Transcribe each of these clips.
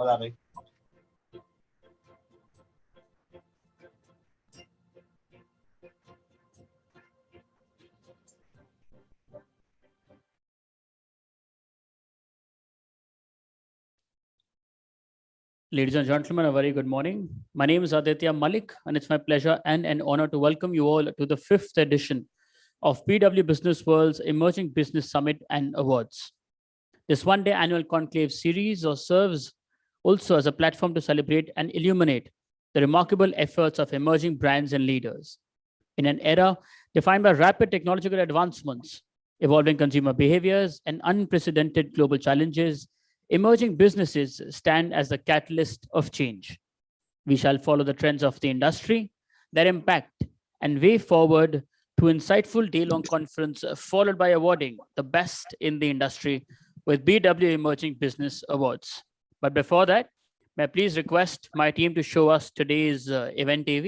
आवाज आ रही? Ladies and gentlemen, a very good morning. My name is Aditya Malik, and it's my pleasure and an honor to welcome you all to the 5th edition of BW Business World's Emerging Business Summit and Awards. This one-day annual conclave series serves also as a platform to celebrate and illuminate the remarkable efforts of emerging brands and leaders. In an era defined by rapid technological advancements, evolving consumer behaviors, and unprecedented global challenges, emerging businesses stand as the catalyst of change. We shall follow the trends of the industry, their impact, and way forward to insightful day-long conference followed by awarding the best in the industry with BW Emerging Business Awards. But before that, may I please request my team to show us today's event AV.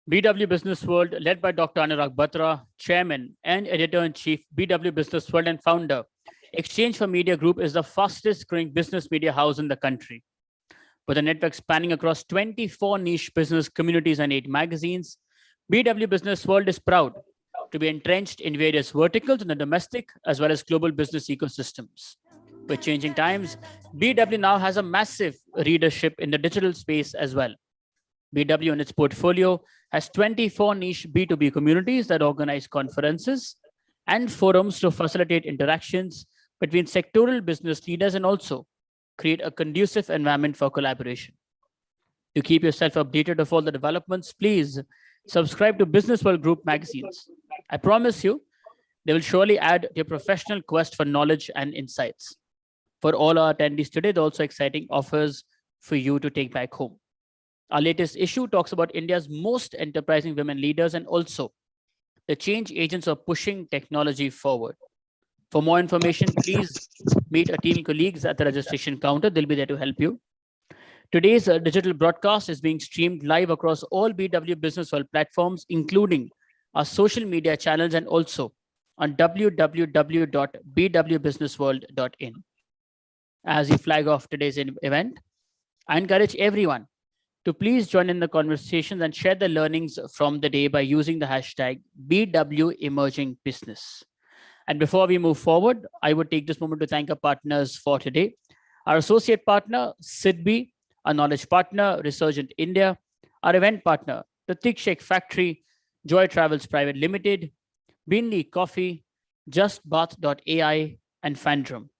BW Business World, led by Dr. Anurag Batra, Chairman and Editor-in-Chief, BW Business World and founder, Exchange for Media Group is the fastest growing business media house in the country. With a network spanning across 24 niche business communities and 8 magazines, BW Business World is proud to be entrenched in various verticals in the domestic as well as global business ecosystems. With changing times, BW now has a massive readership in the digital space as well. BW in its portfolio has 24 niche B2B communities that organize conferences and forums to facilitate interactions between sectoral business leaders and also create a conducive environment for collaboration. To keep yourself updated of all the developments, please subscribe to Business World Group magazines. I promise you, they will surely add to your professional quest for knowledge and insights. For all our attendees today, there are also exciting offers for you to take back home. Our latest issue talks about India's most enterprising women leaders and also the change agents are pushing technology forward. For more information, please meet our team colleagues at the registration counter. They'll be there to help you. Today's digital broadcast is being streamed live across all BW Business World platforms, including our social media channels and also on www.bwbusinessworld.in. As we flag off today's event, I encourage everyone to please join in the conversations and share the learnings from the day by using the hashtag BWEmergingBusiness. And before we move forward, I would take this moment to thank our partners for today. Our associate partner, SIDBI, our knowledge partner, Resurgent India, our event partner, the Thick Shake Factory, Joy Travels Private Limited, Beanley Coffee, JustBath.ai, and Fandrum.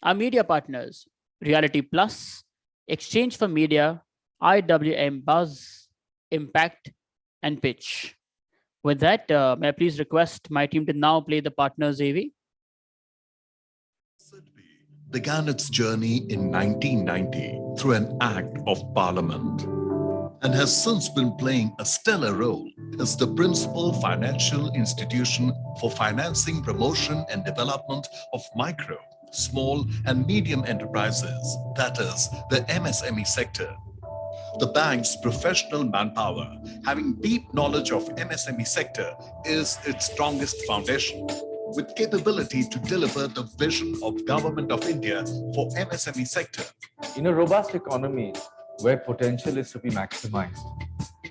Our media partners, Reality Plus, Exchange for Media, IWM Buzz, Impact, and Pitch. With that, may I please request my team to now play the partners AV. SIDBI began its journey in 1990 through an act of parliament and has since been playing a stellar role as the principal financial institution for financing, promotion, and development of micro, small, and medium enterprises, that is, the MSME sector. The bank's professional manpower, having deep knowledge of MSME sector, is its strongest foundation, with capability to deliver the vision of Government of India for MSME sector. In a robust economy where potential is to be maximized,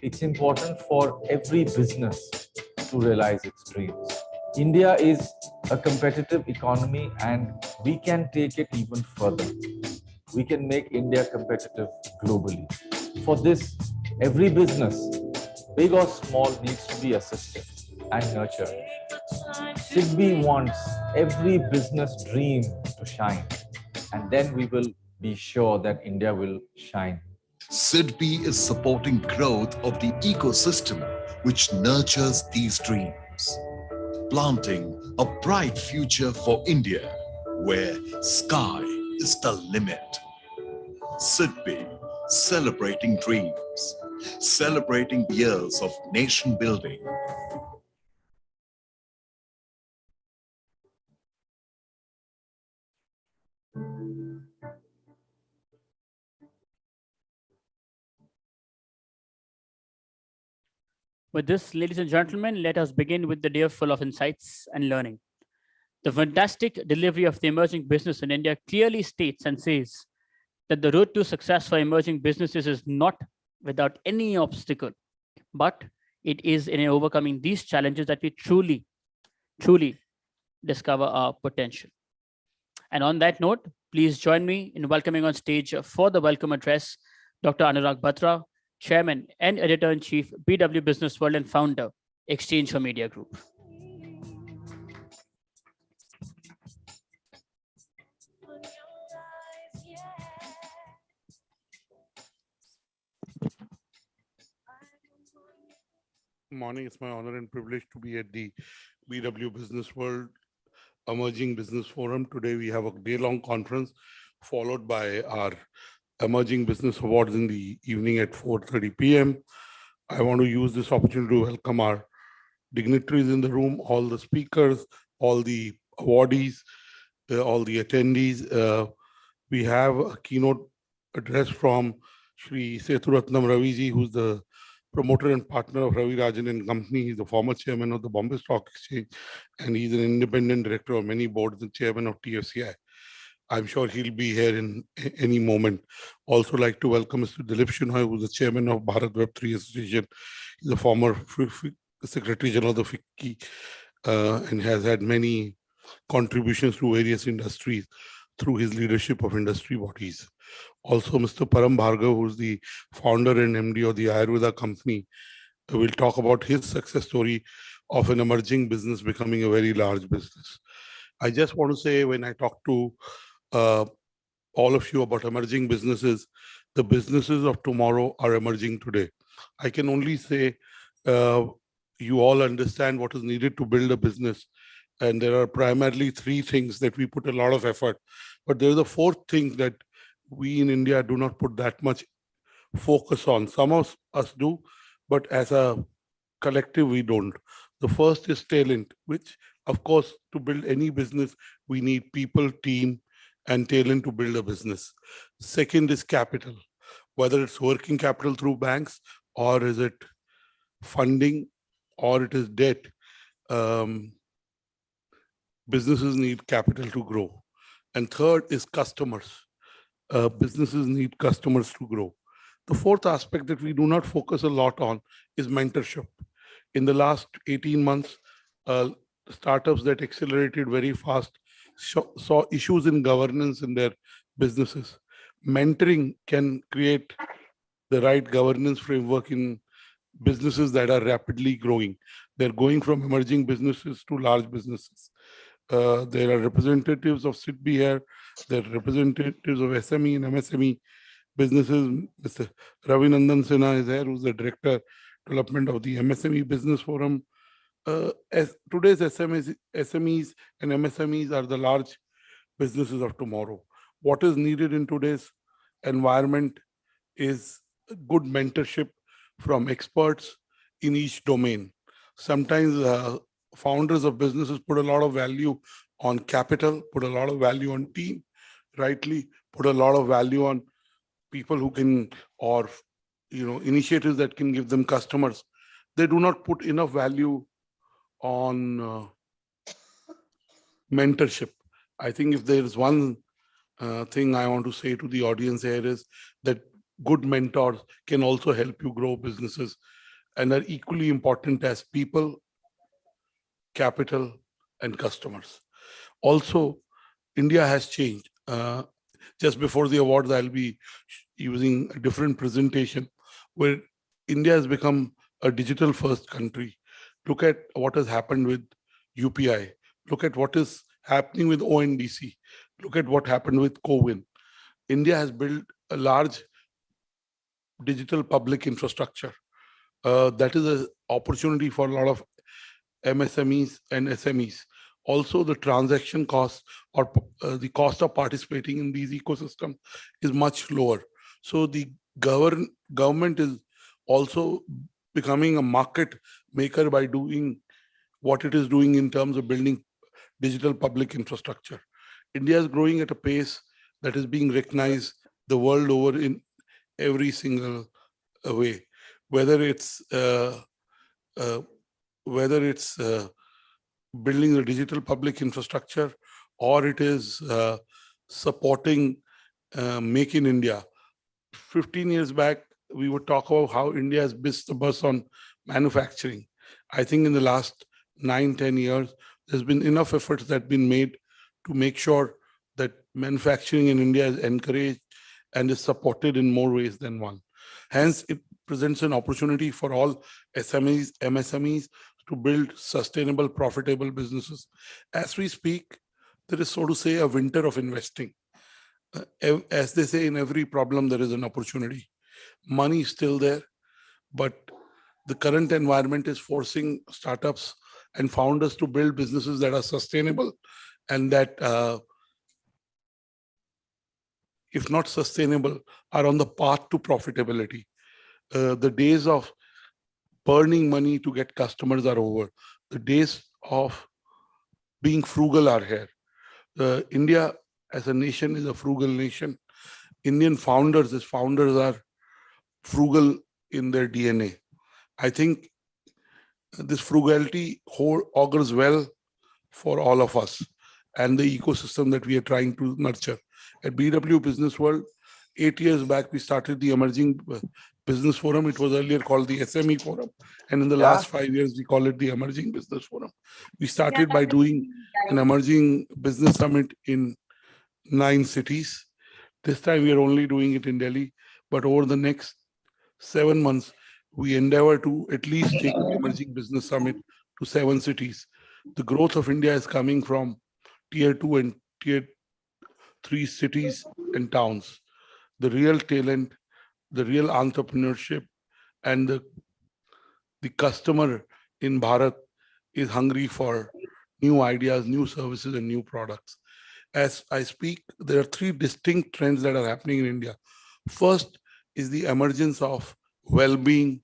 It's important for every business to realize its dreams. India is a competitive economy and we can take it even further. We can make India competitive globally. For this, every business, big or small, needs to be assisted and nurtured. SIDBI wants every business dream to shine, and then we will be sure that India will shine. SIDBI is supporting growth of the ecosystem which nurtures these dreams, planting a bright future for India where sky is the limit. SIDBI, celebrating dreams, celebrating years of nation building. With this, ladies and gentlemen, let us begin with the day full of insights and learning. The fantastic delivery of the emerging business in India clearly states and says that the road to success for emerging businesses is not without any obstacle, but it is in overcoming these challenges that we truly discover our potential. And on that note, please join me in welcoming on stage for the welcome address, Dr. Anurag Batra, Chairman and Editor-in-Chief, BW Business World and founder, Exchange for Media Group. Morning, it's my honor and privilege to be at the BW Business World Emerging Business Forum. Today we have a day-long conference followed by our Emerging Business Awards in the evening at 4:30 p.m. I want to use this opportunity to welcome our dignitaries in the room, all the speakers, all the awardees, all the attendees. We have a keynote address from Shri Sethuratnam Raviji, who's the promoter and partner of Ravi Rajan and Company. He's the former chairman of the Bombay Stock Exchange, and he's an independent director of many boards and chairman of TFCI. I'm sure he'll be here in any moment. Also like to welcome Mr. Dilip Shenoy, who's the chairman of Bharat Web3 Association. He's a former Secretary General of the FICCI and has had many contributions to various industries through his leadership of industry bodies. Also, Mr. Param Bhargav, who's the founder and MD of the Ayurveda company, will talk about his success story of an emerging business becoming a very large business. I just want to say, when I talk to all of you about emerging businesses, the businesses of tomorrow are emerging today. I can only say you all understand what is needed to build a business. And there are primarily three things that we put a lot of effort. But there's a fourth thing that we in India do not put that much focus on. Some of us do, but as a collective, we don't. The first is talent, which, of course, to build any business, we need people, team, and talent to build a business. Second is capital, whether it's working capital through banks, or is it funding, or it is debt. Businesses need capital to grow. And third is customers. Businesses need customers to grow. The fourth aspect that we do not focus a lot on is mentorship. In the last 18 months, startups that accelerated very fast saw issues in governance in their businesses. Mentoring can create the right governance framework in businesses that are rapidly growing. They're going from emerging businesses to large businesses. There are representatives of SIDBI here. There are representatives of SME and MSME businesses. Mr. Ravi Nandan Sinha is here, who's the Director Development of the MSME Business Forum. Today's SMEs and MSMEs are the large businesses of tomorrow. What is needed in today's environment is good mentorship from experts in each domain. Sometimes founders of businesses put a lot of value on capital, put a lot of value on team, rightly put a lot of value on people who can, or initiatives that can give them customers. They do not put enough value on mentorship. I think if there is one thing I want to say to the audience here is that good mentors can also help you grow businesses and are equally important as people, capital, and customers. Also, India has changed. Just before the awards, I'll be using a different presentation where India has become a digital first country. Look at what has happened with UPI. Look at what is happening with ONDC. Look at what happened with CoWIN. India has built a large digital public infrastructure. That is an opportunity for a lot of MSMEs and SMEs. Also, the transaction cost or the cost of participating in these ecosystems is much lower. So the government is also becoming a market maker by doing what it is doing in terms of building digital public infrastructure. India is growing at a pace that is being recognized the world over in every single way, whether it's building the digital public infrastructure, or it is supporting Make in India. 15 years back, we would talk about how India has missed the bus on manufacturing. I think in the last 9-10 years, there's been enough efforts that have been made to make sure that manufacturing in India is encouraged and is supported in more ways than one. Hence, it presents an opportunity for all SMEs, MSMEs to build sustainable, profitable businesses. As we speak, there is, so to say, a winter of investing. As they say, in every problem, there is an opportunity. Money is still there, but the current environment is forcing startups and founders to build businesses that are sustainable and that, if not sustainable, are on the path to profitability. The days of burning money to get customers are over. The days of being frugal are here. India as a nation is a frugal nation. Indian founders are frugal in their DNA. I think this frugality augurs well for all of us and the ecosystem that we are trying to nurture. At BW Business World, 8 years back, we started the Emerging Business Forum. It was earlier called the SME Forum. And in the last 5 years, we call it the Emerging Business Forum. We started by doing an Emerging Business Summit in 9 cities. This time, we are only doing it in Delhi. But over the next 7 months, we endeavor to at least take the Emerging Business Summit to 7 cities. The growth of India is coming from Tier 2 and Tier 3 cities and towns. The real talent, the real entrepreneurship, and the customer in Bharat is hungry for new ideas, new services, and new products. As I speak, there are 3 distinct trends that are happening in India. First is the emergence of well-being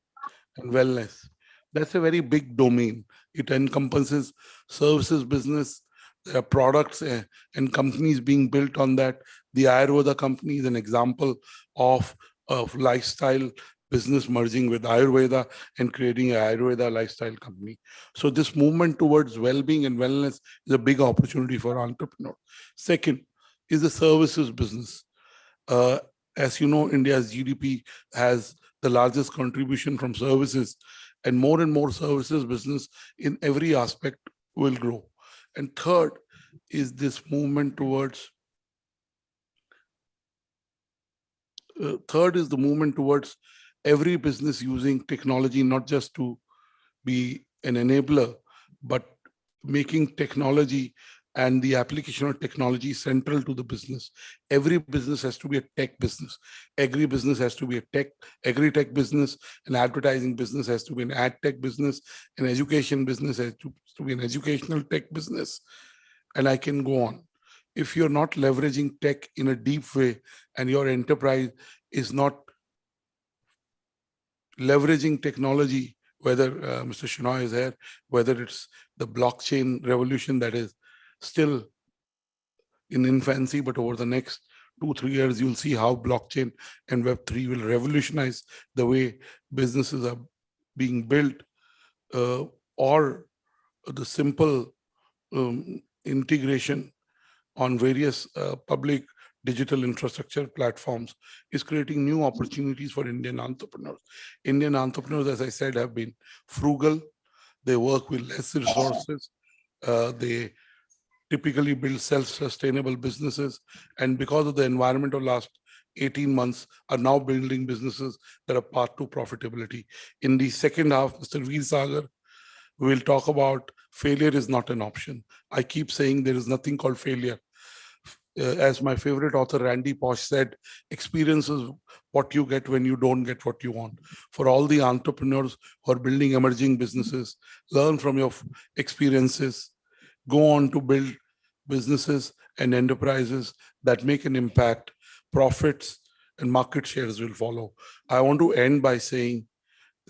and wellness. That's a very big domain. It encompasses services business. There are products and companies being built on that. The Ayurveda company is an example of lifestyle business merging with Ayurveda and creating an Ayurveda lifestyle company. So this movement towards well-being and wellness is a big opportunity for entrepreneurs. Second is the services business. As you know, India's GDP has the largest contribution from services, and more services business in every aspect will grow. And third is this movement towards every business using technology, not just to be an enabler, but making technology and the application of technology central to the business. Every business has to be a tech business. Every business has to be a agri-tech business. An advertising business has to be an ad tech business. An education business has to be an educational tech business. And I can go on. If you're not leveraging tech in a deep way and your enterprise is not leveraging technology, whether Mr. Shenoy is here, whether it's the blockchain revolution that is still in infancy, but over the next 2-3 years, you'll see how blockchain and Web3 will revolutionize the way businesses are being built, or the simple integration on various public digital infrastructure platforms is creating new opportunities for Indian entrepreneurs. Indian entrepreneurs, as I said, have been frugal. They work with less resources. They typically build self-sustainable businesses. And because of the environment of last 18 months, are now building businesses that are path to profitability. In the second half, Mr. Veer Sagar will talk about failure is not an option. I keep saying there is nothing called failure. As my favorite author, Randy Pausch, said, experience is what you get when you don't get what you want. For all the entrepreneurs who are building emerging businesses, learn from your experiences, go on to build businesses and enterprises that make an impact. Profits and market shares will follow. I want to end by saying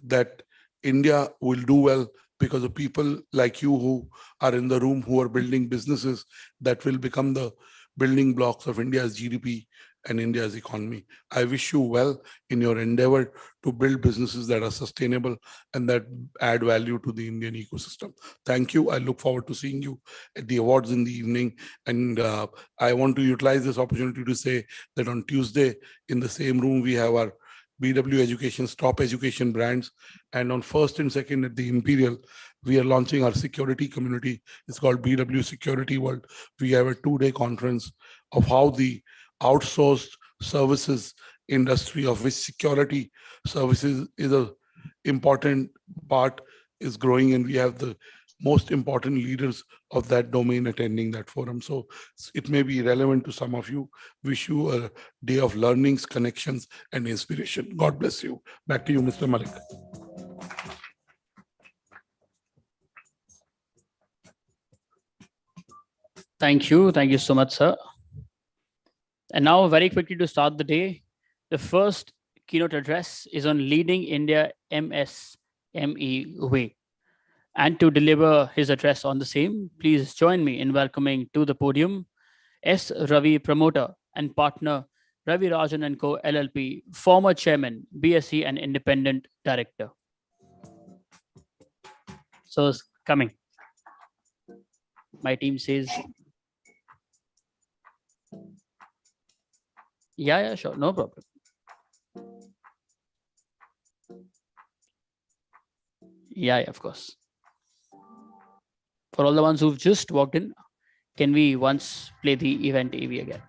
that India will do well because of people like you who are in the room who are building businesses that will become the building blocks of India's GDP and India's economy. I wish you well in your endeavor to build businesses that are sustainable and that add value to the Indian ecosystem. Thank you. I look forward to seeing you at the awards in the evening. And I want to utilize this opportunity to say that on Tuesday in the same room, we have our BW Education's top education brands. And on 1st and 2nd at the Imperial, we are launching our security community. It's called BW Security World. We have a 2-day conference of how the outsourced services industry, of which security services is an important part, is growing, and we have the most important leaders of that domain attending that forum. So it may be relevant to some of you. Wish you a day of learnings, connections, and inspiration. God bless you. Back to you, Mr. Malik. Thank you. Thank you so much, sir. And now, very quickly to start the day, the first keynote address is on leading India MSME way. And to deliver his address on the same, please join me in welcoming to the podium S. Ravi, promoter and partner, Ravi Rajan & Co. LLP, former chairman, BSE and independent director. So it's coming. My team says, yeah, sure, no problem. Yeah, of course. For all the ones who've just walked in, can we once play the event AV again?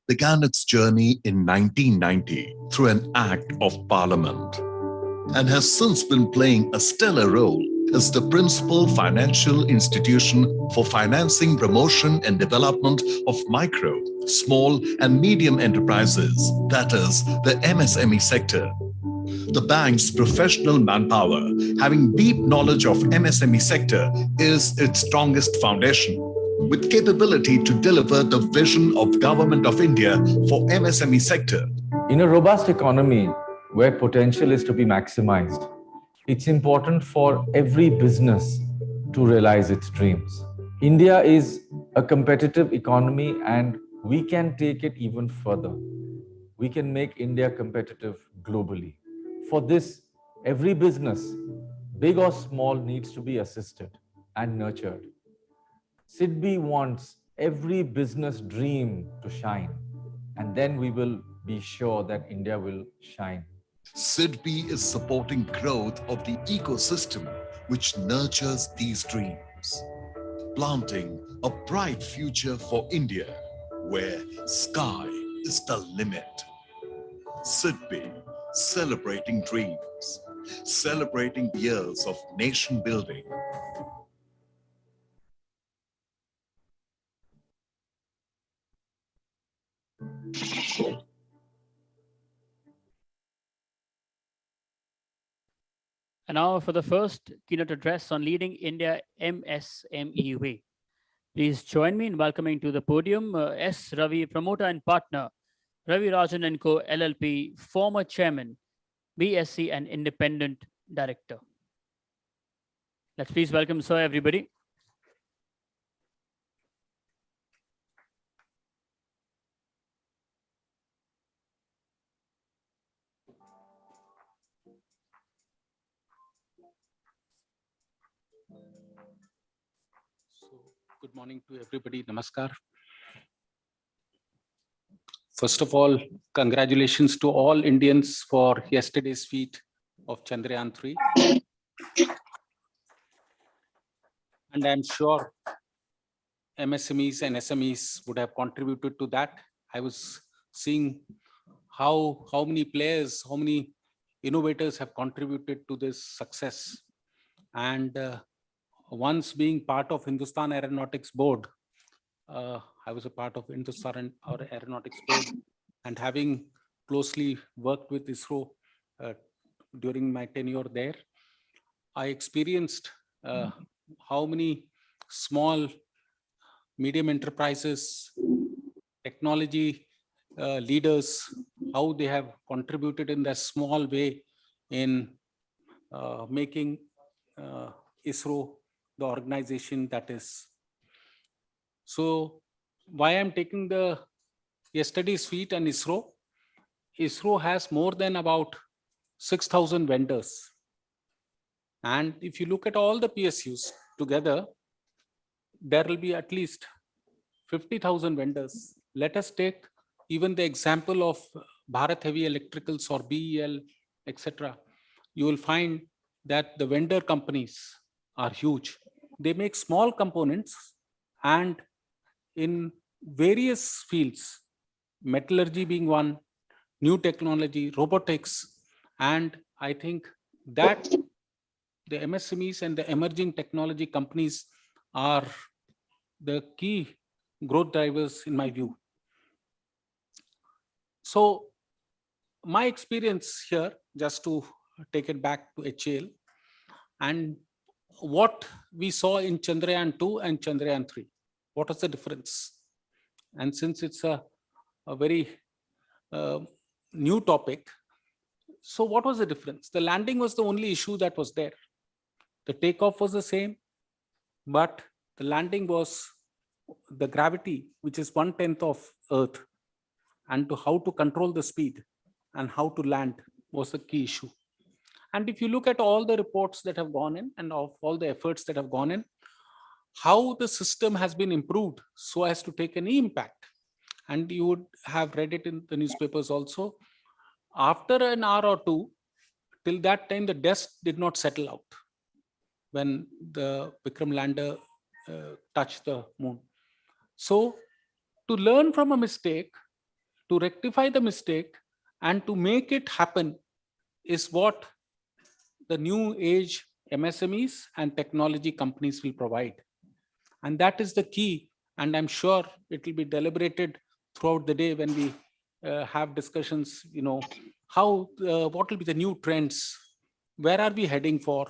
Began its journey in 1990 through an Act of Parliament and has since been playing a stellar role as the principal financial institution for financing, promotion and development of micro, small and medium enterprises, that is, the MSME sector. The bank's professional manpower, having deep knowledge of MSME sector, is its strongest foundation, with capability to deliver the vision of Government of India for MSME sector. In a robust economy where potential is to be maximized, it's important for every business to realize its dreams. India is a competitive economy and we can take it even further. We can make India competitive globally. For this, every business, big or small, needs to be assisted and nurtured. SIDBI wants every business dream to shine, and then we will be sure that India will shine. SIDBI is supporting growth of the ecosystem which nurtures these dreams, planting a bright future for India where sky is the limit. SIDBI, celebrating dreams, celebrating years of nation building. And now for the first keynote address on leading India MSME way. Please join me in welcoming to the podium S. Ravi, promoter and partner, Ravi Rajan & Co. LLP, former chairman, BSc and independent director. Let's please welcome sir, everybody. Good morning to everybody. Namaskar. First of all, congratulations to all Indians for yesterday's feat of Chandrayaan 3. And I'm sure MSMEs and SMEs would have contributed to that. I was seeing how many players, how many innovators have contributed to this success. And once being part of Hindustan Aeronautics Board, I was a part of Hindustan Aeronautics Board, and having closely worked with ISRO during my tenure there, I experienced how many small, medium enterprises, technology leaders, how they have contributed in their small way in making ISRO the organization that is. So why I'm taking the yesterday's feat and ISRO? ISRO has more than about 6,000 vendors. And if you look at all the PSUs together, there will be at least 50,000 vendors. Let us take even the example of Bharat Heavy Electricals or BEL, etc. You will find that the vendor companies are huge. They make small components, and in various fields, metallurgy being one, new technology, robotics, and I think that the MSMEs and the emerging technology companies are the key growth drivers in my view. So my experience here, just to take it back to HAL, and what we saw in Chandrayaan 2 and Chandrayaan 3. What was the difference? And since it's a very new topic, so what was the difference? The landing was the only issue that was there. The takeoff was the same, but the landing was the gravity, which is 1/10 of Earth, and to how to control the speed and how to land was the key issue. And if you look at all the reports that have gone in and of all the efforts that have gone in, how the system has been improved so as to take any impact. And you would have read it in the newspapers also. After an hour or two, till that time, the dust did not settle out when the Vikram lander touched the moon. So to learn from a mistake, to rectify the mistake, and to make it happen is what the new age MSMEs and technology companies will provide. And that is the key. And I'm sure it will be deliberated throughout the day when we have discussions, how, what will be the new trends? Where are we heading for?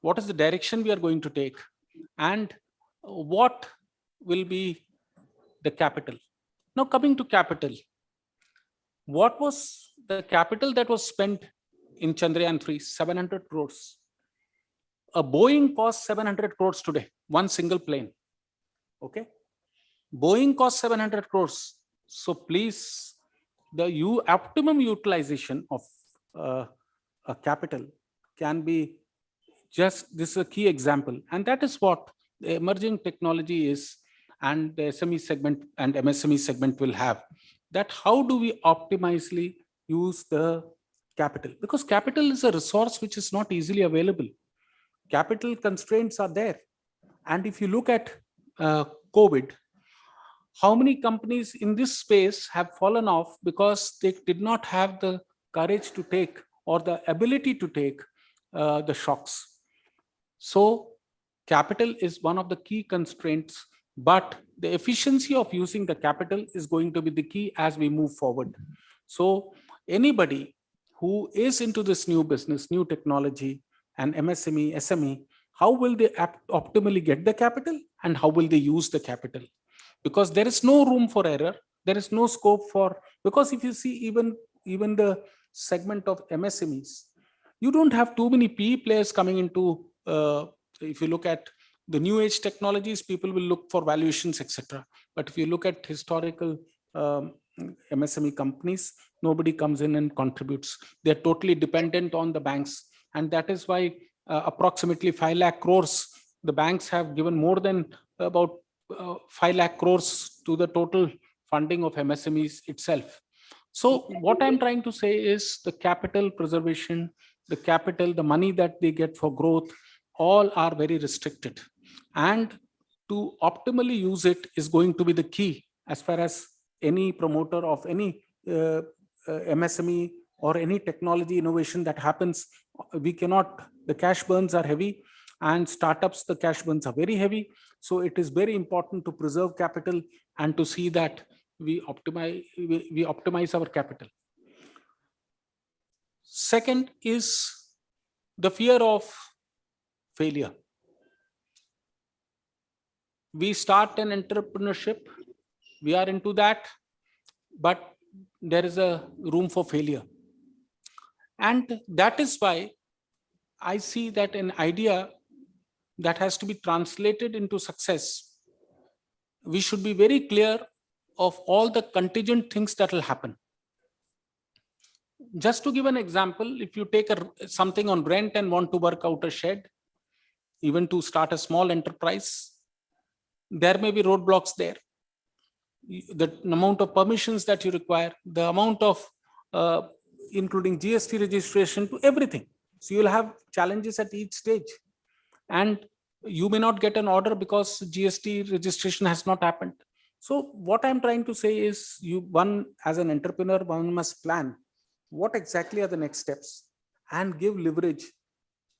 What is the direction we are going to take? And what will be the capital? Now coming to capital, what was the capital that was spent in Chandrayaan 3? 700 crores. A Boeing costs 700 crores today, one single plane. Okay. Boeing costs 700 crores. So please, the optimum utilization of a capital can be just, this is a key example. And that is what the emerging technology is, and the SME segment and MSME segment will have. That how do we optimally use the capital? Because capital is a resource which is not easily available. Capital constraints are there. And if you look at COVID, how many companies in this space have fallen off because they did not have the courage to take or the ability to take the shocks. So capital is one of the key constraints, but the efficiency of using the capital is going to be the key as we move forward. So anybody who is into this new business, new technology, and MSME, SME, how will they optimally get the capital and how will they use the capital? Because there is no room for error. There is no scope for, because if you see even the segment of MSMEs, you don't have too many PE players coming into, if you look at the new age technologies, people will look for valuations, etc. But if you look at historical MSME companies, nobody comes in and contributes. They're totally dependent on the banks. And that is why approximately 5 lakh crores, the banks have given more than about 5 lakh crores to the total funding of MSMEs itself. So what I'm trying to say is the capital preservation, the capital, the money that they get for growth, all are very restricted. And to optimally use it is going to be the key as far as any promoter of any MSME or any technology innovation that happens. We cannot, the cash burns are heavy, and startups, the cash burns are very heavy. So it is very important to preserve capital and to see that we optimize our capital. Second is the fear of failure. We start an entrepreneurship, we are into that, but there is a room for failure. And that is why I see that an idea that has to be translated into success, we should be very clear of all the contingent things that will happen. Just to give an example, if you take something on rent and want to work out a shed, even to start a small enterprise, there may be roadblocks there. The amount of permissions that you require, the amount of including GST registration to everything. So you'll have challenges at each stage. And you may not get an order because GST registration has not happened. So what I'm trying to say is, one as an entrepreneur, one must plan what exactly are the next steps and give leverage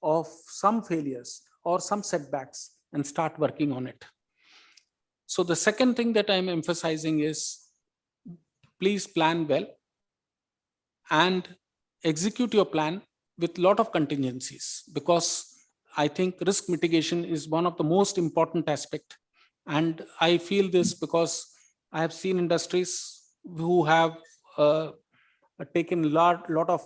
of some failures or some setbacks and start working on it. So the second thing that I'm emphasizing is, please plan well and execute your plan with a lot of contingencies, because I think risk mitigation is one of the most important aspects. And I feel this because I have seen industries who have taken a lot of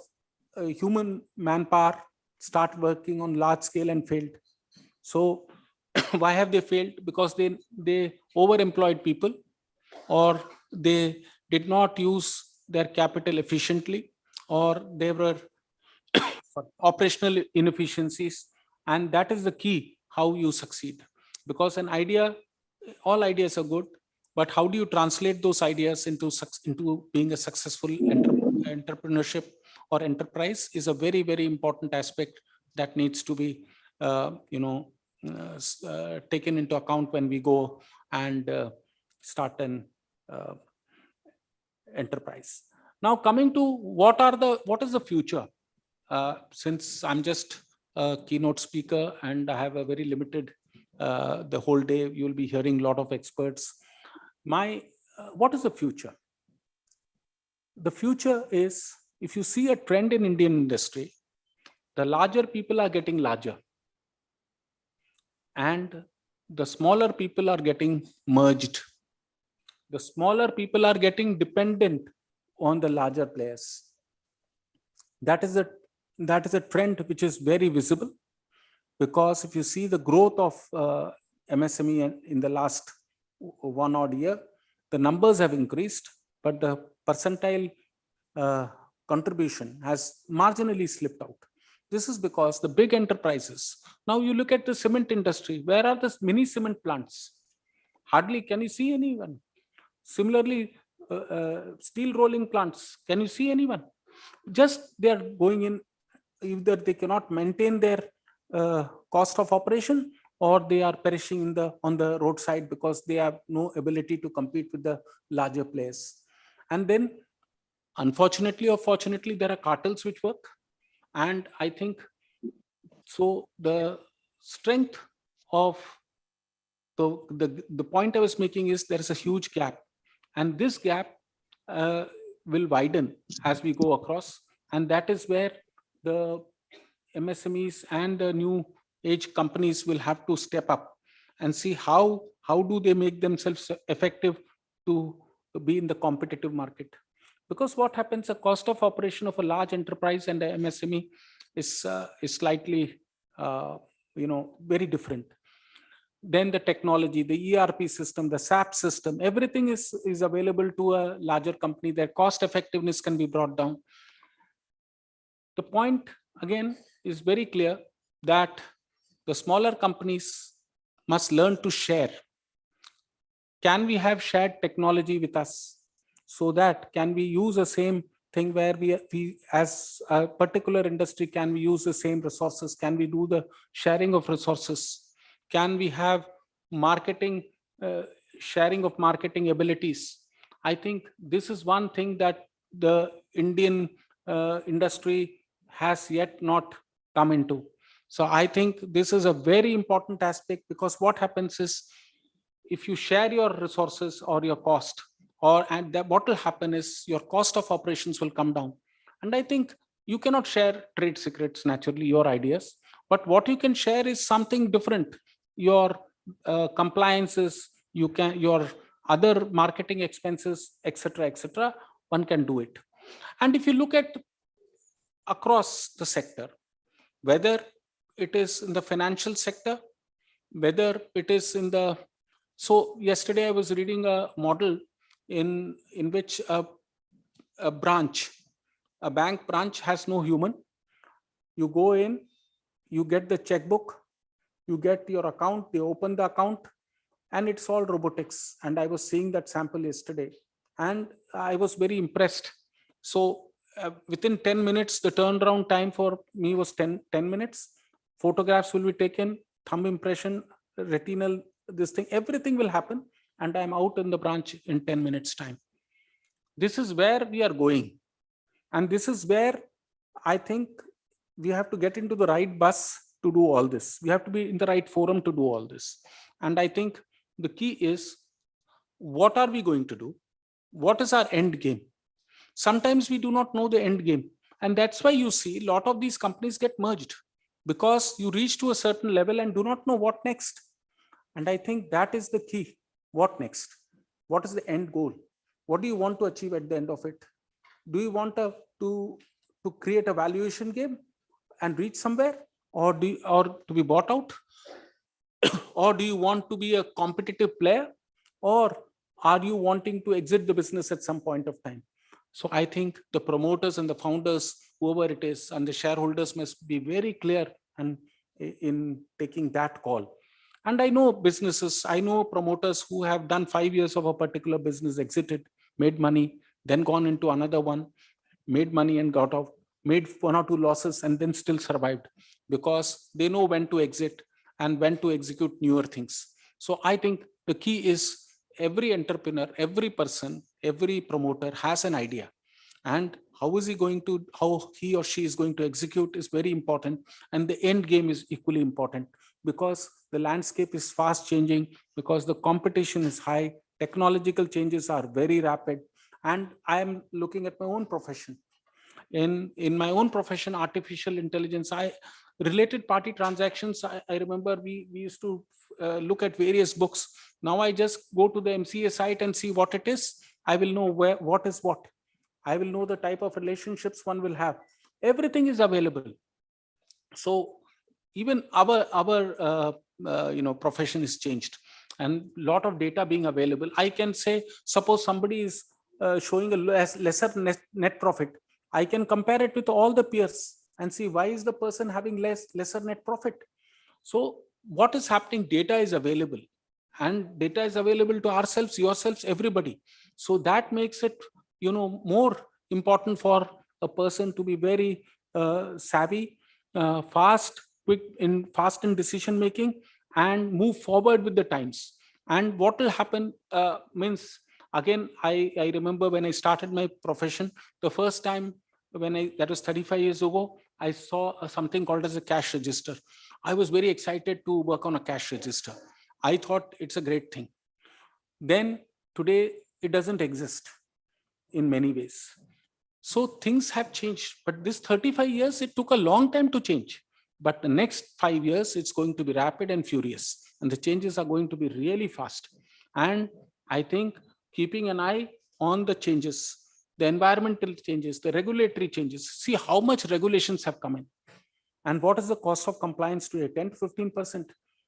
human manpower, start working on large scale and failed. So why have they failed? Because they overemployed people, or they did not use their capital efficiently, or there were operational inefficiencies. And that is the key how you succeed. Because an idea, all ideas are good, but how do you translate those ideas into being a successful entrepreneurship or enterprise is a very, very important aspect that needs to be taken into account when we go and start an enterprise. Now coming to what is the future? Since I'm just a keynote speaker and I have a very limited, the whole day you'll be hearing a lot of experts. What is the future? The future is, if you see a trend in Indian industry, the larger people are getting larger and the smaller people are getting merged. The smaller people are getting dependent on the larger players. That is a trend which is very visible, because if you see the growth of MSME in the last 1 odd year, the numbers have increased, but the percentile contribution has marginally slipped out. This is because the big enterprises, now you look at the cement industry, where are the mini cement plants? Hardly can you see anyone. Similarly, steel rolling plants, can you see anyone? Just they are going in, either they cannot maintain their cost of operation, or they are perishing on the roadside because they have no ability to compete with the larger players. And then, unfortunately or fortunately, there are cartels which work. And I think so the strength of the point I was making is there is a huge gap, and this gap will widen as we go across, and that is where the MSMEs and the new age companies will have to step up and see how do they make themselves effective to be in the competitive market. Because what happens, the cost of operation of a large enterprise and the MSME is slightly very different. Then the technology, the ERP system, the SAP system, everything is available to a larger company. Their cost effectiveness can be brought down. The point again is very clear that the smaller companies must learn to share. Can we have shared technology with us, so that can we use the same thing where we as a particular industry, can we use the same resources? Can we do the sharing of resources? Can we have marketing, sharing of marketing abilities? I think this is one thing that the Indian industry has yet not come into. So I think this is a very important aspect, because what happens is, if you share your resources or your cost, and that what will happen is your cost of operations will come down. And I think you cannot share trade secrets, naturally, your ideas, but what you can share is something different. Your compliances, your other marketing expenses, etc. One can do it. And if you look at across the sector, whether it is in the financial sector, whether it is in the, so yesterday I was reading a model in which a bank branch has no human. You go in, you get the checkbook, you get your account, they open the account, and it's all robotics. And I was seeing that sample yesterday, and I was very impressed. So within 10 minutes, the turnaround time for me was 10 minutes. Photographs will be taken, thumb impression, retinal, this thing, everything will happen, and I'm out in the branch in 10 minutes time. This is where we are going. And this is where I think we have to get into the right bus to do all this. We have to be in the right forum to do all this. And I think the key is, what are we going to do? What is our end game? Sometimes we do not know the end game. And that's why you see a lot of these companies get merged, because you reach to a certain level and do not know what next. And I think that is the key. What next? What is the end goal? What do you want to achieve at the end of it? Do you want to create a valuation game and reach somewhere, or to be bought out? Or do you want to be a competitive player, or are you wanting to exit the business at some point of time? So I think the promoters and the founders, whoever it is, and the shareholders must be very clear and in taking that call. And I know businesses, I know promoters who have done 5 years of a particular business, exited, made money, then gone into another one, made money and got out, made 1 or 2 losses, and then still survived, because they know when to exit and when to execute newer things. So I think the key is, every entrepreneur, every person, every promoter has an idea, and how he or she is going to execute is very important. And the end game is equally important, because the landscape is fast changing, because the competition is high, technological changes are very rapid. And I am looking at my own profession. In my own profession, artificial intelligence, related party transactions, I remember we used to look at various books. Now I just go to the MCA site and see what it is. I will know what is what. I will know the type of relationships one will have. Everything is available. So even our profession is changed, and lot of data being available. I can say, suppose somebody is showing a lesser net profit, I can compare it with all the peers and see why is the person having lesser net profit. So what is happening? Data is available, and data is available to ourselves, yourselves, everybody. So that makes it more important for a person to be very savvy, fast in decision making, and move forward with the times. And what will happen means, again, I remember when I started my profession, the first time that was 35 years ago, I saw something called as a cash register. I was very excited to work on a cash register. I thought it's a great thing. Then today, it doesn't exist in many ways. So things have changed, but this 35 years, it took a long time to change. But the next 5 years, it's going to be rapid and furious, and the changes are going to be really fast. And I think keeping an eye on the changes, the environmental changes, the regulatory changes, see how much regulations have come in. And what is the cost of compliance today? 10 to 15%.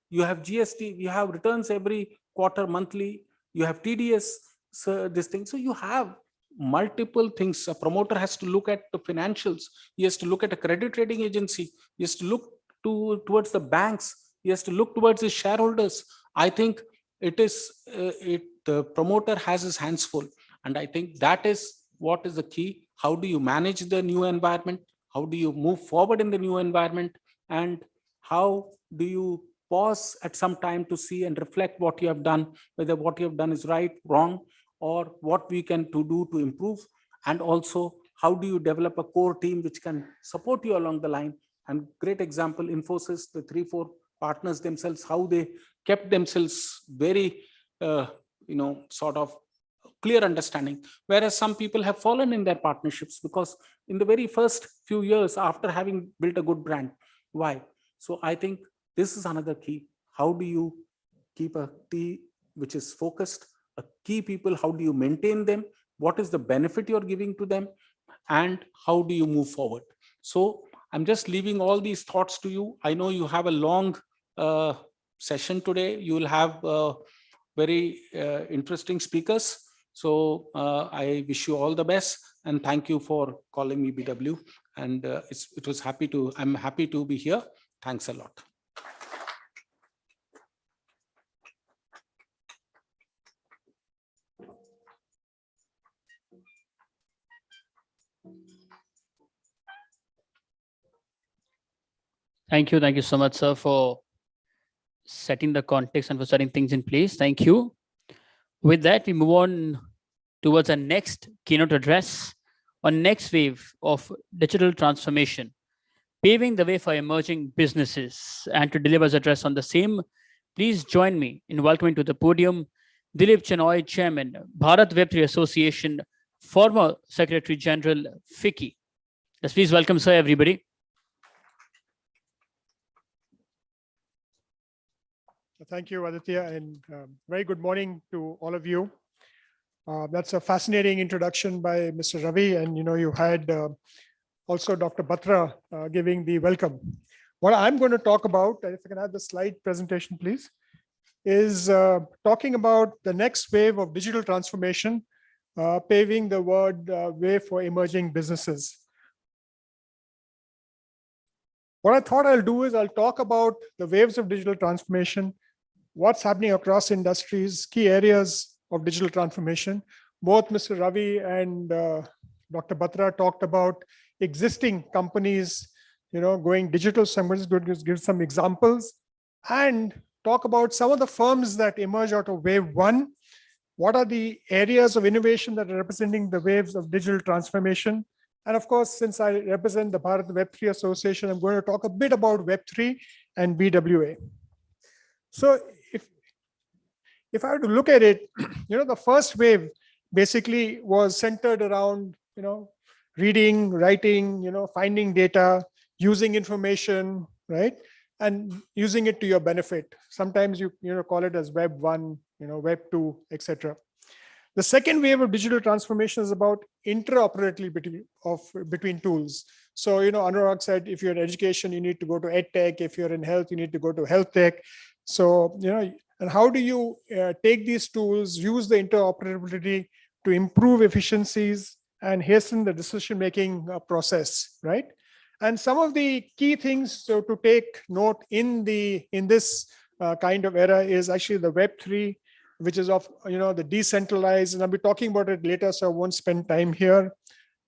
You have GST, you have returns every quarter, monthly, you have TDS, so this thing. So you have multiple things. A promoter has to look at the financials. He has to look at a credit rating agency. He has to look towards the banks. He has to look towards his shareholders. I think the promoter has his hands full. And I think that is what is the key. How do you manage the new environment? How do you move forward in the new environment? And how do you pause at some time to see and reflect what you have done, whether what you have done is right, wrong, or what we can do to improve? And also, how do you develop a core team which can support you along the line? And great example, Infosys, the 3-4 partners themselves, how they kept themselves very, sort of clear understanding, whereas some people have fallen in their partnerships because in the very first few years after having built a good brand. Why? So I think this is another key. How do you keep a team which is focused, a key people? How do you maintain them? What is the benefit you're giving to them? And how do you move forward? So I'm just leaving all these thoughts to you. I know you have a long session today. You will have very interesting speakers. So I wish you all the best, and thank you for calling me BW. And I'm happy to be here. Thanks a lot. Thank you. Thank you so much, sir, for setting the context and for setting things in place. Thank you. With that, we move on towards our next keynote address on next wave of digital transformation, paving the way for emerging businesses. And to deliver his address on the same, please join me in welcoming to the podium Dilip Chenoy, Chairman, Bharat Web3 Association, former Secretary General, FICCI. Let's please welcome, sir, everybody. Thank you, Aditya, and very good morning to all of you. That's a fascinating introduction by Mr. Ravi, and you had also Dr. Batra giving the welcome. What I'm going to talk about, if I can have the slide presentation, please, is talking about the next wave of digital transformation, paving the way for emerging businesses. What I thought I'll do is I'll talk about the waves of digital transformation, what's happening across industries, key areas of digital transformation. Both Mr. Ravi and Dr. Batra talked about existing companies, going digital. So I'm going to give some examples and talk about some of the firms that emerge out of wave one. What are the areas of innovation that are representing the waves of digital transformation? And of course, since I represent the Bharat Web3 Association, I'm going to talk a bit about Web3 and BWA. So if I were to look at it, the first wave basically was centered around, reading, writing, finding data, using information, right? And using it to your benefit. Sometimes you call it as Web 1, Web 2, etc. The second wave of digital transformation is about interoperability between tools. So, Anurag said, if you're in education, you need to go to EdTech. If you're in health, you need to go to health tech. So, and how do you take these tools, use the interoperability to improve efficiencies and hasten the decision-making process, right? And some of the key things to take note in this kind of era is actually the Web3, which is of the decentralized, and I'll be talking about it later, so I won't spend time here.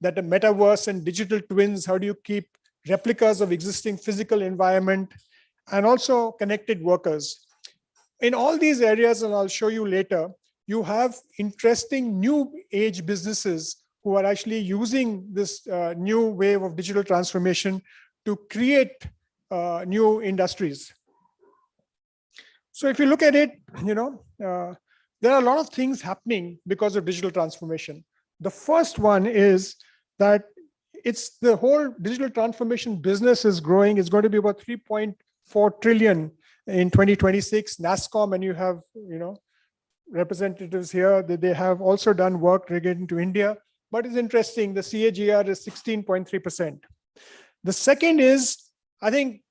That the metaverse and digital twins, how do you keep replicas of existing physical environment? and also connected workers. In all these areas, and I'll show you later, you have interesting new age businesses who are actually using this new wave of digital transformation to create new industries. So if you look at it, there are a lot of things happening because of digital transformation. The first one is that it's the whole digital transformation business is growing. It's going to be about 3.4 trillion in 2026. NASSCOM, and you have representatives here, that they have also done work relating to India. But it's interesting, the CAGR is 16.3%. The second is, I think,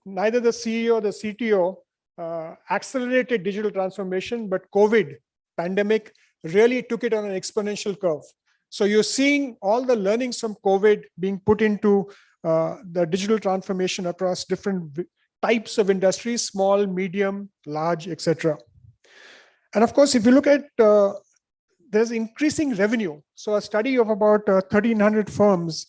neither the CEO or the CTO accelerated digital transformation, but COVID pandemic really took it on an exponential curve. So you're seeing all the learnings from COVID being put into the digital transformation across different types of industries, small, medium, large, etc. And of course, if you look at, there's increasing revenue. So a study of about 1,300 firms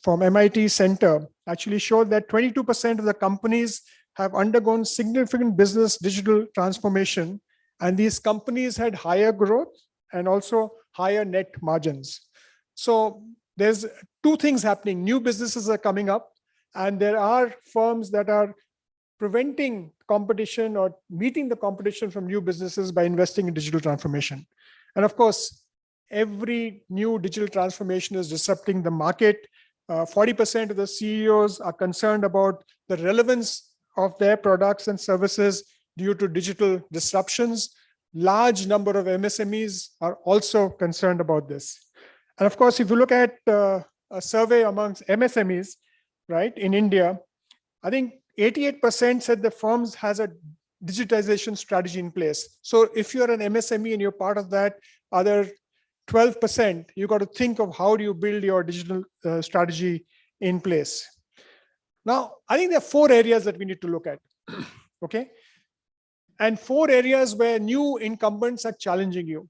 from MIT Center actually showed that 22% of the companies have undergone significant business digital transformation. And these companies had higher growth and also higher net margins. So there's two things happening. New businesses are coming up, and there are firms that are preventing competition or meeting the competition from new businesses by investing in digital transformation. And of course, every new digital transformation is disrupting the market. 40% of the CEOs are concerned about the relevance of their products and services due to digital disruptions. Large number of MSMEs are also concerned about this. And of course, if you look at a survey amongst MSMEs, right, in India, I think 88% said the firms has a digitization strategy in place. So if you're an MSME and you're part of that, other 12%, you got to think of how do you build your digital strategy in place. Now, I think there are 4 areas that we need to look at, okay? And 4 areas where new incumbents are challenging you.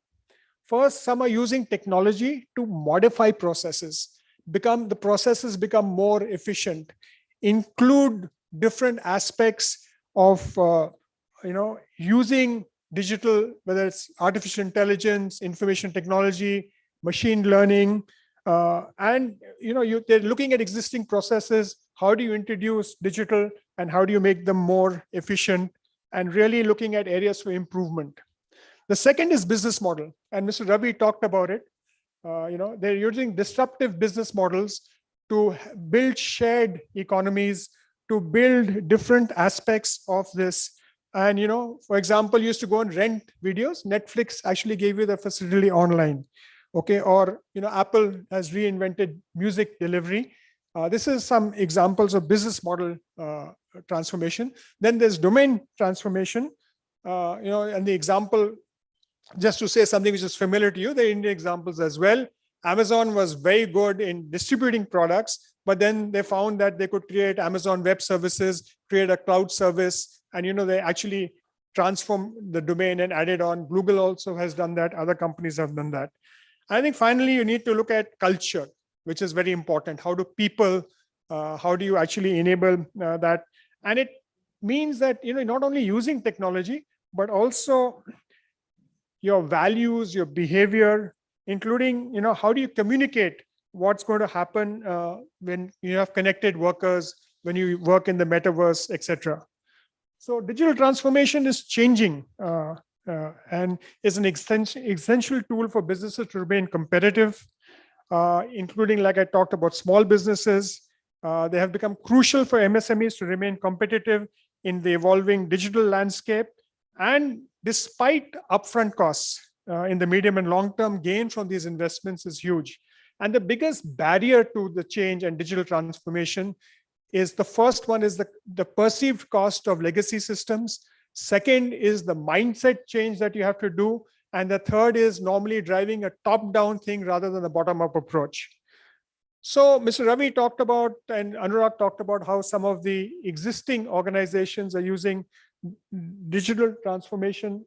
First, some are using technology to modify processes, the processes become more efficient, include different aspects of using digital, whether it's artificial intelligence, information technology, machine learning, and they're looking at existing processes. How do you introduce digital and how do you make them more efficient, and really looking at areas for improvement. The second is business model, and Mr. Ravi talked about it. They're using disruptive business models to build shared economies, to build different aspects of this. And, for example, you used to go and rent videos. Netflix actually gave you the facility online. Okay. Or, Apple has reinvented music delivery. This is some examples of business model transformation. Then there's domain transformation, and the example, just to say something which is familiar to you, the Indian examples as well. Amazon was very good in distributing products, but then they found that they could create Amazon Web Services, create a cloud service, and they actually transformed the domain and added on. Google also has done that. Other companies have done that. I think finally you need to look at culture, which is very important. How do people, how do you actually enable that? And it means that not only using technology, but also your values, your behavior, including how do you communicate what's going to happen when you have connected workers, when you work in the metaverse, etc. So digital transformation is changing and is an essential tool for businesses to remain competitive, including, like I talked about, small businesses. They have become crucial for MSMEs to remain competitive in the evolving digital landscape. And despite upfront costs, in the medium and long-term, gain from these investments is huge. And the biggest barrier to the change and digital transformation is, the first one is the perceived cost of legacy systems. Second is the mindset change that you have to do. And the third is normally driving a top-down thing rather than a bottom-up approach. So Mr. Ravi talked about, and Anurag talked about, how some of the existing organizations are using digital transformation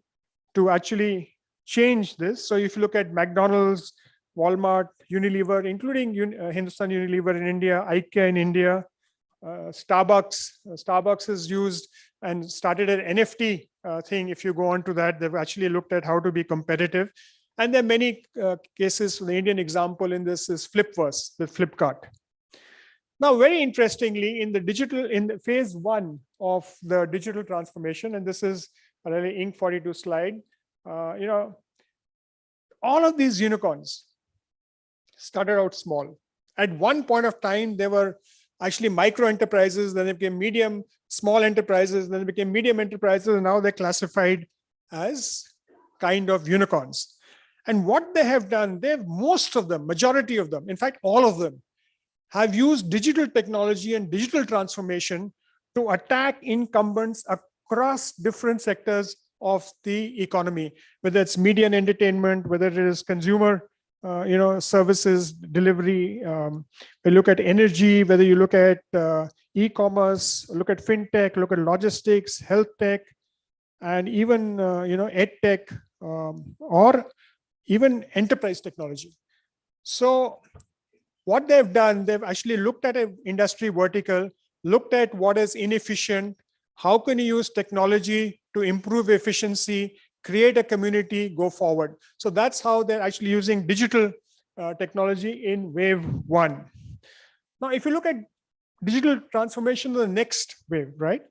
to actually change this. So if you look at McDonald's, Walmart, Unilever, including Hindustan Unilever in India, IKEA in India, Starbucks is used and started an NFT thing. If you go on to that, they've actually looked at how to be competitive. And there are many cases. The Indian example in this is Flipverse, the Flipkart. Now, very interestingly, in the phase 1 of the digital transformation, and this is a really Inc. 42 slide, all of these unicorns started out small. At one point of time, they were actually micro enterprises, then they became medium, small enterprises, then they became medium enterprises, and now they're classified as kind of unicorns. And what they have done, most of them, majority of them, in fact, all of them, have used digital technology and digital transformation to attack incumbents across different sectors of the economy, whether it's media and entertainment, whether it is consumer services, delivery. We look at energy, whether you look at e-commerce, look at fintech, look at logistics, health tech, and even ed tech, or even enterprise technology. So what they've done, they've actually looked at an industry vertical, looked at what is inefficient, how can you use technology to improve efficiency, create a community, go forward. So that's how they're actually using digital technology in wave 1. Now, if you look at digital transformation, the next wave, right?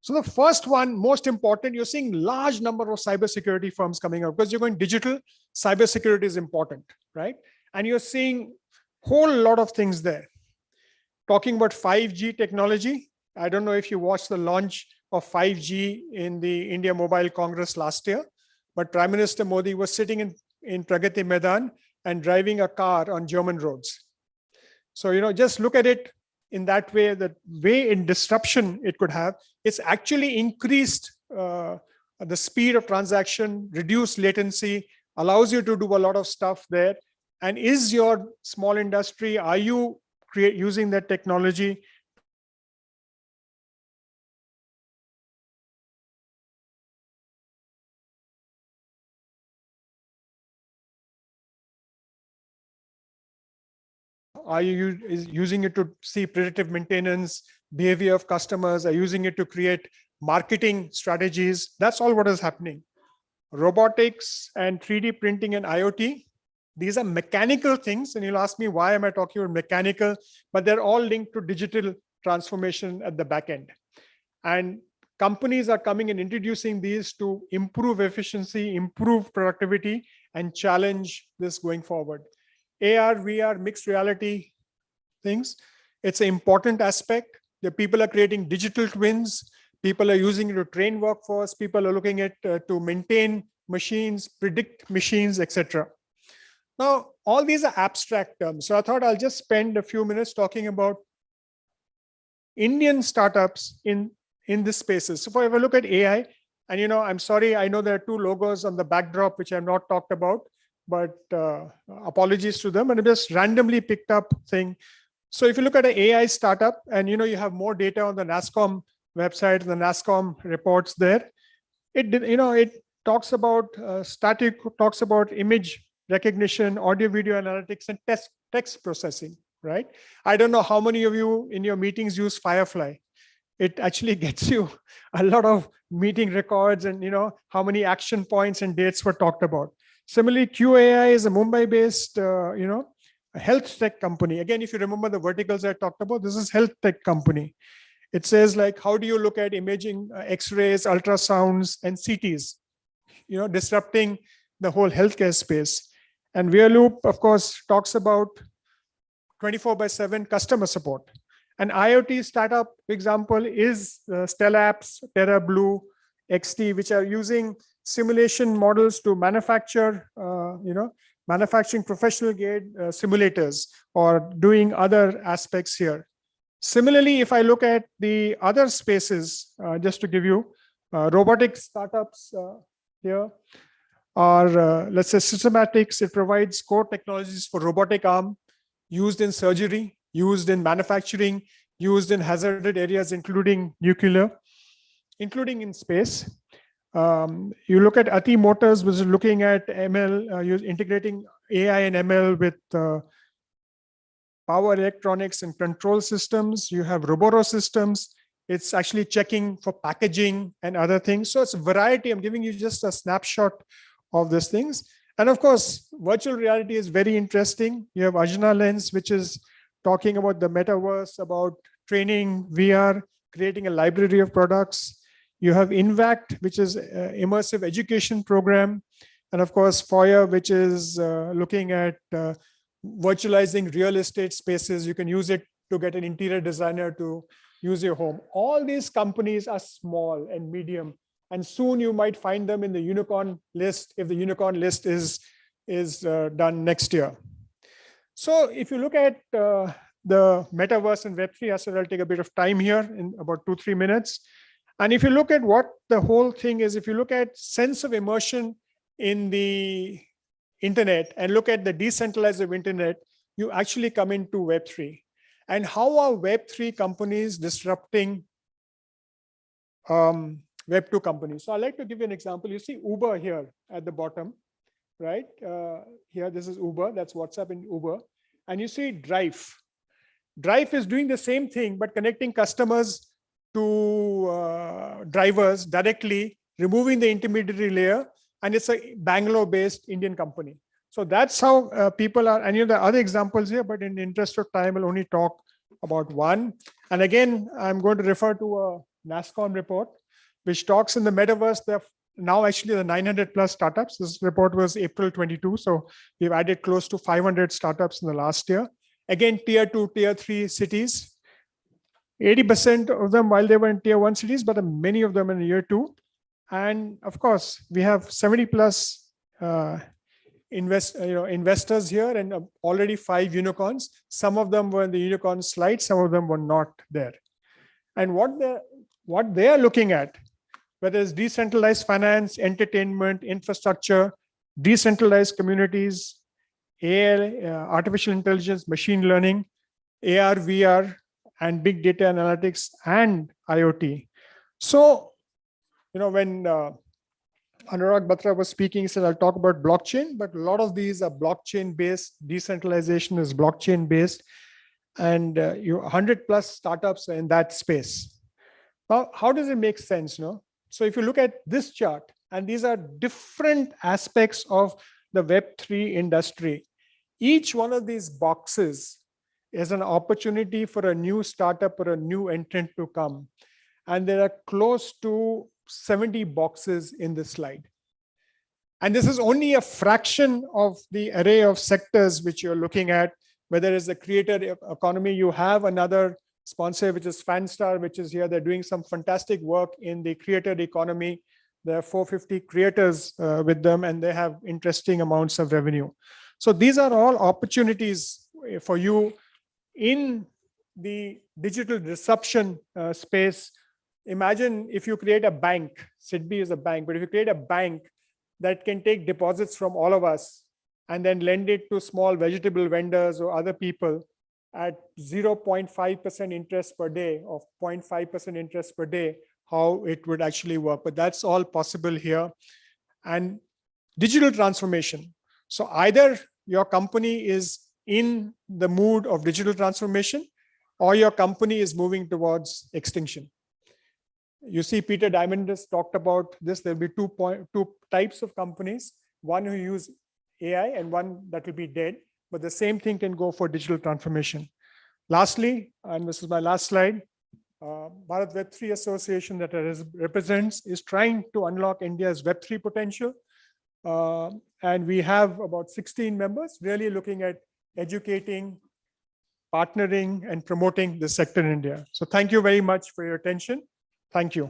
So the first one, most important, you're seeing large number of cybersecurity firms coming out because you're going digital. Cybersecurity is important, right? And you're seeing whole lot of things there. Talking about 5G technology. I don't know if you watched the launch of 5G in the India Mobile Congress last year, but Prime Minister Modi was sitting in Pragati Maidan and driving a car on German roads. So, just look at it in that way, the way in disruption it could have. It's actually increased the speed of transaction, reduced latency, allows you to do a lot of stuff there. And is your small industry, are you using that technology? Are you using it to see predictive maintenance, behavior of customers? Are you using it to create marketing strategies? That's all what is happening. Robotics and 3D printing and IoT, these are mechanical things. And you'll ask me, why am I talking about mechanical? But they're all linked to digital transformation at the back end. And companies are coming and introducing these to improve efficiency, improve productivity, and challenge this going forward. AR, VR, mixed reality things. It's an important aspect. The people are creating digital twins. People are using it to train workforce. People are looking at to maintain machines, predict machines, etc. Now, all these are abstract terms. So I thought I'll just spend a few minutes talking about Indian startups in this spaces. So if I look at AI, and I'm sorry, I know there are 2 logos on the backdrop which I've not talked about, but apologies to them, and I just randomly picked up thing. So if you look at an AI startup, and you have more data on the NASSCOM website, the NASSCOM reports there. It talks about static, talks about image recognition, audio video analytics, and text processing, right? I don't know how many of you in your meetings use Firefly. It actually gets you a lot of meeting records and how many action points and dates were talked about. Similarly, QAI is a Mumbai-based, health tech company. Again, if you remember the verticals I talked about, this is health tech company. It says like, how do you look at imaging, X-rays, ultrasounds, and CTs, disrupting the whole healthcare space. And Veerloop, of course, talks about 24/7 customer support. An IoT startup example is Stellapps, TerraBlue, XT, which are using simulation models to manufacture, manufacturing professional grade simulators or doing other aspects here. Similarly, if I look at the other spaces, just to give you robotic startups here are, let's say, Systematics. It provides core technologies for robotic arm used in surgery, used in manufacturing, used in hazarded areas, including nuclear, including in space. You look at Ati Motors, which is looking at ML, integrating AI and ML with power electronics and control systems. You have Roboro systems. It's actually checking for packaging and other things. So it's a variety. I'm giving you just a snapshot of these things. And of course, virtual reality is very interesting. You have Ajna Lens, which is talking about the metaverse, about training VR, creating a library of products. You have INVACT, which is immersive education program. And of course, FOIA, which is looking at virtualizing real estate spaces. You can use it to get an interior designer to use your home. All these companies are small and medium, and soon you might find them in the unicorn list if the unicorn list is done next year. So if you look at the metaverse and Web3, I said I'll take a bit of time here in about 2-3 minutes. And if you look at what the whole thing is, if you look at sense of immersion in the internet and look at the decentralized internet, you actually come into Web3. And how are Web3 companies disrupting Web2 companies? So I'd like to give you an example. You see Uber here at the bottom, right? Here, this is Uber, that's WhatsApp and Uber. And you see Drive. Drive is doing the same thing, but connecting customers to drivers directly, removing the intermediary layer. And it's a Bangalore-based Indian company. So that's how people are, and there are other examples here, but in the interest of time, I'll only talk about one. And again, I'm going to refer to a NASSCOM report, which talks in the metaverse. There are now actually the 900 plus startups. This report was April 22. So we've added close to 500 startups in the last year. Again, tier 2, tier 3 cities. 80% of them while they were in tier 1 cities, but many of them in year 2. And of course, we have 70 plus investors here, and already 5 unicorns. Some of them were in the unicorn slide, some of them were not there. And what they are looking at, whether it's decentralized finance, entertainment, infrastructure, decentralized communities, AI, artificial intelligence, machine learning, AR, VR, and big data analytics and IoT. So, when Anurag Batra was speaking, he said, I'll talk about blockchain, but a lot of these are blockchain based. Decentralization is blockchain based. And 100 plus startups are in that space. Now, how does it make sense? So if you look at this chart, and these are different aspects of the Web3 industry, each one of these boxes is an opportunity for a new startup or a new entrant to come. And there are close to 70 boxes in this slide. And this is only a fraction of the array of sectors which you're looking at, whether it's the creator economy. You have another sponsor, which is Fanstar, which is here. They're doing some fantastic work in the creator economy. There are 450 creators with them, and they have interesting amounts of revenue. So these are all opportunities for you in the digital disruption space. Imagine if you create a bank, SIDBI is a bank, but if you create a bank that can take deposits from all of us and then lend it to small vegetable vendors or other people at 0.5% interest per day or 0.5% interest per day, how it would actually work. But that's all possible here. And digital transformation. So either your company is in the mood of digital transformation or your company is moving towards extinction. You see, Peter Diamandis talked about this. There'll be two types of companies, one who use AI and one that will be dead, but the same thing can go for digital transformation. Lastly, and this is my last slide, Bharat Web3 Association that represents is trying to unlock India's Web3 potential. And we have about 16 members really looking at educating, partnering, and promoting the sector in India. So thank you very much for your attention. Thank you.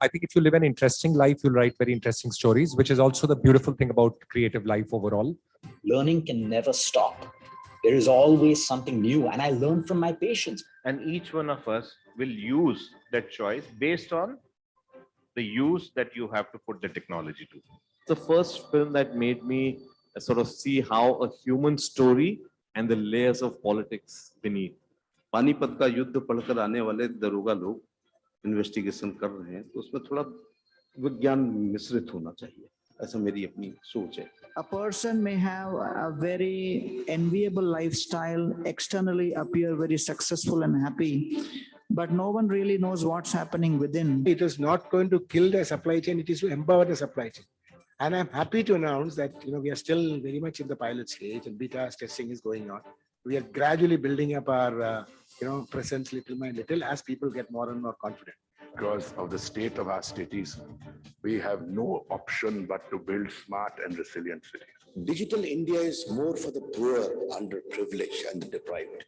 I think if you live an interesting life, you'll write very interesting stories, which is also the beautiful thing about creative life overall. Learning can never stop. There is always something new, and I learn from my patients. And each one of us will use that choice based on the use that you have to put the technology to. The first film that made me sort of see how a human story and the layers of politics beneath. Panipat का युद्ध पढ़कर आने वाले दरोगा लोग investigation कर रहे हैं, तो उसमें थोड़ा विज्ञान मिश्रित होना चाहिए, ऐसा मेरी अपनी सोच है. A person may have a very enviable lifestyle, externally appear very successful and happy, but no one really knows what's happening within. It is not going to kill the supply chain, it is to empower the supply chain. And I'm happy to announce that we are still very much in the pilot stage and beta testing is going on. We are gradually building up our presence little by little as people get more and more confident. Because of the state of our cities, we have no option but to build smart and resilient cities. Digital India is more for the poor, underprivileged, and the deprived.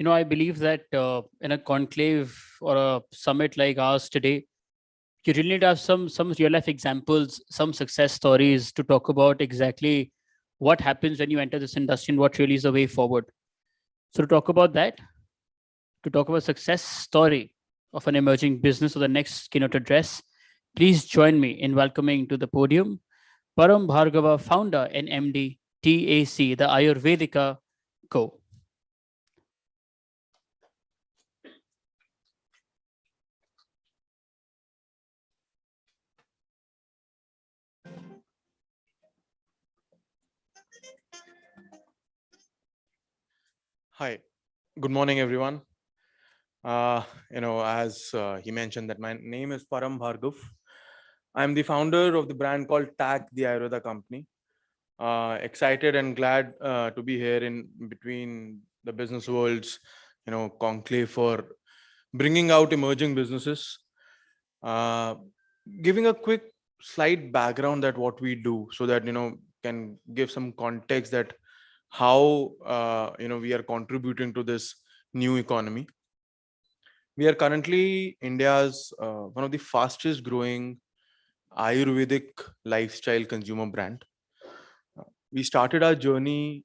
I believe that in a conclave or a summit like ours today, you really need to have some real life examples, some success stories to talk about exactly what happens when you enter this industry and what really is the way forward. So to talk about that, to talk about success story of an emerging business or the next keynote address, please join me in welcoming to the podium Param Bhargava, founder and MD, TAC, the Ayurvedika Co. Hi, good morning, everyone. As he mentioned that my name is Param Bhargav. I'm the founder of the brand called TAC, the Ayurveda company. Excited and glad to be here in between the business worlds, conclave for bringing out emerging businesses. Giving a quick slight background that what we do so that, can give some context that how we are contributing to this new economy. We are currently India's one of the fastest growing Ayurvedic lifestyle consumer brand. We started our journey,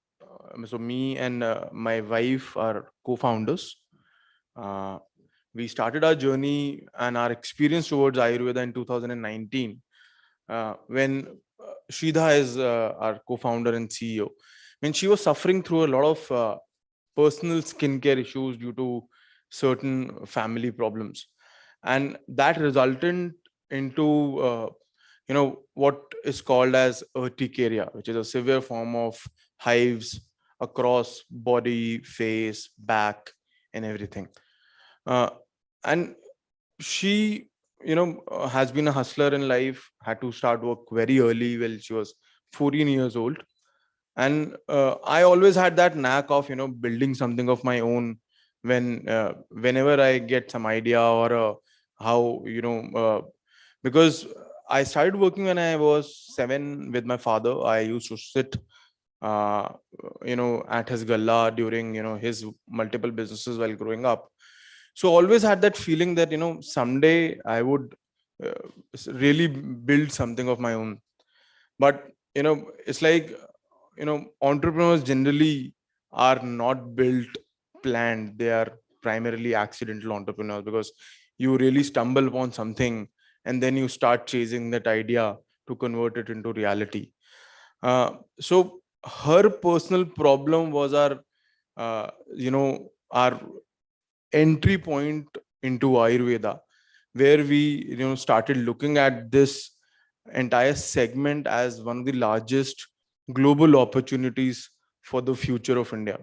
so me and my wife are co-founders. We started our journey and our experience towards Ayurveda in 2019 when Shridha is our co-founder and CEO. When she was suffering through a lot of personal skincare issues due to certain family problems, and that resulted into what is called as urticaria, which is a severe form of hives across body, face, back, and everything. And she has been a hustler in life, had to start work very early when she was 14 years old. And I always had that knack of, building something of my own whenever I get some idea or how, because I started working when I was 7 with my father. I used to sit, at his galla during, his multiple businesses while growing up. So always had that feeling that, someday I would really build something of my own. But, it's like, entrepreneurs generally are not built planned. They are primarily accidental entrepreneurs, because you really stumble upon something and then you start chasing that idea to convert it into reality. So her personal problem was our entry point into Ayurveda, where we started looking at this entire segment as one of the largest global opportunities for the future of India,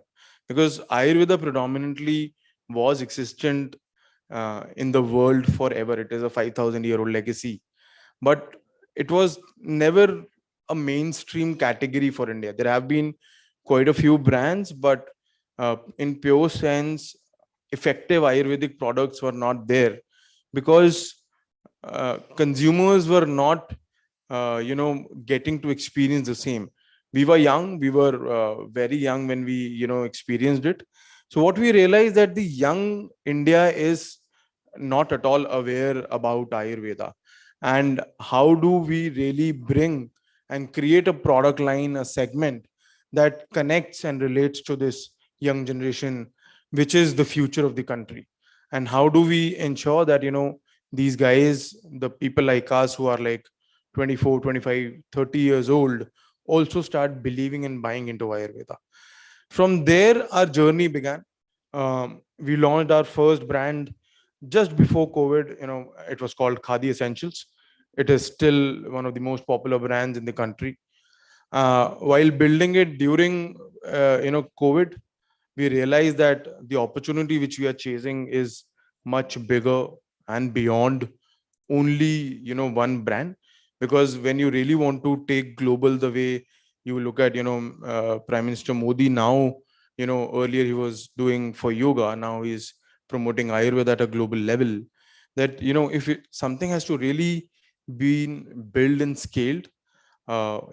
because Ayurveda predominantly was existent in the world forever. It is a 5,000-year-old legacy, but it was never a mainstream category for India. There have been quite a few brands, but in pure sense, effective Ayurvedic products were not there, because consumers were not, getting to experience the same. We were young. We were very young when we, experienced it. So what we realized that the young India is not at all aware about Ayurveda. And how do we really bring and create a product line, a segment that connects and relates to this young generation, which is the future of the country? And how do we ensure that, these guys, the people like us who are like 24, 25, 30 years old, also start believing and buying into Ayurveda? From there, our journey began. We launched our first brand just before COVID. It was called Khadi Essentials. It is still one of the most popular brands in the country. While building it during, COVID, we realized that the opportunity which we are chasing is much bigger and beyond only, one brand. Because when you really want to take global, the way you look at, Prime Minister Modi now, earlier he was doing for yoga, now he's promoting Ayurveda at a global level. That, if something has to really be built and scaled,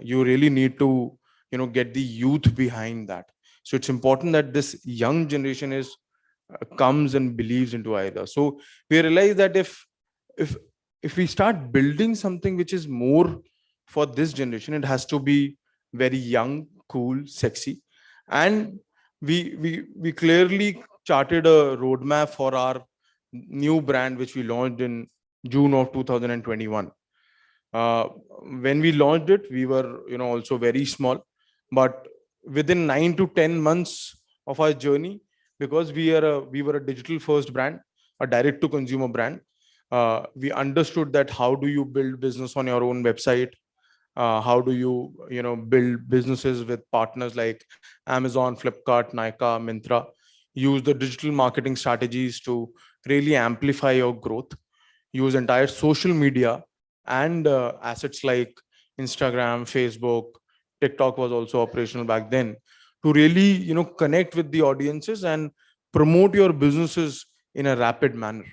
you really need to, get the youth behind that. So it's important that this young generation comes and believes into Ayurveda. So we realize that if we start building something which is more for this generation, it has to be very young, cool, sexy. And we clearly charted a roadmap for our new brand, which we launched in June of 2021. When we launched it, we were, also very small, but within 9 to 10 months of our journey, because we were a digital first brand, a direct to consumer brand, we understood that how do you build business on your own website? How do you, build businesses with partners like Amazon, Flipkart, Nykaa, Myntra? Use the digital marketing strategies to really amplify your growth. Use entire social media and assets like Instagram, Facebook, TikTok was also operational back then, to really, connect with the audiences and promote your businesses in a rapid manner.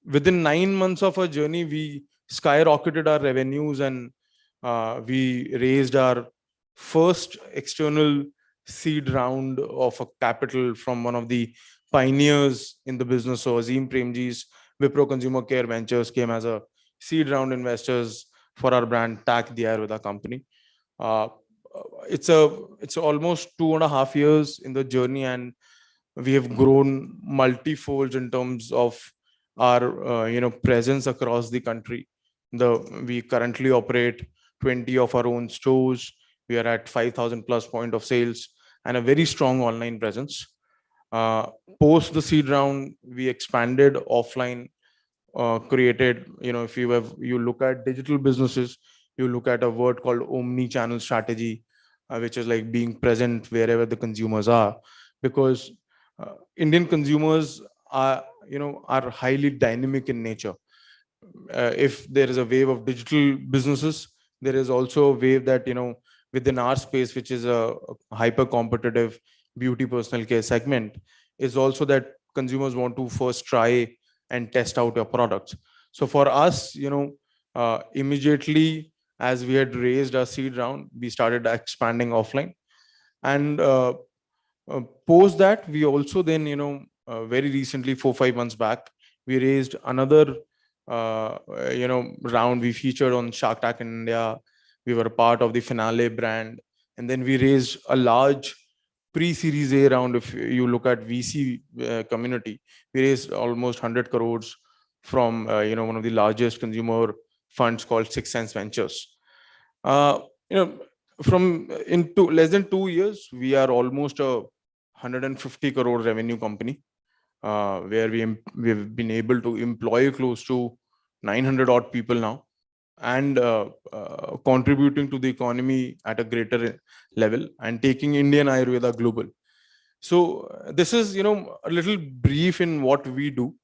Within 9 months of our journey, we skyrocketed our revenues, and we raised our first external seed round of a capital from one of the pioneers in the business. So Azim Premji's Wipro Consumer Care Ventures came as a seed round investors for our brand TAC, the Ayurveda company. It's almost 2.5 years in the journey, and we have grown multifold in terms of our presence across the country. We currently operate 20 of our own stores. We are at 5,000 plus point of sales and a very strong online presence. Post the seed round, we expanded offline, created, if you look at digital businesses, you look at a word called omni-channel strategy, which is like being present wherever the consumers are, because Indian consumers are highly dynamic in nature. If there is a wave of digital businesses, there is also a wave that within our space, which is a hyper competitive beauty personal care segment, is also that consumers want to first try and test out your products. So for us, immediately as we had raised our seed round, we started expanding offline. And post that, we also then, very recently, 4-5 months back, we raised another, round. We featured on Shark Tank in India. We were a part of the Finale brand. And then we raised a large pre-series A round. If you look at VC community, we raised almost 100 crores from, one of the largest consumer funds called Sixth Sense Ventures. From into less than 2 years, we are almost a 150 crore revenue company, where we've been able to employ close to 900 odd people now, and contributing to the economy at a greater level and taking Indian Ayurveda global. So this is, a little brief in what we do.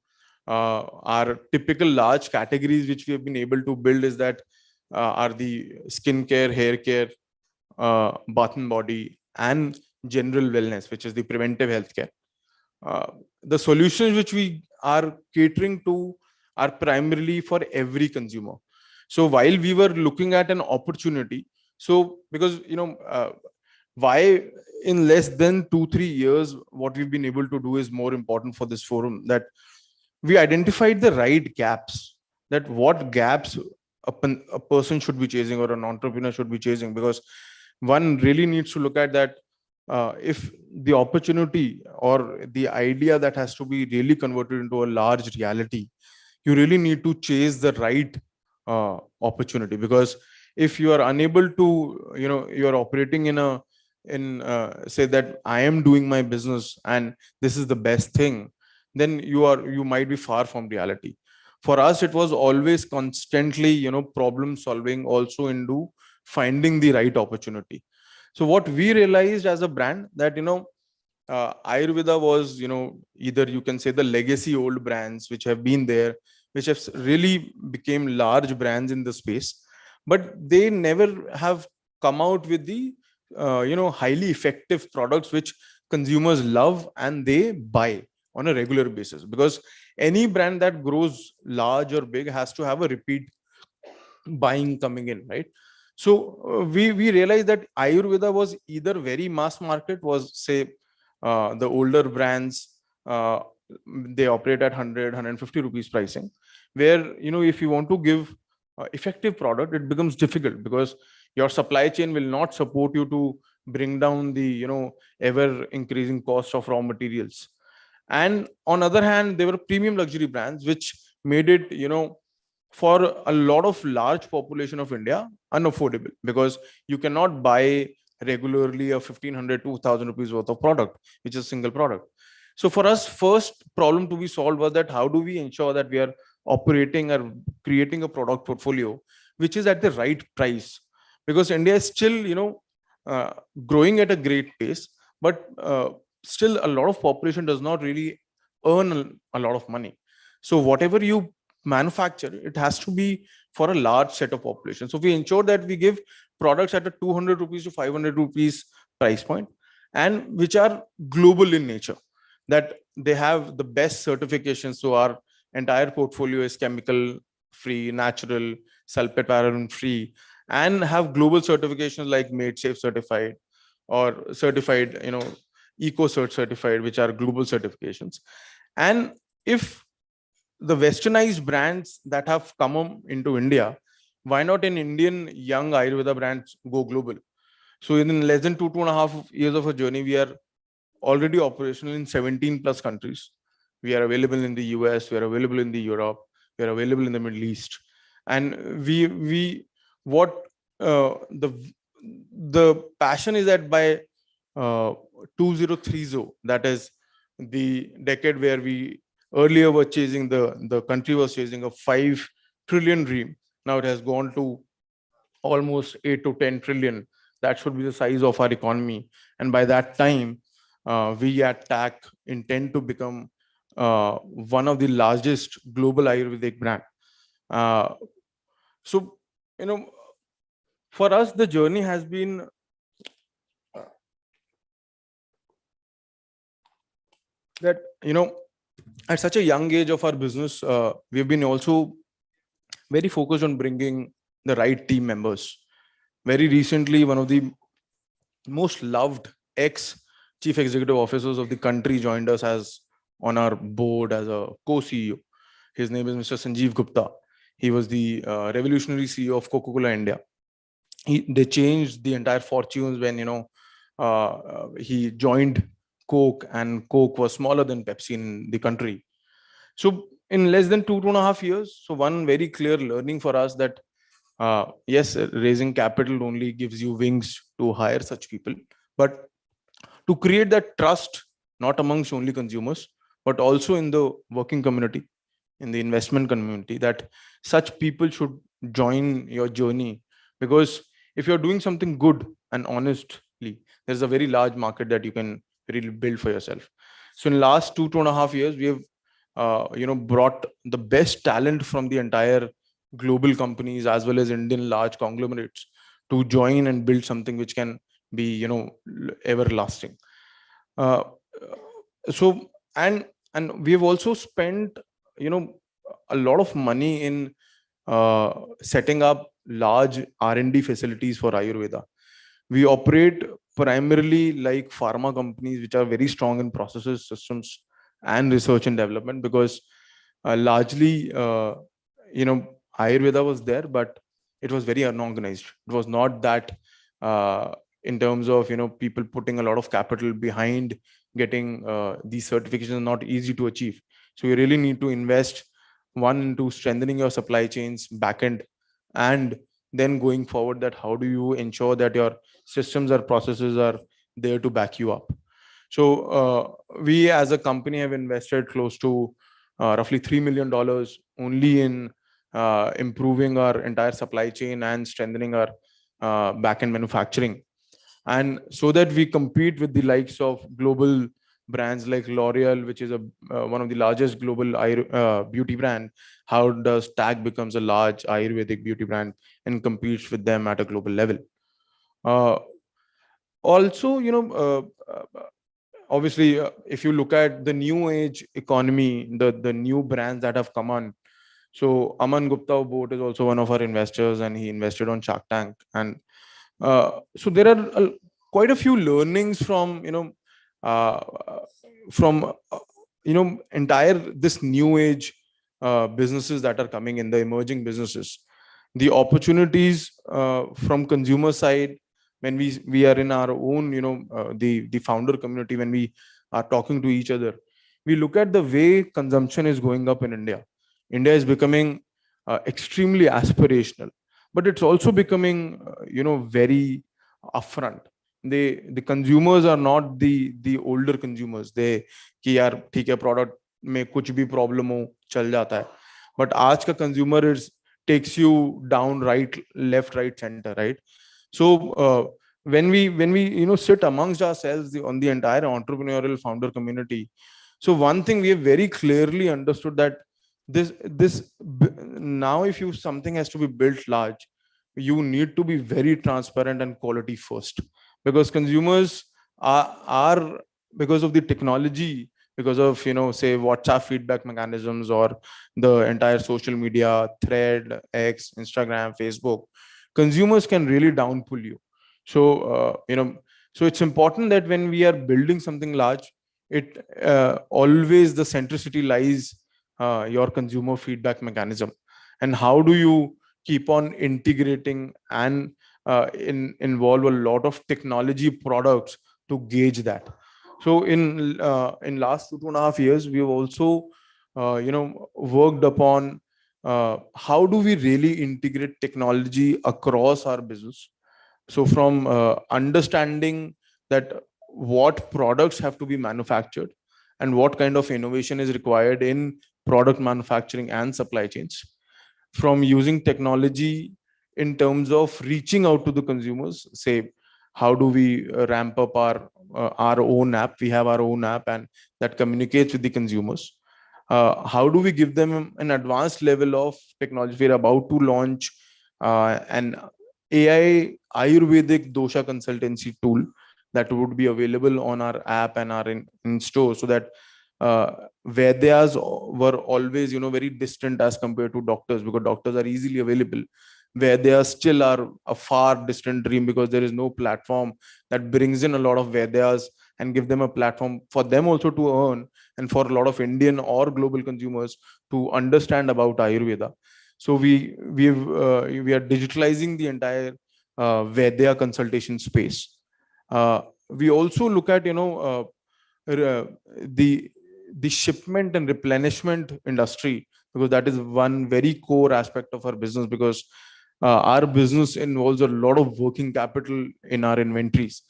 Our typical large categories which we have been able to build is that are the skincare, hair care, bath and body, and general wellness, which is the preventive healthcare. The solutions which we are catering to are primarily for every consumer. So while we were looking at an opportunity, so because why in less than 2-3 years, what we've been able to do is more important for this forum, that we identified the right gaps, that what gaps a person should be chasing or an entrepreneur should be chasing, because one really needs to look at that. If the opportunity or the idea that has to be really converted into a large reality, you really need to chase the right opportunity. Because if you are unable to, you are operating in say that I am doing my business and this is the best thing, then you might be far from reality. For us, it was always constantly, problem solving also into finding the right opportunity. So what we realized as a brand that, Ayurveda was, either you can say the legacy old brands which have been there, which have really became large brands in the space, but they never have come out with the, highly effective products which consumers love and they buy on a regular basis. Because any brand that grows large or big has to have a repeat buying coming in, right? So we realized that Ayurveda was either very mass market, was say the older brands, they operate at 100-150 rupees pricing, where if you want to give effective product, it becomes difficult because your supply chain will not support you to bring down the ever increasing cost of raw materials. And on other hand, there were premium luxury brands which made it for a lot of large population of India unaffordable, because you cannot buy regularly a 1,500-2,000 rupees worth of product, which is a single product. So for us, first problem to be solved was that how do we ensure that we are operating or creating a product portfolio which is at the right price, because India is still growing at a great pace, but still a lot of population does not really earn a lot of money. So whatever you manufacture, it has to be for a large set of population. So we ensure that we give products at a 200 rupees to 500 rupees price point, and which are global in nature, that they have the best certifications. So our entire portfolio is chemical free, natural, sulfate paraben free, and have global certifications like MadeSafe certified or certified, EcoCert certified, which are global certifications. And if the westernized brands that have come into India, why not an Indian young Ayurveda brands go global? So in less than 2.5 years of a journey, we are already operational in 17 plus countries. We are available in the US, we are available in the Europe, we are available in the Middle East. And the passion is that by 2030, that is the decade where we earlier were chasing, the country was chasing a 5 trillion dream. Now it has gone to almost 8 to 10 trillion. That should be the size of our economy. And by that time, we at TAC intend to become one of the largest global Ayurvedic brand. So, for us, the journey has been that, at such a young age of our business, we've been also very focused on bringing the right team members. Very recently, one of the most loved ex-chief executive officers of the country joined us as on our board as a co-CEO. His name is Mr. Sanjeev Gupta. He was the revolutionary CEO of Coca-Cola India. They changed the entire fortunes when he joined Coke, and Coke was smaller than Pepsi in the country. So in less than 2.5 years, so one very clear learning for us that yes, raising capital only gives you wings to hire such people, but to create that trust, not amongst only consumers, but also in the working community, in the investment community, that such people should join your journey. Because if you're doing something good and honestly, there's a very large market that you can really build for yourself. So in last 2.5 years, we have brought the best talent from the entire global companies as well as Indian large conglomerates to join and build something which can be everlasting. So and we have also spent a lot of money in setting up large R&D facilities for Ayurveda. We operate primarily like pharma companies, which are very strong in processes, systems, and research and development, because largely, Ayurveda was there, but it was very unorganized. It was not that in terms of people putting a lot of capital behind getting these certifications, not easy to achieve. So you really need to invest into strengthening your supply chains backend, and then going forward, that how do you ensure that your systems or processes are there to back you up. So we as a company have invested close to roughly $3 million only in improving our entire supply chain and strengthening our back-end manufacturing. And so that we compete with the likes of global brands like L'Oreal, which is one of the largest global beauty brand. How does TAG becomes a large Ayurvedic beauty brand and competes with them at a global level? Also, obviously, if you look at the new age economy, the new brands that have come on. So Aman Gupta Boat is also one of our investors, and he invested on Shark Tank. And so there are quite a few learnings from entire this new age businesses that are coming in, the emerging businesses. The opportunities from consumer side, when we are in our own, the founder community, when we are talking to each other, we look at the way consumption is going up in India. India is becoming extremely aspirational, but it's also becoming, very upfront. The consumers are not the older consumers. They कि यार ठीक है, product में कुछ भी problem हो चल जाता है. But आज का consumer takes you down, right, left, right, center, right? So when we sit amongst ourselves on the entire entrepreneurial founder community, so one thing we have very clearly understood that this now, if something has to be built large, you need to be very transparent and quality first, because consumers are because of the technology, because of say WhatsApp feedback mechanisms or the entire social media, Thread, X, Instagram, Facebook, consumers can really downpull you. So so it's important that when we are building something large, it always the centricity lies your consumer feedback mechanism, and how do you keep on integrating and involve a lot of technology products to gauge that. So in last 2.5 years, we have also worked upon how do we really integrate technology across our business. So from understanding that what products have to be manufactured and what kind of innovation is required in product manufacturing and supply chains, from using technology in terms of reaching out to the consumers. Say, how do we ramp up our own app? We have our own app, and that communicates with the consumers. How do we give them an advanced level of technology? We're about to launch an AI Ayurvedic dosha consultancy tool that would be available on our app and our in store, so that Vedyas were always, very distant as compared to doctors, because doctors are easily available. Vedyas still are a far distant dream, because there is no platform that brings in a lot of Vedyas and give them a platform for them also to earn, and for a lot of Indian or global consumers to understand about Ayurveda. So we are digitalizing the entire Vedya consultation space. We also look at the shipment and replenishment industry, because that is one very core aspect of our business, because our business involves a lot of working capital in our inventories,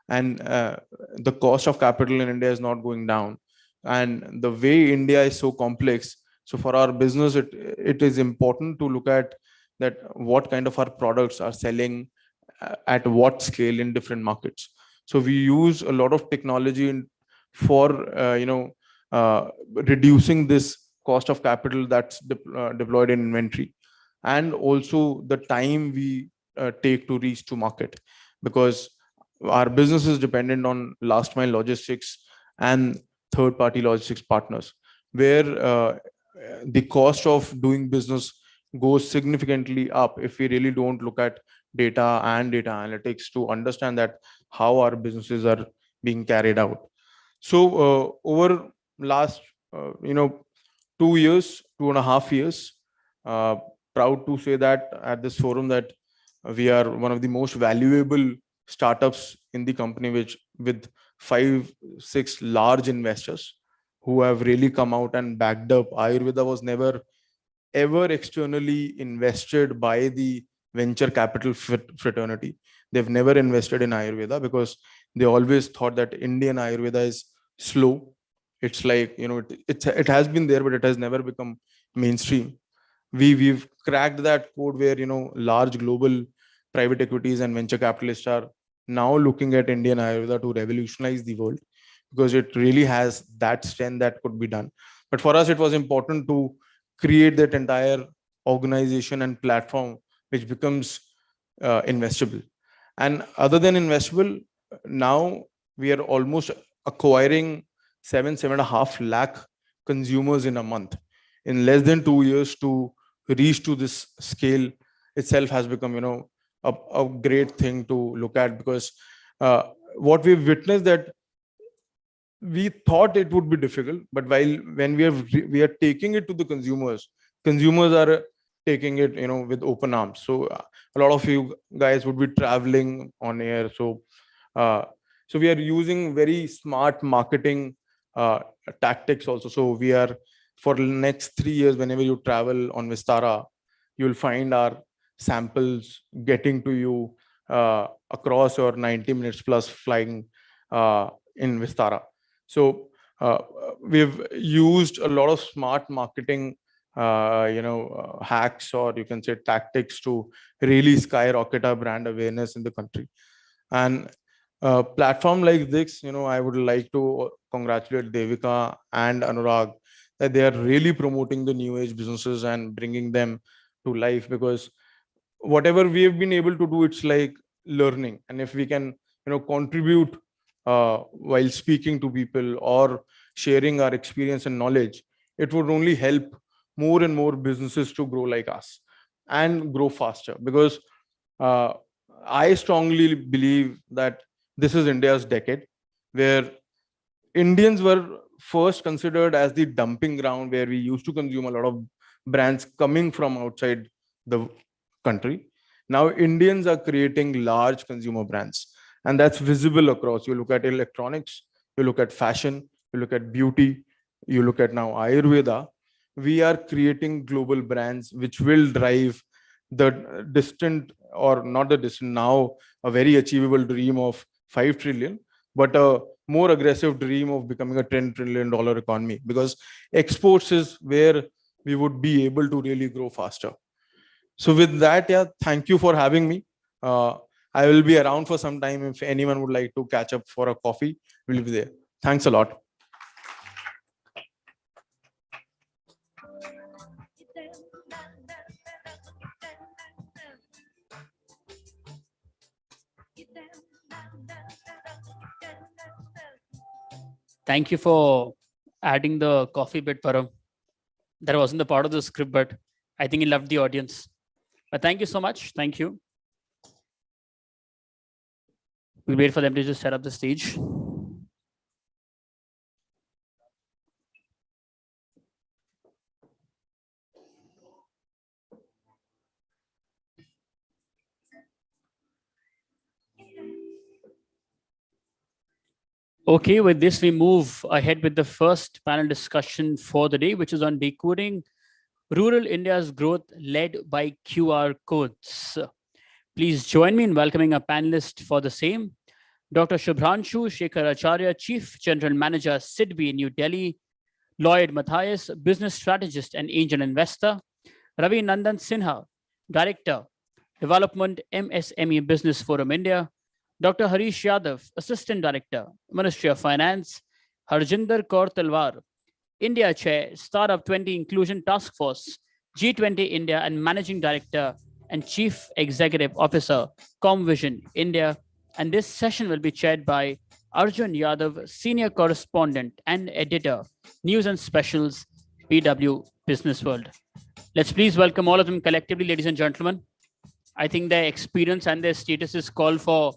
and the cost of capital in India is not going down. And the way India is so complex, so for our business, it is important to look at that what kind of our products are selling at what scale in different markets. So we use a lot of technology for reducing this cost of capital that's deployed in inventory, and also the time we take to reach to market, because our business is dependent on last mile logistics and third party logistics partners, where the cost of doing business goes significantly up if we really don't look at data and data analytics to understand that how our businesses are being carried out. So over last 2.5 years, proud to say that at this forum that we are one of the most valuable startups in the company, which with 5-6 large investors who have really come out and backed up. Ayurveda was never ever externally invested by the venture capital fraternity. They've never invested in Ayurveda because they always thought that Indian Ayurveda is slow. It's like, it has been there, but it has never become mainstream. We've cracked that code where, large global private equities and venture capitalists are now looking at Indian Ayurveda to revolutionize the world, because it really has that strength that could be done. But for us, it was important to create that entire organization and platform which becomes investable. And other than investable, now we are almost acquiring 7.5 lakh consumers in a month. In less than 2 years to reach to this scale itself has become, a great thing to look at, because what we've witnessed that we thought it would be difficult, but when we are taking it to the consumers are taking it, with open arms. So a lot of you guys would be traveling on air. So we are using very smart marketing tactics also. So we are, for the next 3 years, whenever you travel on Vistara, you'll find our samples getting to you across your 90 minutes plus flying in Vistara. So we've used a lot of smart marketing hacks, or you can say tactics, to really skyrocket our brand awareness in the country. And platform like this, I would like to congratulate Devika and Anurag that they are really promoting the new age businesses and bringing them to life, because whatever we have been able to do, it's like learning. And if we can, contribute while speaking to people or sharing our experience and knowledge, it would only help more and more businesses to grow like us and grow faster. Because I strongly believe that this is India's decade, where Indians were first considered as the dumping ground, where we used to consume a lot of brands coming from outside the country. Now Indians are creating large consumer brands, and that's visible across. You look at electronics, you look at fashion, you look at beauty, you look at now Ayurveda. We are creating global brands which will drive the distant, or not the distant, now a very achievable dream of 5 trillion, but a more aggressive dream of becoming a $10 trillion economy, because exports is where we would be able to really grow faster. So with that, thank you for having me. I will be around for some time. If anyone would like to catch up for a coffee, we'll be there. Thanks a lot. Thank you for adding the coffee bit, Param. That wasn't the part of the script, but I think he loved the audience. But thank you so much. Thank you. We'll wait for them to just set up the stage. Okay, with this, we move ahead with the first panel discussion for the day, which is on decoding rural India's growth led by QR codes. Please join me in welcoming a panelist for the same. Dr. Shubhranshu Shekhar Acharya, Chief General Manager, SIDBI, New Delhi. Lloyd Matthias, Business Strategist and Angel Investor. Ravi Nandan Sinha, Director, Development, MSME Business Forum India. Dr. Harish Yadav, Assistant Director, Ministry of Finance. Harjinder Kaur Talwar, India Chair, Startup 20 Inclusion Task Force, G20 India, and Managing Director and Chief Executive Officer, Comvision India. And this session will be chaired by Arjun Yadav, Senior Correspondent and Editor, News and Specials, BW Business World. Let's please welcome all of them collectively, ladies and gentlemen. I think their experience and their status is called for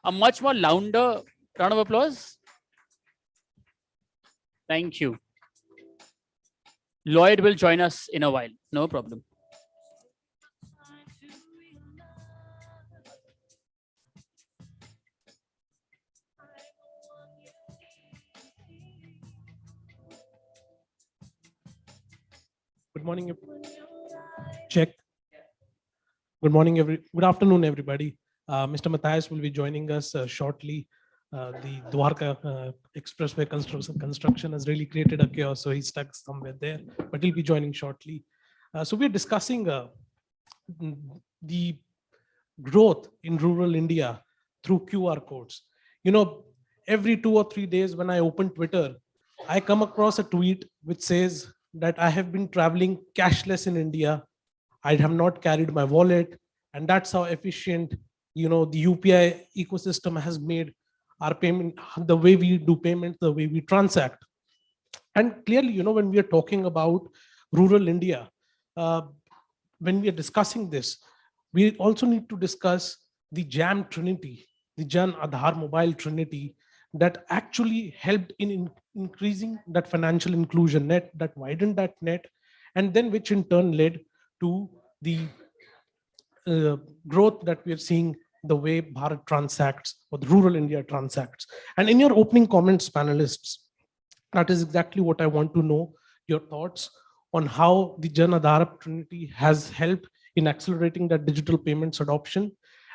a much more louder round of applause. Thank you. Lloyd will join us in a while. No problem. Good morning. Check. Good morning, good afternoon, everybody. Mr. Matthias will be joining us shortly. The Dwarka Expressway construction has really created a chaos, so he's stuck somewhere there, but he'll be joining shortly. So we're discussing the growth in rural India through QR codes. You know, every 2 or 3 days when I open Twitter, I come across a tweet which says that I have been traveling cashless in India. I have not carried my wallet, and that's how efficient, you know, the UPI ecosystem has made our payment, the way we do payments, the way we transact. And clearly, you know, when we are talking about rural India, when we are discussing this, we also need to discuss the JAM Trinity, the Jan Aadhaar Mobile Trinity, that actually helped in increasing that financial inclusion net, that widened that net, and then which in turn led to the growth that we are seeing, the way Bharat transacts or the rural India transacts. And in your opening comments, panelists, that is exactly what I want to know, your thoughts on how the Jan Aadhaar Trinity has helped in accelerating that digital payments adoption,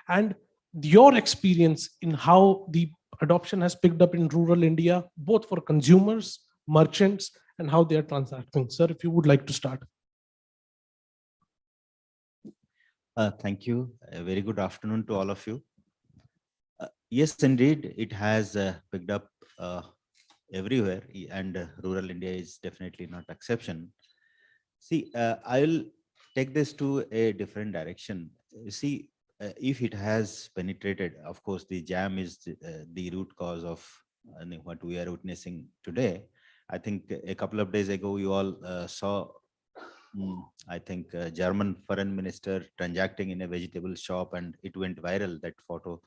and your experience in how the adoption has picked up in rural India, both for consumers, merchants, and how they are transacting. Sir, if you would like to start. Thank you. A very good afternoon to all of you. Yes, indeed, it has picked up everywhere, and rural India is definitely not exception. See, I'll take this to a different direction. See, if it has penetrated, of course, the jam is the root cause of what we are witnessing today. I think a couple of days ago, you all saw, I think, German foreign minister transacting in a vegetable shop, and it went viral. That photo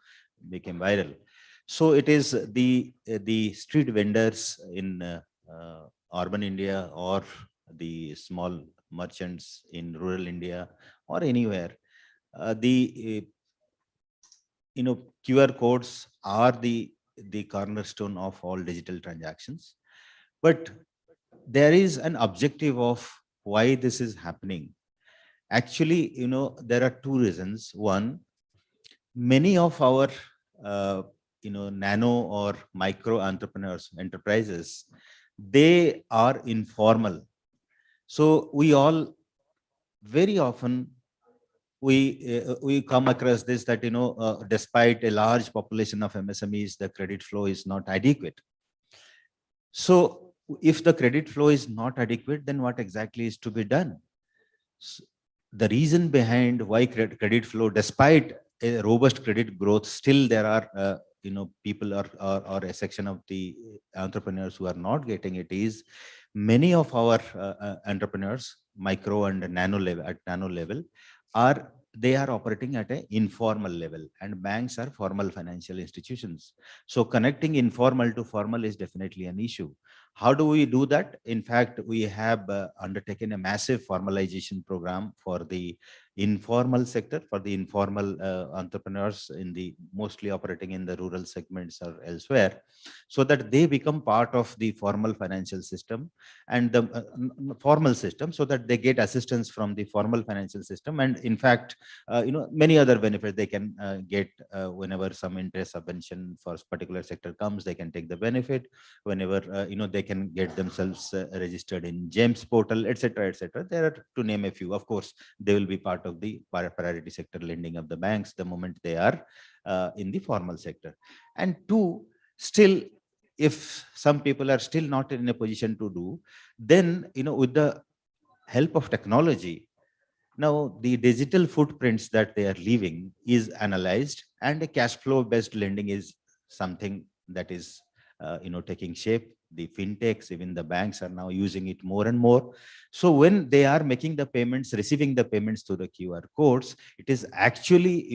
became viral. So it is the street vendors in urban India, or the small merchants in rural India, or anywhere. QR codes are the cornerstone of all digital transactions. But there is an objective of why this is happening. Actually, you know, there are two reasons. One, many of our nano or micro enterprises, they are informal. So we all very often we come across this, that despite a large population of MSMEs, the credit flow is not adequate. So if the credit flow is not adequate, then what exactly is to be done? So the reason behind why credit flow, despite a robust credit growth, still there are people or a section of the entrepreneurs who are not getting it is many of our entrepreneurs, micro and nano level, they are operating at an informal level, and banks are formal financial institutions. So connecting informal to formal is definitely an issue. How do we do that? In fact, we have undertaken a massive formalization program for the informal sector, for the informal entrepreneurs mostly operating in the rural segments or elsewhere, so that they become part of the formal financial system and the formal system, so that they get assistance from the formal financial system. And in fact, many other benefits they can get whenever some interest subvention for a particular sector comes, they can take the benefit. Whenever they can get themselves registered in GEMS portal, etc., etc. There are, to name a few. Of course, they will be part of the priority sector lending of the banks the moment they are in the formal sector. And two, still, if some people are still not in a position to do, then with the help of technology, now the digital footprints that they are leaving is analyzed, and a cash flow based lending is something that is taking shape. The fintechs, even the banks, are now using it more and more. So when they are making the payments, receiving the payments through the QR codes, it is actually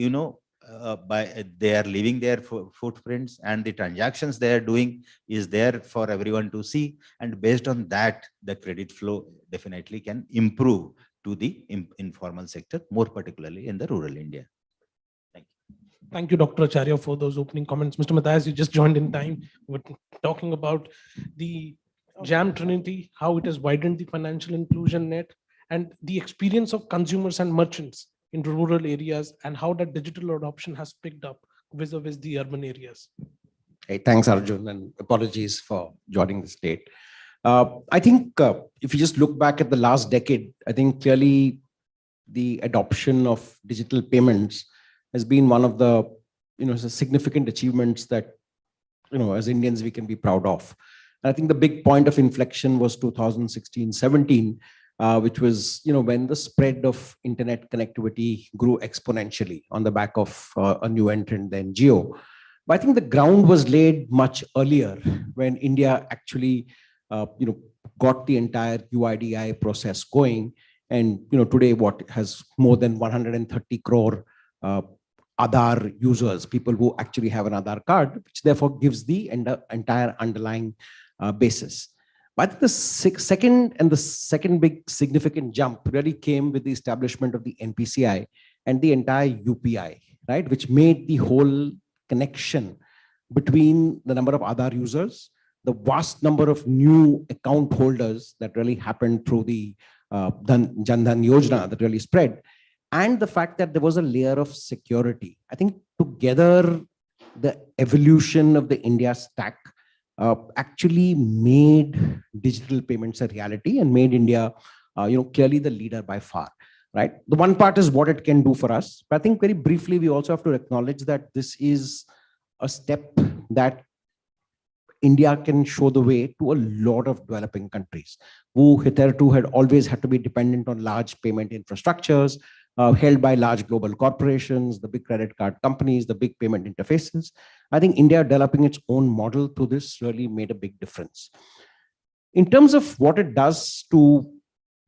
they are leaving their footprints, and the transactions they are doing is there for everyone to see. And based on that, the credit flow definitely can improve to the informal sector, more particularly in the rural India. Thank you. Thank you, Dr. Acharya, for those opening comments. Mr. Matthias, you just joined in time. We're talking about the JAM Trinity, how it has widened the financial inclusion net, and the experience of consumers and merchants in rural areas, and how that digital adoption has picked up vis-a-vis the urban areas. Hey, thanks, Arjun, and apologies for joining this late. I think if you just look back at the last decade, I think clearly the adoption of digital payments has been one of the significant achievements that as Indians we can be proud of. And I think the big point of inflection was 2016-17, which was when the spread of internet connectivity grew exponentially on the back of a new entrant, then Jio. But I think the ground was laid much earlier when India actually got the entire UIDAI process going. And today what has more than 130 crore Aadhaar users, people who actually have an Aadhaar card, which therefore gives the entire underlying basis. But the second big significant jump really came with the establishment of the NPCI and the entire UPI, right, which made the whole connection between the number of Aadhaar users, the vast number of new account holders that really happened through the Jan Dhan Yojana that really spread, and the fact that there was a layer of security. I think together the evolution of the India stack actually made digital payments a reality and made India clearly the leader by far, right? The one part is what it can do for us, but I think very briefly we also have to acknowledge that this is a step that India can show the way to a lot of developing countries who hitherto had always had to be dependent on large payment infrastructures held by large global corporations, the big credit card companies, the big payment interfaces. I think India developing its own model to this really made a big difference. In terms of what it does to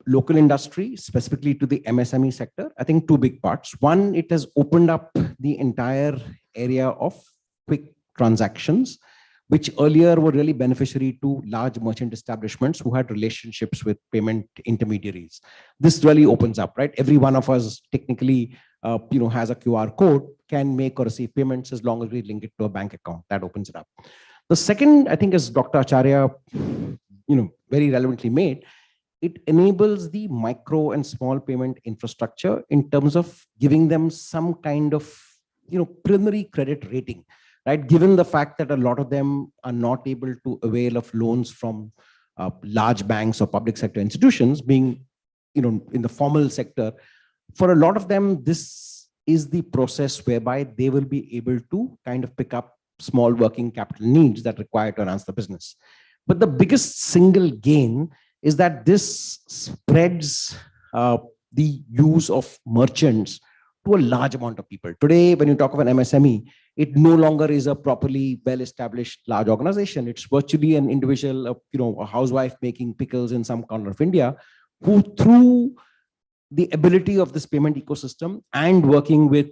local industry, specifically to the MSME sector, I think two big parts. One, it has opened up the entire area of quick transactions, which earlier were really beneficiary to large merchant establishments who had relationships with payment intermediaries. This really opens up, right? Every one of us technically, has a QR code, can make or receive payments as long as we link it to a bank account. That opens it up. The second, I think, as Dr. Acharya, very relevantly made, it enables the micro and small payment infrastructure in terms of giving them some kind of, preliminary credit rating. Right, given the fact that a lot of them are not able to avail of loans from large banks or public sector institutions, being in the formal sector, for a lot of them, this is the process whereby they will be able to kind of pick up small working capital needs that require to enhance the business. But the biggest single gain is that this spreads the use of merchants to a large amount of people. Today, when you talk of an MSME, it no longer is a properly well-established large organization. It's virtually an individual, a housewife making pickles in some corner of India, who through the ability of this payment ecosystem and working with,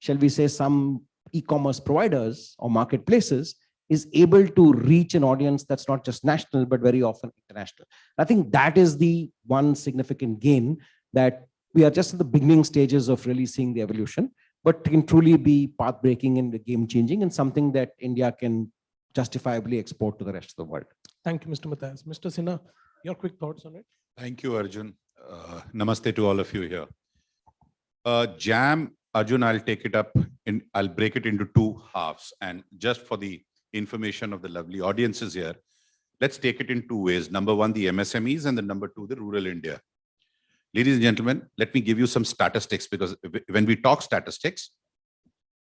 shall we say, some e-commerce providers or marketplaces, is able to reach an audience that's not just national, but very often international. I think that is the one significant gain, that we are just in the beginning stages of really seeing the evolution, but can truly be path-breaking and game-changing, and something that India can justifiably export to the rest of the world. Thank you, Mr. Matthias. Mr. Sinha, your quick thoughts on it? Thank you, Arjun. Namaste to all of you here. JAM, Arjun, I'll take it up I'll break it into two halves. And just for the information of the lovely audiences here, let's take it in two ways. Number one, the MSMEs, and the number two, the rural India. Ladies and gentlemen, let me give you some statistics, because when we talk statistics,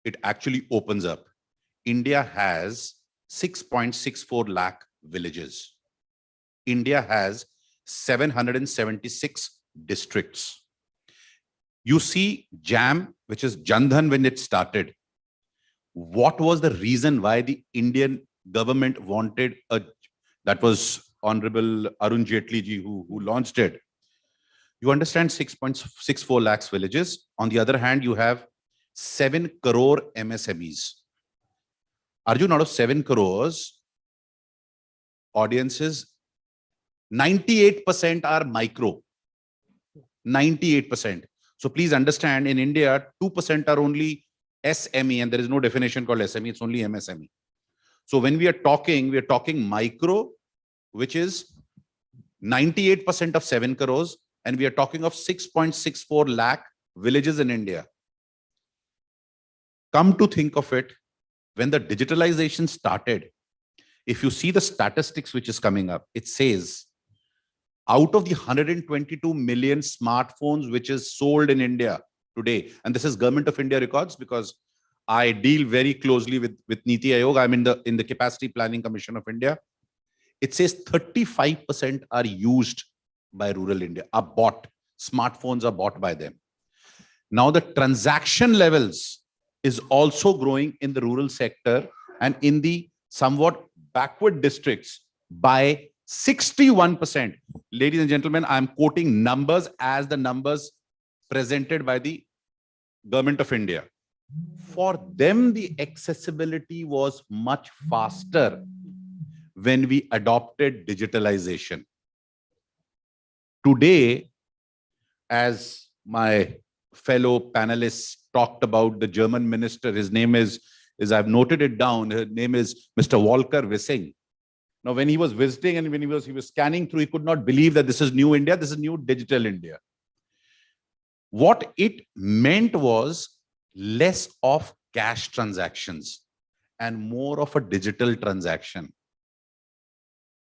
it actually opens up. India has 6.64 lakh villages. India has 776 districts. You see JAM, which is Jan Dhan, when it started, what was the reason why the Indian government wanted that was Honorable Arun Jaitley ji who launched it. You understand 6.64 lakhs villages. On the other hand, you have 7 crore MSMEs. Arjun, out of 7 crores, audiences, 98% are micro. 98%. So please understand, in India, 2% are only SME, and there is no definition called SME, it's only MSME. So when we are talking micro, which is 98% of 7 crores, and we are talking of 6.64 lakh villages in India. Come to think of it, when the digitalization started, if you see the statistics which is coming up, it says out of the 122 million smartphones which is sold in India today, and this is Government of India records, because I deal very closely with Niti Aayog. I'm in the Capacity Planning Commission of India. It says 35% are used by rural India, are bought. Smartphones are bought by them. Now the transaction levels is also growing in the rural sector and in the somewhat backward districts by 61%. Ladies and gentlemen, I'm quoting numbers as the numbers presented by the Government of India. For them, the accessibility was much faster when we adopted digitalization. Today, as my fellow panelists talked about, the German minister, his name is I've noted it down, his name is Mr. Volker Wissing. Now, when he was visiting and when he was scanning through, he could not believe that this is new India, this is new digital India. What it meant was less of cash transactions and more of a digital transaction.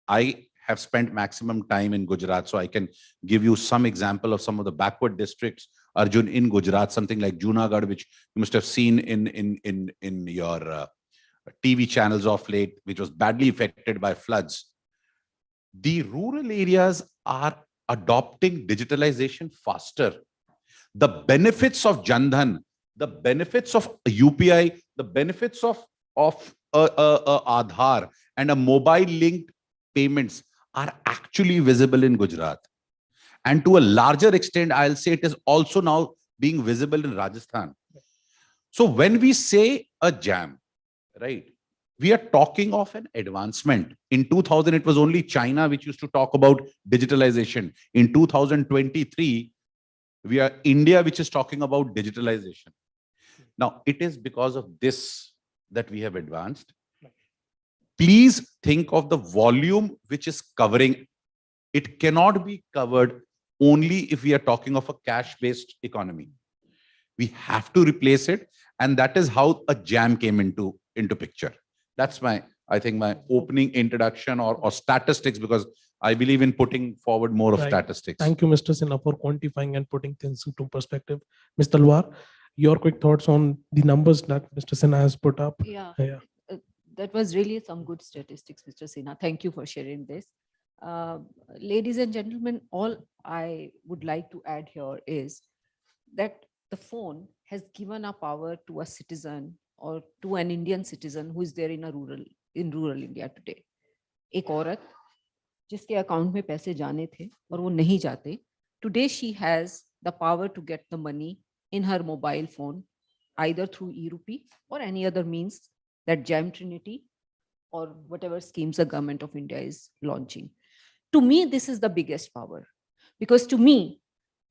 I have spent maximum time in Gujarat, so I can give you some example of some of the backward districts, Arjun, in Gujarat, something like Junagadh, which you must have seen in your TV channels of late, which was badly affected by floods. The rural areas are adopting digitalization faster. The benefits of Jan Dhan, the benefits of UPI, the benefits of Aadhaar and a mobile linked payments are actually visible in Gujarat. And to a larger extent, I'll say it is also now being visible in Rajasthan. So when we say a JAM, right, we are talking of an advancement. In 2000, it was only China which used to talk about digitalization. In 2023, we are India which is talking about digitalization. Now, it is because of this that we have advanced. Please think of the volume which is covering. It cannot be covered only if we are talking of a cash-based economy. We have to replace it. And that is how a JAM came into picture. That's I think my opening introduction or statistics, because I believe in putting forward more of statistics. Thank you, Mr. Sinha, for quantifying and putting things into perspective. Mr. Talwar, your quick thoughts on the numbers that Mr. Sinha has put up. Yeah. That was really some good statistics, Mr. Sinha. Thank you for sharing this. Ladies and gentlemen, all I would like to add here is that the phone has given a power to a citizen or to an Indian citizen who is there in rural India today. एक औरत जिसके account में पैसे जाने थे और वो नहीं जाते, today she has the power to get the money in her mobile phone, either through e-rupee or any other means that GeM Trinity or whatever schemes the government of India is launching. To me, this is the biggest power, because to me,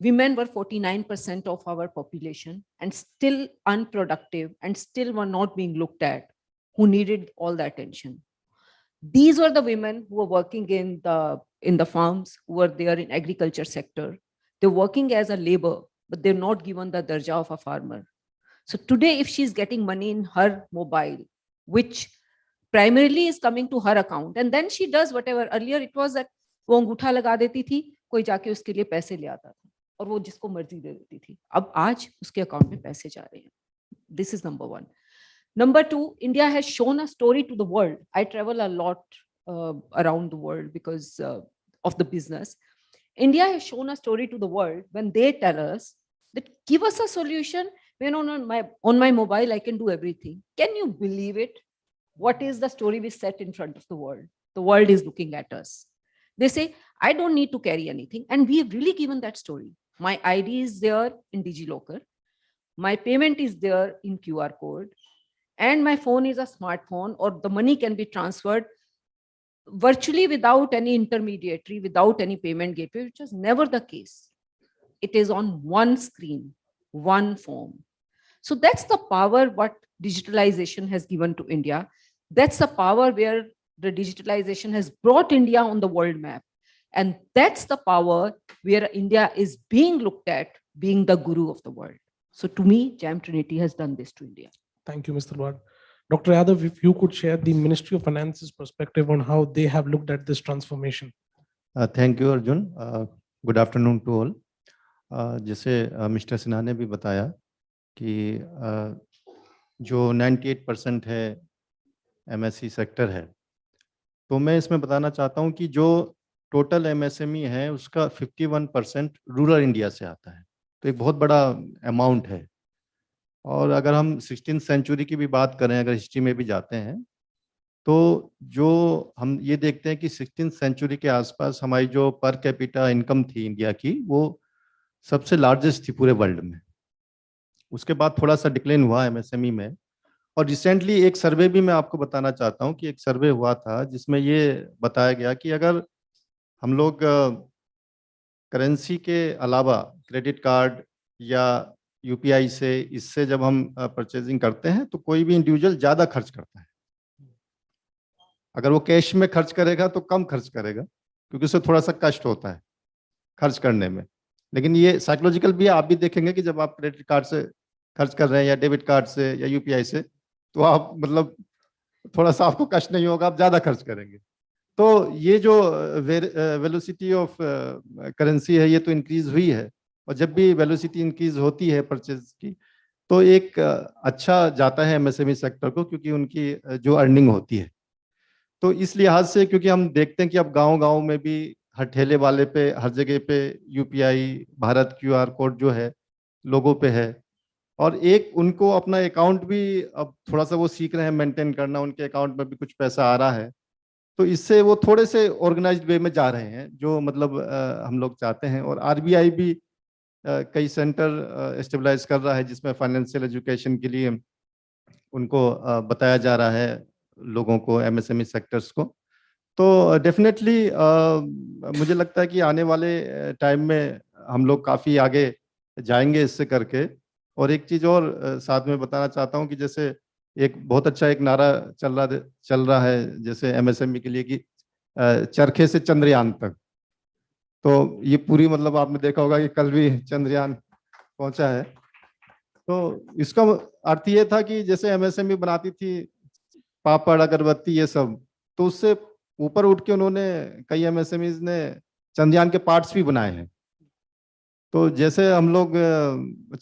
women were 49% of our population and still unproductive and still were not being looked at, who needed all the attention. These were the women who were working in the farms, who were there in agriculture sector. They're working as a labor, but they're not given the darja of a farmer. So today, if she's getting money in her mobile, which primarily is coming to her account, and then she does whatever. Earlier it was that वो अंगूठा लगा देती थी, कोई जाके उसके लिए पैसे ले आता था और वो जिसको मर्जी दे देती थी. अब आज उसके अकाउंट में पैसे जा रहे हैं. This is number one. Number two, India has shown a story to the world. I travel a lot around the world because of the business. India has shown a story to the world when they tell us that give us a solution. When on my mobile I can do everything. Can you believe it? What is the story we set in front of the world? The world is looking at us. They say, I don't need to carry anything. And we have really given that story. My ID is there in DigiLocker. My payment is there in QR code. And my phone is a smartphone, or the money can be transferred virtually without any intermediary, without any payment gateway, which was never the case. It is on one screen, one form. So that's the power what digitalization has given to India. That's the power where the digitalization has brought India on the world map. And that's the power where India is being looked at, being the guru of the world. So to me, GeM Trinity has done this to India. Thank you, Mr. Wad. Dr. Yadav, if you could share the Ministry of Finance's perspective on how they have looked at this transformation. Thank you, Arjun. Good afternoon to all. जैसे mister Sinha ने भी बताया कि जो 98% है MSE sector है, तो मैं इसमें बताना चाहता हूं कि जो टोटल MSME है उसका 51% रूरल इंडिया से आता है, तो एक बहुत बड़ा अमाउंट है. और अगर हम 16th सेंचुरी की भी बात करें, अगर हिस्ट्री में भी जाते हैं, तो जो हम ये देखते हैं कि 16th सेंचुरी के आसपास हमारी जो पर कैपिटा इनकम थी इंडिया की, वो सबसे लार्जेस्ट थी पूरे वर्ल्ड में. उसके बाद थोड़ा सा डिक्लाइन हुआ MSME में. और रिसेंटली एक सर्वे भी मैं आपको बताना चाहता हूं कि एक सर्वे हुआ था जिसमें ये बताया गया कि अगर हम लोग करेंसी के अलावा क्रेडिट कार्ड या UPI से, इससे जब हम परचेजिंग करते हैं तो कोई भी इंडिविजुअल ज़्यादा खर्च करता है. अगर वो कैश में खर्च करेगा तो कम खर्च करेगा, क्योंकि उसे थोड़ा सा कष्ट होता है खर्च करने में. लेकिन ये साइकोलॉजिकल भी है. आप भी देखेंगे कि जब आप क्रेडिट कार्ड से खर्च कर रहे हैं या डेबिट कार्ड से या UPI से, तो आप मतलब थोड़ा सा आपको कष्ट नहीं होगा, आप ज़्यादा खर्च करेंगे. तो ये जो वेलोसिटी ऑफ करेंसी है, ये तो इंक्रीज हुई है. और जब भी वेलोसिटी इंक्रीज होती है परचेज की, तो एक अच्छा जाता है MSME सेक्टर को, क्योंकि उनकी जो अर्निंग होती है. तो इस लिहाज से, क्योंकि हम देखते हैं कि अब गांव-गांव में भी हर ठेले वाले पे, हर जगह पे UPI भारत QR कोड जो है लोगों पे है. और एक उनको अपना अकाउंट भी अब थोड़ा सा वो सीख रहे हैं मेंटेन करना, उनके अकाउंट में भी कुछ पैसा आ रहा है. तो इससे वो थोड़े से ऑर्गेनाइज्ड वे में जा रहे हैं, जो मतलब हम लोग चाहते हैं. और RBI भी कई सेंटर स्टेबलाइज कर रहा है जिसमें फाइनेंशियल एजुकेशन के लिए उनको बताया जा रहा है लोगों को, MSME सेक्टर्स को. तो डेफिनेटली मुझे लगता है कि आने वाले टाइम में हम लोग काफ़ी आगे जाएंगे इससे करके. और एक चीज़ और साथ में बताना चाहता हूं कि जैसे एक बहुत अच्छा एक नारा चल रहा है जैसे MSME के लिए कि चरखे से चंद्रयान तक. तो ये पूरी मतलब आपने देखा होगा कि कल भी चंद्रयान पहुंचा है. तो इसका अर्थ ये था कि जैसे MSME बनाती थी पापड़, अगरबत्ती, ये सब, तो उससे ऊपर उठ के उन्होंने कई MSMEs ने चंद्रयान के पार्ट्स भी बनाए हैं. तो जैसे हम लोग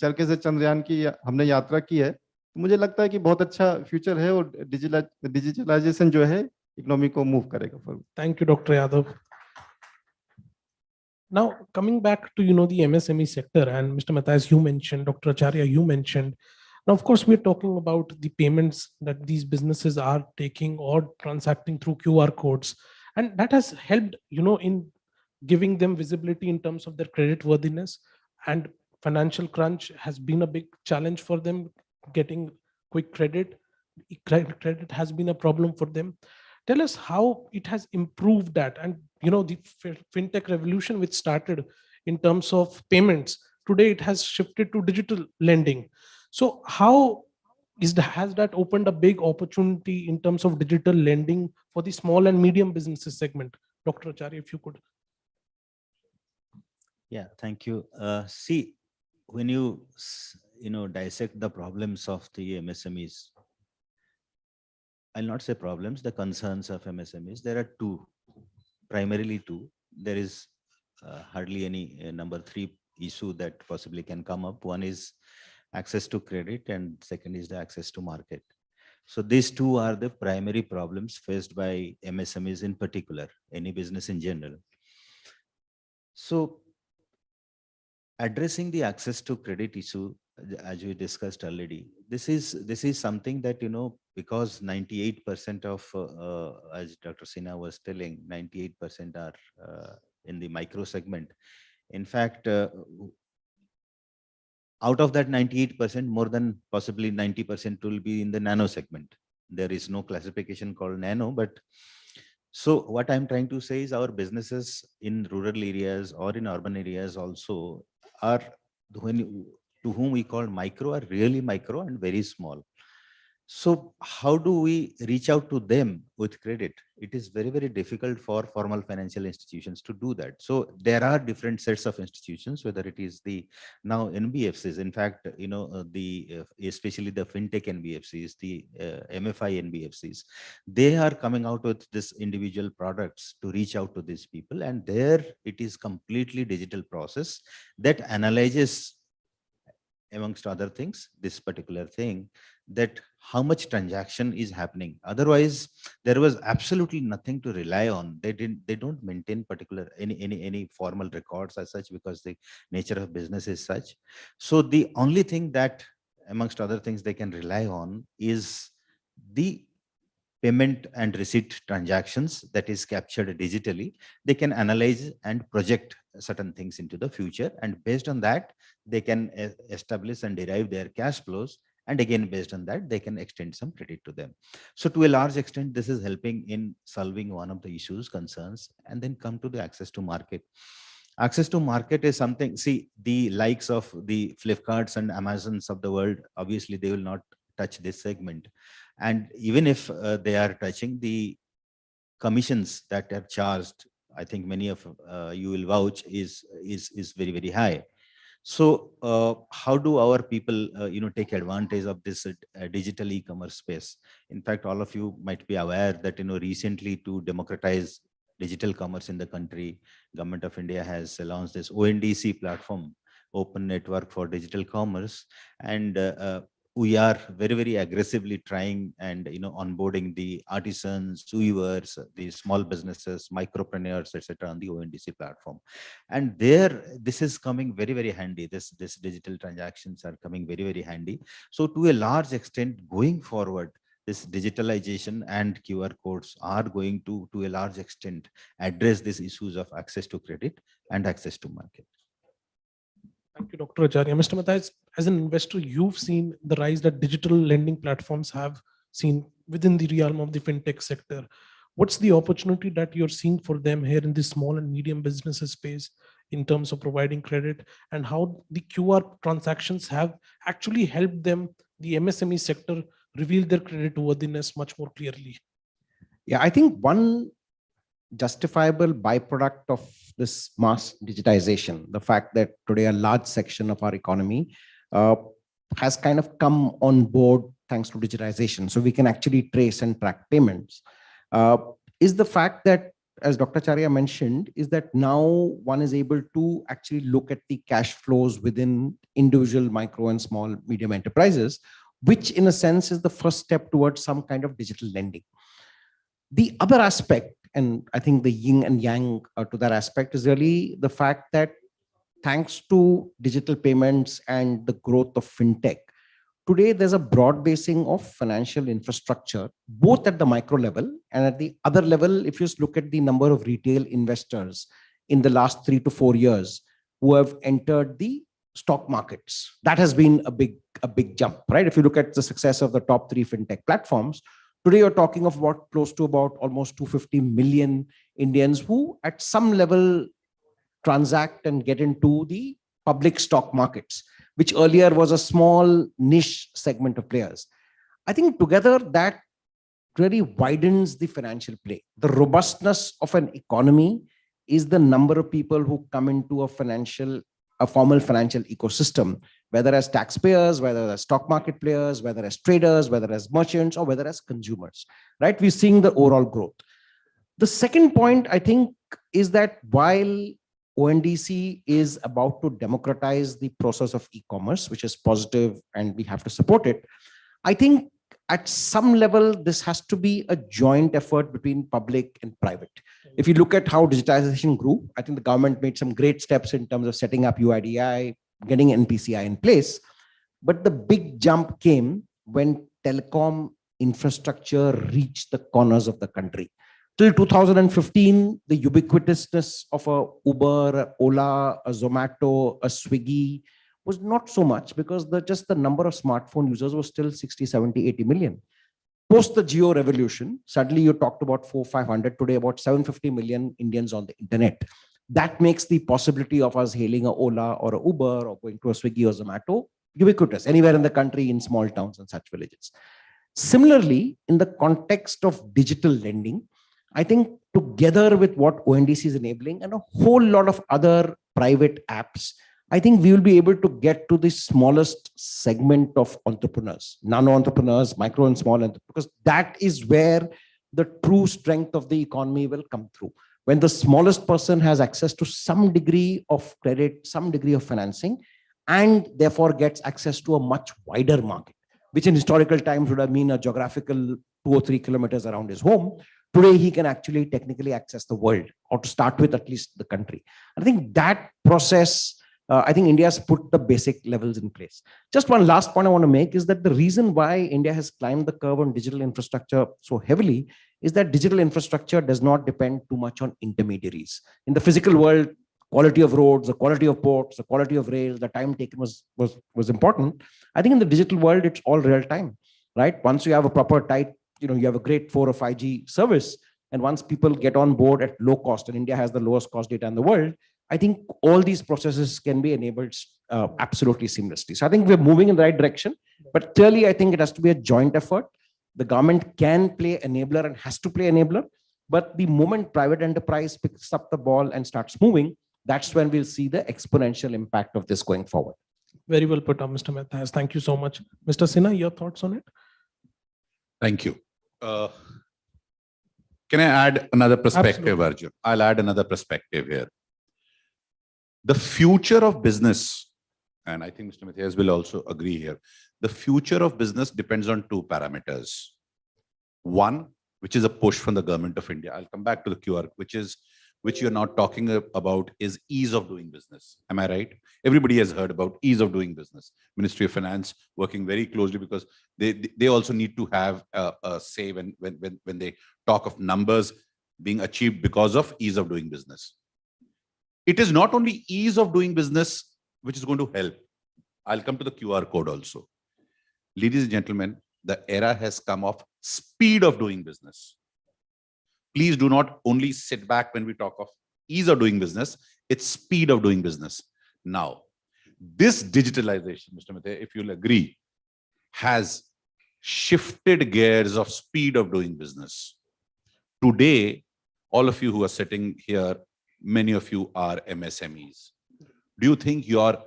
चरखे से चंद्रयान की हमने यात्रा की है, तो मुझे लगता है कि बहुत अच्छा फ्यूचर है और डिजिटलाइजेशन जो है इकोनॉमी को मूव करेगा. Thank you doctor Yadav. Now, coming back to, the MSME sector, and Mr. Matthias, you mentioned, Dr. Acharya, you mentioned. Now, of course, we're talking about the payments that these businesses are taking or transacting through QR codes. And that has helped, in giving them visibility in terms of their credit worthiness. And financial crunch has been a big challenge for them, getting quick credit. Credit has been a problem for them. Tell us how it has improved that. And, the fintech revolution which started in terms of payments, today it has shifted to digital lending. So how has that opened a big opportunity in terms of digital lending for the small and medium businesses segment? Dr. Acharya, if you could. Yeah, thank you. See, when you dissect the problems of the MSMEs, I'll not say problems, the concerns of MSMEs, there are two, primarily two. There is hardly any number three issue that possibly can come up. One is access to credit and second is the access to market. So these two are the primary problems faced by MSMEs in particular, any business in general. So addressing the access to credit issue, as we discussed already, this is something that, because 98% of, as Dr. Sinha was telling, 98% are in the micro segment. In fact, out of that 98%, more than possibly 90% will be in the nano segment. There is no classification called nano, but so what I'm trying to say is our businesses in rural areas or in urban areas also are, to whom we call micro, are really micro and very small. So how do we reach out to them with credit? It is very, very difficult for formal financial institutions to do that. So there are different sets of institutions, whether it is the now NBFCs, in fact, especially the fintech NBFCs, the MFI NBFCs, they are coming out with this individual products to reach out to these people. And there it is completely digital process that analyzes, amongst other things, this particular thing, that how much transaction is happening. Otherwise, there was absolutely nothing to rely on. They don't maintain particular any formal records as such, because the nature of business is such. So the only thing that, amongst other things, they can rely on is the payment and receipt transactions that is captured digitally. They can analyze and project certain things into the future, and based on that they can establish and derive their cash flows, and again based on that they can extend some credit to them. So to a large extent this is helping in solving one of the issues, concerns. And then come to the access to market. Access to market is something, see, the likes of the Flipkarts and Amazons of the world, obviously they will not touch this segment. And even if they are touching, the commissions that are charged, I think many of you will vouch, is very, very high. So how do our people take advantage of this digital e-commerce space? In fact, all of you might be aware that recently, to democratize digital commerce in the country, Government of India has launched this ONDC platform, Open Network for Digital Commerce, and we are very, very aggressively trying and onboarding the artisans, weavers, the small businesses, micropreneurs, etc. on the ONDC platform. And there, this is coming very, very handy. This digital transactions are coming very, very handy. So to a large extent, going forward, this digitalization and QR codes are going to a large extent address these issues of access to credit and access to market. Thank you, Dr. Acharya. Mr. Matthias, as an investor, you've seen the rise that digital lending platforms have seen within the realm of the fintech sector. What's the opportunity that you're seeing for them here in the small and medium businesses space in terms of providing credit, and how the QR transactions have actually helped them, the MSME sector, reveal their credit worthiness much more clearly? Yeah, I think one justifiable byproduct of this mass digitization, the fact that today a large section of our economy has kind of come on board thanks to digitization, so we can actually trace and track payments, is the fact that, as Dr. Acharya mentioned, is that now one is able to actually look at the cash flows within individual micro and small medium enterprises, which in a sense is the first step towards some kind of digital lending. The other aspect, and I think the yin and yang to that aspect is really the fact that thanks to digital payments and the growth of fintech, today there's a broad basing of financial infrastructure, both at the micro level and at the other level. If you just look at the number of retail investors in the last 3 to 4 years who have entered the stock markets, that has been a big jump, right? If you look at the success of the top 3 fintech platforms, today you're talking of about close to about almost 250 million Indians who at some level transact and get into the public stock markets, which earlier was a small niche segment of players. I think together that really widens the financial play. The robustness of an economy is the number of people who come into a formal financial ecosystem, whether as taxpayers, whether as stock market players, whether as traders, whether as merchants, or whether as consumers, right? We're seeing the overall growth. The second point, I think, is that while ONDC is about to democratize the process of e-commerce, which is positive and we have to support it, I think at some level, this has to be a joint effort between public and private. If you look at how digitization grew, I think the government made some great steps in terms of setting up UIDAI, getting NPCI in place. But the big jump came when telecom infrastructure reached the corners of the country. Till 2015, the ubiquitousness of a Uber, a Ola, a Zomato, a Swiggy was not so much because just the number of smartphone users was still 60, 70, 80 million. Post the Geo revolution, suddenly you talked about 400-500, today about 750 million Indians on the internet. That makes the possibility of us hailing a Ola or a Uber or going to a Swiggy or Zomato ubiquitous anywhere in the country, in small towns and such villages. Similarly, in the context of digital lending, I think together with what ONDC is enabling and a whole lot of other private apps, I think we will be able to get to the smallest segment of entrepreneurs, nano entrepreneurs, micro and small entrepreneurs, because that is where the true strength of the economy will come through. When the smallest person has access to some degree of credit, some degree of financing, and therefore gets access to a much wider market, which in historical times would have been a geographical 2 or 3 kilometers around his home. Today, he can actually technically access the world, or to start with at least the country. I think that process, I think India has put the basic levels in place. Just one last point I want to make is that the reason why India has climbed the curve on digital infrastructure so heavily is that digital infrastructure does not depend too much on intermediaries. In the physical world, quality of roads, the quality of ports, the quality of rails, the time taken was important. I think in the digital world, it's all real time, right? Once you have a proper tight, you have a great 4 or 5G service, and once people get on board at low cost, and India has the lowest cost data in the world, I think all these processes can be enabled absolutely seamlessly. So I think we're moving in the right direction, but clearly I think it has to be a joint effort. The government can play enabler and has to play enabler, but the moment private enterprise picks up the ball and starts moving, that's when we'll see the exponential impact of this going forward. Very well put on, Mr. Matthias. Thank you so much. Mr. Sinha, your thoughts on it? Thank you. Can I add another perspective, Absolutely. Arjun? I'll add another perspective here. The future of business, and I think Mr. Matthias will also agree here, the future of business depends on 2 parameters. One, which is a push from the government of India. I'll come back to the QR, which you're not talking about, is ease of doing business. Am I right? Everybody has heard about ease of doing business. Ministry of Finance working very closely because they also need to have a say when they talk of numbers being achieved because of ease of doing business. It is not only ease of doing business which is going to help. I'll come to the QR code also. Ladies and gentlemen, the era has come of speed of doing business. Please do not only sit back when we talk of ease of doing business, it's speed of doing business. Now, this digitalization, Mr. Matthias, if you'll agree, has shifted gears of speed of doing business. Today, all of you who are sitting here, many of you are MSMEs. Do you think your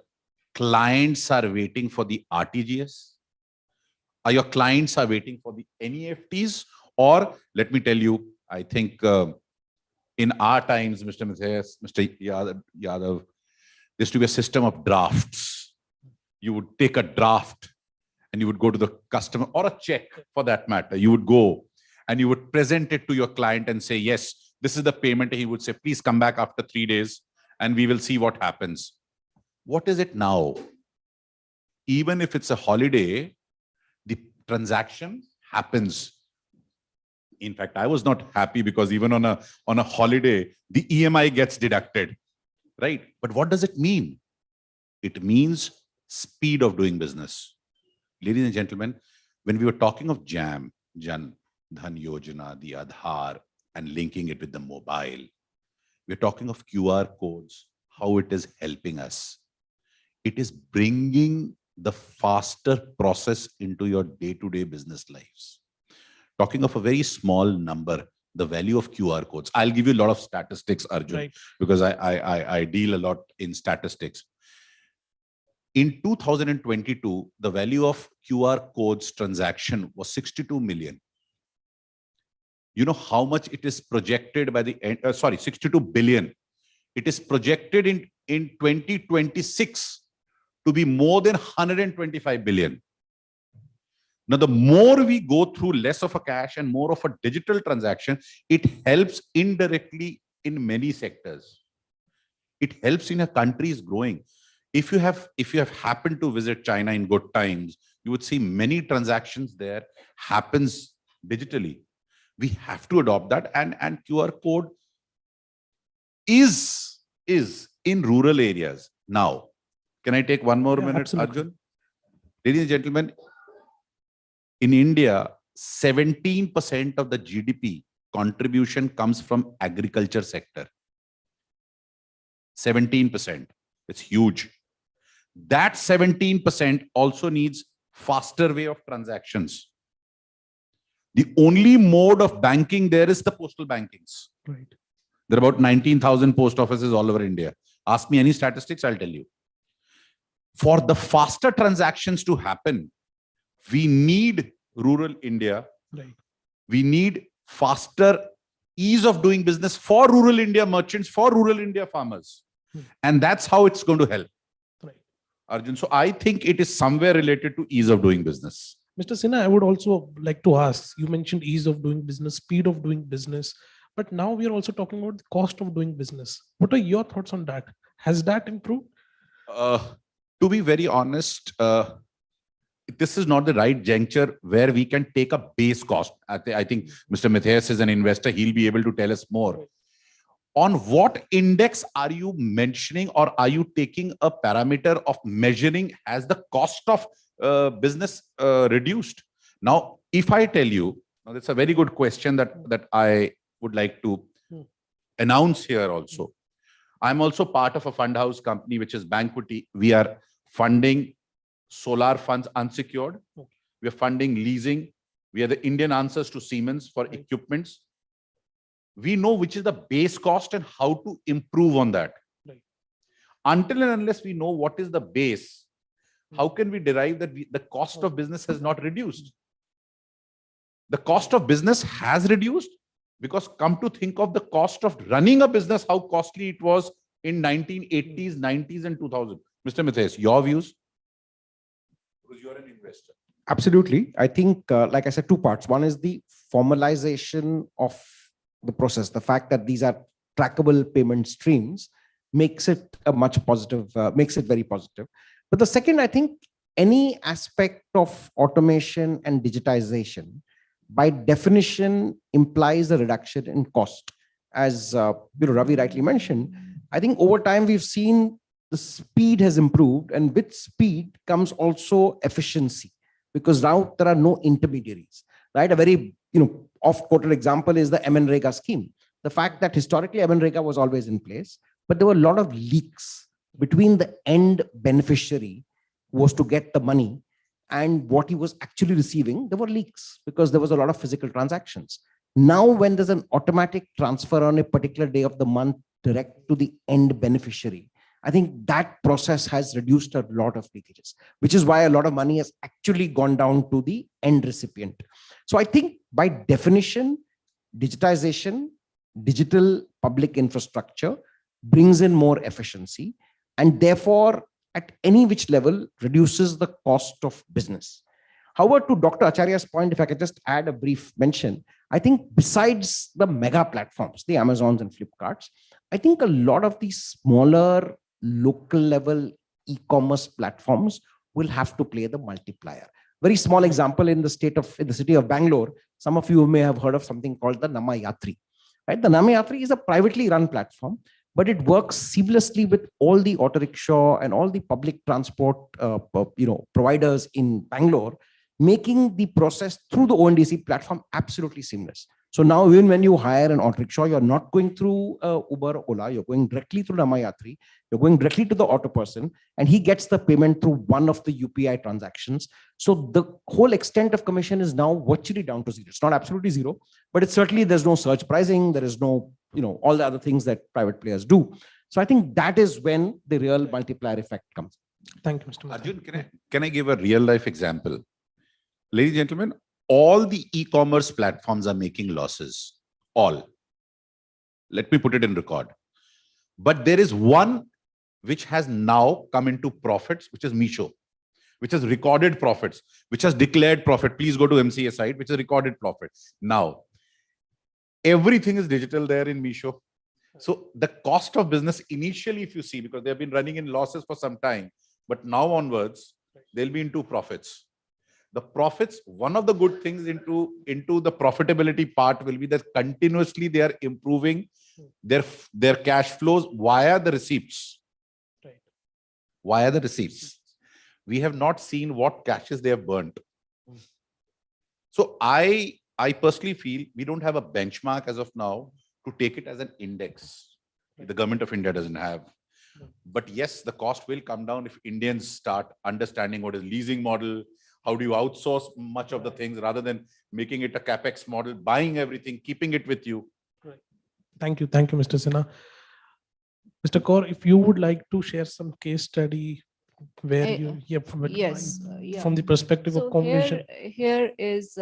clients are waiting for the RTGS? Are your clients are waiting for the NEFTs? Or let me tell you, I think in our times, Mr. Matthias, Mr. Yadav, there used to be a system of drafts. You would take a draft and you would go to the customer, or a check for that matter. You would go and you would present it to your client and say, yes, this is the payment. He would say, please come back after 3 days and we will see what happens. What is it now? Even if it's a holiday, the transaction happens. In fact, I was not happy because even on a holiday, the EMI gets deducted, right? But what does it mean? It means speed of doing business. Ladies and gentlemen, when we were talking of JAM, Jan Dhan Yojana, the Aadhaar, and linking it with the mobile, we're talking of QR codes, how it is helping us. It is bringing the faster process into your day-to-day business lives. Talking of a very small number, the value of QR codes. I'll give you a lot of statistics, Arjun, Right. because I deal a lot in statistics. In 2022, the value of QR codes transaction was 62 million. You know how much it is projected by the end, 62 billion. It is projected in 2026 to be more than 125 billion. Now, the more we go through less of a cash and more of a digital transaction, it helps indirectly in many sectors. It helps in a country's growing. If you have happened to visit China in good times, you would see many transactions there happens digitally. We have to adopt that, and QR code is in rural areas now. Can I take one more minute, absolutely. Arjun? Ladies and gentlemen, in India, 17% of the GDP contribution comes from agriculture sector. 17%. It's huge. That 17% also needs faster way of transactions. The only mode of banking there is the postal bankings. Right. There are about 19,000 post offices all over India. Ask me any statistics, I'll tell you. For the faster transactions to happen, we need rural India. Right. We need faster ease of doing business for rural India merchants, for rural India farmers. And that's how it's going to help. Right. Arjun, so I think it is somewhere related to ease of doing business. Mr. Sinha, I would also like to ask, you mentioned ease of doing business, speed of doing business, but now we are also talking about the cost of doing business. What are your thoughts on that? Has that improved? To be very honest, this is not the right juncture where we can take a base cost. I think Mr. Matthias is an investor. He'll be able to tell us more. On what index are you mentioning, or are you taking a parameter of measuring as the cost of business reduced? Now, if I tell you, now that's a very good question that I would like to announce here also. I'm also part of a fund house company, which is Banquity. We are funding solar funds unsecured. We are funding leasing. We are the Indian answers to Siemens for equipments. We know which is the base cost and how to improve on that. Right. Until and unless we know what is the base, how can we derive that the cost of business has not reduced? The cost of business has reduced, because come to think of the cost of running a business, how costly it was in 1980s, 90s, and 2000. Mr. Matthias, your views? Because you're an investor. Absolutely. I think, like I said, two parts. One is the formalization of the process. The fact that these are trackable payment streams makes it a much positive, makes it very positive. But the second, I think any aspect of automation and digitization by definition implies a reduction in cost. As Ravi rightly mentioned, I think over time we've seen the speed has improved, and with speed comes also efficiency, because now there are no intermediaries, right? A very oft-quoted example is the MNREGA scheme. The fact that historically MNREGA was always in place, but there were a lot of leaks between the end beneficiary who was to get the money and what he was actually receiving. There were leaks because there was a lot of physical transactions. Now, when there's an automatic transfer on a particular day of the month direct to the end beneficiary, I think that process has reduced a lot of leakages, which is why a lot of money has actually gone down to the end recipient. So I think by definition, digitization, digital public infrastructure brings in more efficiency, and therefore at any which level reduces the cost of business. However, to Dr. Acharya's point, if I could just add a brief mention, I think besides the mega platforms, the Amazons and Flipkarts, I think a lot of these smaller local level e-commerce platforms will have to play the multiplier. Very small example in the city of Bangalore, some of you may have heard of something called the Nama Yatri. Right? The Nama Yatri is a privately run platform, but it works seamlessly with all the auto rickshaw and all the public transport providers in Bangalore, making the process through the ONDC platform absolutely seamless. So now even when you hire an auto rickshaw, you're not going through Uber or Ola, you're going directly through Nama Yatri, you're going directly to the auto person, and he gets the payment through one of the UPI transactions. So the whole extent of commission is now virtually down to zero. It's not absolutely zero, but it's certainly, there's no surge pricing, there is no, all the other things that private players do. So I think that is when the real multiplier effect comes. Thank you, Mr. Mehta. Arjun, can I give a real life example? Ladies and gentlemen, all the e-commerce platforms are making losses. All. Let me put it in record. But there is one which has now come into profits, which is Meesho, which has recorded profits, which has declared profit. Please go to MCA site, which has recorded profit. Now, everything is digital there in Meesho. So the cost of business initially, if you see, because they have been running in losses for some time, but now onwards, they'll be into profits. The profits, one of the good things into the profitability part will be that continuously they are improving their cash flows via the receipts. Right. Via the receipts. We have not seen what cashes they have burnt. So I personally feel we don't have a benchmark as of now to take it as an index. The government of India doesn't have. But yes, the cost will come down if Indians start understanding what is leasing model. How do you outsource much of the things rather than making it a capex model, buying everything, keeping it with you? Right. Thank you, Mr. Sinha. Mr. Kaur, if you would like to share some case study where from the perspective of conversion. Here is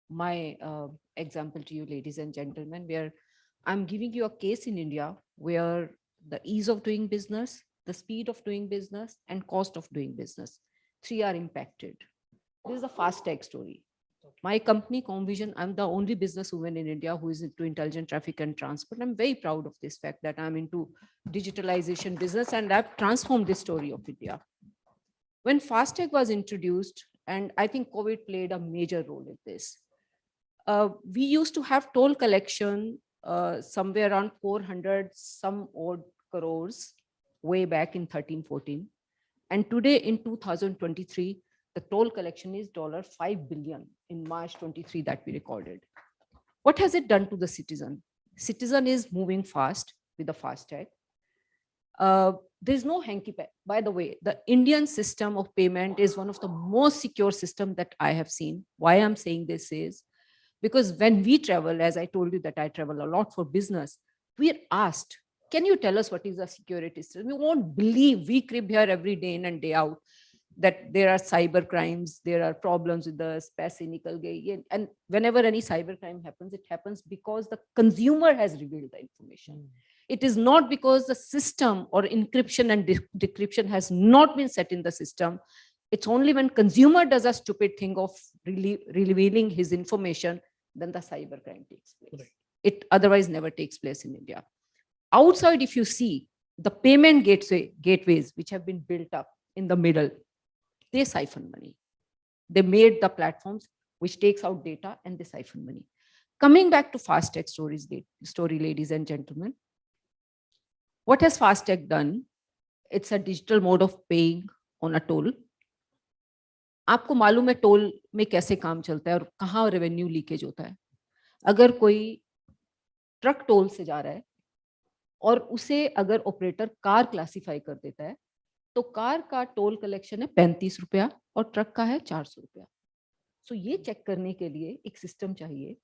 my example to you, ladies and gentlemen, where I'm giving you a case in India where the ease of doing business, the speed of doing business, and cost of doing business, three are impacted. This is a FASTag story. My company, Comvision, I'm the only businesswoman in India who is into intelligent traffic and transport. I'm very proud of this fact that I'm into digitalization business and I've transformed the story of India. When FASTag was introduced, and I think COVID played a major role in this, we used to have toll collection somewhere around 400 some odd crores way back in 13-14. And today in 2023, the toll collection is $5 billion in March 23 that we recorded. What has it done to the citizen? Citizen is moving fast with the FASTag. There's no hanky pack. By the way, the Indian system of payment is one of the most secure systems that I have seen. Why I'm saying this is because when we travel, as I told you that I travel a lot for business, we're asked, can you tell us what is the security system? You won't believe, we crib here every day in and day out, that there are cyber crimes, there are problems with the space, and whenever any cyber crime happens, it happens because the consumer has revealed the information. It is not because the system or encryption and decryption has not been set in the system. It's only when consumer does a stupid thing of revealing his information, then the cyber crime takes place. Right. It otherwise never takes place in India. Outside, if you see the payment gateways which have been built up in the middle, they siphon money. They made the platforms which takes out data and they siphon money. Coming back to FASTag story, ladies and gentlemen, what has FASTag done? It's a digital mode of paying on a toll. आपको मालूम है toll में कैसे काम चलता है और कहाँ रेवेन्यू लीकेज होता है. अगर कोई ट्रक टोल से जा रहा है और उसे अगर ऑपरेटर कार क्लासिफाई कर देता है, तो कार का टोल कलेक्शन है 35 रुपया और ट्रक का है 400 रुपया. सो ये चेक करने के लिए एक सिस्टम चाहिए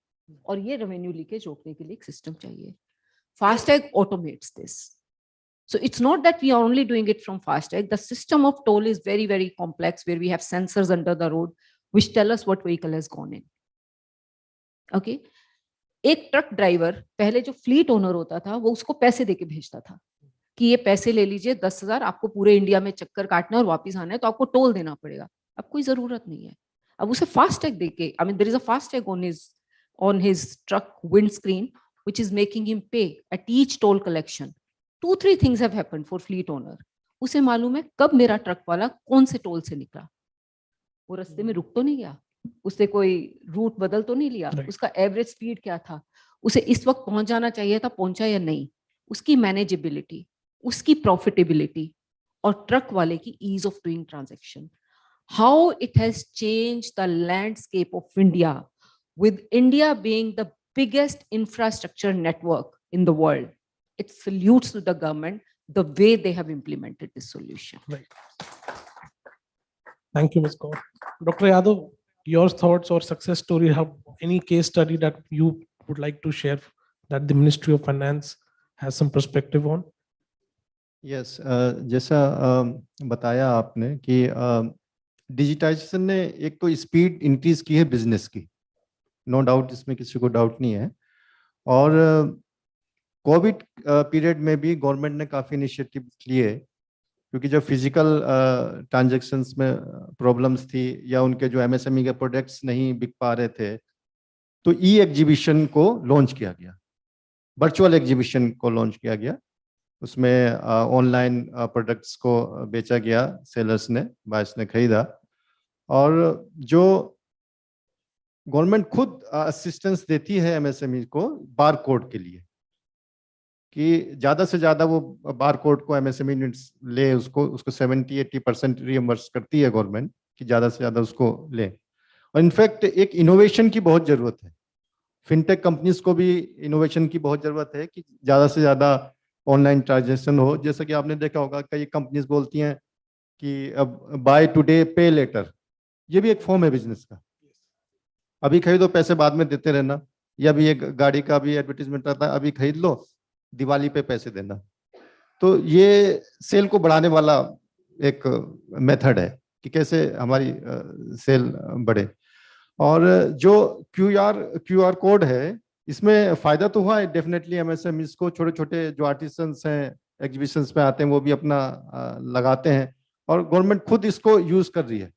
और ये रेवेन्यू लीकेज रोकने के लिए एक सिस्टम चाहिए. FASTag automates this. So it's not that we are only doing it from FASTag. The system of toll is very, very complex where we have sensors under the road which tell us what vehicle has gone in. Okay. एक truck driver पहले जो fleet owner होता था वो उसको पैसे देके भेजता था कि ये पैसे ले लीजिए 10,000, आपको पूरे इंडिया में चक्कर काटना है और वापस आना है तो आपको टोल देना पड़ेगा. अब कोई जरूरत नहीं है. अब उसे फास्टैग देके, I mean, there is a FASTag on his truck windscreen, which is making him pay at each toll collection. 2-3 things have happened for fleet owner. उसे मालूम है कब मेरा ट्रक वाला कौन से टोल से निकला, वो रास्ते में रुक तो नहीं गया, उसने कोई रूट बदल तो नहीं लिया, उसका एवरेज स्पीड क्या था, उसे इस वक्त पहुंच जाना चाहिए था, पहुंचा या नहीं, उसकी मैनेजेबिलिटी, उसकी प्रॉफिटेबिलिटी और ट्रक वाले की ease of doing transaction. How it has changed the landscape of India, with India being the biggest infrastructure network in the world. It salutes to the government the way they have implemented this solution. Right. Thank you, Ms. Kaur. Dr. Yadav, your thoughts or success story, have any case study that you would like to share that the Ministry of Finance has some perspective on? Yes जैसा बताया आपने कि digitisation ने एक तो speed increase की है business की, नो डाउट, इसमें किसी को डाउट नहीं है. और कोविड पीरियड में भी गवर्नमेंट ने काफ़ी इनिशिएटिव लिए, क्योंकि जब फिजिकल ट्रांजैक्शंस में प्रॉब्लम्स थी या उनके जो एमएसएमई के प्रोडक्ट्स नहीं बिक पा रहे थे, तो ई एग्जीबिशन को लॉन्च किया गया, वर्चुअल एग्जीबिशन को लॉन्च किया गया. उसमें ऑनलाइन प्रोडक्ट्स को बेचा गया, सेलर्स ने, बायर्स ने खरीदा. और जो गवर्नमेंट खुद असिस्टेंस देती है एमएसएमई को बार कोड के लिए, कि ज़्यादा से ज़्यादा वो बार कोड को एमएसएमई ले, उसको 70-80% रियम्बर्स करती है गवर्नमेंट, कि ज़्यादा से ज़्यादा उसको ले. और इनफैक्ट एक इनोवेशन की बहुत ज़रूरत है, फिनटेक कंपनीज को भी इनोवेशन की बहुत ज़रूरत है कि ज़्यादा से ज़्यादा ऑनलाइन ट्रांजैक्शन हो. जैसा कि आपने देखा होगा, कई कंपनीज बोलती हैं कि अब बाय टुडे पे लेटर, ये भी एक फॉर्म है बिजनेस का. अभी खरीदो, पैसे बाद में देते रहना. या भी एक गाड़ी का भी एडवर्टीजमेंट आता है, अभी खरीद लो, दिवाली पे पैसे देना. तो ये सेल को बढ़ाने वाला एक मेथड है कि कैसे हमारी सेल बढ़े. और जो क्यूआर कोड है, इसमें फायदा तो हुआ है डेफिनेटली एमएसएमईज को. छोटे छोटे जो आर्टिसंस हैं, एग्जीबिशंस में आते हैं, वो भी अपना लगाते हैं, और गवर्नमेंट खुद इसको यूज कर रही है.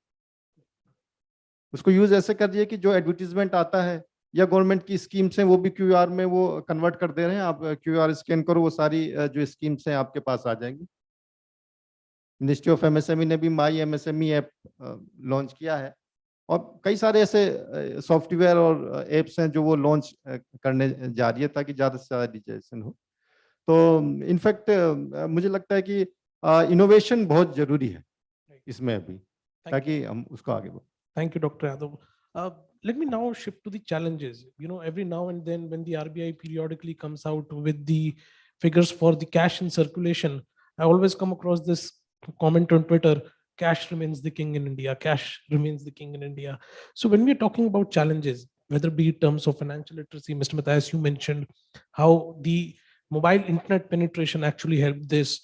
उसको यूज ऐसे कर रही है कि जो एडवर्टीजमेंट आता है या गवर्नमेंट की स्कीम्स हैं, वो भी क्यूआर में वो कन्वर्ट कर दे रहे हैं. आप क्यूआर स्कैन करो, वो सारी जो स्कीम्स हैं आपके पास आ जाएंगी. मिनिस्ट्री ऑफ एमएसएमई ने भी माई एमएसएमई ऐप लॉन्च किया है, और कई सारे ऐसे सॉफ्टवेयर और एप्स हैं जो वो लॉन्च करने जा रही है, ताकि ज़्यादा से ज़्यादा डिजिटाइजेशन हो. तो इनफैक्ट मुझे लगता है कि इनोवेशन बहुत जरूरी है इसमें अभी, ताकि हम उसको आगे बढ़ें. Thank you, Dr. Yadav. Let me now shift to the challenges. You know, every now and then when the RBI periodically comes out with the figures for the cash in circulation, I always come across this comment on Twitter: cash remains the king in India, cash remains the king in India. So when we're talking about challenges, whether be in terms of financial literacy, Mr. Matthias, you mentioned how the mobile internet penetration actually helped this.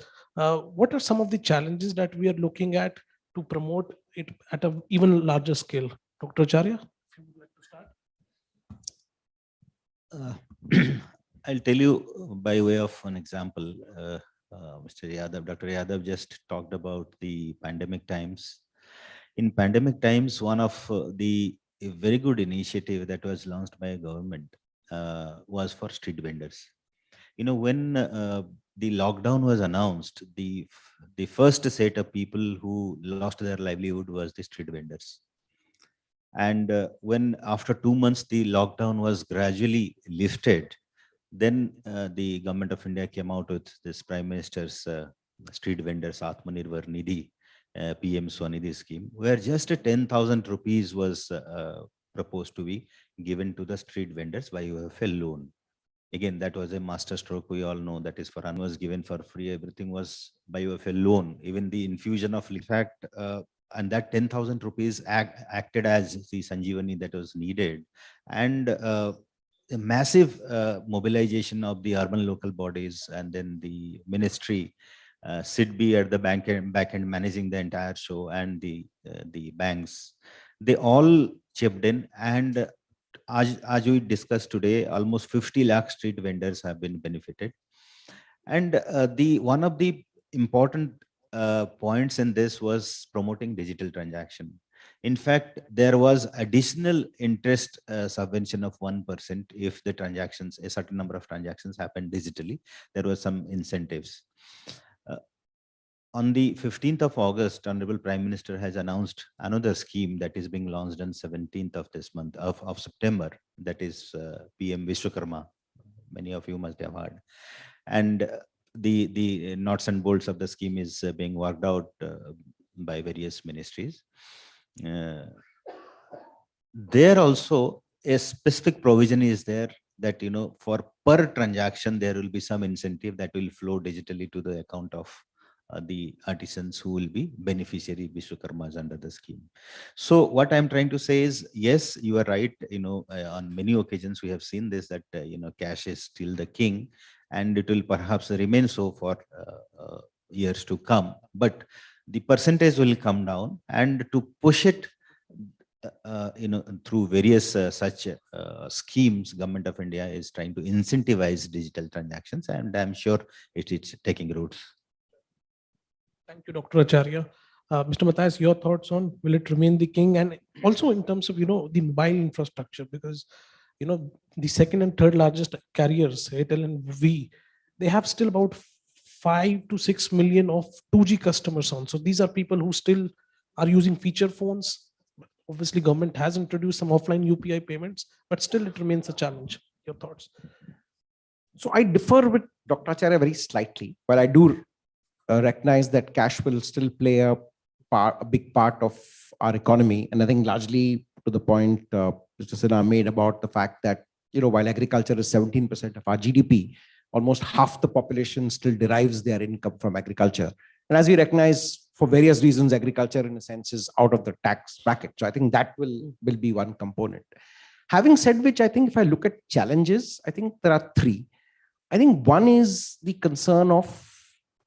What are some of the challenges that we are looking at to promote it at an even larger scale? Dr. Acharya, if you would like to start. I'll tell you by way of an example. Mr. Yadav, Dr. Yadav just talked about the pandemic times. In pandemic times, one of the very good initiative that was launched by government was for street vendors. You know, when the lockdown was announced, the first set of people who lost their livelihood was the street vendors. And when after 2 months the lockdown was gradually lifted, then the government of India came out with this Prime Minister's street vendors Atmanirbhar Nidhi, PM Swanidhi scheme, where just 10,000 rupees was proposed to be given to the street vendors by UFL loan. Again, that was a master stroke. We all know that is for was given for free. Everything was by UFL loan, even the infusion of fact, and that 10,000 rupees acted as the Sanjeevani that was needed. And a massive mobilization of the urban local bodies, and then the ministry, SIDBI at the back end managing the entire show, and the banks, they all chipped in. And as we discussed today, almost 50 lakh street vendors have been benefited. And one of the important points in this was promoting digital transaction. In fact, there was additional interest subvention of 1% if the transactions, a certain number of transactions happened digitally. There were some incentives. On the 15th of August, Honorable Prime Minister has announced another scheme that is being launched on 17th of this month of September. That is PM Vishwakarma. Many of you must have heard. And the nuts and bolts of the scheme is being worked out by various ministries. There also a specific provision is there that, you know, for per transaction, there will be some incentive that will flow digitally to the account of the artisans who will be beneficiary Vishwakarmas under the scheme. So what I'm trying to say is, yes, you are right. You know, on many occasions we have seen this, that, you know, cash is still the king, and it will perhaps remain so for years to come. But the percentage will come down, and to push it, you know, through various such schemes, Government of India is trying to incentivize digital transactions, and I'm sure it's taking roots. Thank you, Dr. Acharya. Mr. Matthias, your thoughts on will it remain the king, and also in terms of, you know, the mobile infrastructure, because, you know, the second and third largest carriers, Airtel and Vi, they have still about 5 to 6 million of 2G customers on. So these are people who still are using feature phones. Obviously, government has introduced some offline UPI payments, but still it remains a challenge. Your thoughts? So I differ with Dr. Acharya very slightly, but I do recognize that cash will still play a big part of our economy. And I think largely to the point Mr. Sinha made about the fact that, you know, while agriculture is 17% of our GDP, almost half the population still derives their income from agriculture. And as we recognize, for various reasons, agriculture in a sense is out of the tax bracket. So I think that will be one component. Having said which, I think if I look at challenges, I think there are three. I think one is the concern of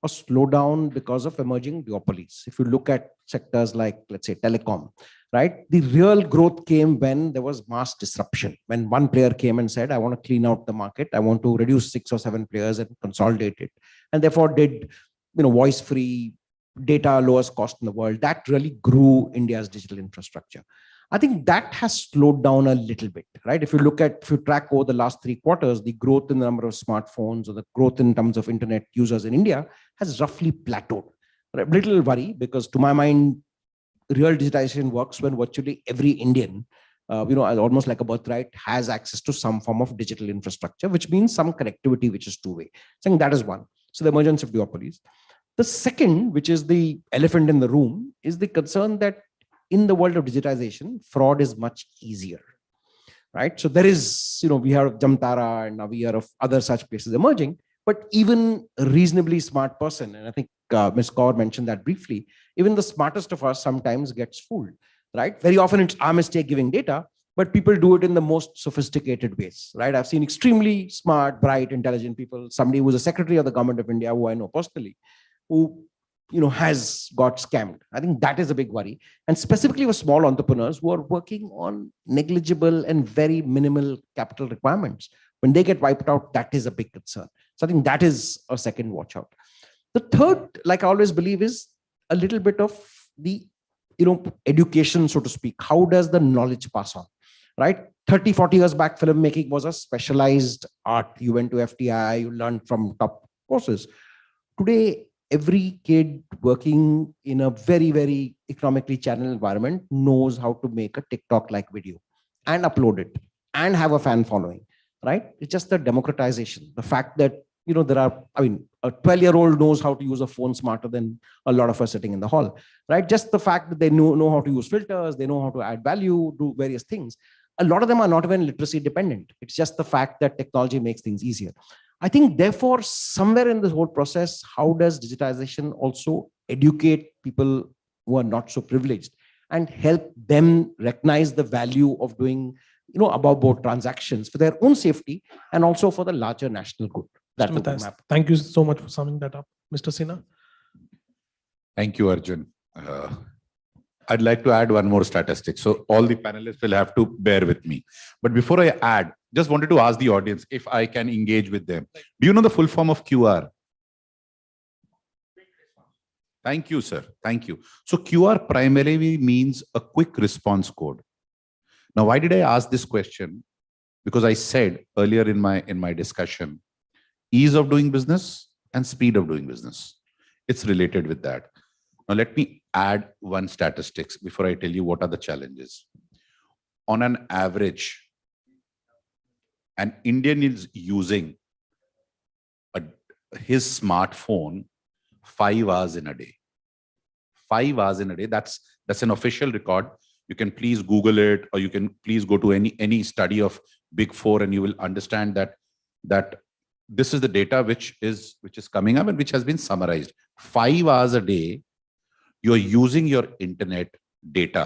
a slowdown because of emerging duopolies. If you look at sectors like, let's say, telecom, right? The real growth came when there was mass disruption. When one player came and said, I want to clean out the market. I want to reduce 6 or 7 players and consolidate it. And therefore did, you know, voice-free data, lowest cost in the world. That really grew India's digital infrastructure. I think that has slowed down a little bit, right? If you track over the last 3 quarters, the growth in the number of smartphones or the growth in terms of internet users in India has roughly plateaued. A little worry, because to my mind, real digitization works when virtually every Indian, you know, almost like a birthright, has access to some form of digital infrastructure, which means some connectivity, which is two-way. So I think that is one. So the emergence of duopolies. The second, which is the elephant in the room, is the concern that in the world of digitization, fraud is much easier, right? So there is, you know, we have Jamtara and now we are of other such places emerging, but even a reasonably smart person, and I think Ms. Kaur mentioned that briefly, even the smartest of us sometimes gets fooled, right? Very often it's our mistake giving data, but people do it in the most sophisticated ways, right? I've seen extremely smart, bright, intelligent people, somebody who's a secretary of the Government of India who I know personally, who, you know, has got scammed. I think that is a big worry. And specifically with small entrepreneurs who are working on negligible and very minimal capital requirements. When they get wiped out, that is a big concern. So I think that is a second watch out. The third, like I always believe, is a little bit of the, you know, education, so to speak. How does the knowledge pass on, right? 30, 40 years back, filmmaking was a specialized art. You went to FTI, you learned from top courses. Today, every kid working in a very, very economically channeled environment knows how to make a TikTok-like video and upload it and have a fan following, right? It's just the democratization. The fact that, you know, there are, I mean, a 12-year-old knows how to use a phone smarter than a lot of us sitting in the hall, right? Just the fact that they know how to use filters, they know how to add value, do various things. A lot of them are not even literacy dependent. It's just the fact that technology makes things easier. I think, therefore, somewhere in this whole process, how does digitization also educate people who are not so privileged and help them recognize the value of doing, you know, above board transactions for their own safety and also for the larger national good? That's the map. Thank you so much for summing that up. Mr. Sinha. Thank you, Arjun. I'd like to add one more statistic. So all the panelists will have to bear with me. But before I add, just wanted to ask the audience if I can engage with them. Do you know the full form of QR? Thank you, sir. Thank you. So QR primarily means a quick response code. Now, why did I ask this question? Because I said earlier in my discussion, ease of doing business and speed of doing business. It's related with that. Now, let me add one statistics before I tell you what are the challenges. On an average, an Indian is using his smartphone 5 hours in a day. 5 hours in a day. That's an official record. You can please Google it, or you can please go to any study of Big Four, and you will understand that this is the data which is coming up and which has been summarized. 5 hours a day, you're using your internet data,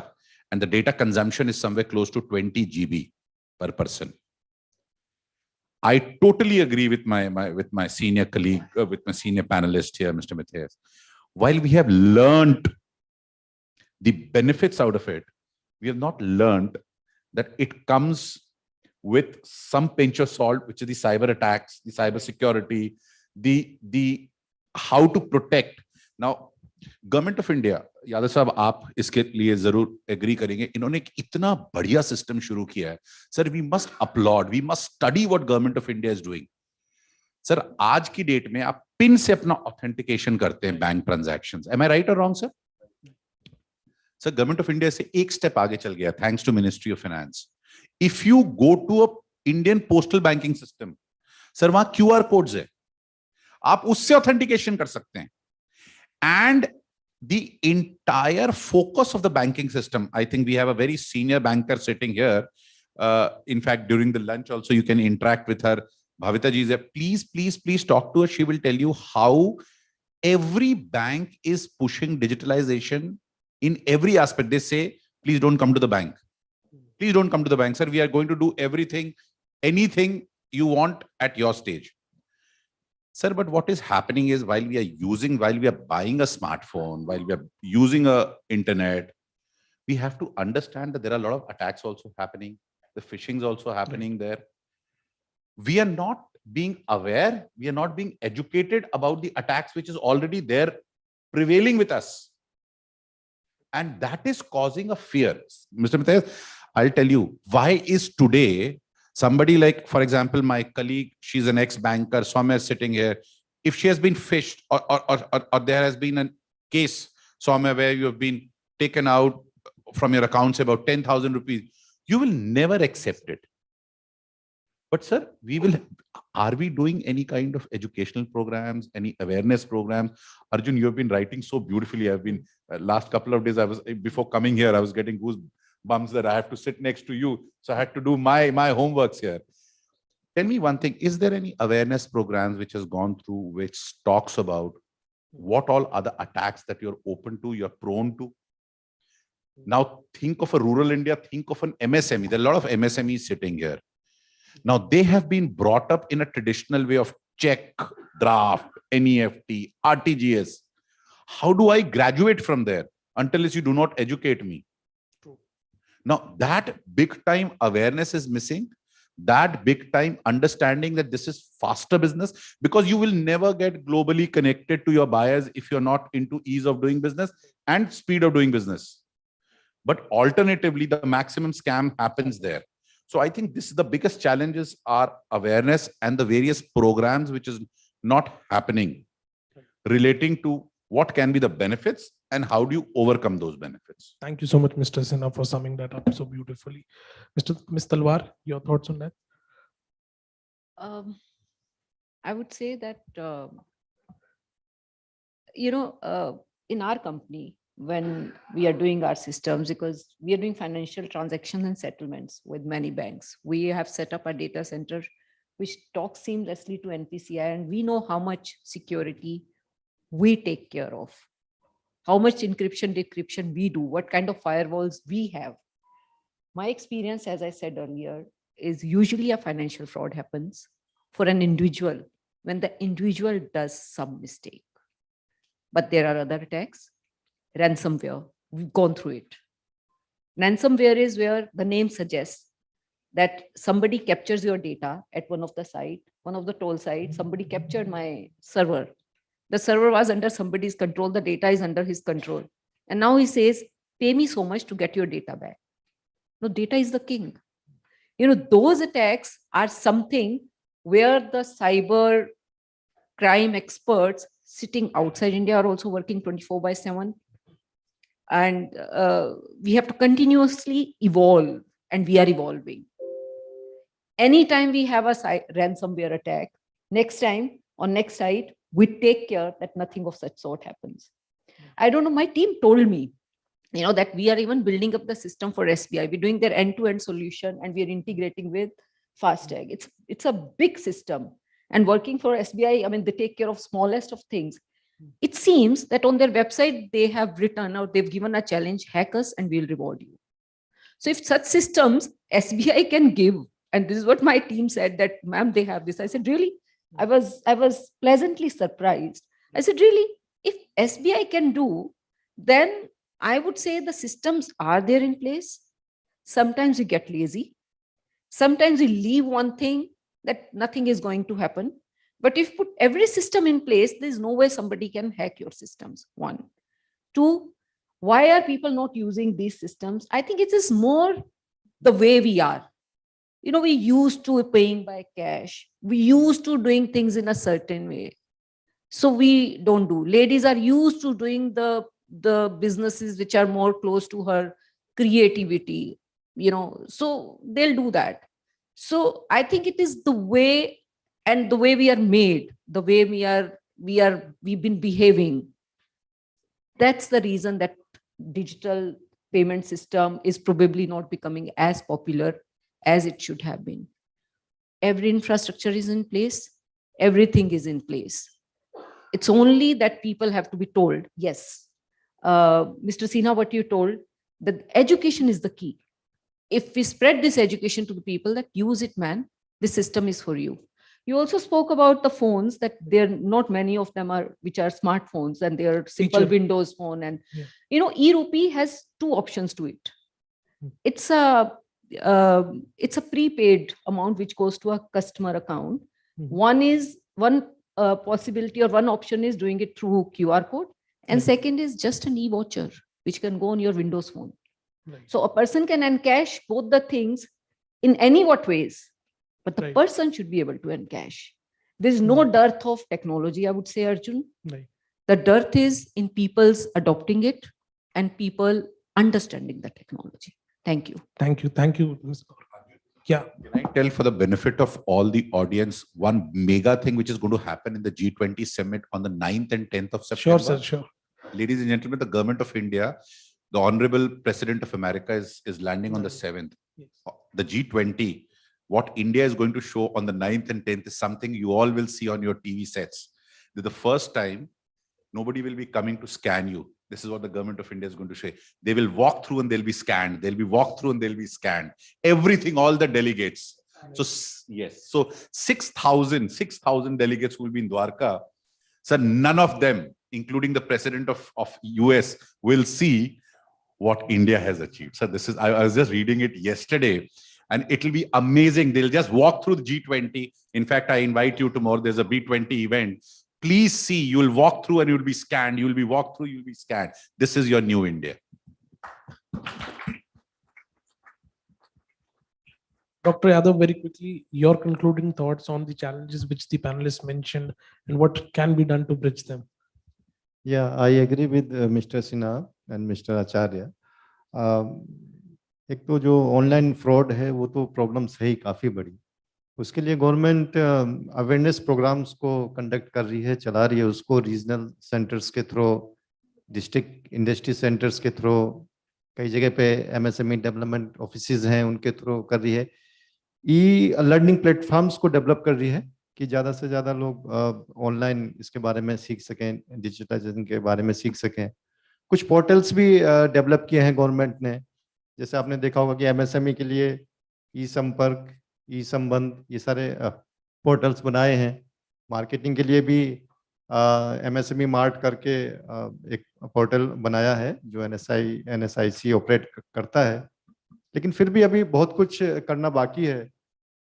and the data consumption is somewhere close to 20 GB per person. I totally agree with my senior colleague, with my senior panelist here, Mr. Matthias. While we have learned the benefits out of it, we have not learned that it comes with some pinch of salt, which is the cyber attacks, the cyber security, the how to protect. Now, government of India, Yadav साहब आप इसके लिए जरूर agree करेंगे, इन्होंने एक इतना बढ़िया सिस्टम शुरू किया है sir. We must upload, we must study what government of India is doing. Sir, आज की डेट में आप पिन से अपना ऑथेंटिकेशन करते हैं bank transactions. Am I right or wrong sir? Sir, government of India से एक स्टेप आगे चल गया thanks to ministry of finance. If you go to a Indian postal banking system, sir वहां क्यूआर कोड्स है, आप उससे ऑथेंटिकेशन कर सकते हैं. And the entire focus of the banking system, I think we have a very senior banker sitting here. In fact, during the lunch also, you can interact with her. Bhavita ji is there. Please talk to her. She will tell you how every bank is pushing digitalization in every aspect. They say, please don't come to the bank. Please don't come to the bank, sir. We are going to do everything, anything you want at your stage. Sir, but what is happening is while we are buying a smartphone, while we are using a internet, we have to understand that there are a lot of attacks also happening. The phishing is also happening there. We are not being aware. We are not being educated about the attacks which is already there prevailing with us. And that is causing a fear. Mr. Matthias, I'll tell you, why is today somebody like, for example, my colleague, she's an ex-banker, Soumya is sitting here. If she has been phished or there has been a case, Soumya, where you have been taken out from your accounts about 10,000 rupees, you will never accept it. But sir, are we doing any kind of educational programs, any awareness programs? Arjun, you have been writing so beautifully. I've been, last couple of days, before coming here, I was getting goosebumps that I have to sit next to you. So I had to do my homeworks here. Tell me one thing, is there any awareness programs which has gone through, which talks about what all other attacks that you're open to, you're prone to? Now think of a rural India, think of an MSME. There are a lot of MSMEs sitting here. Now they have been brought up in a traditional way of check, draft, NEFT, RTGS. How do I graduate from there until you do not educate me? Now that big time awareness is missing, that big time understanding that this is faster business, because you will never get globally connected to your buyers if you're not into ease of doing business and speed of doing business. But alternatively, the maximum scam happens there. So I think this is the biggest challenges are awareness and the various programs which is not happening relating to what can be the benefits and how do you overcome those benefits. Thank you so much, Mr. Sinha, for summing that up so beautifully. Ms. Talwar, your thoughts on that? I would say that, in our company, when we are doing our systems, because we are doing financial transactions and settlements with many banks, we have set up a data center which talks seamlessly to NPCI, and we know how much security we take care of, how much encryption, decryption we do, what kind of firewalls we have. My experience, as I said earlier, is usually a financial fraud happens for an individual when the individual does some mistake. But there are other attacks. Ransomware, we've gone through it. Ransomware is where the name suggests that somebody captures your data at one of the site, one of the toll sites, somebody captured my server. The server was under somebody's control. The data is under his control. And now he says, pay me so much to get your data back. No, data is the king. Those attacks are something where the cyber crime experts sitting outside India are also working 24/7. And we have to continuously evolve, and we are evolving. Anytime we have a ransomware attack, next time on next site, we take care that nothing of such sort happens. I don't know, my team told me, that we are even building up the system for SBI. We're doing their end-to-end solution, and we are integrating with FASTag. It's a big system. And working for SBI, I mean, they take care of smallest of things. It seems that on their website, they have written out, they've given a challenge, hack us and we'll reward you. So if such systems SBI can give, and this is what my team said, that ma'am, they have this. I said, really? I was pleasantly surprised. I said, really? If SBI can do, then I would say the systems are there in place. Sometimes we get lazy. Sometimes we leave one thing that nothing is going to happen. But if put every system in place, there's no way somebody can hack your systems. 1. 2, why are people not using these systems? I think it is more the way we are. We used to paying by cash. We used to doing things in a certain way. So we don't do. Ladies are used to doing the businesses which are more close to her creativity, so they'll do that. So I think it is the way, and the way we are made, the way we've been behaving. That's the reason that digital payment system is probably not becoming as popular as it should have been. Every infrastructure is in place. Everything is in place. It's only that people have to be told, yes, Mr. Sinha, what you told, that education is the key. If we spread this education to the people that use it, man, this system is for you. You also spoke about the phones, that there not many of them which are smartphones, and they are simple Windows phone. And e-rupee has 2 options to it. It's a prepaid amount which goes to a customer account. One possibility or one option is doing it through QR code. And second is just an e-voucher, which can go on your Windows phone. So a person can encash both the things in any what ways, but the person should be able to encash. There is no dearth of technology, I would say, Arjun. The dearth is in people's adopting it and people understanding the technology. Thank you. Thank you. Thank you, Mr. Gaur. Yeah. Can I tell, for the benefit of all the audience, one mega thing which is going to happen in the G20 summit on the 9th and 10th of September? Sure, sir, sure. Ladies and gentlemen, the government of India, the Honorable President of America is landing on the 7th. The G20, what India is going to show on the 9th and 10th is something you all will see on your TV sets. The first time, nobody will be coming to scan you. This is what the government of India is going to say. They will walk through and they'll be scanned. They'll be walked through and they'll be scanned. Everything, all the delegates. So yes, so 6,000 delegates will be in Dwarka. So none of them, including the president of US, will see what India has achieved. So this is, I was just reading it yesterday, and it will be amazing. They'll just walk through the G20. In fact, I invite you tomorrow. There's a B20 event. Please see, you will walk through and you will be scanned. You will be walked through, you will be scanned. This is your new India. Dr. Yadav, very quickly, your concluding thoughts on the challenges which the panelists mentioned and what can be done to bridge them. Yeah, I agree with Mr. Sinha and Mr. Acharya. एक तो जो online fraud है वो तो problems है ही काफ़ी बड़ी. उसके लिए गवर्नमेंट अवेयरनेस प्रोग्राम्स को कंडक्ट कर रही है, चला रही है उसको रीजनल सेंटर्स के थ्रू, डिस्ट्रिक्ट इंडस्ट्री सेंटर्स के थ्रू, कई जगह पे एमएसएमई डेवलपमेंट ऑफिसेज हैं उनके थ्रू कर रही है. ई लर्निंग प्लेटफॉर्म्स को डेवलप कर रही है कि ज़्यादा से ज़्यादा लोग ऑनलाइन इसके बारे में सीख सकें, डिजिटलाइजेशन के बारे में सीख सकें. कुछ पोर्टल्स भी डेवलप किए हैं गवर्नमेंट ने. जैसे आपने देखा होगा कि एमएसएमई के लिए ई संपर्क, ई संबंध, ये सारे पोर्टल्स बनाए हैं. मार्केटिंग के लिए भी एमएसएमई मार्ट करके एक पोर्टल बनाया है जो एनएसआईसी ऑपरेट करता है. लेकिन फिर भी अभी बहुत कुछ करना बाकी है.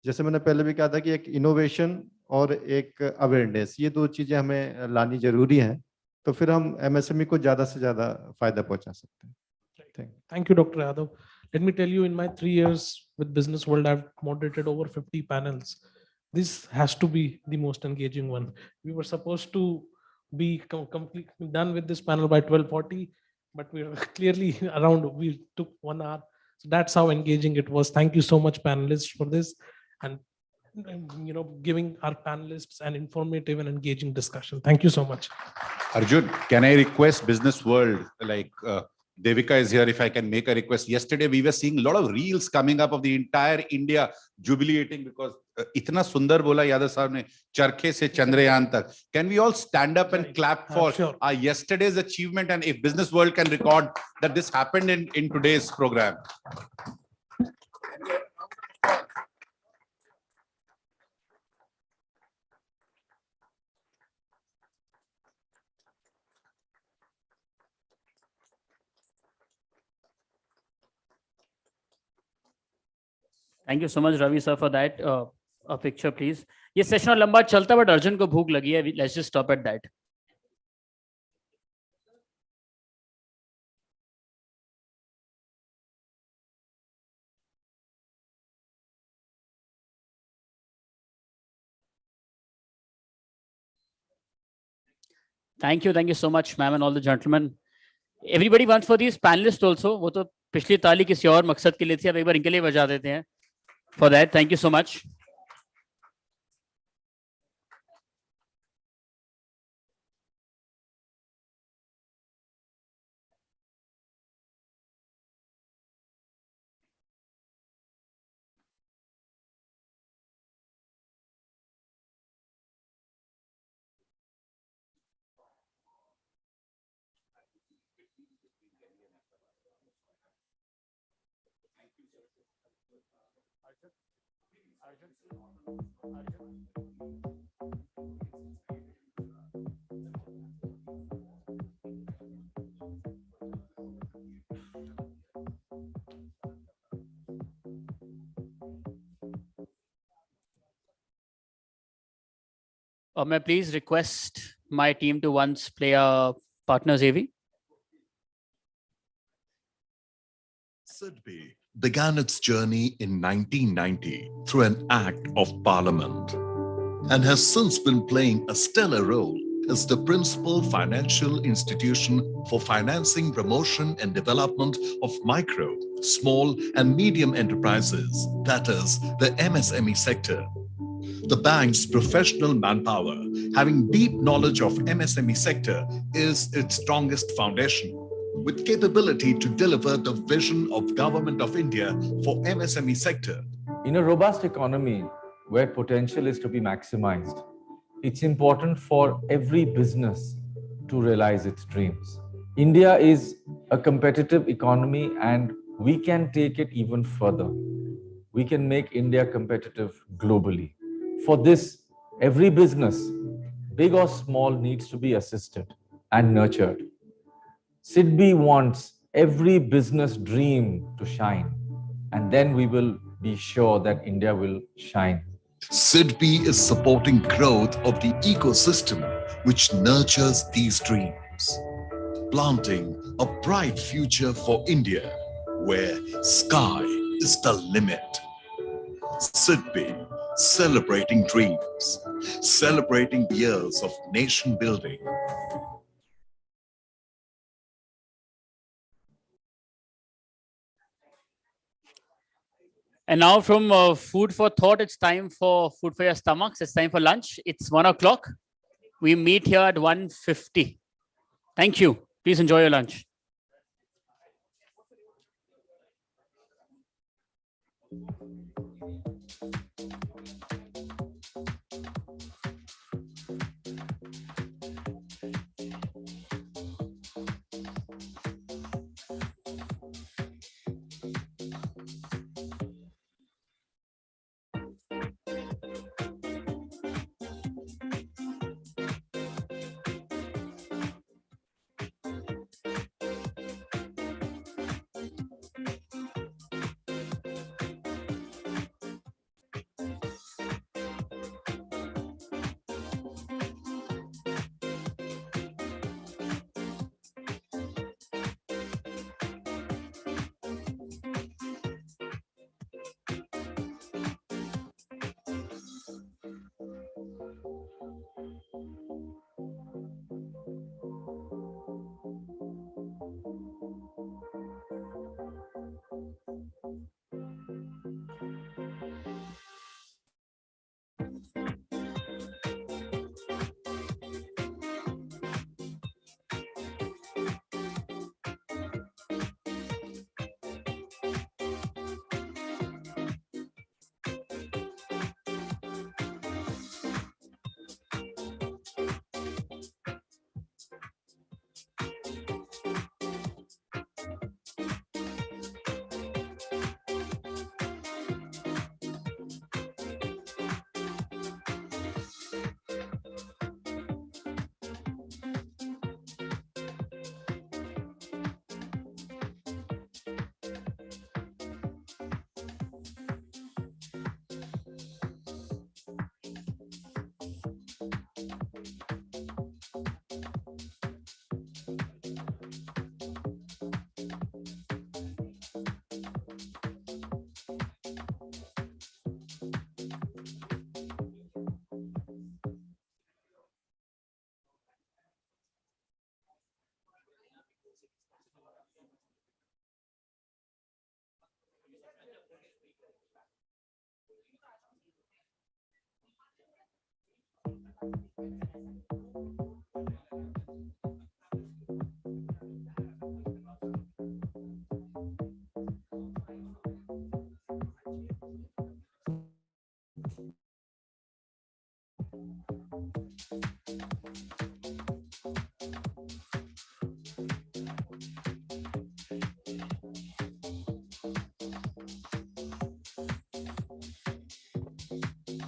जैसे मैंने पहले भी कहा था कि एक इनोवेशन और एक अवेयरनेस, ये दो चीजें हमें लानी जरूरी है, तो फिर हम एमएसएमई को ज्यादा से ज्यादा फायदा पहुंचा सकते हैं. Thank you, Dr. Yadav. Let me tell you, in my 3 years with Business World, I've moderated over 50 panels. This has to be the most engaging one. We were supposed to be completely done with this panel by 12:40, but we are clearly around, we took 1 hour. So that's how engaging it was. Thank you so much, panelists, for this, and giving our panelists an informative and engaging discussion. Thank you so much. Arjun, can I request Business World, like Devika is here, if I can make a request. Yesterday, we were seeing a lot of reels coming up of the entire India jubilating because itna sundar bola Yadav sahab ne, Charkhe se Chandrayaan tak. Can we all stand up and clap for our yesterday's achievement, and if Business World can record that this happened in today's program? Thank you so much, Ravi sir, for that. A picture, please. ये session लंबा चलता, but Arjun को भूख लगी है. Let's just stop at that. Thank you so much, ma'am, and all the gentlemen. Everybody wants for these panelists also. वो तो पिछली ताली किसी और मकसद के लिए थी, अब एक बार इनके लिए बजा देते हैं. For that, thank you so much. May I please request my team to once play a partners AV? SIDBI began its journey in 1990 through an act of parliament and has since been playing a stellar role as the principal financial institution for financing, promotion and development of micro, small and medium enterprises, that is, the MSME sector. The bank's professional manpower, having deep knowledge of MSME sector, is its strongest foundation, with capability to deliver the vision of Government of India for MSME sector. In a robust economy where potential is to be maximized, it's important for every business to realize its dreams. India is a competitive economy and we can take it even further. We can make India competitive globally. For this, every business, big or small, needs to be assisted and nurtured. SIDBI wants every business dream to shine, and then we will be sure that India will shine. SIDBI is supporting growth of the ecosystem which nurtures these dreams, planting a bright future for India where sky is the limit. SIDBI, celebrating dreams, celebrating years of nation building. And now from food for thought, it's time for food for your stomachs. It's time for lunch. It's 1 o'clock. We meet here at 1:50. Thank you. Please enjoy your lunch.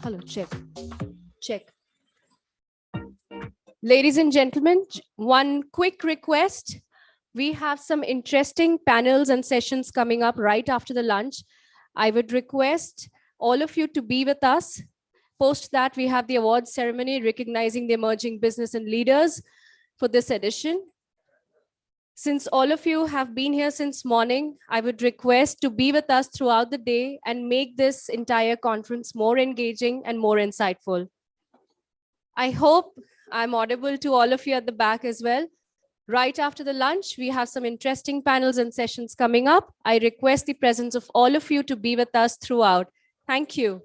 Hello, check. Ladies and gentlemen, one quick request. We have some interesting panels and sessions coming up right after the lunch. I would request all of you to be with us. Post that, we have the awards ceremony recognizing the emerging business and leaders for this edition. Since all of you have been here since morning, I would request to be with us throughout the day and make this entire conference more engaging and more insightful. I hope I'm audible to all of you at the back as well. Right after the lunch, we have some interesting panels and sessions coming up. I request the presence of all of you to be with us throughout. Thank you.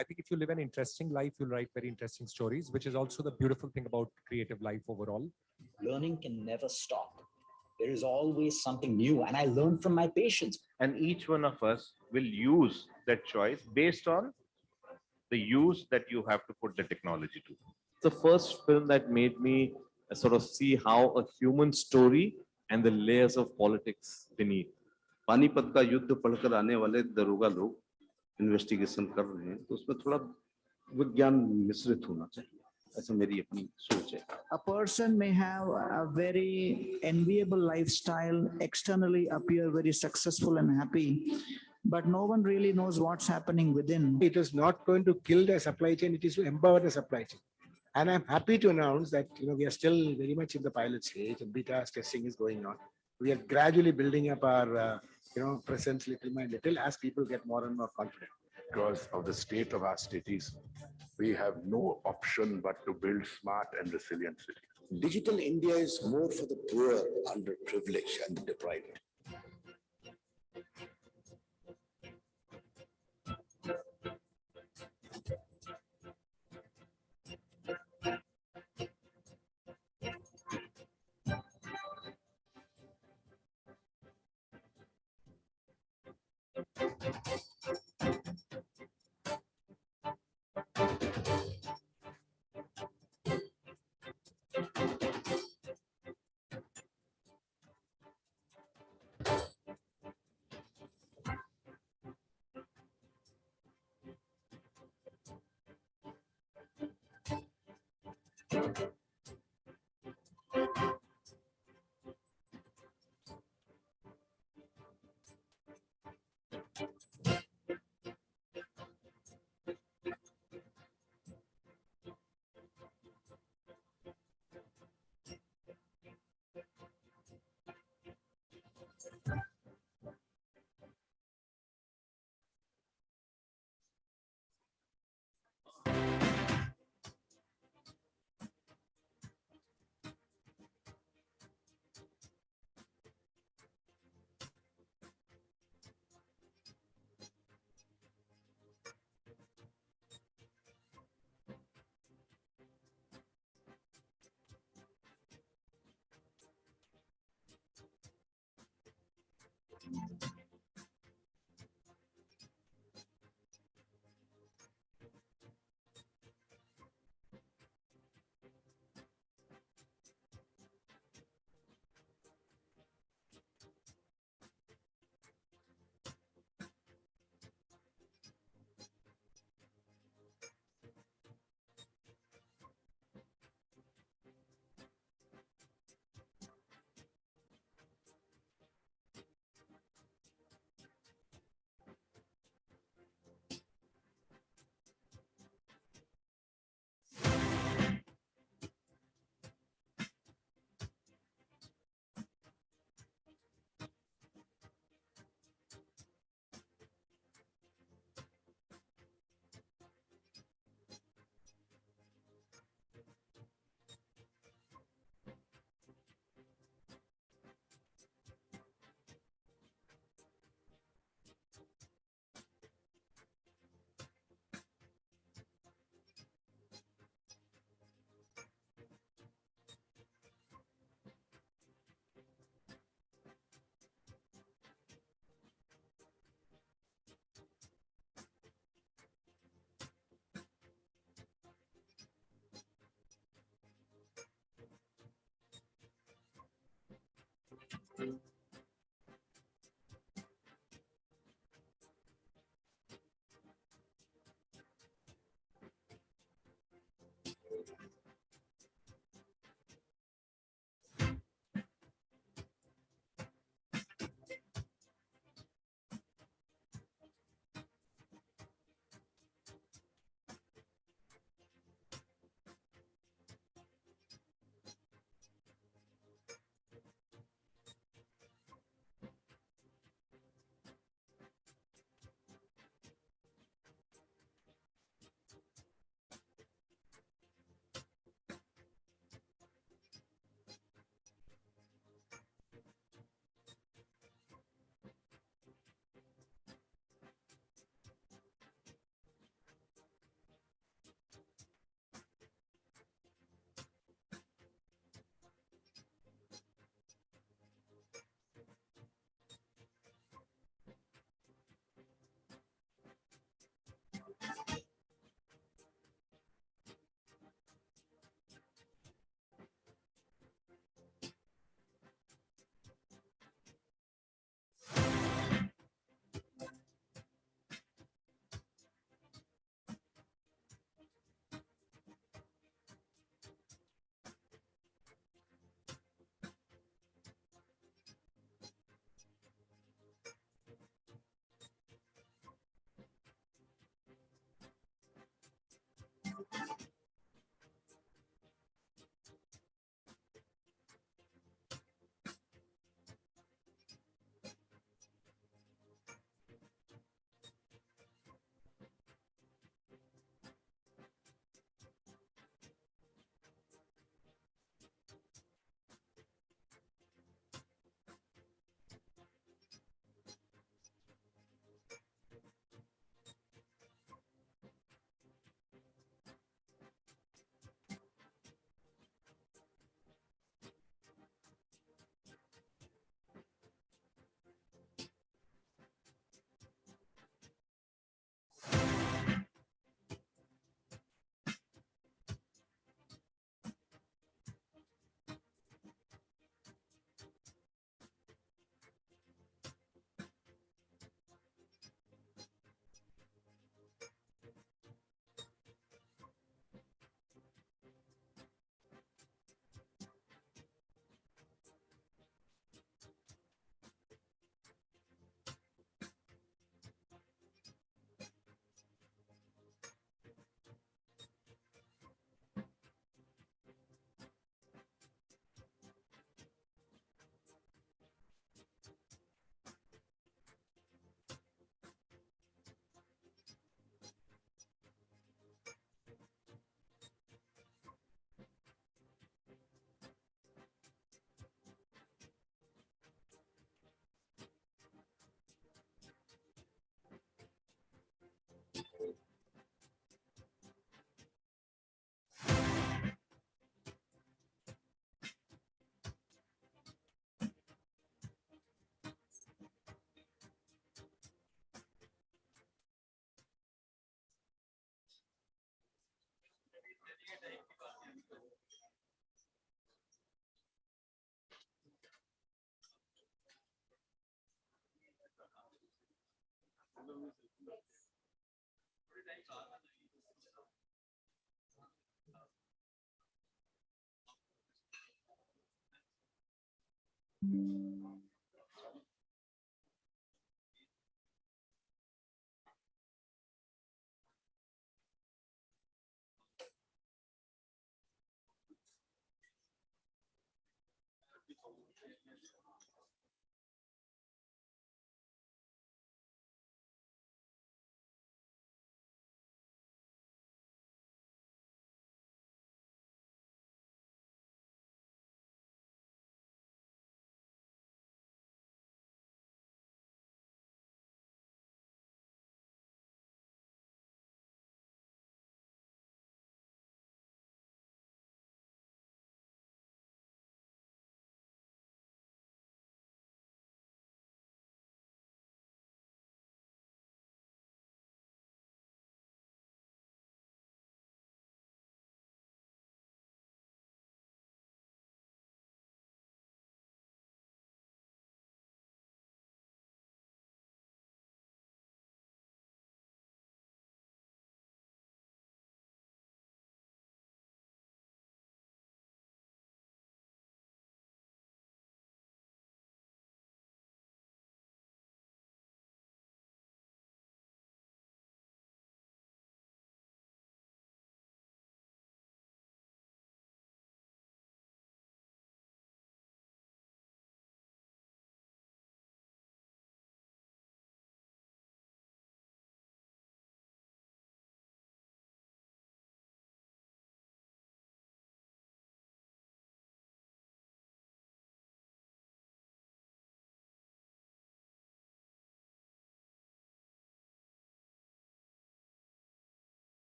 I think if you live an interesting life, you'll write very interesting stories, which is also the beautiful thing about creative life overall. Learning can never stop. There is always something new, and I learn from my patients. And each one of us will use that choice based on the use that you have to put the technology to. The first film that made me sort of see how a human story and the layers of politics beneath. Panipat का युद्ध पढ़कर आने वाले दरोगा लोग investigation कर रहे हैं तो उसमें थोड़ा विज्ञान मिश्रित होना चाहिए, ऐसा मेरी अपनी सोच है. A person may have a very enviable lifestyle, externally appear very successful and happy, but no one really knows what's happening within. It is not going to kill the supply chain, it is to empower the supply chain. And I'm happy to announce that we are still very much in the pilot stage and beta testing is going on. We are gradually building up our presence little by little as people get more and more confident. Because of the state of our cities, we have no option but to build smart and resilient cities. Digital India is more for the poor, underprivileged, and the deprived.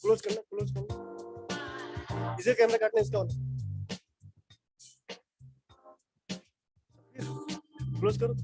Close करना इसे camera काटना इसका close करो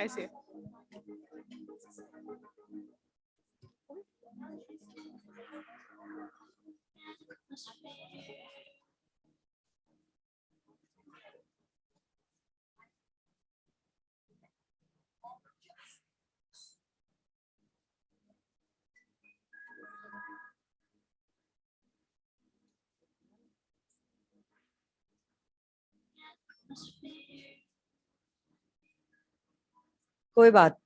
ऐसे कोई बात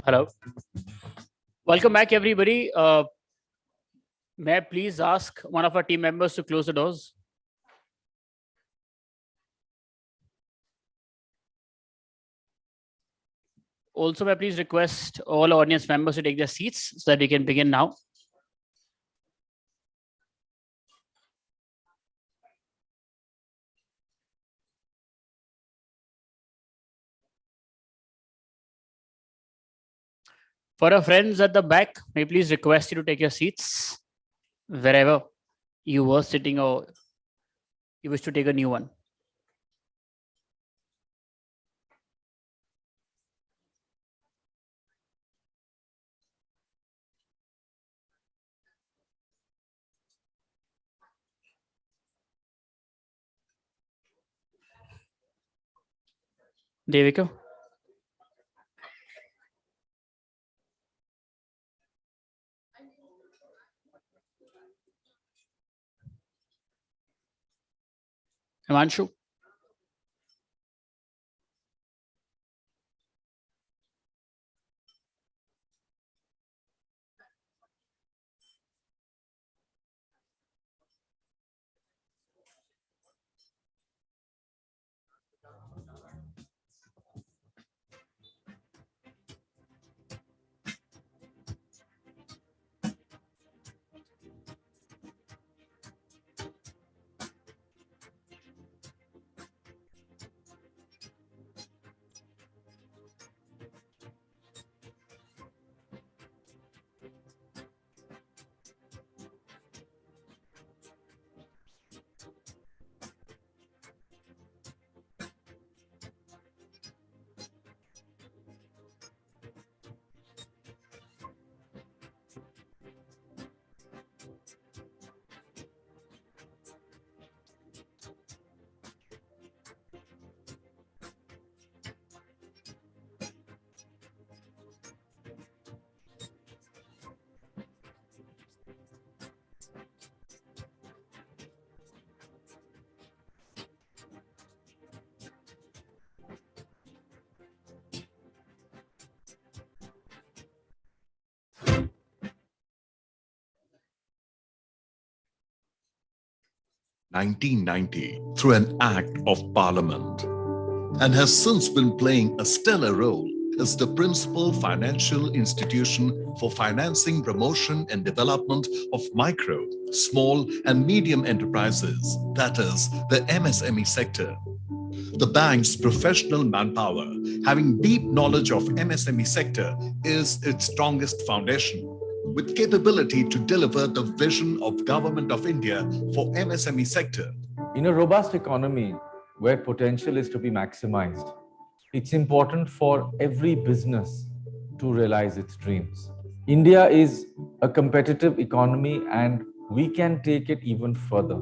Hello. Welcome back, everybody. May I please ask one of our team members to close the doors? Also, may I please request all audience members to take their seats so that we can begin now. For our friends at the back, may I please request you to take your seats wherever you were sitting or you wish to take a new one. Devika. Himanshu. (1990) through an act of parliament, and has since been playing a stellar role as the principal financial institution for financing, promotion and development of micro, small and medium enterprises, that is, the MSME sector. The bank's professional manpower, having deep knowledge of MSME sector, is its strongest foundation, with capability to deliver the vision of Government of India for MSME sector. In a robust economy where potential is to be maximized, it's important for every business to realize its dreams. India is a competitive economy and we can take it even further.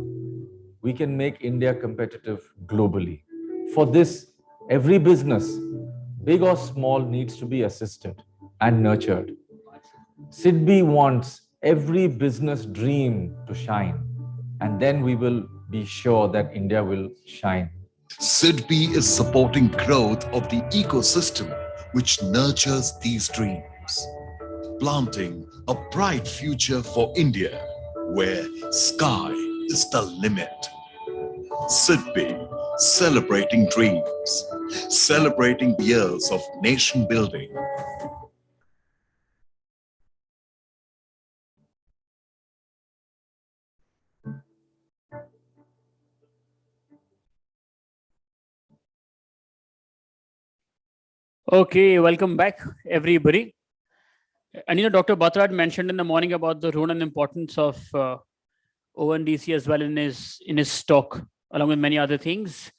We can make India competitive globally. For this, every business, big or small, needs to be assisted and nurtured. SIDBI wants every business dream to shine, and then we will be sure that India will shine. SIDBI is supporting growth of the ecosystem which nurtures these dreams, planting a bright future for India where sky is the limit. SIDBI, celebrating dreams, celebrating years of nation building. Okay, welcome back, everybody. And Dr. Batra had mentioned in the morning about the role and importance of ONDC as well in his talk, along with many other things.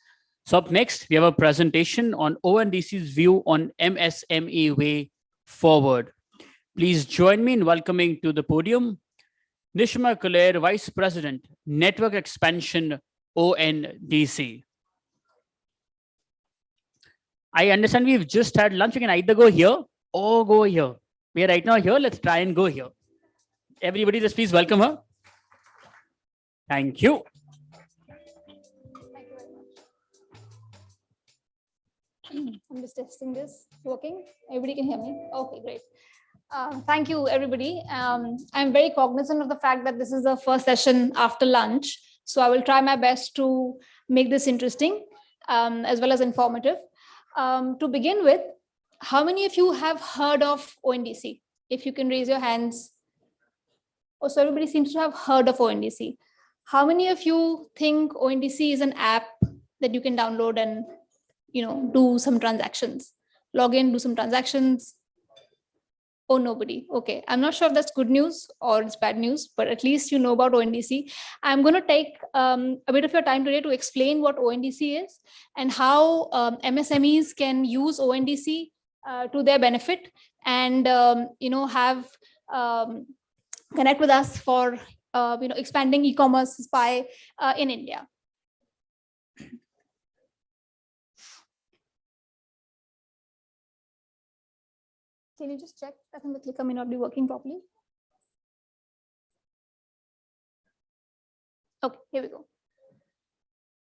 So up next, we have a presentation on ONDC's view on MSME way forward. Please join me in welcoming to the podium Nishma Kulair, Vice President, Network Expansion, ONDC. I understand we've just had lunch. We can either go here or go here. We are right now here. Let's try and go here. Everybody, just please welcome her. Thank you. I'm just testing this. Working? Everybody can hear me? Okay, great. Thank you, everybody. I'm very cognizant of the fact that this is the first session after lunch, so I will try my best to make this interesting as well as informative. To begin with, how many of you have heard of ONDC? If you can raise your hands. Oh, so everybody seems to have heard of ONDC. How many of you think ONDC is an app that you can download and do some transactions? Log in, do some transactions. Oh, nobody. Okay. I'm not sure if that's good news or it's bad news, but at least you know about ONDC. I'm going to take a bit of your time today to explain what ONDC is and how MSMEs can use ONDC to their benefit and, have connect with us for, expanding e-commerce spy in India. Can you just check? I think the clicker may not be working properly. Okay, here we go.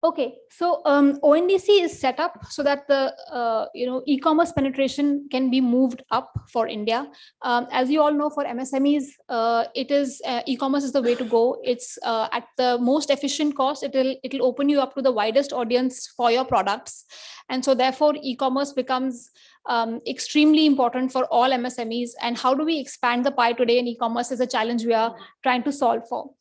Okay, so ONDC is set up so that the e-commerce penetration can be moved up for India. As you all know, for MSMEs, it is e-commerce is the way to go. It's at the most efficient cost. It'll open you up to the widest audience for your products, and so therefore e-commerce becomes extremely important for all MSMEs. And how do we expand the pie today in e-commerce is a challenge we are trying to solve for.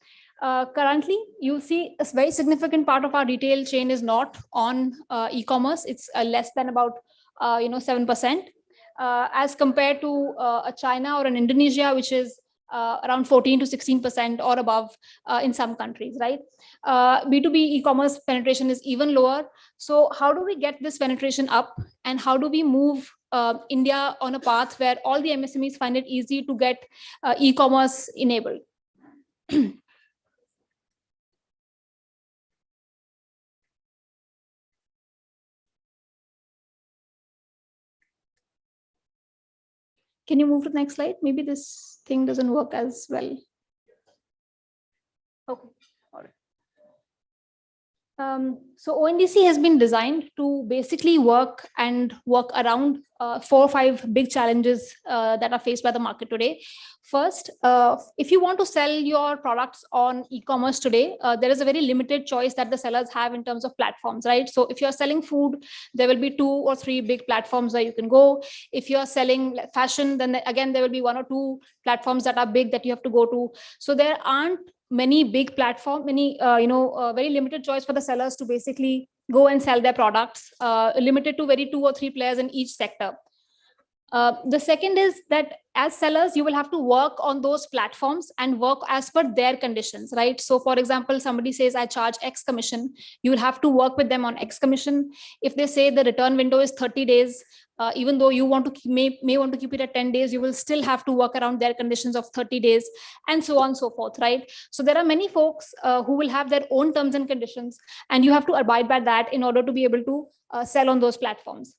Currently, you'll see a very significant part of our retail chain is not on e-commerce. It's less than about 7%, as compared to a China or an Indonesia, which is around 14 to 16% or above in some countries, right? B2B e-commerce penetration is even lower. So how do we get this penetration up, and how do we move India on a path where all the MSMEs find it easy to get e-commerce enabled? Can you move to the next slide? Maybe this thing doesn't work as well. Okay, all right. So ONDC has been designed to basically work around 4 or 5 big challenges that are faced by the market today. First, if you want to sell your products on e-commerce today, there is a very limited choice that the sellers have in terms of platforms, right? So if you're selling food, there will be 2 or 3 big platforms where you can go. If you're selling fashion, then again, there will be 1 or 2 platforms that are big that you have to go to. So there aren't many big platforms, very limited choice for the sellers to basically go and sell their products, limited to 2 or 3 players in each sector. The second is that as sellers, you will have to work on those platforms and work as per their conditions, right? So for example, somebody says, I charge X commission. You will have to work with them on X commission. If they say the return window is 30 days, even though you may want to keep it at 10 days, you will still have to work around their conditions of 30 days and so on and so forth, right? So there are many folks who will have their own terms and conditions, and you have to abide by that in order to be able to sell on those platforms.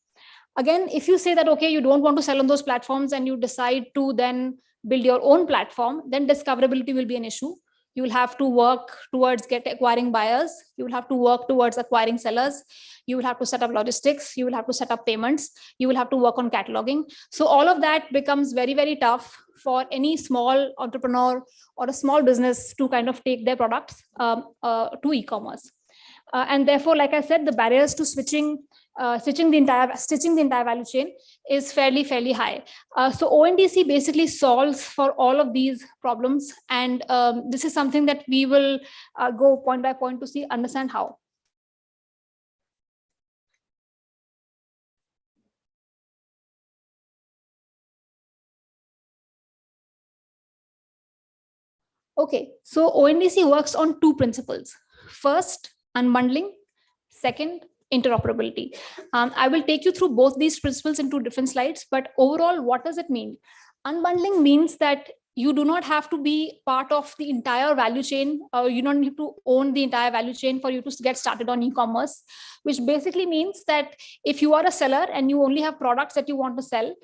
Again, if you say that, okay, you don't want to sell on those platforms and you decide to then build your own platform, then discoverability will be an issue. You will have to work towards acquiring buyers. You will have to work towards acquiring sellers. You will have to set up logistics. You will have to set up payments. You will have to work on cataloging. So all of that becomes very, very tough for any small entrepreneur or a small business to kind of take their products to e-commerce. And therefore, like I said, the barriers to stitching the entire value chain is fairly high. So ONDC basically solves for all of these problems, and this is something that we will go point by point to understand how. Okay, so ONDC works on 2 principles. First, unbundling. Second, interoperability. I will take you through both these principles in 2 different slides, but overall, what does it mean? Unbundling means that you do not have to be part of the entire value chain. You don't need to own the entire value chain for you to get started on e-commerce, which basically means that if you are a seller and you only have products that you want to sell,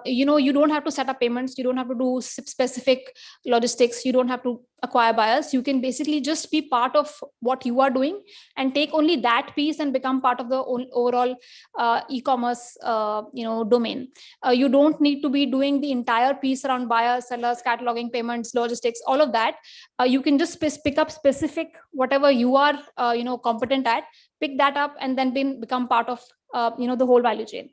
you don't have to set up payments. You don't have to do specific logistics. You don't have to acquire buyers. You can basically just be part of what you are doing and take only that piece and become part of the overall e-commerce domain. You don't need to be doing the entire piece around buyers, sellers, cataloging, payments, logistics, all of that. You can just pick up specific whatever you are competent at, pick that up, and then become part of the whole value chain.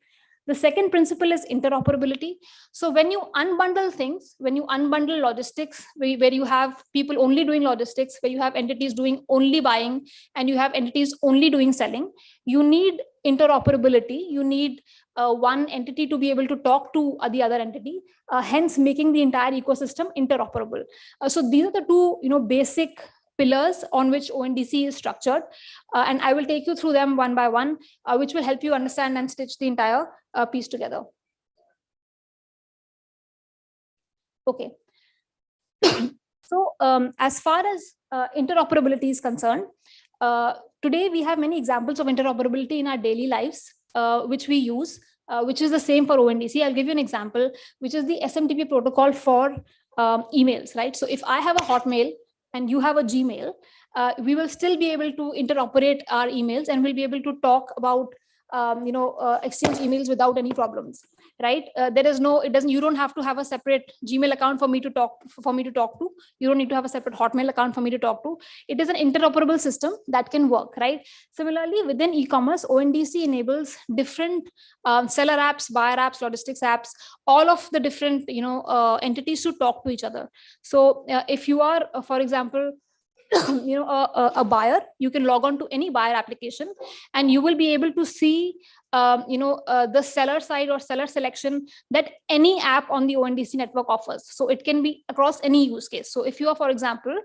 The second principle is interoperability. So when you unbundle things, when you unbundle logistics, where you have people only doing logistics, where you have entities doing only buying, and you have entities only doing selling, you need interoperability. You need one entity to be able to talk to the other entity, hence making the entire ecosystem interoperable. So these are the two basic pillars on which ONDC is structured. And I will take you through them one by one, which will help you understand and stitch the entire piece together. Okay. So as far as interoperability is concerned, today we have many examples of interoperability in our daily lives, which we use, which is the same for ONDC. I'll give you an example, which is the SMTP protocol for emails, right? So if I have a Hotmail and you have a Gmail, we will still be able to interoperate our emails, and we'll be able to talk about exchange emails without any problems, right? You don't have to have a separate Gmail account for me to talk to. You don't need to have a separate Hotmail account for me to talk to. It is an interoperable system that can work, right? Similarly, within e-commerce, ONDC enables different seller apps, buyer apps, logistics apps, all of the different entities to talk to each other. So if you are, for example, a buyer, you can log on to any buyer application, and you will be able to see the seller side or seller selection that any app on the ONDC network offers. So it can be across any use case. So if you are, for example,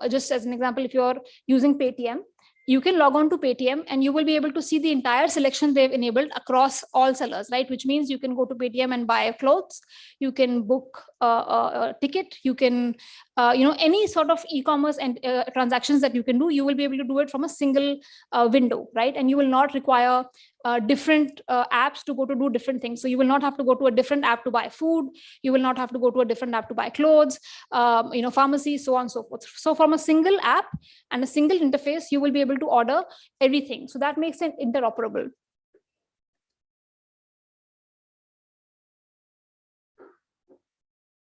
just as an example, if you're using Paytm, you can log on to Paytm and you will be able to see the entire selection they've enabled across all sellers, right? Which means you can go to Paytm and buy clothes, you can book a ticket, you can, any sort of e-commerce and transactions that you can do, you will be able to do it from a single window, right? And you will not require different apps to go to do different things. So you will not have to go to a different app to buy food. You will not have to go to a different app to buy clothes, pharmacy, so on and so forth. So from a single app and a single interface, you will be able to order everything. So that makes it interoperable.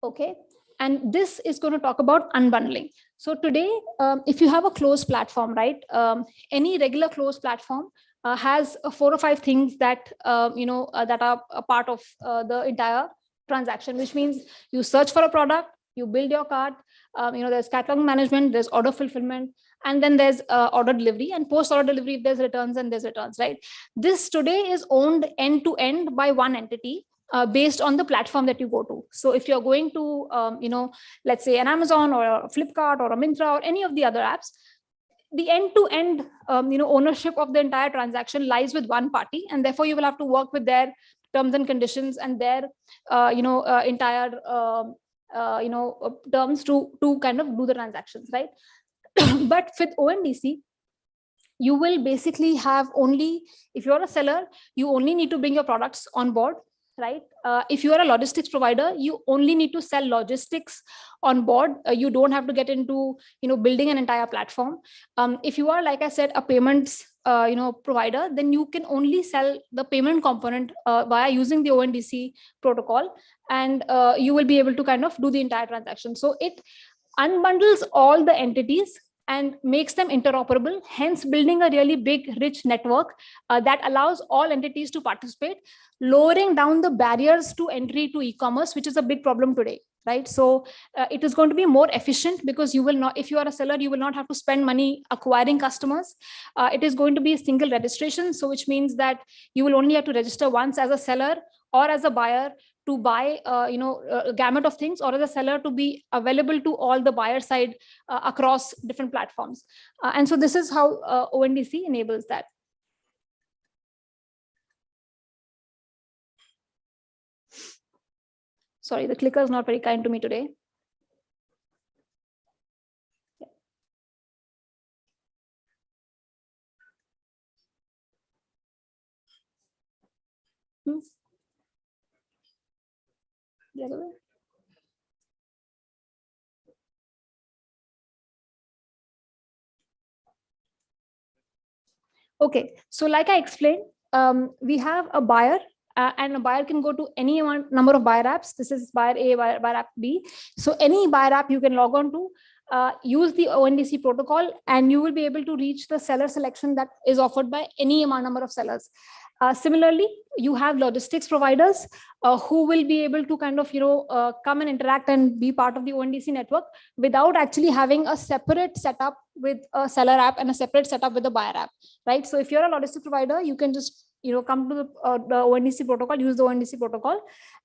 Okay. And this is going to talk about unbundling. So today, if you have a closed platform, right? Any regular closed platform has 4 or 5 things that that are a part of the entire transaction, which means you search for a product, you build your cart, there's catalog management, there's order fulfillment, and then there's order delivery, and post order delivery, if there's returns, and there's returns, right? This today is owned end to end by one entity, based on the platform that you go to. So if you're going to, let's say an Amazon or a Flipkart or a Myntra or any of the other apps, the end-to-end, ownership of the entire transaction lies with one party, and therefore you will have to work with their terms and conditions and their, entire, terms to kind of do the transactions, right? But with ONDC, you will basically have only, if you're a seller, you only need to bring your products on board, right? If you are a logistics provider, you only need to sell logistics on board. You don't have to get into, building an entire platform. If you are, like I said, a payments, provider, then you can only sell the payment component via using the ONDC protocol, and you will be able to kind of do the entire transaction. So it unbundles all the entities and makes them interoperable, hence building a really big, rich network that allows all entities to participate, lowering down the barriers to entry to e-commerce, which is a big problem today, right? So it is going to be more efficient because you will not, if you are a seller, you will not have to spend money acquiring customers. It is going to be a single registration, so which means that you will only have to register once as a seller or as a buyer to buy, a gamut of things, or as a seller to be available to all the buyer side across different platforms. And so this is how ONDC enables that. Sorry, the clicker is not very kind to me today. The other way. Okay, so like I explained, we have a buyer and a buyer can go to any number of buyer apps. This is buyer A, buyer app B. So any buyer app you can log on to, use the ONDC protocol, and you will be able to reach the seller selection that is offered by any number of sellers. Similarly, you have logistics providers who will be able to kind of, come and interact and be part of the ONDC network without actually having a separate setup with a seller app and a separate setup with a buyer app, right? So if you're a logistics provider, you can just come to the ONDC protocol, use the ONDC protocol,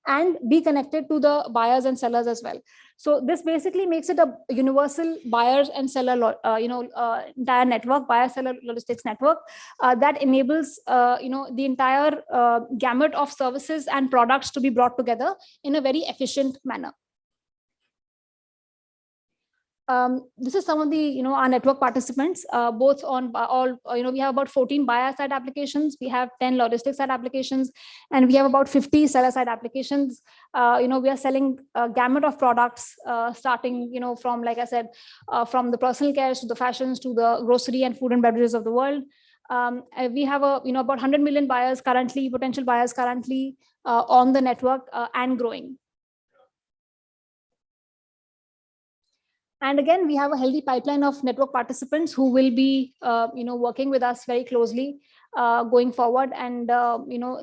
and be connected to the buyers and sellers as well. So this basically makes it a universal buyers and seller, entire network, buyer-seller logistics network that enables, the entire gamut of services and products to be brought together in a very efficient manner. This is some of the, our network participants, both on all, we have about 14 buyer side applications, we have 10 logistics side applications, and we have about 50 seller side applications. We are selling a gamut of products, starting, from, like I said, from the personal cares to the fashions to the grocery and food and beverages of the world. We have about 100 million buyers currently, potential buyers currently on the network and growing. And again, we have a healthy pipeline of network participants who will be, working with us very closely going forward. And,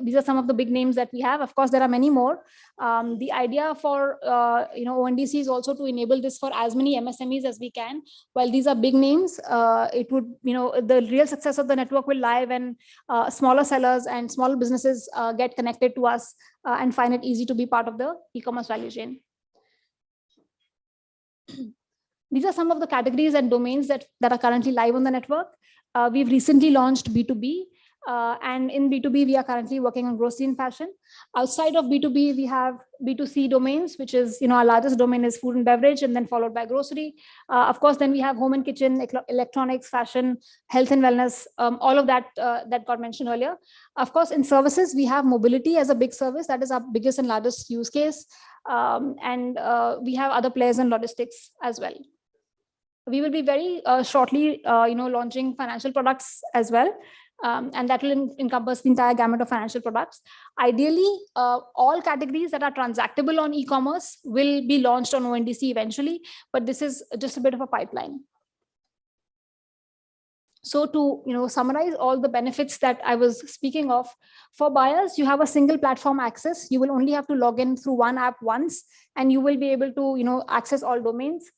these are some of the big names that we have. Of course, there are many more. The idea for, ONDC is also to enable this for as many MSMEs as we can. While these are big names, it would, the real success of the network will lie when smaller sellers and smaller businesses get connected to us and find it easy to be part of the e-commerce value chain. These are some of the categories and domains that are currently live on the network. We've recently launched B2B, and in B2B, we are currently working on grocery and fashion. Outside of B2B, we have B2C domains, which is, our largest domain is food and beverage, and then followed by grocery. Of course, then we have home and kitchen, electronics, fashion, health and wellness, all of that that got mentioned earlier. Of course, in services, we have mobility as a big service. That is our biggest and largest use case. And we have other players in logistics as well. We will be very shortly, launching financial products as well. And that will encompass the entire gamut of financial products. Ideally, all categories that are transactable on e-commerce will be launched on ONDC eventually, but this is just a bit of a pipeline. So to summarize all the benefits that I was speaking of, for buyers, you have a single platform access. You will only have to log in through one app once, and you will be able to access all domains.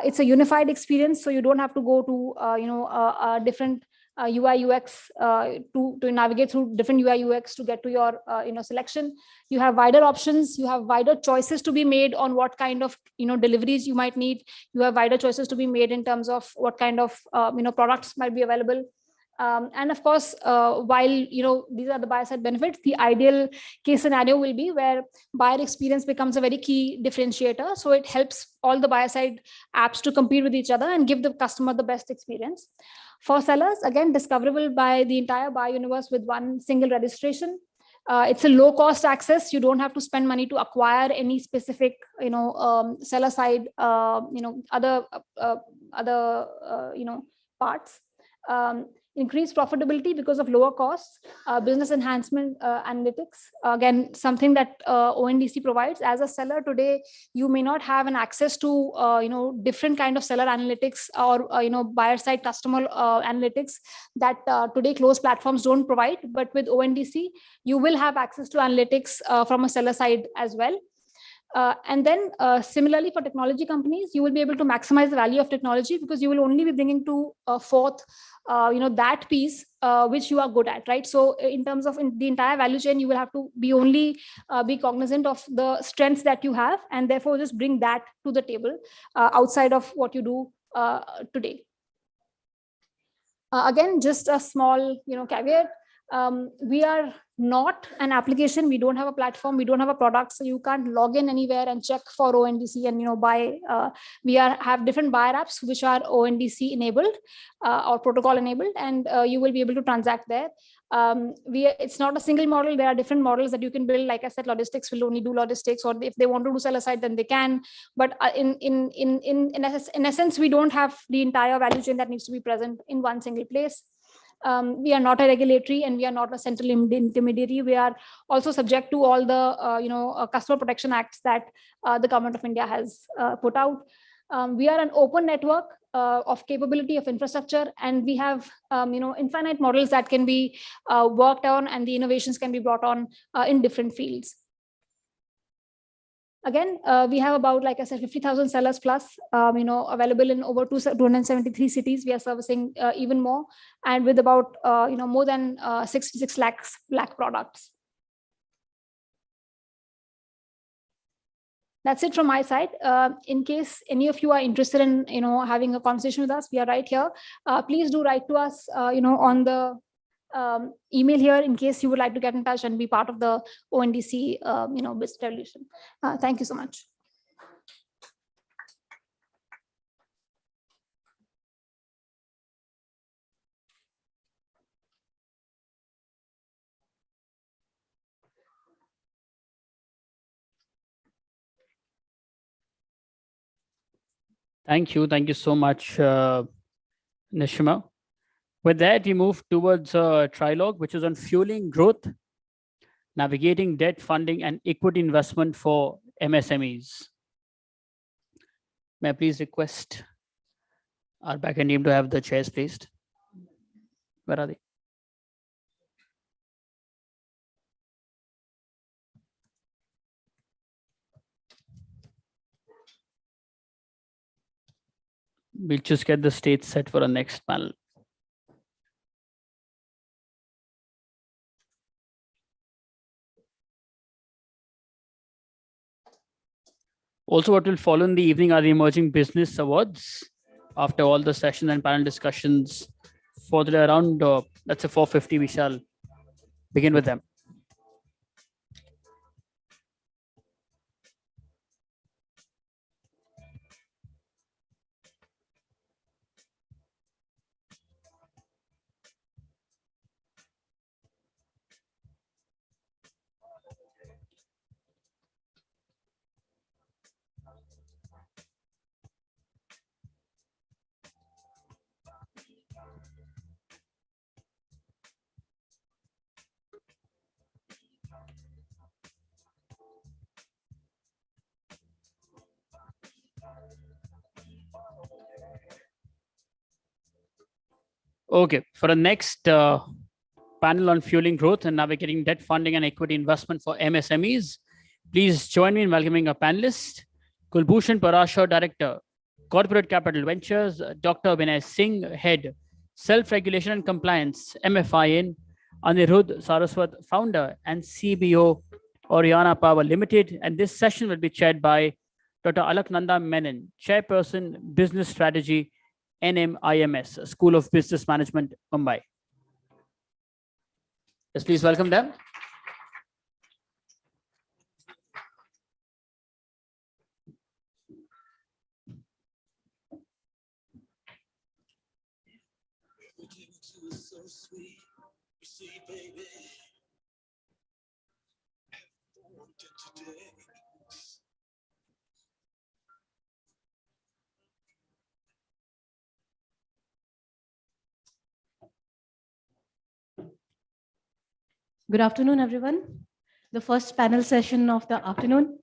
It's a unified experience, so you don't have to go to different UI UX to navigate through different UI UX to get to your selection. You have wider options. You have wider choices to be made on what kind of deliveries you might need. You have wider choices to be made in terms of what kind of products might be available. And of course, while these are the buyer side benefits, the ideal case scenario will be where buyer experience becomes a very key differentiator. So it helps all the buyer side apps to compete with each other and give the customer the best experience. For sellers, again, discoverable by the entire buyer universe with one single registration. It's a low cost access. You don't have to spend money to acquire any specific, seller side, other parts. Increased profitability because of lower costs, business enhancement analytics. Again, something that ONDC provides. As a seller today, you may not have an access to different kind of seller analytics or buyer side customer analytics that today closed platforms don't provide. But with ONDC, you will have access to analytics from a seller side as well. And then similarly for technology companies, you will be able to maximize the value of technology because you will only be bringing to forth that piece which you are good at, right? So in terms of the entire value chain, you will have to be only be cognizant of the strengths that you have, and therefore just bring that to the table outside of what you do today. Again, just a small caveat. We are not an application. We don't have a platform. We don't have a product. So you can't log in anywhere and check for ONDC and buy. We have different buyer apps which are ONDC enabled or protocol enabled, and you will be able to transact there. It's not a single model. There are different models that you can build. Like I said, logistics will only do logistics, or if they want to do sell aside, then they can. But in essence, we don't have the entire value chain that needs to be present in one single place. We are not a regulatory and we are not a central intermediary. We are also subject to all the customer protection acts that the government of India has put out. We are an open network of capability of infrastructure, and we have infinite models that can be worked on, and the innovations can be brought on in different fields. Again, we have about, like I said, 50,000 sellers plus, available in over 273 cities. We are servicing even more, and with about, more than 66 lakh products. That's it from my side. In case any of you are interested in, having a conversation with us, we are right here. Please do write to us, on the email here, in case you would like to get in touch and be part of the ONDC, business revolution. Thank you so much. Thank you. Thank you so much, Nishima. With that, we move towards a trilogue, which is on fueling growth, navigating debt funding and equity investment for MSMEs. May I please request our backend team to have the chairs placed? Where are they? We'll just get the stage set for our next panel. Also, what will follow in the evening are the Emerging Business Awards. After all the sessions and panel discussions for the around, let's say 4:50, we shall begin with them. Okay, for the next panel on fueling growth and navigating debt funding and equity investment for MSMEs, please join me in welcoming our panelists: Kulbhushan Parashar, Director, Corporate Capital Ventures; Dr. Vinay Singh, Head, Self-Regulation and Compliance, MFIN; Anirudh Saraswat, Founder and CBO, Oriana Power Limited. And this session will be chaired by Dr. Alaknanda Menon, Chairperson, Business Strategy, NMIMS, School of Business Management, Mumbai. Yes, please welcome them. Good afternoon, everyone. The first panel session of the afternoon.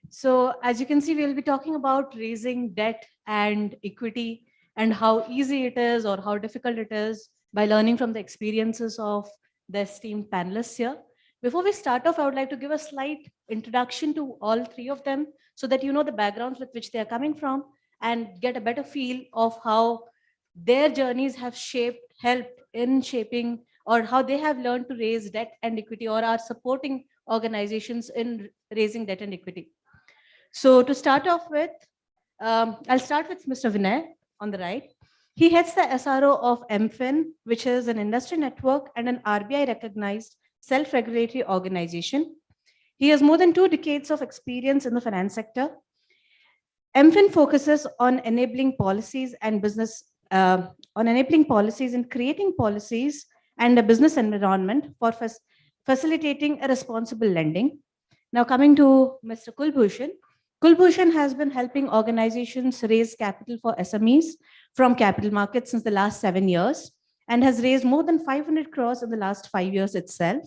So as you can see, we'll be talking about raising debt and equity and how easy it is or how difficult it is by learning from the experiences of the esteemed panelists here. Before we start off, I would like to give a slight introduction to all three of them so that you know the backgrounds with which they are coming from and get a better feel of how their journeys have helped in shaping, or how they have learned to raise debt and equity or are supporting organizations in raising debt and equity. So to start off with, I'll start with Mr. Vinay on the right. He heads the SRO of MFIN, which is an industry network and an RBI recognized self-regulatory organization. He has more than 2 decades of experience in the finance sector. MFIN focuses on enabling policies and creating policies and a business environment for facilitating a responsible lending. Now coming to Mr. Kulbhushan. Kulbhushan has been helping organizations raise capital for SMEs from capital markets since the last 7 years and has raised more than 500 crores in the last 5 years itself.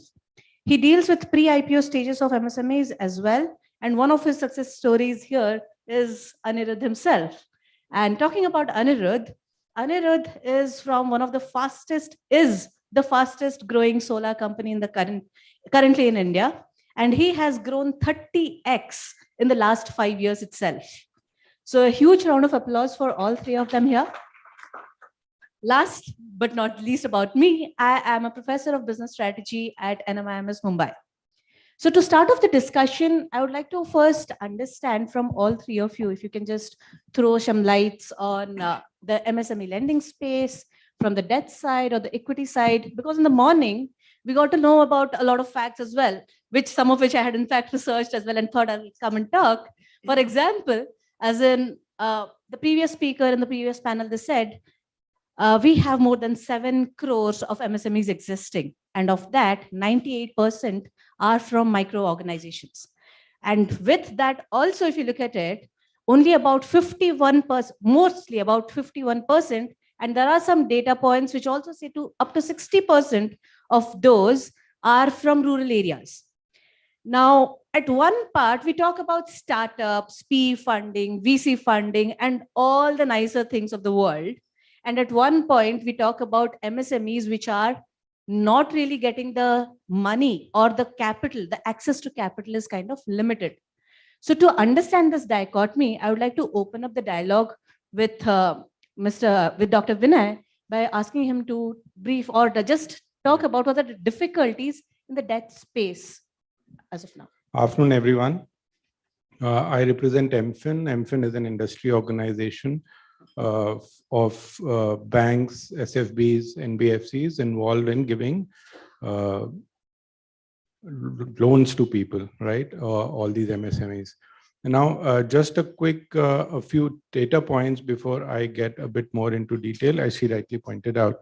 He deals with pre-IPO stages of MSMEs as well. And one of his success stories here is Anirudh himself. And talking about Anirudh is from one of the fastest growing solar company in the currently in India. And he has grown 30x in the last 5 years itself. So a huge round of applause for all 3 of them here. Last but not least about me, I am a professor of business strategy at NMIMS Mumbai. So to start off the discussion, I would like to first understand from all 3 of you, if you can just throw some lights on the MSME lending space from the debt side or the equity side, because in the morning, we got to know about a lot of facts as well, some of which I had in fact researched as well and thought I'll come and talk. For example, as in the previous speaker in the previous panel, they said, we have more than 7 crores of MSMEs existing. And of that, 98% are from micro organizations. And with that also, if you look at it, only about 51%, mostly about 51%, and there are some data points which also say up to 60% of those are from rural areas. Now, at one part, we talk about startups, PE funding, VC funding, and all the nicer things of the world. And at one point, we talk about MSMEs, which are not really getting the money or the capital, the access to capital is kind of limited. So to understand this dichotomy, I would like to open up the dialogue with Dr. Vinay by asking him to brief or just talk about what are the difficulties in the debt space as of now. Afternoon, everyone. I represent MFIN. MFIN is an industry organization of banks, SFBs, NBFCs involved in giving loans to people, right? All these MSMEs. And now, just a quick, a few data points before I get a bit more into detail. As she rightly pointed out,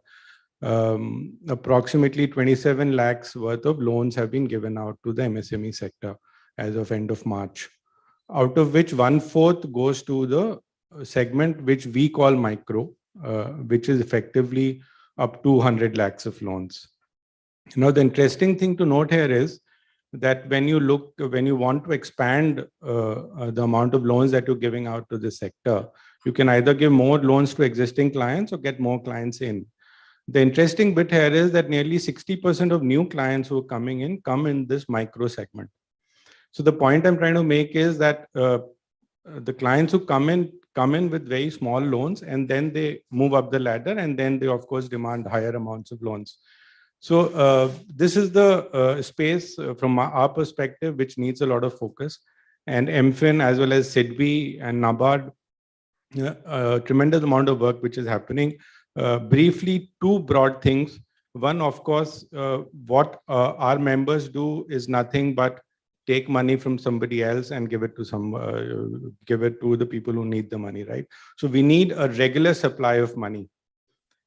approximately 27 lakhs worth of loans have been given out to the MSME sector as of end of March, out of which 1/4 goes to the segment which we call micro, which is effectively up to 100 lakhs of loans. Now, the interesting thing to note here is that when you want to expand the amount of loans that you're giving out to the sector, you can either give more loans to existing clients or get more clients in. The interesting bit here is that nearly 60% of new clients who are coming in come in this micro segment. So the point I'm trying to make is that the clients who come in with very small loans, and then they move up the ladder, and then they of course demand higher amounts of loans. So this is the space from our perspective, which needs a lot of focus. And MFIN as well as SIDBI and NABARD, tremendous amount of work which is happening. Briefly, 2 broad things. One, of course, what our members do is nothing but take money from somebody else and give it to the people who need the money, right? So we need a regular supply of money,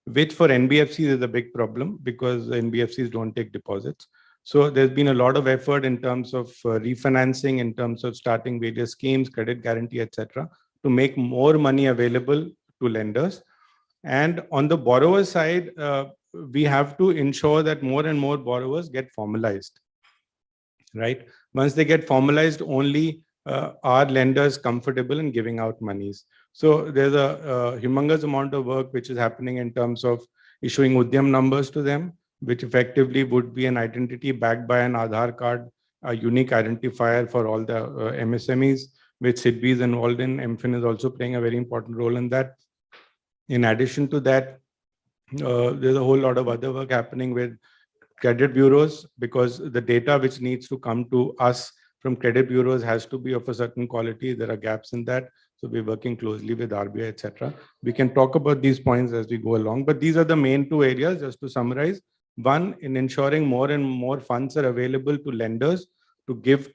which for NBFCs is a big problem because NBFCs don't take deposits. So there's been a lot of effort in terms of refinancing, in terms of starting various schemes, credit guarantee, etc., to make more money available to lenders. And on the borrower side, we have to ensure that more and more borrowers get formalized, right? Once they get formalized, only are lenders comfortable in giving out monies. So there's a humongous amount of work which is happening in terms of issuing Udyam numbers to them, which effectively would be an identity backed by an Aadhaar card, a unique identifier for all the MSMEs, which SIDBI is involved in. MFIN is also playing a very important role in that. In addition to that, there's a whole lot of other work happening with credit bureaus, because the data which needs to come to us from credit bureaus has to be of a certain quality. There are gaps in that. So we're working closely with RBI, etc. We can talk about these points as we go along, but these are the main 2 areas. Just to summarize, One, in ensuring more and more funds are available to lenders to give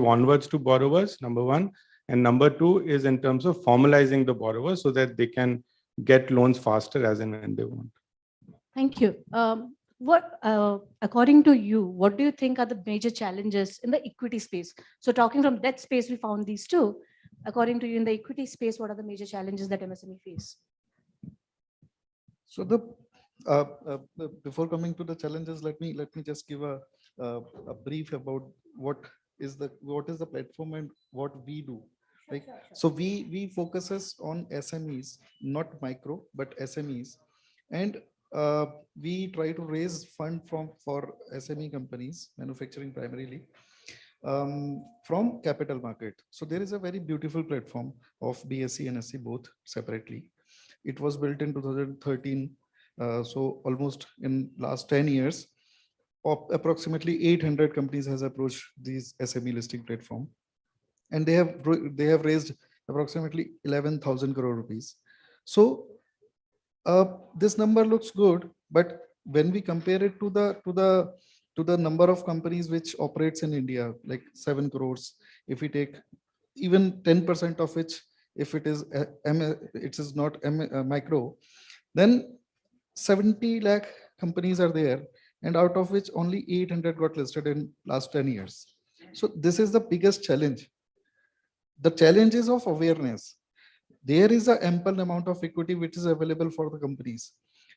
onwards to borrowers, number one. And number two is in terms of formalizing the borrowers so that they can get loans faster as and when they want. Thank you. According to you, what do you think are the major challenges in the equity space? So talking from debt space, we found these two. According to you, in the equity space, what are the major challenges that MSME face? So before coming to the challenges, let me just give a brief about what is the platform and what we do. Like, so we focuses on SMEs, not micro, but SMEs, and we try to raise fund for SME companies, manufacturing primarily, from capital market. So there is a very beautiful platform of BSE and SE both separately. It was built in 2013. So almost in last 10 years, approximately 800 companies has approached these SME listing platform, and they have raised approximately 11,000 crore rupees. So this number looks good, but when we compare it to the number of companies which operates in India, like 7 crores, if we take even 10% of which, if it is not micro, then 70 lakh companies are there, and out of which only 800 got listed in last 10 years. So this is the biggest challenge. The challenge is of awareness. There is an ample amount of equity which is available for the companies.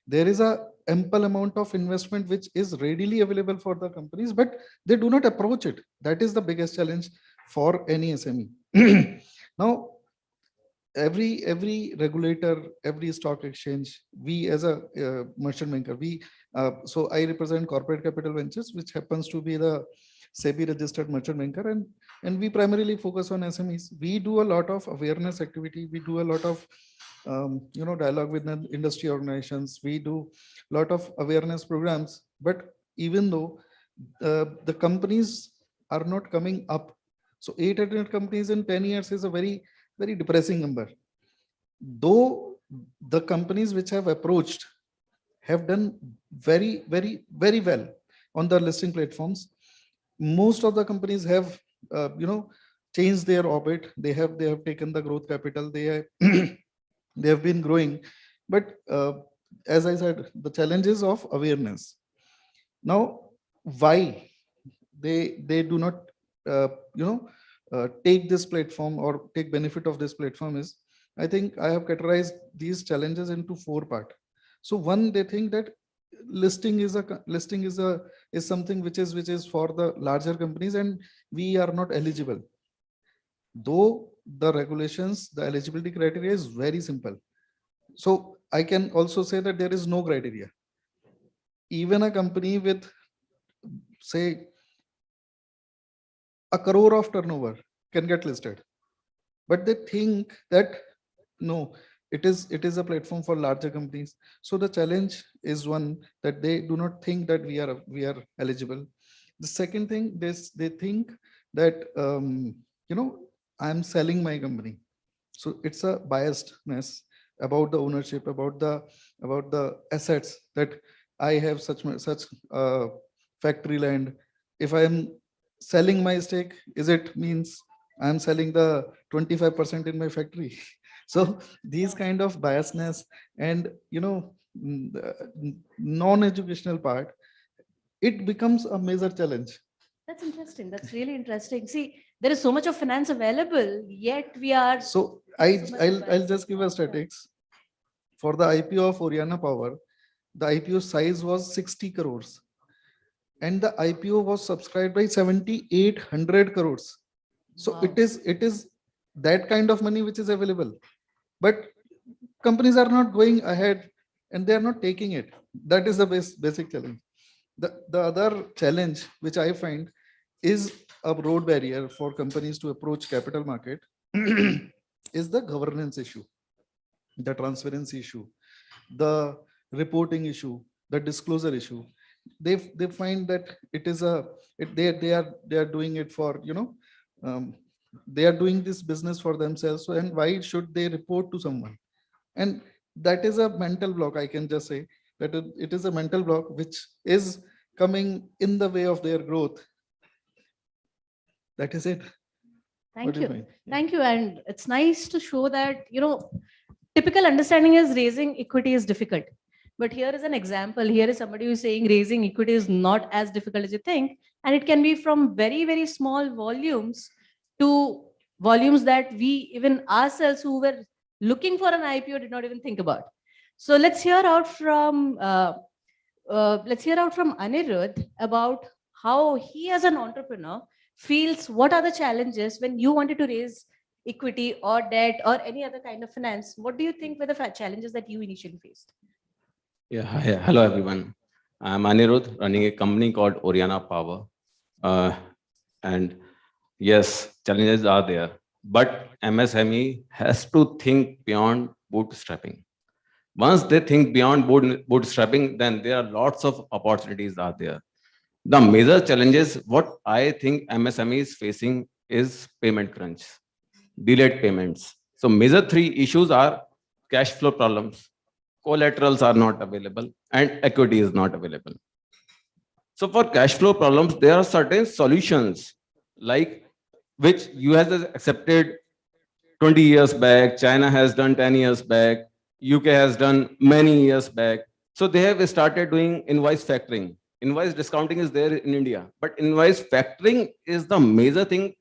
There is an ample amount of investment which is readily available for the companies, but they do not approach it. That is the biggest challenge for any SME. Now, every regulator, every stock exchange, we as a merchant banker, so I represent Corporate Capital Ventures, which happens to be the SEBI registered merchant banker, and we primarily focus on SMEs. We do a lot of awareness activity. We do a lot of dialogue with the industry organizations. We do a lot of awareness programs. But even though the companies are not coming up, so 800 companies in 10 years is a very, very depressing number. Though the companies which have approached have done very, very, very well on the listing platforms. Most of the companies have changed their orbit. They have taken the growth capital. They have been growing. But as I said, the challenges of awareness. Now, why they do not take this platform or take benefit of this platform is, I think I have categorized these challenges into 4 parts. So one, they think that listing is something which is for the larger companies, and we are not eligible. Though the regulations, the eligibility criteria is very simple. So I can also say that there is no criteria. Even a company with, say, 1 crore of turnover can get listed, but they think that no, it is a platform for larger companies. So the challenge is one, that they do not think that we are eligible. The second thing, they think that I'm selling my company. So it's a biasedness about the ownership, about the assets, that I have such factory land. If I am selling my stake, is it means I'm selling the 25% in my factory? So these kind of biasness and non-educational part, it becomes a major challenge. That's interesting. That's really interesting. See, there is so much of finance available, yet we are. So I'll just give a statistics. For the IPO of Oriana Power, the IPO size was 60 crores. And the IPO was subscribed by 7,800 crores. So wow. It is that kind of money which is available. But companies are not going ahead and they are not taking it. That is the basic challenge. The other challenge which I find is a road barrier for companies to approach capital market is the governance issue, the transparency issue, the reporting issue, the disclosure issue. They find that it is they are doing it for they are doing this business for themselves. So, and why should they report to someone? And that is a mental block, I can just say, that it is a mental block which is coming in the way of their growth. That is it. Thank What do you you. think? Thank you. And it's nice to show that, typical understanding is raising equity is difficult. But here is an example. Here is somebody who's saying raising equity is not as difficult as you think. And it can be from very, very small volumes to volumes that we, even ourselves who were looking for an IPO, did not even think about. So let's hear out from Anirudh about how he as an entrepreneur feels, what are the challenges when you wanted to raise equity or debt or any other kind of finance. What do you think were the challenges that you initially faced? Yeah, hi, hello everyone. I'm Anirudh, running a company called Oriana Power. And yes, challenges are there, but MSME has to think beyond bootstrapping. Once they think beyond bootstrapping, then there are lots of opportunities are there. The major challenges, what I think MSME is facing is payment crunch, delayed payments. So major three issues are cash flow problems, collaterals are not available, and equity is not available. So for cash flow problems, there are certain solutions like which US has accepted 20 years back, China has done 10 years back, UK has done many years back. So they have started doing invoice factoring. Invoice discounting is there in India, but invoice factoring is the major thing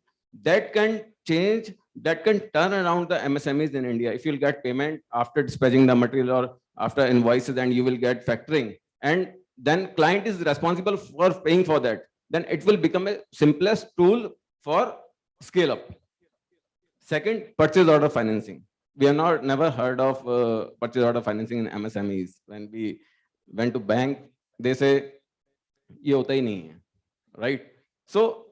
that can change, that can turn around the MSMEs in India. If you'll get payment after dispatching the material or after invoices, and you will get factoring, and then client is responsible for paying for that, then it will become a simplest tool for scale up. Second, purchase order financing. We have never heard of purchase order financing in MSMEs. When we went to bank, they say, "Ye hota hi nahi hai," right? So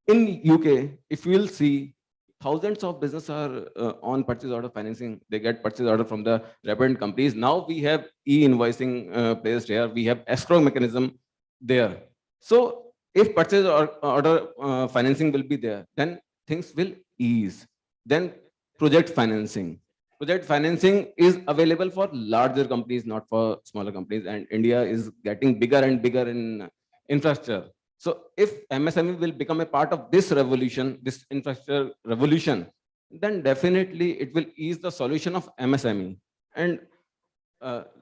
in UK, if you will see, thousands of businesses are on purchase order financing. They get purchase order from the represent companies. Now we have e-invoicing placed here. We have escrow mechanism there. So if purchase order financing will be there, then things will ease. Then project financing. Project financing is available for larger companies, not for smaller companies. And India is getting bigger and bigger in infrastructure. So if MSME will become a part of this revolution, this infrastructure revolution, then definitely it will ease the solution of MSME. And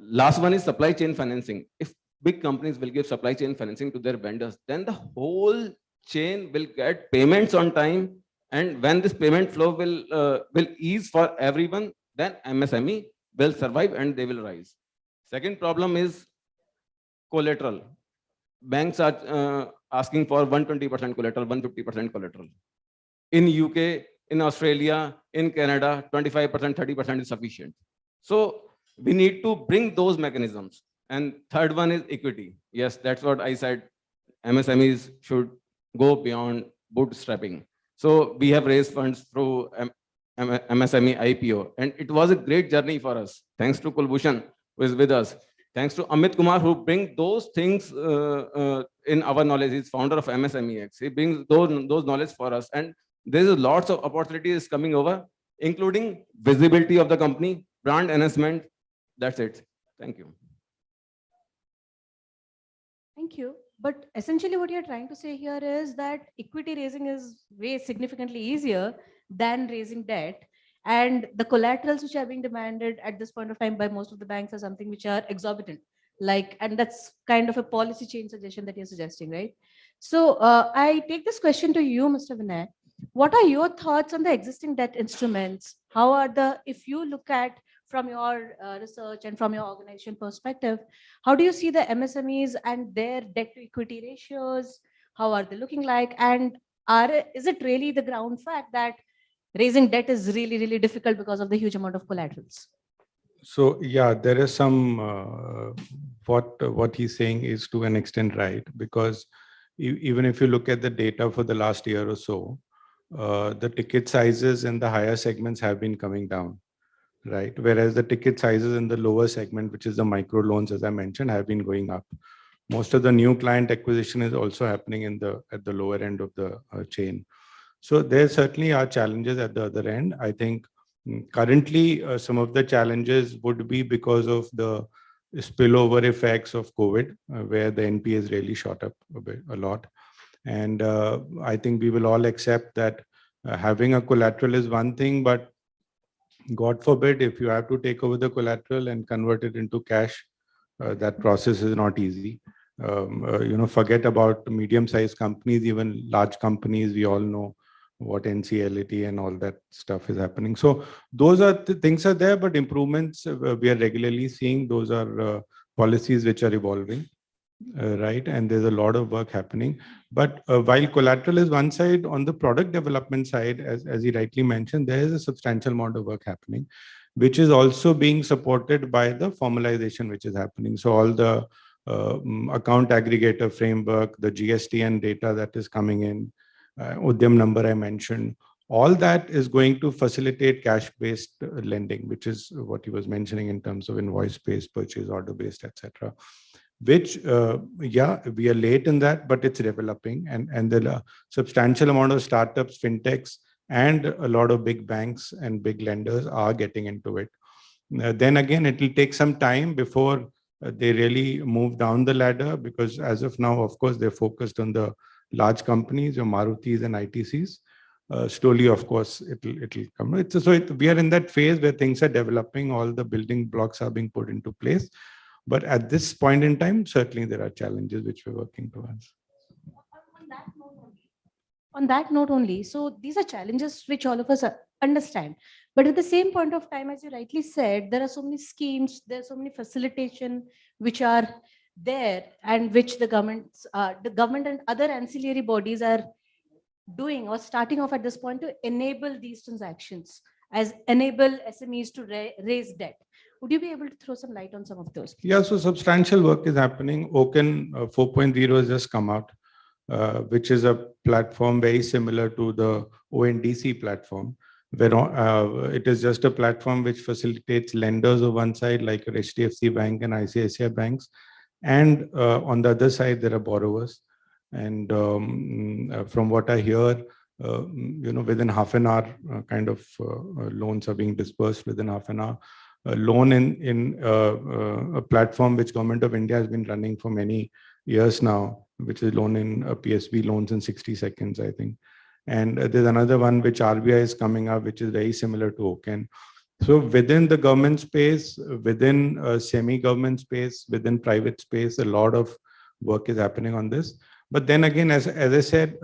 last one is supply chain financing. If big companies will give supply chain financing to their vendors, then the whole chain will get payments on time. And when this payment flow will ease for everyone, then MSME will survive and they will rise. Second problem is collateral. Banks are asking for 120% collateral, 150% collateral. In UK, in Australia, in Canada, 25%, 30% is sufficient. So we need to bring those mechanisms. And third one is equity. Yes, that's what I said. MSMEs should go beyond bootstrapping. So we have raised funds through MSME IPO, and it was a great journey for us. Thanks to Kulbhushan, who is with us. Thanks to Amit Kumar, who brings those things in our knowledge. He's founder of MSMEX. He brings those knowledge for us. And there's lots of opportunities coming over, including visibility of the company, brand enhancement. That's it. Thank you. Thank you. But essentially what you're trying to say here is that equity raising is way significantly easier than raising debt. And the collaterals which are being demanded at this point of time by most of the banks are something which are exorbitant. And that's kind of a policy change suggestion that you're suggesting, right? So I take this question to you, Mr. Vinay. What are your thoughts on the existing debt instruments? How are if you look at from your research and from your organization perspective, how do you see the MSMEs and their debt to equity ratios? How are they looking like? And is it really the ground fact that raising debt is really, really difficult because of the huge amount of collaterals? So yeah, there is some, what he's saying is to an extent right, because even if you look at the data for the last year or so, the ticket sizes in the higher segments have been coming down, right? Whereas the ticket sizes in the lower segment, which is the micro loans, as I mentioned, have been going up. Most of the new client acquisition is also happening at the lower end of the chain. So there certainly are challenges at the other end. I think currently some of the challenges would be because of the spillover effects of COVID, where the NPAs really shot up a lot. And I think we will all accept that having a collateral is one thing, but God forbid, if you have to take over the collateral and convert it into cash, that process is not easy. Forget about medium-sized companies, even large companies, we all know what NCLT and all that stuff is happening. So those are things are there, but improvements we are regularly seeing. Those are policies which are evolving, right? And there's a lot of work happening. But while collateral is one side, on the product development side, as he rightly mentioned, there is a substantial amount of work happening, which is also being supported by the formalization which is happening. So all the account aggregator framework, the GSTN data that is coming in, Udyam number I mentioned, all that is going to facilitate cash-based lending, which is what he was mentioning in terms of invoice-based, purchase order-based, etc. Which, yeah, we are late in that, but it's developing, and there are substantial amount of startups, fintechs, and a lot of big banks and big lenders are getting into it. Then again, it will take some time before they really move down the ladder, because as of now, of course, they're focused on the large companies, your Marutis and ITCs. Slowly, of course, it'll come. We are in that phase where things are developing, all the building blocks are being put into place. But at this point in time, certainly there are challenges which we're working towards. On that note only, so these are challenges which all of us understand. But at the same point of time, as you rightly said, there are so many schemes, there are so many facilitation which are there, and which the government and other ancillary bodies are doing or starting off at this point to enable these transactions, as enable SMEs to raise debt. Would you be able to throw some light on some of those? Yeah, so substantial work is happening. Open 4.0 has just come out, which is a platform very similar to the ONDC platform, where it is just a platform which facilitates lenders on one side, like HDFC Bank and ICICI banks, and on the other side there are borrowers. And from what I hear, within half an hour, loans are being disbursed within half an hour. A loan in a platform which Government of India has been running for many years now, which is loan in PSB loans in 60 seconds, I think. And there's another one which RBI is coming up, which is very similar to OCEN. So within the government space, within semi-government space, within private space, a lot of work is happening on this. But then again, as I said,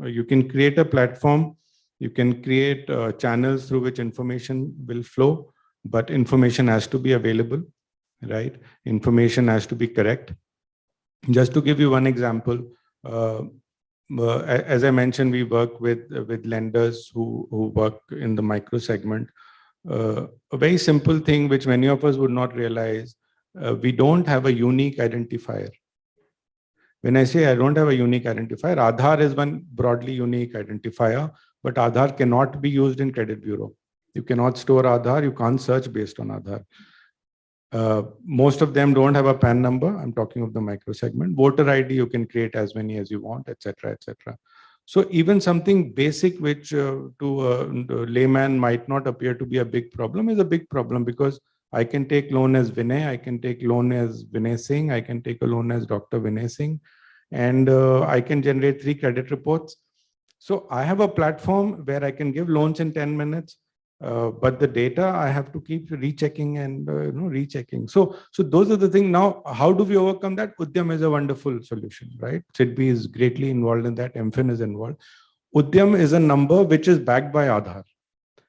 you can create a platform, you can create channels through which information will flow, but information has to be available, right? Information has to be correct. Just to give you one example, as I mentioned, we work with lenders who work in the micro segment. A very simple thing which many of us would not realize, we don't have a unique identifier. When I say I don't have a unique identifier, Aadhaar is one broadly unique identifier, but Aadhaar cannot be used in credit bureau. You cannot store Aadhaar, you can't search based on Aadhaar. Most of them don't have a PAN number. I'm talking of the micro segment. Voter ID, you can create as many as you want, etc., etc. So even something basic, which to a layman might not appear to be a big problem, is a big problem, because I can take loan as Vinay, I can take loan as Vinay Singh, I can take a loan as Dr. Vinay Singh, and I can generate 3 credit reports. So I have a platform where I can give loans in 10 minutes. But the data I have to keep rechecking and rechecking. So those are the things. Now, how do we overcome that? Udyam is a wonderful solution, right? SIDBI is greatly involved in that. MFIN is involved. Udyam is a number which is backed by Aadhaar.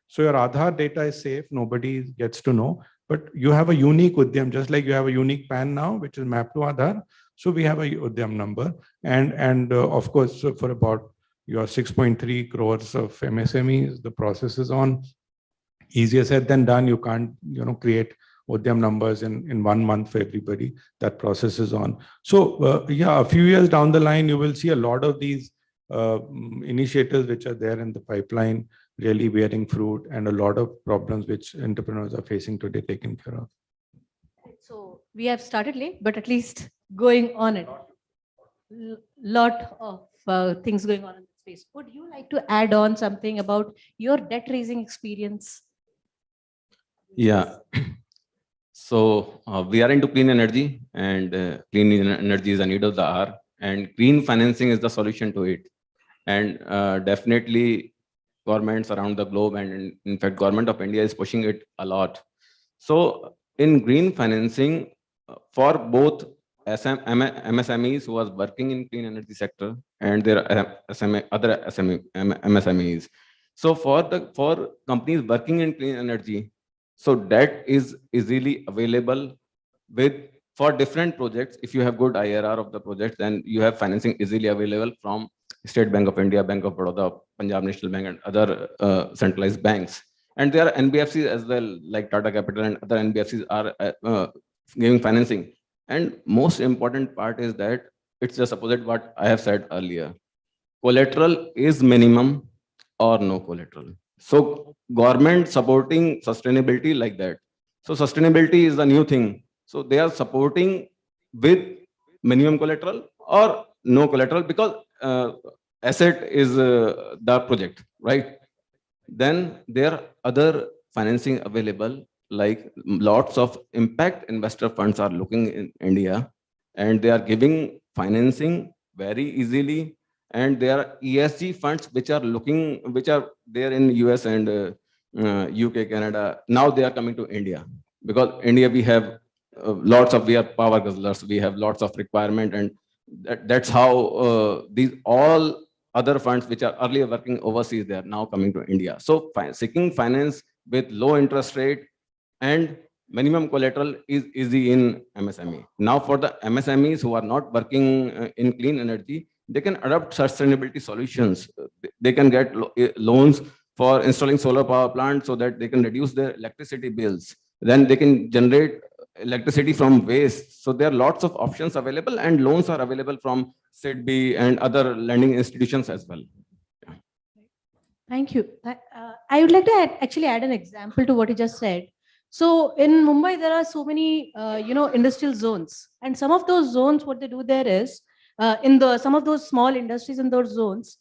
So your Aadhaar data is safe. Nobody gets to know. But you have a unique Udyam, just like you have a unique PAN now, which is mapped to Aadhaar. So we have a Udyam number. And of course, for about your 6.3 crores of MSMEs, the process is on. Easier said than done. You can't, create Udyam numbers in 1 month for everybody. That process is on. So yeah, a few years down the line, you will see a lot of these initiatives which are there in the pipeline really bearing fruit, and a lot of problems which entrepreneurs are facing today taken care of. So we have started late, but at least going on it. Lot of things going on in the space. Would you like to add on something about your debt raising experience? Yeah. So we are into clean energy, and clean energy is a need of the hour, and green financing is the solution to it. And definitely governments around the globe, and in fact, government of India is pushing it a lot. So in green financing, for both MSMEs who are working in clean energy sector and their other MSMEs. So for companies working in clean energy, so debt is easily available with for different projects. If you have good IRR of the project, then you have financing easily available from State Bank of India, Bank of Baroda, Punjab National Bank, and other centralized banks. And there are NBFCs as well, like Tata Capital and other NBFCs are giving financing. And most important part is that it's just opposite what I have said earlier. Collateral is minimum or no collateral. So government supporting sustainability like that. So sustainability is a new thing. So they are supporting with minimum collateral or no collateral, because asset is the project, right? Then there are other financing available, like lots of impact investor funds are looking in India, and they are giving financing very easily. And there are ESG funds which are there in US and UK, Canada. Now they are coming to India, because India we have we are power guzzlers, we have lots of requirement, and that's how these all other funds which are earlier working overseas, they are now coming to India. So seeking finance with low interest rate and minimum collateral is easy in MSME. Now for the MSMEs who are not working in clean energy, they can adopt sustainability solutions. They can get loans for installing solar power plants so that they can reduce their electricity bills. Then they can generate electricity from waste. So there are lots of options available, and loans are available from SIDBI and other lending institutions as well. Thank you. I would like to actually add an example to what you just said. So in Mumbai, there are so many, industrial zones, and some of those zones, what they do there is, some of those small industries in those zones,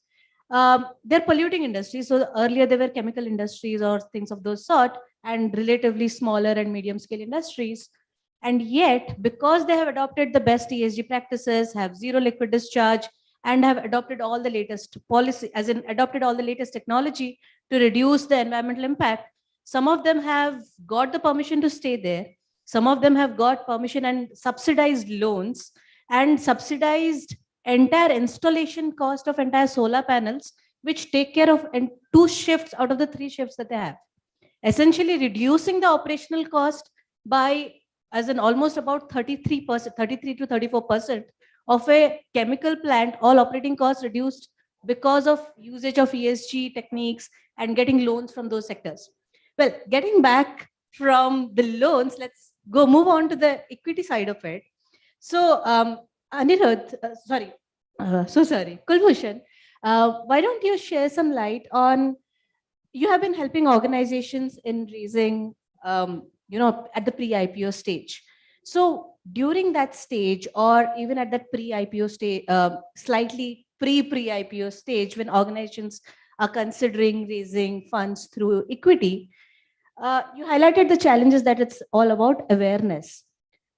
they're polluting industries. So earlier they were chemical industries or things of those sort, and relatively smaller and medium scale industries. And yet, because they have adopted the best ESG practices, have zero liquid discharge, and have adopted all the latest policy, as in adopted all the latest technology to reduce the environmental impact, some of them have got the permission to stay there. Some of them have got permission and subsidized loans and subsidized entire installation cost of entire solar panels, which take care of 2 shifts out of the 3 shifts that they have. Essentially reducing the operational cost by as in almost about 33%, 33 to 34% of a chemical plant, all operating costs reduced because of usage of ESG techniques and getting loans from those sectors. Well, getting back from the loans, let's move on to the equity side of it. So Anirudh, Kulbhushan, why don't you share some light on, you have been helping organizations in raising, at the pre-IPO stage. So during that stage, or even at that pre-IPO stage, slightly pre-IPO stage, when organizations are considering raising funds through equity, you highlighted the challenges that it's all about awareness.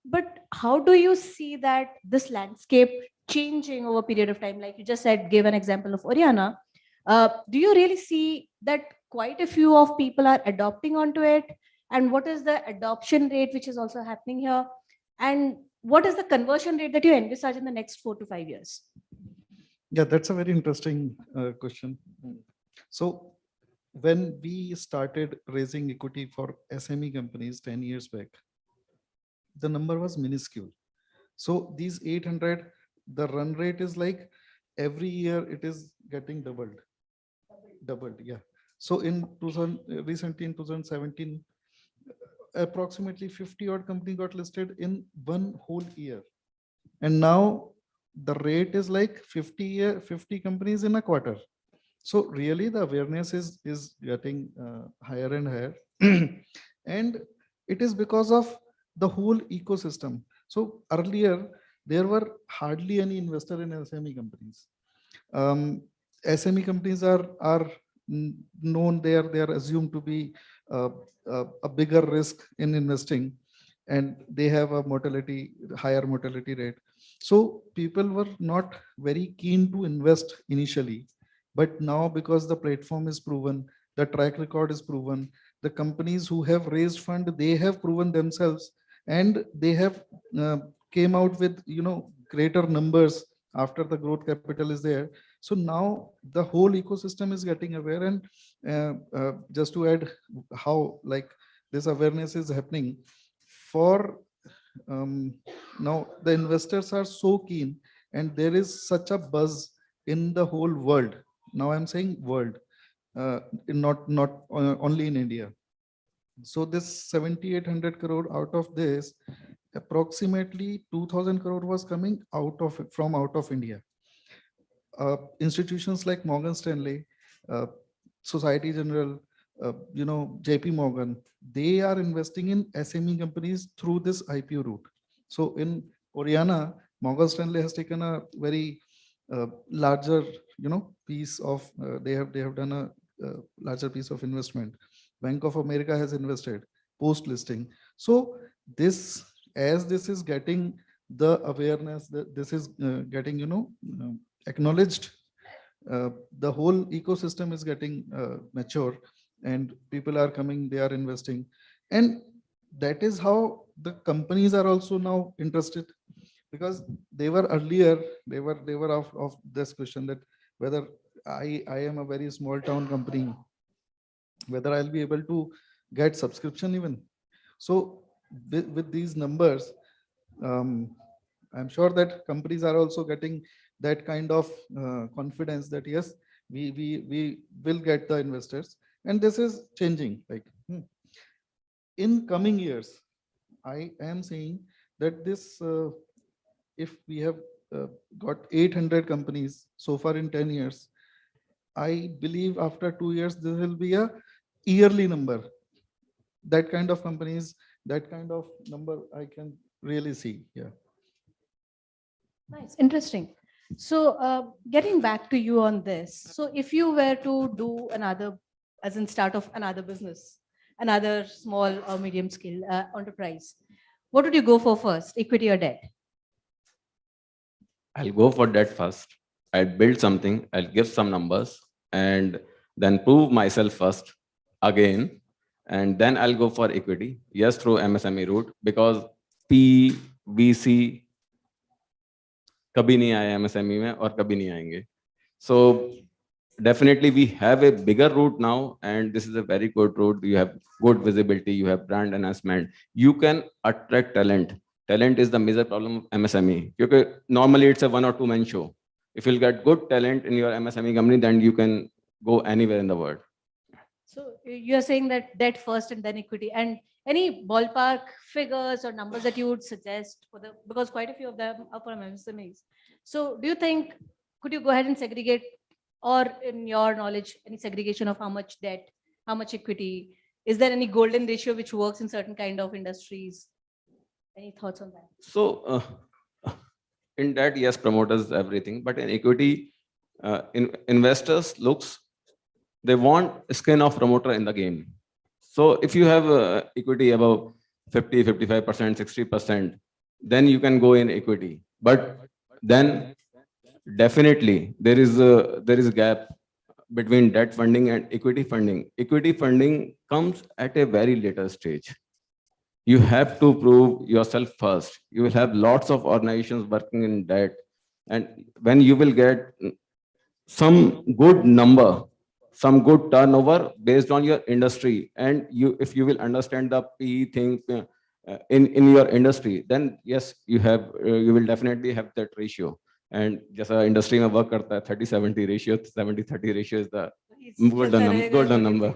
But how do you see that this landscape changing over a period of time? Like you just said, gave an example of Oriana. Do you really see that quite a few of people are adopting onto it? And what is the adoption rate which is also happening here? And what is the conversion rate that you envisage in the next 4 to 5 years? Yeah, that's a very interesting question. So when we started raising equity for SME companies 10 years back, the number was minuscule. So these 800, the run rate is like every year it is getting doubled, yeah. So recently in 2017, approximately 50 odd company got listed in one whole year. And now the rate is like 50 companies in a quarter. So really the awareness is getting higher and higher. And it is because of the whole ecosystem. So earlier there were hardly any investor in SME companies. SME companies are known, they are assumed to be a bigger risk in investing. and they have a higher mortality rate. So people were not very keen to invest initially, but now because the platform is proven, the track record is proven, the companies who have raised fund, they have proven themselves, and they have came out with greater numbers after the growth capital is there. So now the whole ecosystem is getting aware, and just to add how like this awareness is happening for now, the investors are so keen, and there is such a buzz in the whole world. Now I'm saying world, not only in India. So this 7,800 crore, out of this, approximately 2,000 crore was coming from out of India. Institutions like Morgan Stanley, Society General, JP Morgan, they are investing in SME companies through this IPO route. So in Oriana, Morgan Stanley has taken a very larger, piece of, they have done a larger piece of investment. Bank of America has invested post listing. So this, as this is getting the awareness, that this is getting, acknowledged, the whole ecosystem is getting mature, and people are coming, they are investing, and that is how the companies are also now interested, because they were earlier, they were of this question that whether I am a very small town company, whether I'll be able to get subscription even. So with these numbers, I'm sure that companies are also getting that kind of confidence that yes, we will get the investors, and this is changing. Like in coming years, I am saying that this, if we have got 800 companies so far in 10 years, I believe after 2 years, there will be a yearly number. That kind of companies, that kind of number I can really see. Yeah. Nice, interesting. So getting back to you on this, so if you were to do another, as in start of another business, another small or medium scale enterprise, what would you go for first, equity or debt? I'll go for debt first. I'll build something, I'll give some numbers, and then prove myself first again, and then I'll go for equity. Yes, through MSME route, because P, VC, कभी नहीं आए MSME में और कभी नहीं आएंगे. So definitely we have a bigger route now, and this is a very good route. You have good visibility, you have brand enhancement, you can attract talent. Talent is the major problem of MSME. Because normally it's a 1 or 2 man show. If you'll get good talent in your MSME company, then you can go anywhere in the world. So you're saying that debt first and then equity. And any ballpark figures or numbers that you would suggest for the, because quite a few of them are from MSMEs. So do you think, could you go ahead and segregate, or in your knowledge, any segregation of how much debt, how much equity? Is there any golden ratio which works in certain kind of industries? Any thoughts on that? So in that, yes, promoters, everything, but in equity, investors looks, they want skin of promoter in the game. So if you have equity above 50, 55%, 60%, then you can go in equity. But then definitely there is a gap between debt funding and equity funding. Equity funding comes at a very later stage. You have to prove yourself first. You will have lots of organizations working in debt, and when you will get some good number, some good turnover based on your industry, and if you will understand the PE thing in your industry, then yes, you will definitely have that ratio. And just industry mein work karta hai, 30-70 ratio, 70-30 ratio is the golden number.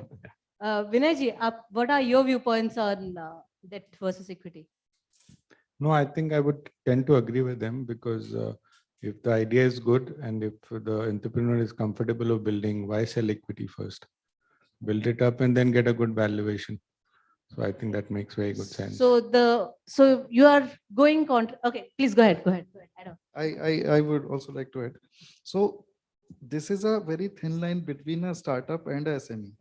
Vinay ji, what are your viewpoints on debt versus equity? No, I think I would tend to agree with them, because if the idea is good and if the entrepreneur is comfortable of building, why sell equity first? Build it up and then get a good valuation. So I think that makes very good sense. So you are going contra. Okay, please go ahead. I would also like to add. So this is a very thin line between a startup and a SME.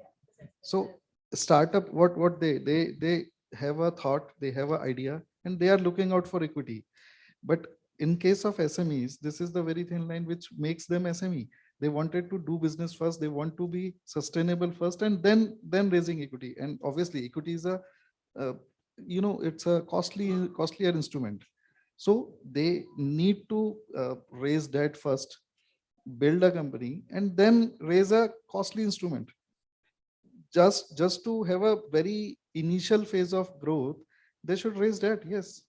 So startup, what they have a thought, they have an idea, and they are looking out for equity. But in case of SMEs, this is the very thin line which makes them SME. They wanted to do business first, they want to be sustainable first, and then raising equity. And obviously equity is a it's a costlier instrument. So they need to raise debt first, build a company, and then raise a costly instrument. Just to have a very initial phase of growth, they should raise debt. Yes.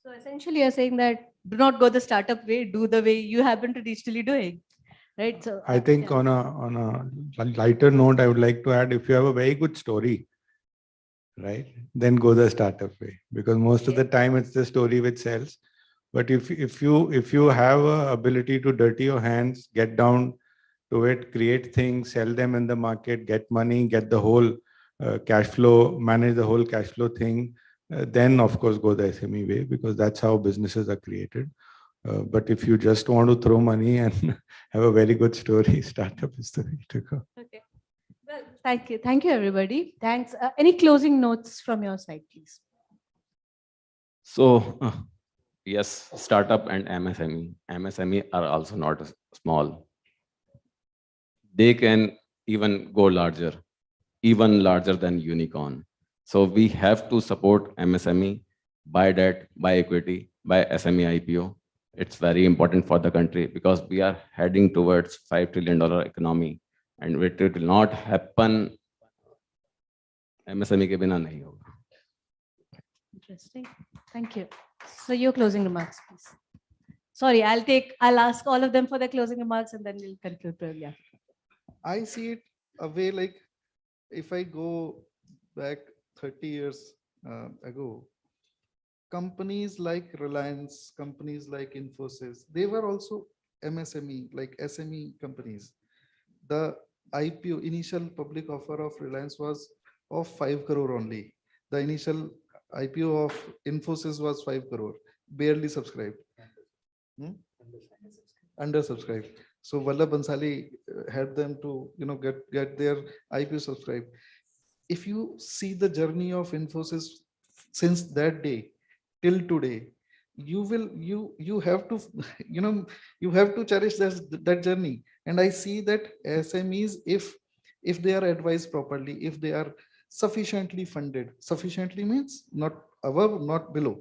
So essentially, you're saying that do not go the startup way, do the way you happen to digitally doing, right? So I think on a lighter note, I would like to add, if you have a very good story, right, then go the startup way, because most of the time it's the story which sells. But if you have a ability to dirty your hands, get down to it, create things, sell them in the market, get money, get the whole cash flow, manage the whole cash flow thing, then of course go the SME way, because that's how businesses are created. But if you just want to throw money and have a very good story, startup is the way to go. okay. Well, thank you, everybody. Thanks. Any closing notes from your side, please? So yes, startup and MSME. MSME are also not small. They can even go larger, even larger than unicorn. So we have to support MSME, buy debt, buy equity, buy SME IPO. It's very important for the country because we are heading towards $5 trillion economy, and it will not happen. MSME ke bina nahi hoga. Interesting. Thank you. So your closing remarks, please. Sorry, I'll ask all of them for their closing remarks and then we'll conclude probably. I see it a way like if I go back 30 years ago, companies like Reliance, companies like Infosys, they were also MSME, like SME companies. The IPO, initial public offer of Reliance was of 5 crore only. The initial IPO of Infosys was 5 crore, barely subscribed. Undersubscribed. So Vallabh Bansali had them to get their IPO subscribed. If you see the journey of Infosys since that day till today, you have to you have to cherish that journey. And I see that SMEs, if they are advised properly, if they are sufficiently funded, sufficiently means not above, not below.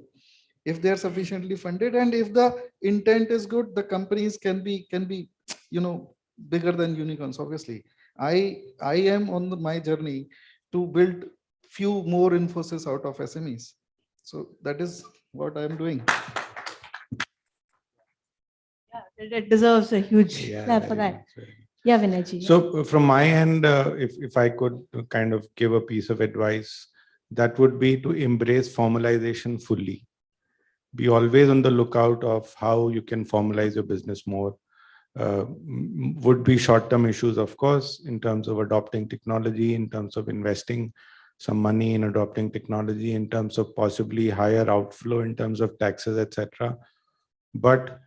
If they are sufficiently funded and if the intent is good, the companies can be bigger than unicorns. Obviously, I am on my journey to build few more Infosys out of SMEs. So that is what I am doing. Yeah, it deserves a huge clap for that. Yeah, Vinayji. So from my end, if I could kind of give a piece of advice, that would be to embrace formalization fully. Be always on the lookout of how you can formalize your business more. Would be short-term issues, of course, in terms of adopting technology, in terms of investing some money in adopting technology, in terms of possibly higher outflow, in terms of taxes, etc. But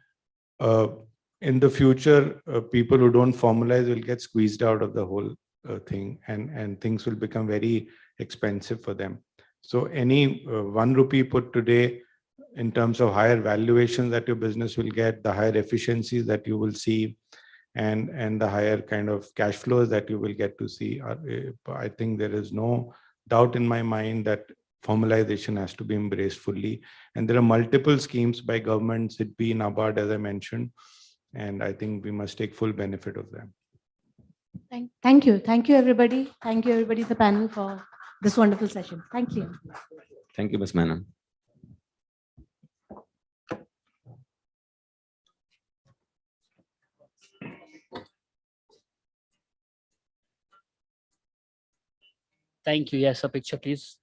in the future, people who don't formalize will get squeezed out of the whole thing, and things will become very expensive for them. So any 1 rupee put today, in terms of higher valuations that your business will get, the higher efficiencies that you will see, and the higher kind of cash flows that you will get to see. I think there is no doubt in my mind that formalization has to be embraced fully. And there are multiple schemes by government, SIDBI, NABARD, as I mentioned, and I think we must take full benefit of them. Thank you. Thank you, everybody. Thank you, everybody, the panel, for this wonderful session. Thank you. Thank you, Ms. Menon. Thank you. Yes, a picture, please.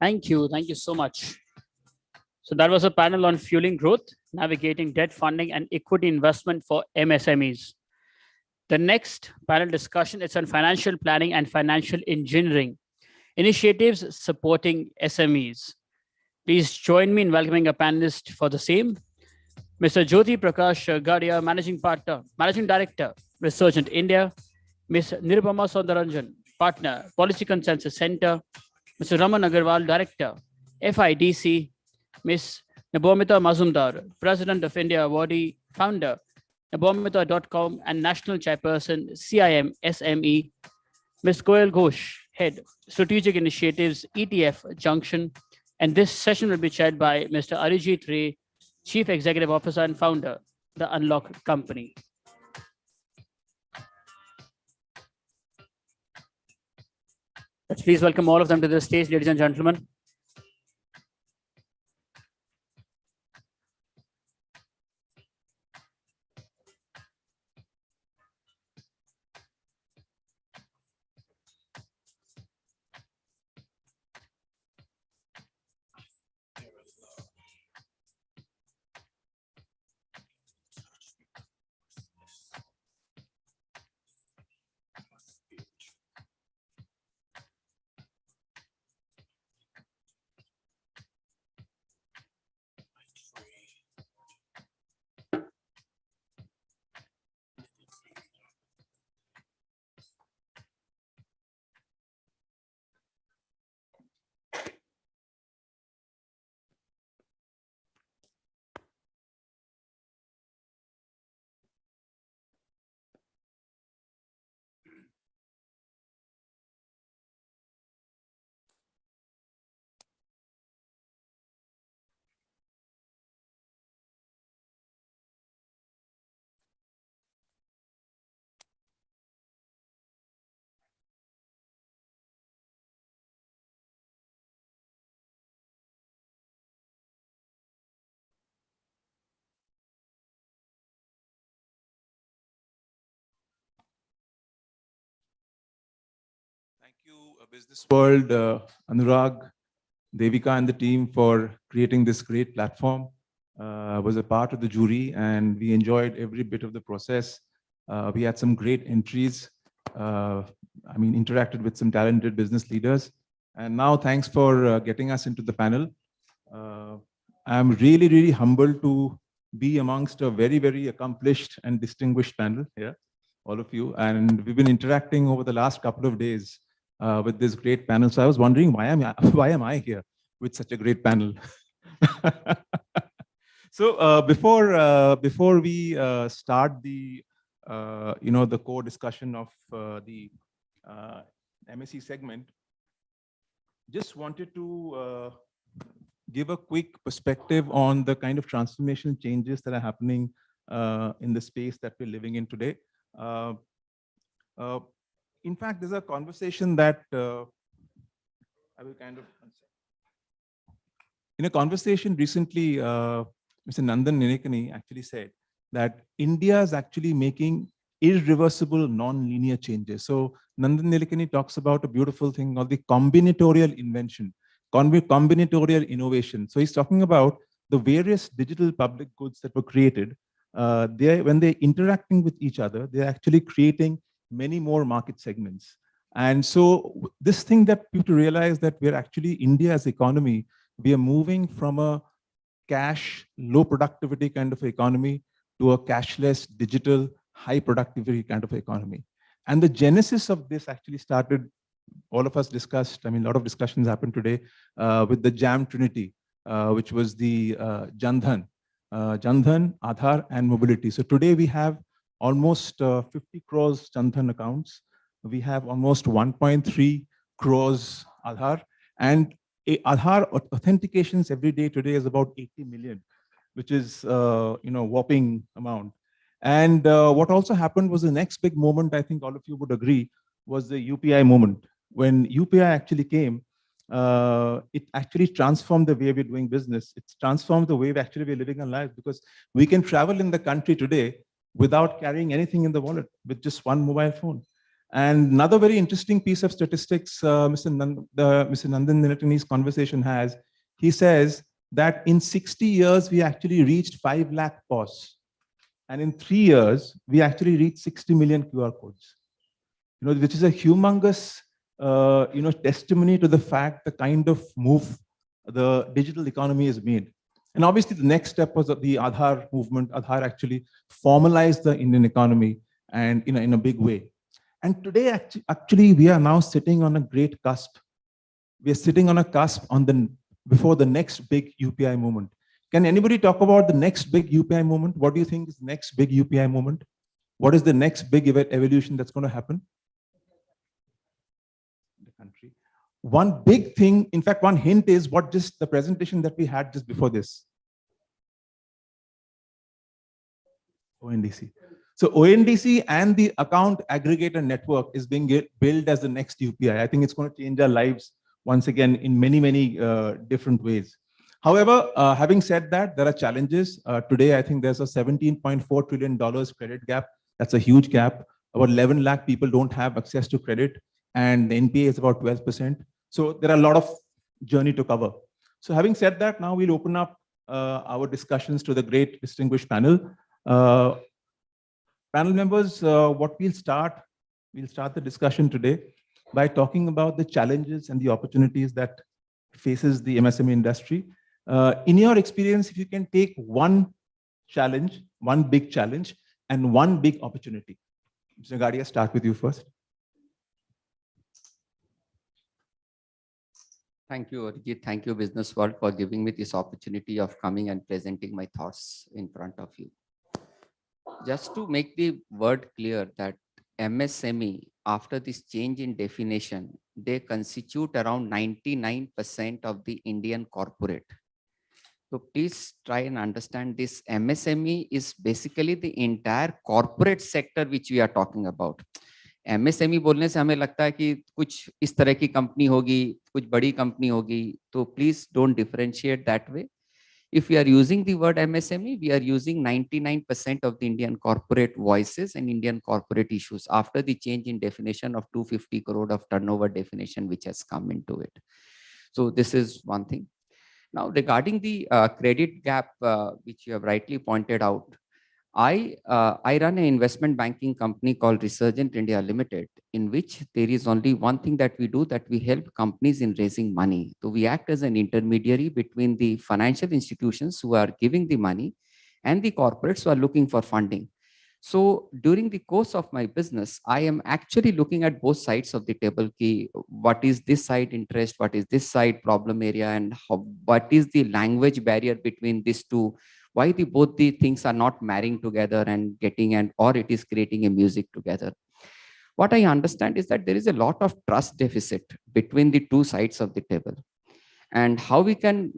Thank you. Thank you so much. So that was a panel on fueling growth, navigating debt funding and equity investment for MSMEs. The next panel discussion is on financial planning and financial engineering, initiatives supporting SMEs. Please join me in welcoming a panelist for the same. Mr. Jyoti Prakash Gadia, Managing Director, Resurgent India. Ms. Nirupama Soundaranjan, Partner, Policy Consensus Center. Mr. Raman Agarwal, Director, FIDC. Ms. Nabomita Mazumdar, President of India Awardee, Founder, Nabomita.com and National Chairperson, CIM SME. Ms. Koel Ghosh, Head, Strategic Initiatives, ETF Junction. And this session will be chaired by Mr. Arijit Ray, Chief Executive Officer and Founder, the Unlock Company. Let's please welcome all of them to the stage, ladies and gentlemen. Thank you, Business World, Anurag, Devika and the team for creating this great platform. I was a part of the jury and we enjoyed every bit of the process. We had some great entries. Interacted with some talented business leaders. And now thanks for getting us into the panel. I'm really, really humbled to be amongst a very, very accomplished and distinguished panel here, all of you. And we've been interacting over the last couple of days with this great panel. So I was wondering, why am I here with such a great panel? So before we start the the core discussion of the MSc segment, just wanted to give a quick perspective on the kind of transformational changes that are happening in the space that we're living in today. In fact, there's a conversation that I will kind of, in a conversation recently, Mr. Nandan Nilekani actually said that India is actually making irreversible non-linear changes. So Nandan Nilekani talks about a beautiful thing called the combinatorial invention, combinatorial innovation. So he's talking about the various digital public goods that were created. When they're interacting with each other, they're actually creating many more market segments. And so this thing that people realize that we're actually, India as economy, we are moving from a cash, low productivity kind of economy to a cashless, digital, high productivity kind of economy. And the genesis of this actually started, all of us discussed, a lot of discussions happened today with the JAM Trinity, which was the Jan Dhan, Aadhaar and mobility. So today we have almost 50 crores Jan Dhan accounts. We have almost 1.3 crores Aadhaar, and Aadhaar authentications every day today is about 80 million, which is whopping amount. And what also happened was the next big moment, I think all of you would agree, was the UPI moment. When UPI actually came, it actually transformed the way we're doing business. It's transformed the way we're living our lives, because we can travel in the country today without carrying anything in the wallet with just one mobile phone. And another very interesting piece of statistics Mr. Nandan Nilekani's conversation has, he says that in 60 years, we actually reached 5 lakh POS. And in 3 years, we actually reached 60 million QR codes, which is a humongous testimony to the fact, the kind of move the digital economy is made. And obviously, the next step was the Aadhaar movement. Aadhaar actually formalized the Indian economy and in a big way. And today, actually, we are now sitting on a great cusp. We are sitting on a cusp before the next big UPI movement. Can anybody talk about the next big UPI movement? What do you think is the next big UPI movement? What is the next big evolution that's going to happen? The country. One big thing, in fact, one hint is what just the presentation that we had just before this. ONDC. So ONDC and the account aggregator network is being built as the next UPI. I think it's going to change our lives once again in many, many different ways. However, having said that, there are challenges. Today, I think there's a $17.4 trillion credit gap. That's a huge gap. About 11 lakh people don't have access to credit, and the NPA is about 12%. So there are a lot of journey to cover. So having said that, now we'll open up our discussions to the great distinguished panel. Panel members, we'll start the discussion today by talking about the challenges and the opportunities that faces the MSME industry. In your experience, if you can take one challenge, one big challenge, and one big opportunity. Mr. Gadia, start with you first. Thank you, Arijit. Thank you, Business World, for giving me this opportunity of coming and presenting my thoughts in front of you. Just to make the word clear that MSME, after this change in definition, they constitute around 99% of the Indian corporate. So please try and understand this. MSME is basically the entire corporate sector which we are talking about. MSME बोलने से हमें लगता है कि कुछ इस तरह की कंपनी होगी, कुछ बड़ी कंपनी होगी, तो please don't differentiate that way. If we are using the word MSME, we are using 99% of the Indian corporate voices and Indian corporate issues after the change in definition of 250 crore of turnover definition which has come into it. So this is one thing. Now regarding the credit gap, which you have rightly pointed out, I run an investment banking company called Resurgent India Limited, in which there is only one thing that we do, that we help companies in raising money. So we act as an intermediary between the financial institutions who are giving the money and the corporates who are looking for funding. So during the course of my business, I am actually looking at both sides of the table. Ki what is this side interest, what is this side problem area, and what is the language barrier between these two? Why both the things are not marrying together and or it is creating a music together. What I understand is that there is a lot of trust deficit between the two sides of the table, and how we can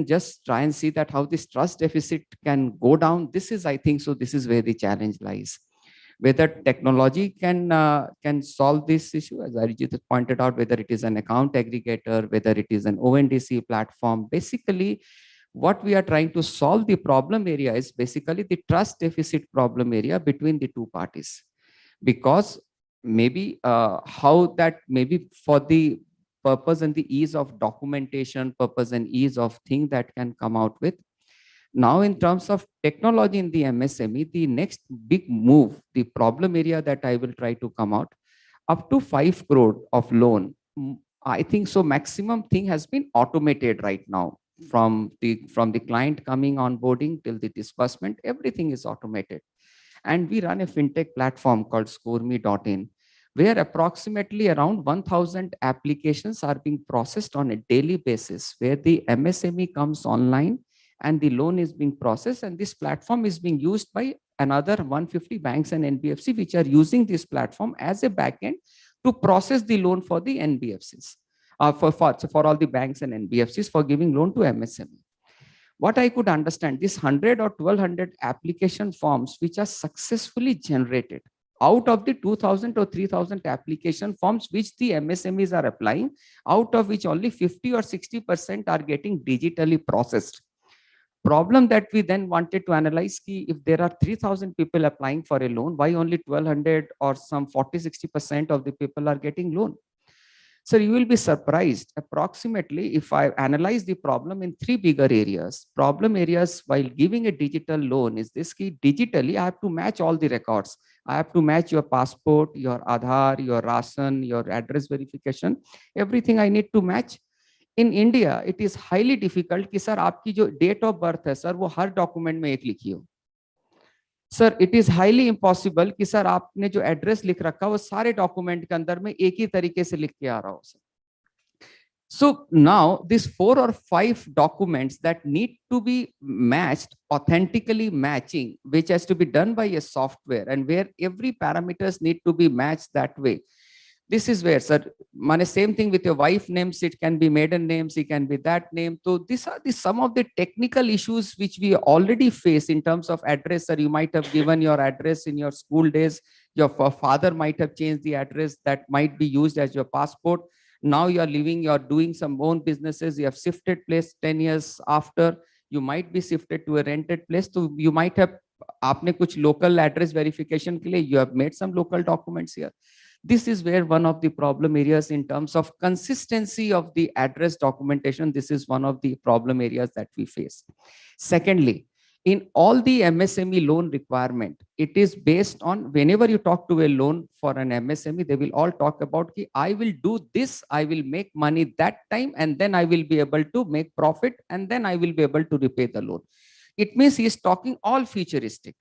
just try and see that how this trust deficit can go down. This is, I think, so this is where the challenge lies. Whether technology can solve this issue, as Arijit has pointed out, whether it is an account aggregator, whether it is an ONDC platform. Basically, what we are trying to solve the problem area is basically the trust deficit problem area between the two parties. Because maybe how that maybe for the purpose and the ease of documentation, purpose and ease of thing that can come out with. Now, in terms of technology in the MSME, the next big move, the problem area that I will try to come out, up to 5 crore of loan. I think so maximum thing has been automated right now. From the client coming onboarding till the disbursement, everything is automated. And we run a fintech platform called scoreme.in, where approximately around 1,000 applications are being processed on a daily basis, where the MSME comes online and the loan is being processed, and this platform is being used by another 150 banks and NBFC, which are using this platform as a backend to process the loan for the NBFCs. For all the banks and NBFCs for giving loan to MSME. What I could understand, this 100 or 1200 application forms which are successfully generated out of the 2000 or 3000 application forms which the MSMEs are applying, out of which only 50 or 60% are getting digitally processed. Problem that we then wanted to analyze, if there are 3000 people applying for a loan, why only 1200 or some 40-60% of the people are getting loan? So you will be surprised. Approximately, if I analyze the problem in 3 bigger areas, problem areas while giving a digital loan is this: key digitally, I have to match all the records. I have to match your passport, your Aadhaar, your Rasan, your address verification, everything I need to match. In India, it is highly difficult कि sir आपकी जो date of birth है sir वो हर document में एक लिखी हो. Sir it is highly impossible कि सर आपने जो address लिख रखा वो सारे document के अंदर में एक ही तरीके से लिख के आ रहा हो sir. So now these 4 or 5 documents that need to be matched, authentically matching, which has to be done by a software and where every parameters need to be matched that way. This is where, sir, mane same thing with your wife names, it can be maiden names, it can be that name. So these are some of the technical issues which we already face in terms of address. Sir, you might have given your address in your school days. Your father might have changed the address that might be used as your passport. Now you are living, you are doing some own businesses. You have shifted place 10 years after. You might be shifted to a rented place. So you might have, आपने कुछ local address verification के लिए, you have made some local documents here. This is where one of the problem areas in terms of consistency of the address documentation, this is one of the problem areas that we face. Secondly, in all the MSME loan requirement, it is based on whenever you talk to a loan for an MSME, they will all talk about ki, I will do this, I will make money that time, and then I will be able to make profit, and then I will be able to repay the loan. It means he is talking all futuristic.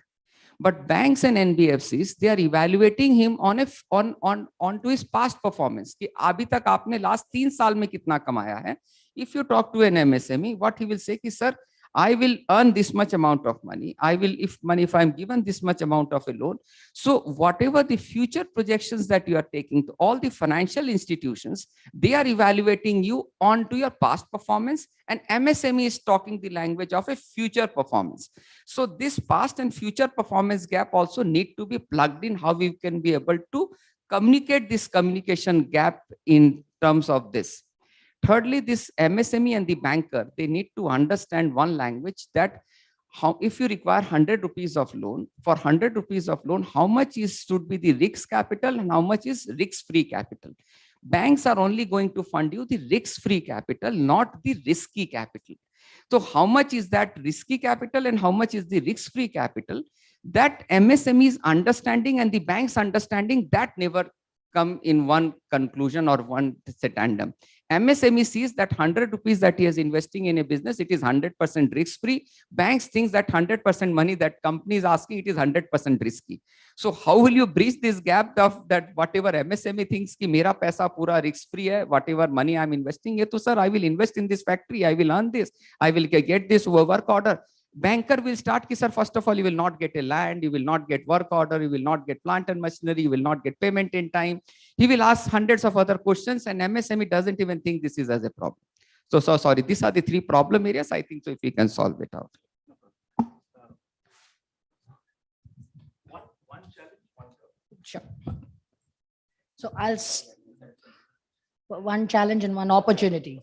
But banks and NBFCs, they are evaluating him on to his past performance. कि अभी तक आपने last 3 साल में कितना कमाया है. If you talk to an MSME, what he will say कि sir, I will earn this much amount of money. I will, if I'm given this much amount of a loan. So whatever the future projections that you are taking to all the financial institutions, they are evaluating you onto your past performance, and MSME is talking the language of a future performance. So this past and future performance gap also need to be plugged in, how we can be able to communicate this communication gap in terms of this. Thirdly, this MSME and the banker, they need to understand one language, that how, if you require 100 rupees of loan, for 100 rupees of loan, how much should be the risk capital and how much is risk-free capital. Banks are only going to fund you the risk-free capital, not the risky capital. So how much is that risky capital and how much is the risk-free capital? That MSME's understanding and the bank's understanding, that never come in one conclusion or one tandem. MSME sees that 100 rupees that he is investing in a business, it is 100% risk-free. Banks thinks that 100% money that company is asking, it is 100% risky. So how will you bridge this gap of that whatever MSME thinks ki mera paisa pura risk-free hai, whatever money I'm investing, to sir, I will invest in this factory, I will earn this, I will get this work order. Banker will start ki sir, first of all, you will not get a land, you will not get work order, you will not get plant and machinery, you will not get payment in time. He will ask hundreds of other questions, and MSME doesn't even think this is as a problem. So sorry, these are the 3 problem areas. I think so if we can solve it out. Sure. So one challenge and one opportunity.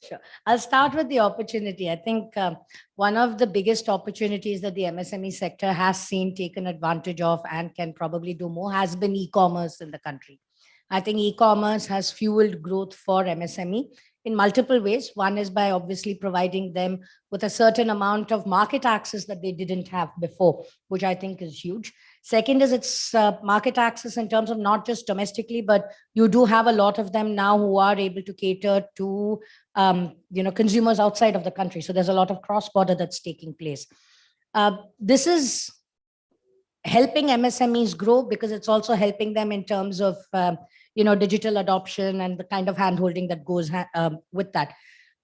Sure. I'll start with the opportunity. I think one of the biggest opportunities that the MSME sector has seen, taken advantage of, and can probably do more has been e-commerce in the country. I think e-commerce has fueled growth for MSME in multiple ways. One is by obviously providing them with a certain amount of market access that they didn't have before, which I think is huge. Second is its market access in terms of not just domestically, but you do have a lot of them now who are able to cater to consumers outside of the country. So there's a lot of cross-border that's taking place. This is helping MSMEs grow because it's also helping them in terms of digital adoption and the kind of handholding that goes with that.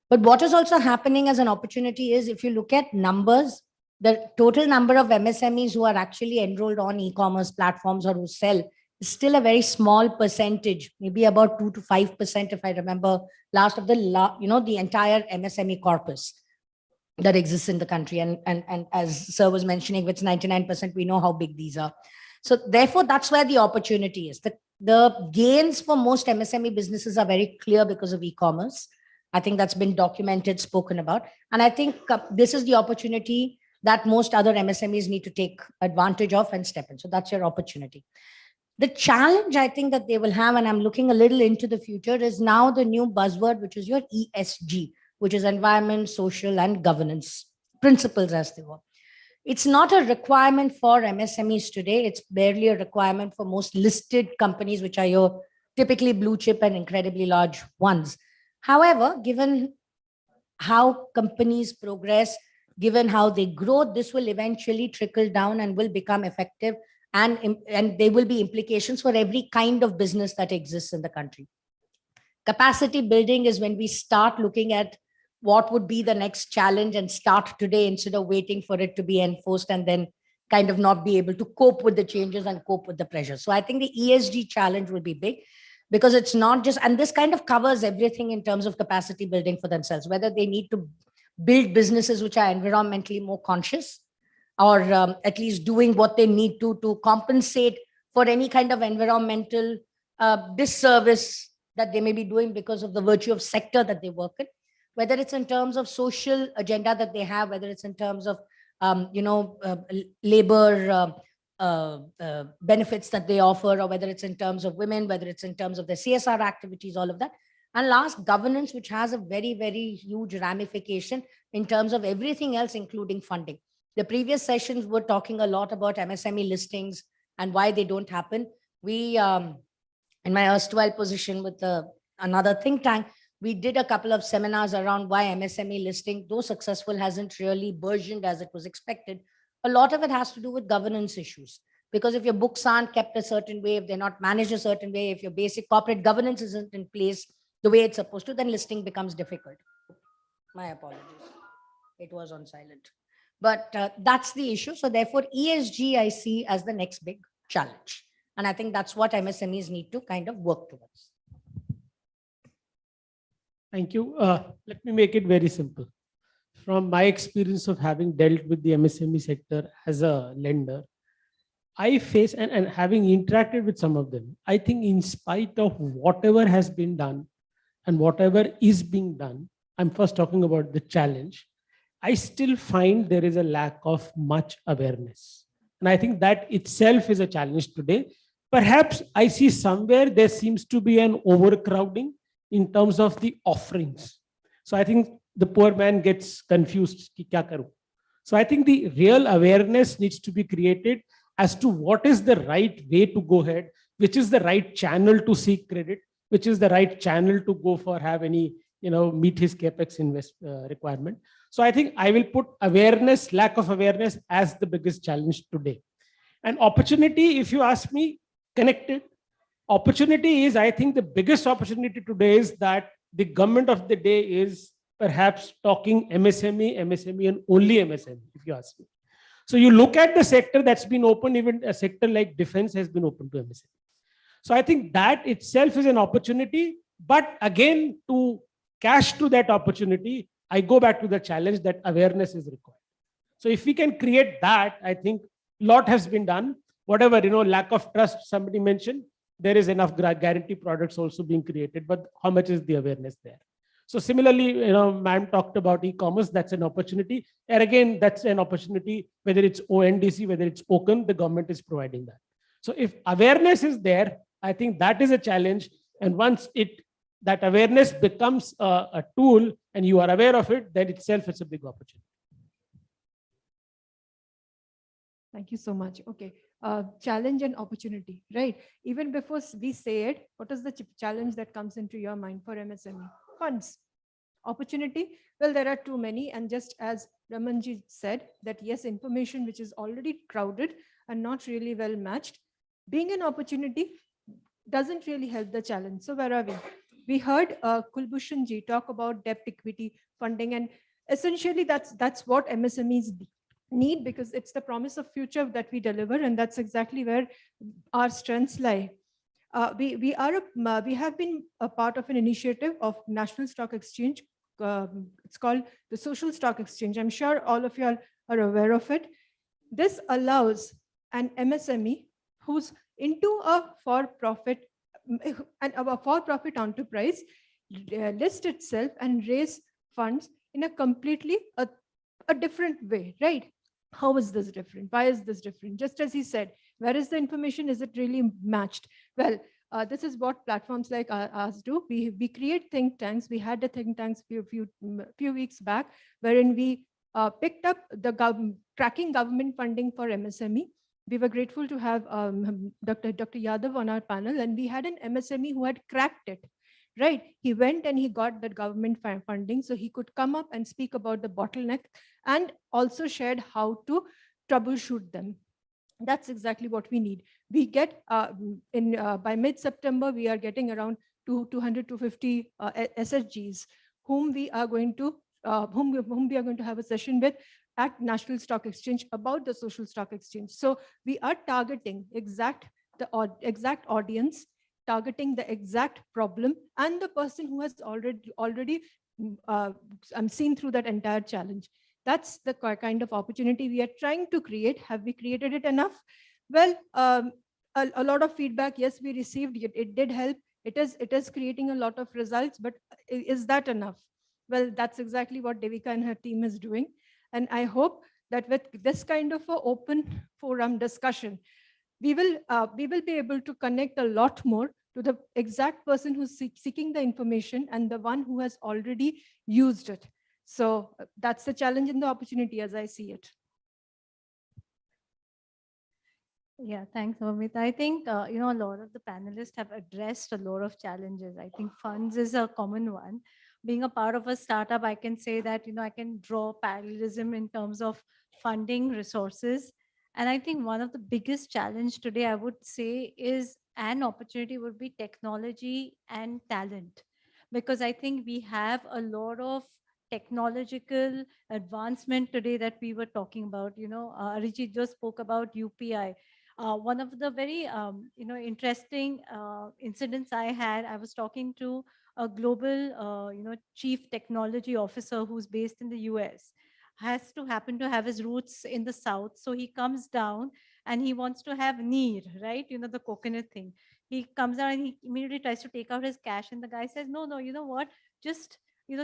But what is also happening as an opportunity is, if you look at numbers, the total number of MSMEs who are actually enrolled on e-commerce platforms or who sell is still a very small percentage, maybe about 2 to 5%, if I remember last, of the entire MSME corpus that exists in the country. And as Sir was mentioning, if it's 99%, we know how big these are. So therefore, that's where the opportunity is. The gains for most MSME businesses are very clear because of e-commerce. I think that's been documented, spoken about. And I think this is the opportunity that most other MSMEs need to take advantage of and step in. So that's your opportunity. The challenge I think that they will have, and I'm looking a little into the future, is now the new buzzword, which is your ESG, which is environment, social, and governance principles, as they were. It's not a requirement for MSMEs today. It's barely a requirement for most listed companies, which are your typically blue chip and incredibly large ones. However, given how companies progress, given how they grow, this will eventually trickle down and will become effective, and there will be implications for every kind of business that exists in the country. Capacity building is when we start looking at what would be the next challenge and start today instead of waiting for it to be enforced and then kind of not be able to cope with the changes and cope with the pressure. So I think the ESG challenge will be big, because it's not just, and this kind of covers everything in terms of capacity building for themselves, whether they need to build businesses which are environmentally more conscious, or at least doing what they need to compensate for any kind of environmental disservice that they may be doing because of the virtue of sector that they work in, whether it's in terms of social agenda that they have, whether it's in terms of labor benefits that they offer, or whether it's in terms of women, whether it's in terms of the CSR activities, all of that. And last, governance, which has a very, very huge ramification in terms of everything else, including funding. The previous sessions were talking a lot about MSME listings and why they don't happen. We, in my erstwhile position with another think tank, we did a couple of seminars around why MSME listing, though successful, hasn't really burgeoned as it was expected. A lot of it has to do with governance issues, because if your books aren't kept a certain way, if they're not managed a certain way, if your basic corporate governance isn't in place the way it's supposed to, then listing becomes difficult. My apologies. It was on silent. But that's the issue. So therefore, ESG I see as the next big challenge. And I think that's what MSMEs need to kind of work towards. Thank you. Let me make it very simple. From my experience of having dealt with the MSME sector as a lender, I face, and having interacted with some of them, I think in spite of whatever has been done and whatever is being done, I'm first talking about the challenge, I still find there is a lack of much awareness. And I think that itself is a challenge today. Perhaps I see somewhere there seems to be an overcrowding in terms of the offerings. So I think the poor man gets confused. Ki kya karu? So I think the real awareness needs to be created as to what is the right way to go ahead, which is the right channel to seek credit, which is the right channel to go for have any, meet his capex requirement. So I think I will put awareness, lack of awareness as the biggest challenge today. And opportunity, if you ask me, connected. Opportunity is, I think the biggest opportunity today is that the government of the day is perhaps talking MSME and only MSME, if you ask me. So you look at the sector that's been open, even a sector like defense has been open to MSME. So I think that itself is an opportunity, but again, to cash to that opportunity, I go back to the challenge that awareness is required. So if we can create that, I think a lot has been done. Whatever, lack of trust, somebody mentioned, there is enough guarantee products also being created, but how much is the awareness there? So similarly, ma'am talked about e-commerce, that's an opportunity. And again, that's an opportunity, whether it's ONDC, whether it's open, the government is providing that. So if awareness is there, I think that is a challenge. And once that awareness becomes a tool and you are aware of it, then itself is a big opportunity. Thank you so much. Okay. Challenge and opportunity, right? Even before we say it, what is the challenge that comes into your mind for MSME? Funds. Opportunity, well, there are too many. And just as Ramanji said, that yes, information which is already crowded and not really well matched, being an opportunity doesn't really help the challenge. So where are we? We heard Kulbhushan ji talk about debt equity funding, and essentially that's what MSMEs need, because it's the promise of future that we deliver, and that's exactly where our strengths lie. We have been a part of an initiative of National Stock Exchange. It's called the Social Stock Exchange. I'm sure all of you are aware of it. This allows an MSME who's into a for-profit enterprise list itself and raise funds in a completely a different way, right? How is this different? Why is this different? Just as he said, where is the information? Is it really matched? Well, this is what platforms like us do. We create think tanks. We had the think tanks few weeks back, wherein we picked up the tracking government funding for MSME. We were grateful to have Dr. Yadav on our panel, and we had an MSME who had cracked it. right? He went and he got that government funding so he could come up and speak about the bottleneck and also shared how to troubleshoot them. That's exactly what we need. We get by mid-September, we are getting around 200 to 50 SSGs whom we are going to whom we are going to have a session with at National Stock Exchange about the social stock exchange. So we are targeting exact audience, targeting the exact problem and the person who has already seen through that entire challenge. That's the kind of opportunity we are trying to create. Have we created it enough? Well, a lot of feedback, yes, we received it. It did help. It is creating a lot of results, but is that enough? Well, that's exactly what Devika and her team is doing. And I hope that with this kind of an open forum discussion, we will be able to connect a lot more to the exact person who's seeking the information and the one who has already used it. So that's the challenge and the opportunity as I see it. Yeah, thanks, Amit. I think, a lot of the panelists have addressed a lot of challenges. I think funds is a common one. Being a part of a startup, I can say that, I can draw parallelism in terms of funding resources. And I think one of the biggest challenge today, I would say, is an opportunity would be technology and talent. Because I think we have a lot of technological advancement today that we were talking about. Arijit just spoke about UPI. One of the very interesting incidents I had, I was talking to a global chief technology officer who's based in the US, has to happen to have his roots in the south, so he comes down and he wants to have neer, right, the coconut thing. He comes down and he immediately tries to take out his cash, and the guy says, no, you know what, just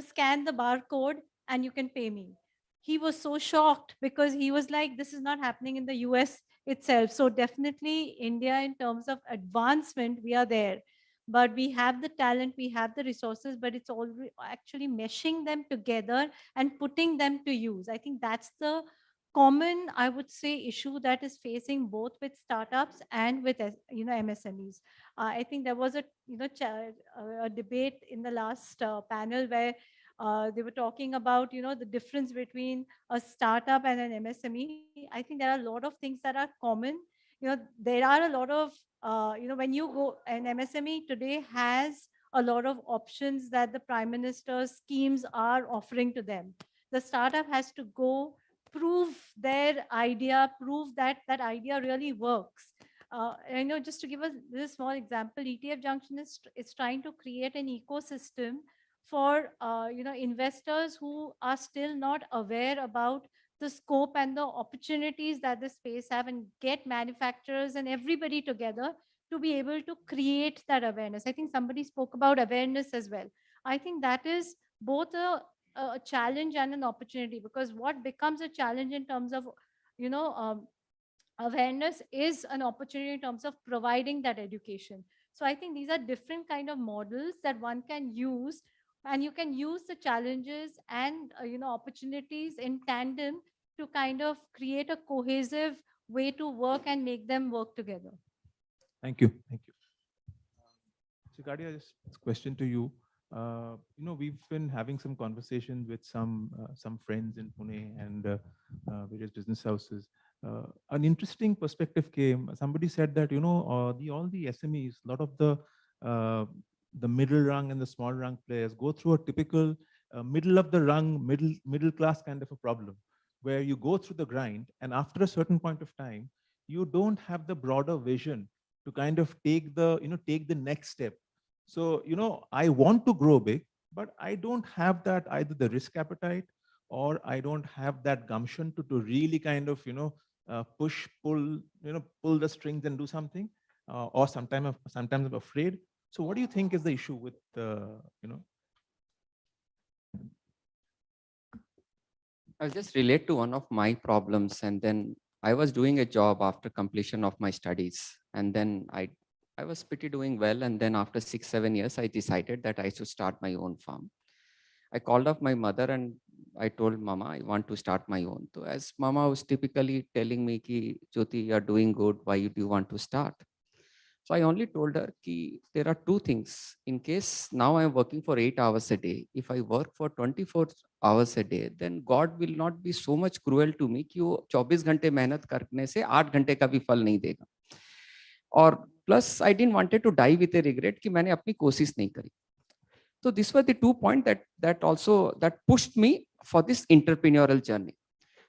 scan the barcode and you can pay me. He was so shocked because he was like, this is not happening in the US itself. So definitely India, in terms of advancement, we are there, but we have the talent, we have the resources, but it's all actually meshing them together and putting them to use. I think that's the common, I would say, issue that is facing both with startups and with MSMEs. I think there was a a debate in the last panel where they were talking about the difference between a startup and an MSME. I think there are a lot of things that are common. There are a lot of when you go, an MSME today has a lot of options that the Prime Minister's schemes are offering to them. The startup has to go prove their idea, prove that that idea really works. Just to give a small example, ETF Junction is trying to create an ecosystem for investors who are still not aware about the scope and the opportunities that the space have, and get manufacturers and everybody together to be able to create that awareness. I think somebody spoke about awareness as well. I think that is both a challenge and an opportunity, because what becomes a challenge in terms of awareness is an opportunity in terms of providing that education. So I think these are different kind of models that one can use, and you can use the challenges and opportunities in tandem to kind of create a cohesive way to work and make them work together. Thank you. Thank you. So, Gadia, just a question to you. We've been having some conversations with some friends in Pune and various business houses. An interesting perspective came. Somebody said that all the SMEs, a lot of the middle rung and the small rung players go through a typical middle of the rung, middle class kind of a problem, where you go through the grind, and after a certain point of time, you don't have the broader vision to kind of take the next step. So, I want to grow big, but I don't have that, either the risk appetite, or I don't have that gumption to really kind of, push, pull the strings and do something, or sometimes I'm afraid. So what do you think is the issue with, I'll just relate to one of my problems. And then I was doing a job after completion of my studies. And then I was pretty doing well. And then after 6-7 years, I decided that I should start my own farm. I called up my mother and I told Mama, I want to start my own. So as Mama was typically telling me, Ki, Jyoti, you're doing good. Why do you want to start? So I only told her ki there are two things. In case now I'm working for 8 hours a day, if I work for 24 hours a day, then God will not be so much cruel to me कि वो 24 घंटे मेहनत करने से 8 घंटे का भी फल नहीं देगा. और plus I didn't wanted to die with a regret कि मैंने अपनी कोशिश नहीं करी. So these were the 2 points that pushed me for this entrepreneurial journey.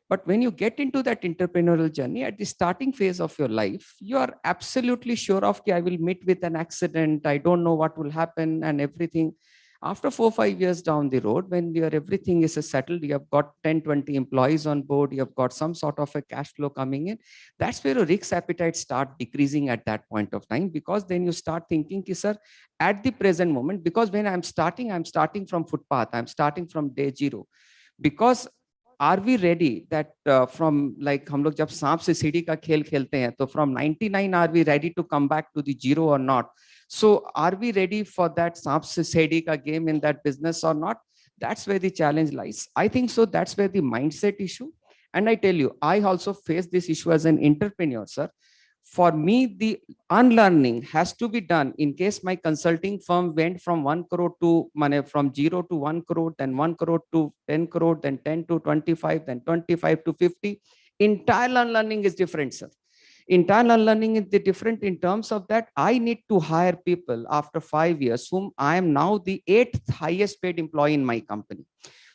But when you get into that entrepreneurial journey at the starting phase of your life, you are absolutely sure of I will meet with an accident. I don't know what will happen and everything. After 4-5 years down the road, when everything is settled, you have got 10-20 employees on board, you have got some sort of a cash flow coming in. That's where your risk appetite start decreasing at that point of time, because then you start thinking, sir, at the present moment, because when I'm starting from footpath, I'm starting from day zero. Because are we ready that from like हम लोग जब सांप से सीढ़ी का खेल खेलते हैं तो from 99 are we ready to come back to the zero or not? So are we ready for that सांप से सीढ़ी का game in that business or not? That's where the challenge lies. I think so. That's where the mindset issue. And I tell you, I also face this issue as an entrepreneur, sir. For me, the unlearning has to be done in case my consulting firm went from 1 crore to money from 0 to 1 crore, then 1 crore to 10 crore, then 10 to 25, then 25 to 50. Entire unlearning is different, sir. Entire unlearning is different in terms of that I need to hire people after 5 years whom I am now the 8th highest paid employee in my company.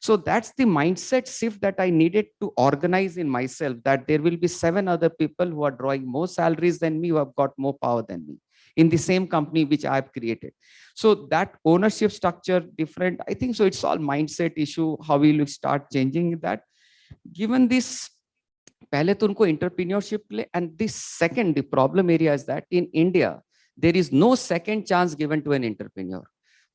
So that's the mindset shift that I needed to organize in myself, that there will be 7 other people who are drawing more salaries than me, who have got more power than me in the same company which I have created. So that ownership structure different. I think so it's all mindset issue, how we will start changing that. Given this, पहले तो उनको entrepreneurship ले, and this second, the problem area is that in India, there is no second chance given to an entrepreneur.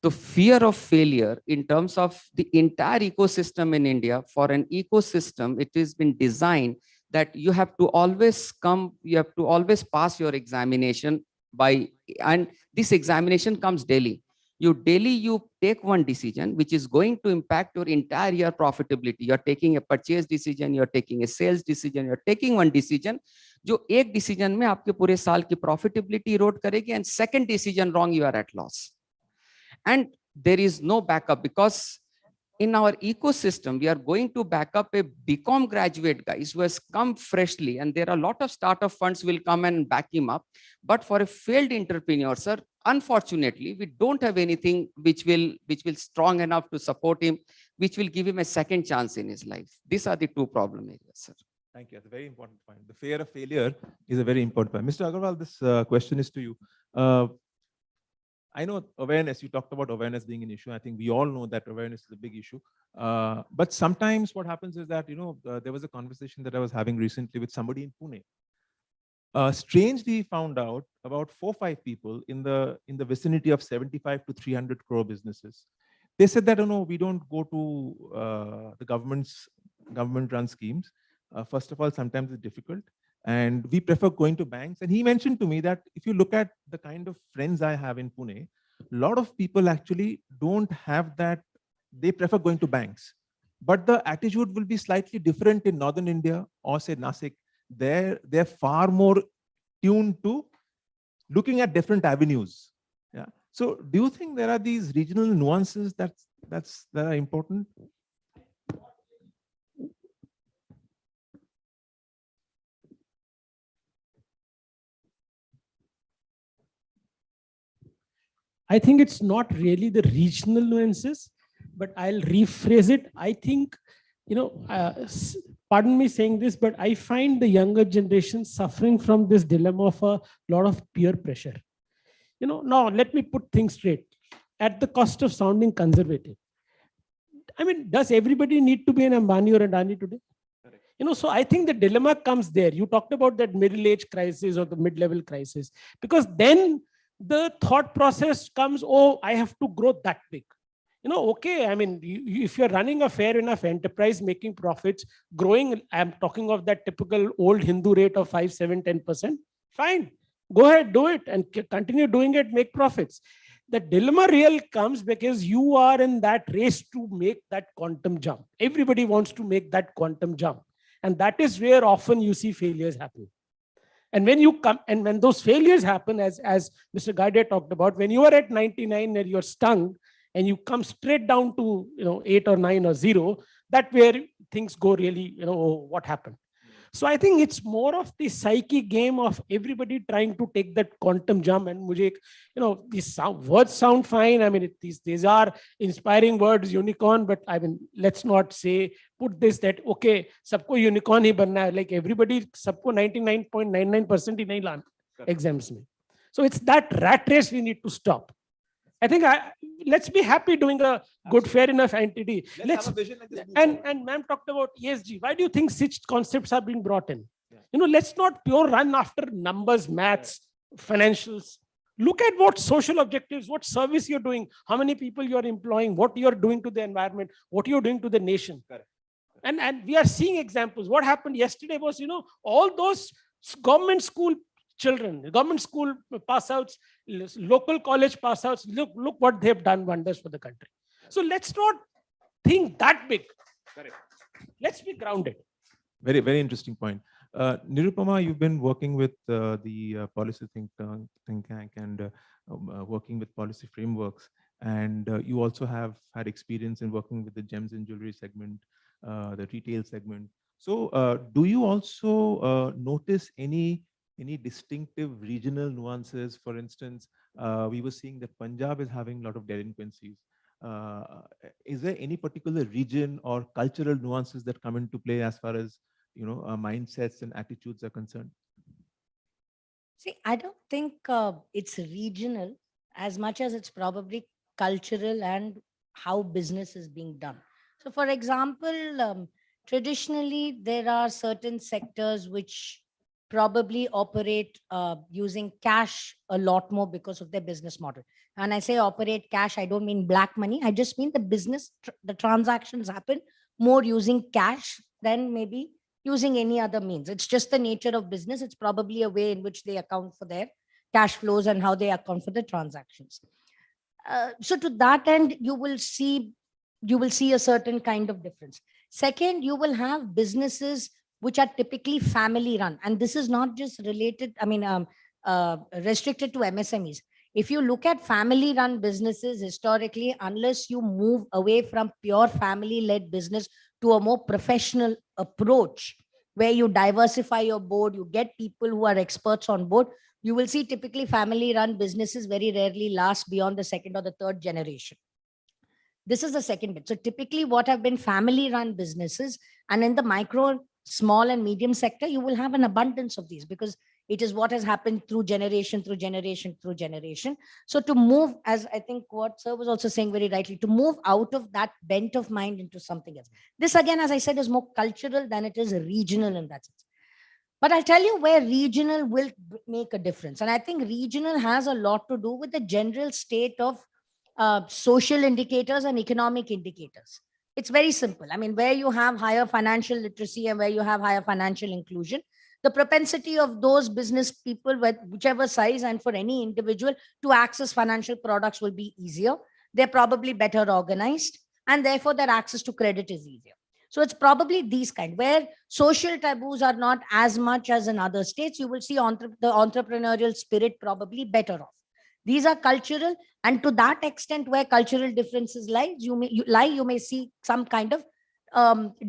The fear of failure in terms of the entire ecosystem in India, for an ecosystem, it has been designed that you have to always pass your examination by, and this examination comes daily. You take one decision which is going to impact your entire year profitability. You're taking a purchase decision, you're taking a sales decision, you're taking one decision, जो एक decision में आपके पूरे साल की profitability erode करेगी, and second decision wrong, you are at loss. And there is no backup, because in our ecosystem, we are going to back up a BCom graduate guys who has come freshly, and there are a lot of startup funds will come and back him up. But for a failed entrepreneur, sir, unfortunately, we don't have anything which will strong enough to support him, which will give him a second chance in his life. These are the 2 problem areas, sir. Thank you. That's a very important point. The fear of failure is a very important point. Mr. Agarwal, this question is to you. I know awareness, you talked about awareness being an issue. I think we all know that awareness is a big issue. But sometimes what happens is that, there was a conversation that I was having recently with somebody in Pune. Strangely found out about 4 or 5 people in the vicinity of 75 to 300 crore businesses. They said that, we don't go to the government-run schemes. First of all, sometimes it's difficult. And we prefer going to banks. And he mentioned to me that if you look at the kind of friends I have in Pune, a lot of people actually don't have that. They prefer going to banks. But the attitude will be slightly different in Northern India or say Nasik. They're far more tuned to looking at different avenues. Yeah. So do you think there are these regional nuances that are important? I think it's not really the regional nuances, but I'll rephrase it. I think, pardon me saying this, but I find the younger generation suffering from this dilemma of a lot of peer pressure. Now let me put things straight at the cost of sounding conservative. I mean, does everybody need to be an Ambani or Adani today? So I think the dilemma comes there. You talked about that middle-age crisis or the mid-level crisis, because then the thought process comes, oh, I have to grow that big. Okay, I mean, if you're running a fair enough enterprise, making profits, growing, I'm talking of that typical old Hindu rate of 5, 7, 10%, fine. Go ahead, do it and continue doing it, make profits. The dilemma real comes because you are in that race to make that quantum jump. Everybody wants to make that quantum jump. And that is where often you see failures happen. And when you come, and when those failures happen, as Mr. Gade talked about, when you are at 99 and you're stung, and you come straight down to 8 or 9 or 0, that where things go really, oh, what happened? So I think it's more of the psyche game of everybody trying to take that quantum jump. And these words sound fine. I mean, these are inspiring words, unicorn, but I mean, let's not put this that, okay, sabko unicorn hi banna hai. Like everybody, sabko 99.99% hi nahi laan exams mein. So it's that rat race we need to stop. I think let's be happy doing a good, fair enough entity. Let's have a vision like this. And ma'am talked about ESG. Why do you think such concepts are being brought in? Yeah. Let's not pure run after numbers, maths, financials. Look at what social objectives, what service you're doing, how many people you're employing, what you're doing to the environment, what you're doing to the nation. Correct. And we are seeing examples. What happened yesterday was, all those government school children, government school pass outs, local college pass outs, look what they've done wonders for the country. So let's not think that big. Correct. Let's be grounded. Very, very interesting point. Nirupama, you've been working with the policy think tank and working with policy frameworks. And you also have had experience in working with the gems and jewelry segment, the retail segment. So do you also notice any distinctive regional nuances? For instance, we were seeing that Punjab is having a lot of delinquencies. Is there any particular region or cultural nuances that come into play as far as mindsets and attitudes are concerned? See, I don't think it's regional as much as it's probably cultural and how business is being done. So, for example, traditionally there are certain sectors which probably operate using cash a lot more because of their business model. And I say operate cash, I don't mean black money. I just mean the business, the transactions happen more using cash than maybe using any other means. It's just the nature of business. It's probably a way in which they account for their cash flows and how they account for the transactions. So to that end, you will see a certain kind of difference. Second, you will have businesses which are typically family run. And this is not just related, restricted to MSMEs. If you look at family run businesses historically, unless you move away from pure family led business to a more professional approach, where you diversify your board, you get people who are experts on board, you will see typically family run businesses very rarely last beyond the second or the third generation. This is the second bit. So typically what have been family run businesses, and in the micro, small and medium sector, you will have an abundance of these because it is what has happened through generation, through generation, through generation. So to move, as I think what Sir was also saying very rightly, to move out of that bent of mind into something else. This again, as I said, is more cultural than it is regional in that sense. But I'll tell you where regional will make a difference. And I think regional has a lot to do with the general state of social indicators and economic indicators. It's very simple. I mean, where you have higher financial literacy and where you have higher financial inclusion, the propensity of those business people, whichever size and for any individual, to access financial products will be easier. They're probably better organized, and therefore their access to credit is easier. So it's probably these kind, where social taboos are not as much as in other states. You will see the entrepreneurial spirit probably better off. These are cultural, and to that extent where cultural differences lie, you may see some kind of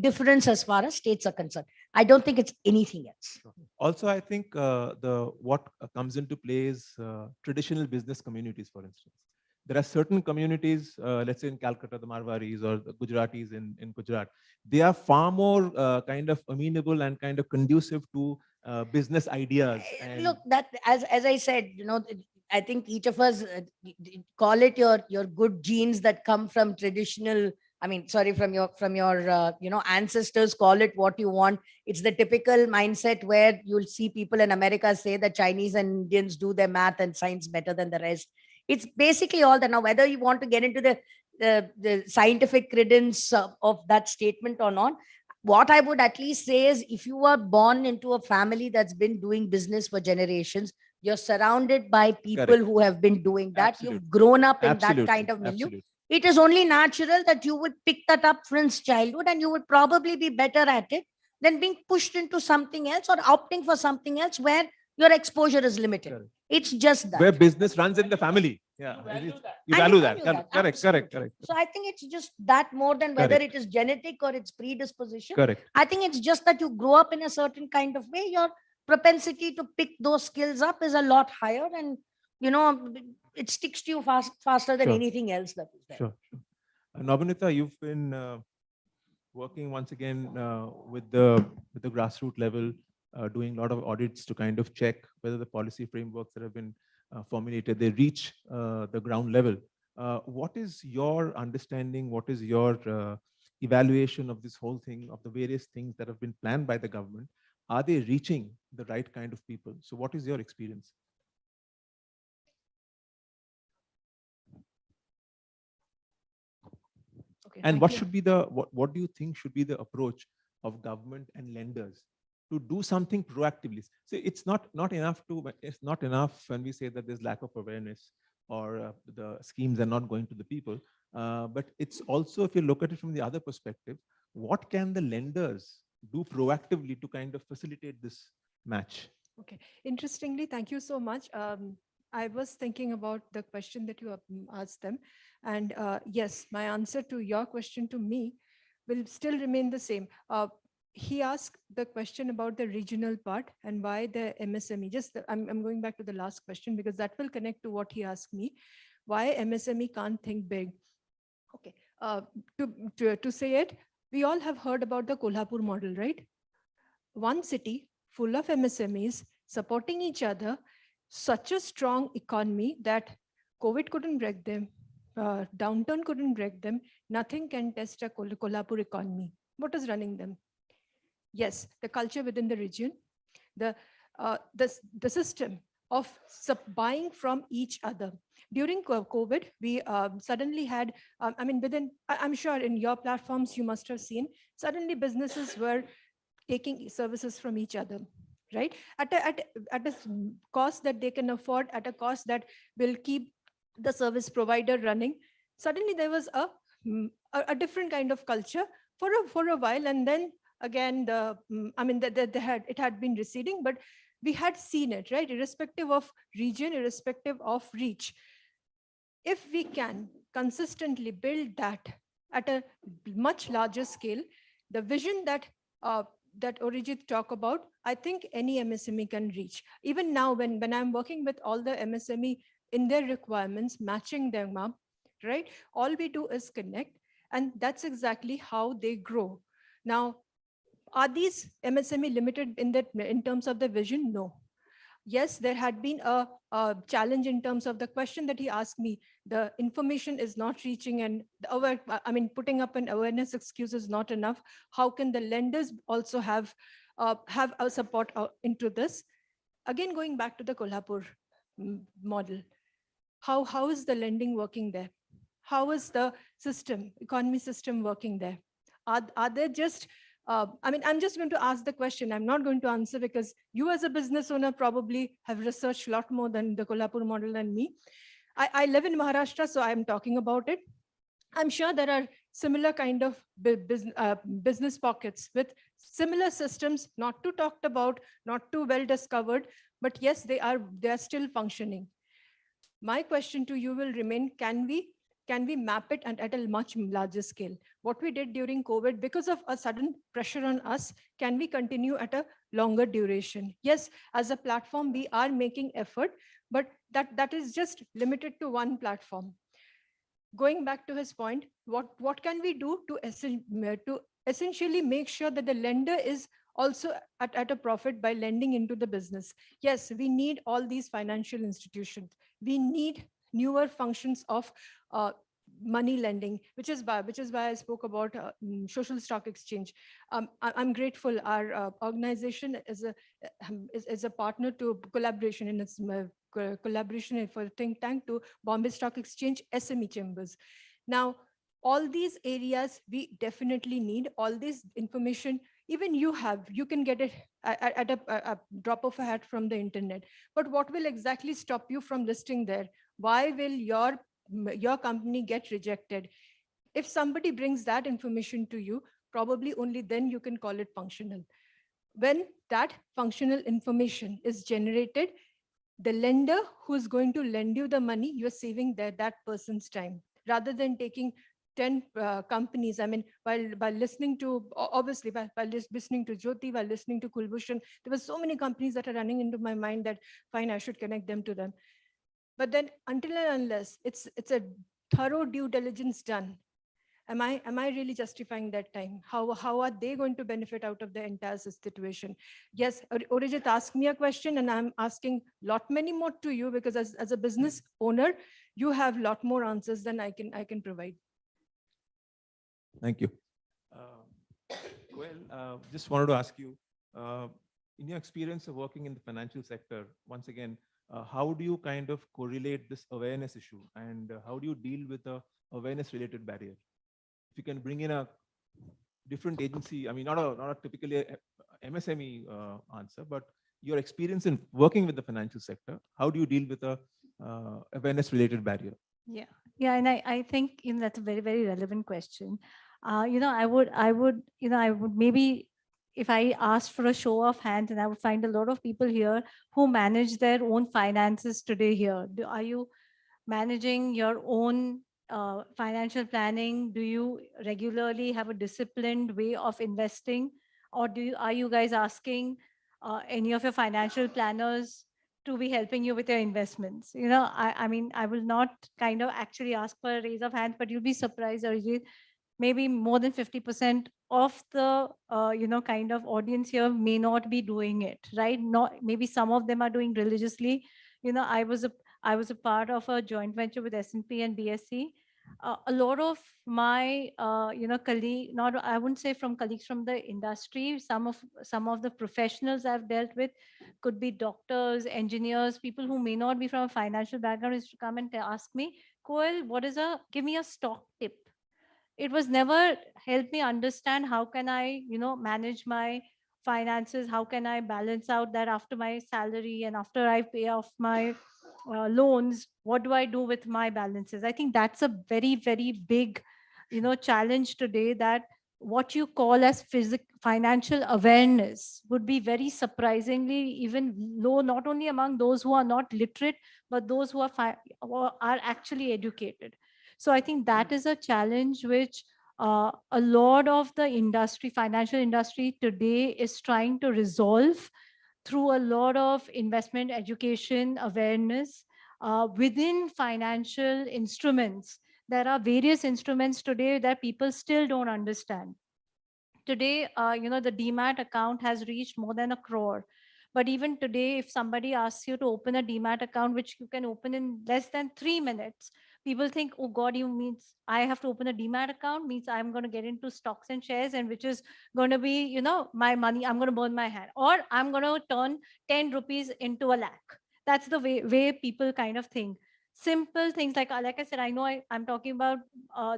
difference as far as states are concerned. I don't think it's anything else. Also, I think what comes into play is traditional business communities, for instance. There are certain communities, let's say in Calcutta, the Marwaris or the Gujaratis in Gujarat, they are far more kind of amenable and kind of conducive to business ideas. And look, that as I said, I think each of us call it your good genes that come from traditional. I mean, sorry, from your ancestors, call it what you want. It's the typical mindset where you'll see people in America say that Chinese and Indians do their math and science better than the rest. It's basically all that. Now, whether you want to get into the scientific credence of that statement or not, what I would at least say is, if you are born into a family that's been doing business for generations, you're surrounded by people Correct. who have been doing that. Absolutely. You've grown up in Absolutely. that kind of milieu. Absolutely. It is only natural that you would pick that up since childhood, and you would probably be better at it than being pushed into something else or opting for something else where your exposure is limited. Correct. It's just that. Where business runs in the family. Yeah. You And value that. Correct, correct, absolutely. correct. So I think it's just that more than whether Correct. it is genetic or it's predisposition. Correct. I think it's just that you grow up in a certain kind of way. Your propensity to pick those skills up is a lot higher, and it sticks to you faster than Sure. anything else that is there. Sure. Nobinita, you've been working once again with the grassroots level, doing a lot of audits to kind of check whether the policy frameworks that have been formulated, they reach the ground level. What is your understanding? What is your evaluation of this whole thing, of the various things that have been planned by the government? Are they reaching the right kind of people? So what is your experience? And what should be what do you think should be the approach of government and lenders to do something proactively? So it's not enough when we say that there's lack of awareness or the schemes are not going to the people. But it's also, if you look at it from the other perspective, what can the lenders do proactively to kind of facilitate this match? Okay, interestingly, thank you so much. I was thinking about the question that you asked them. And yes, my answer to your question to me will still remain the same. He asked the question about the regional part and why the MSME. I'm going back to the last question because that will connect to what he asked me. Why MSME can't think big? Okay, to say it, we all have heard about the Kolhapur model, right? One city full of MSMEs supporting each other, such a strong economy that COVID couldn't break them, downturn couldn't break them, nothing can test a Kolhapur economy. What is running them? Yes, the culture within the region, the system of buying from each other. During COVID, we suddenly had, I'm sure in your platforms you must have seen, suddenly businesses were taking services from each other, right? At a cost that they can afford, at a cost that will keep the service provider running. Suddenly there was a different kind of culture for a while, and then again it had been receding, but we had seen it, right? Irrespective of region, irrespective of reach. If we can consistently build that at a much larger scale, the vision that Arijit talked about, I think any MSME can reach. Even now, when I'm working with all the MSME in their requirements, matching them up, right? All we do is connect, and that's exactly how they grow. Now, are these MSME limited in terms of the vision? No. Yes, there had been a challenge in terms of the question that he asked me. The information is not reaching, and putting up an awareness excuse is not enough. How can the lenders also have a support into this? Again, going back to the Kolhapur model, how is the lending working there? How is the economy system working there? Are there just I'm just going to ask the question. I'm not going to answer because you as a business owner probably have researched a lot more than the Kolhapur model than me. I live in Maharashtra, so I'm talking about it. I'm sure there are similar kind of business pockets with similar systems, not too talked about, not too well discovered, but yes, they are still functioning. My question to you will remain, can we map it and at a much larger scale? What we did during COVID, because of a sudden pressure on us, can we continue at a longer duration? Yes, as a platform, we are making effort, but that is just limited to one platform. Going back to his point, what can we do to essentially make sure that the lender is also at a profit by lending into the business? Yes, we need all these financial institutions. We need newer functions of money lending, which is why I spoke about social stock exchange. I'm grateful our organization is a partner to collaboration in its collaboration for think tank to Bombay Stock Exchange SME chambers. Now, all these areas we definitely need all this information. Even you can get it at a drop of a hat from the internet. But what will exactly stop you from listing there? Why will your company get rejected? If somebody brings that information to you, probably only then you can call it functional. When that functional information is generated, the lender who's going to lend you the money, you're saving that person's time rather than taking 10 companies. I mean, while listening to, obviously, while listening to Jyoti, while listening to Kulbhushan, there were so many companies that are running into my mind that, fine, I should connect them to them. But then until and unless it's a thorough due diligence done, am I really justifying that time? How are they going to benefit out of the entire situation? Yes, Orijit asked me a question, and I'm asking lot many more to you, because as a business owner, you have lot more answers than I can provide. Thank you. Just wanted to ask you, in your experience of working in the financial sector, once again, how do you kind of correlate this awareness issue, and how do you deal with the awareness-related barrier? If you can bring in a different agency, I mean, not a typically a MSME answer, but your experience in working with the financial sector, how do you deal with a awareness-related barrier? Yeah, and I think that's a very, very relevant question. I would maybe, if I asked for a show of hands, and I would find a lot of people here who manage their own finances today here. Are you managing your own financial planning? Do you regularly have a disciplined way of investing? Or are you guys asking any of your financial planners to be helping you with your investments? I mean, I will not kind of actually ask for a raise of hands, but you'll be surprised, Arijit, maybe more than 50% of the kind of audience here may not be doing it, right? Maybe some of them are doing religiously. I was a part of a joint venture with S&P and BSE. A lot of my colleagues, not I wouldn't say from colleagues from the industry, some of the professionals I've dealt with could be doctors, engineers, people who may not be from a financial background, is to come and ask me, Koel, give me a stock tip. It was never helped me understand how can I, manage my finances, how can I balance out that after my salary and after I pay off my loans, what do I do with my balances? I think that's a very, very big, challenge today, that what you call as financial awareness would be very surprisingly even low, not only among those who are not literate, but those who are actually educated. So I think that is a challenge which a lot of the industry, financial industry today, is trying to resolve through a lot of investment education awareness within financial instruments. There are various instruments today that people still don't understand. Today, the DMAT account has reached more than 1 crore. But even today, if somebody asks you to open a DMAT account, which you can open in less than 3 minutes, people think, oh God, you means I have to open a DMAT account, means I'm going to get into stocks and shares, and which is going to be, my money, I'm going to burn my hand, or I'm going to turn 10 rupees into a lakh. That's the way people kind of think. Simple things like I said, I know I'm talking about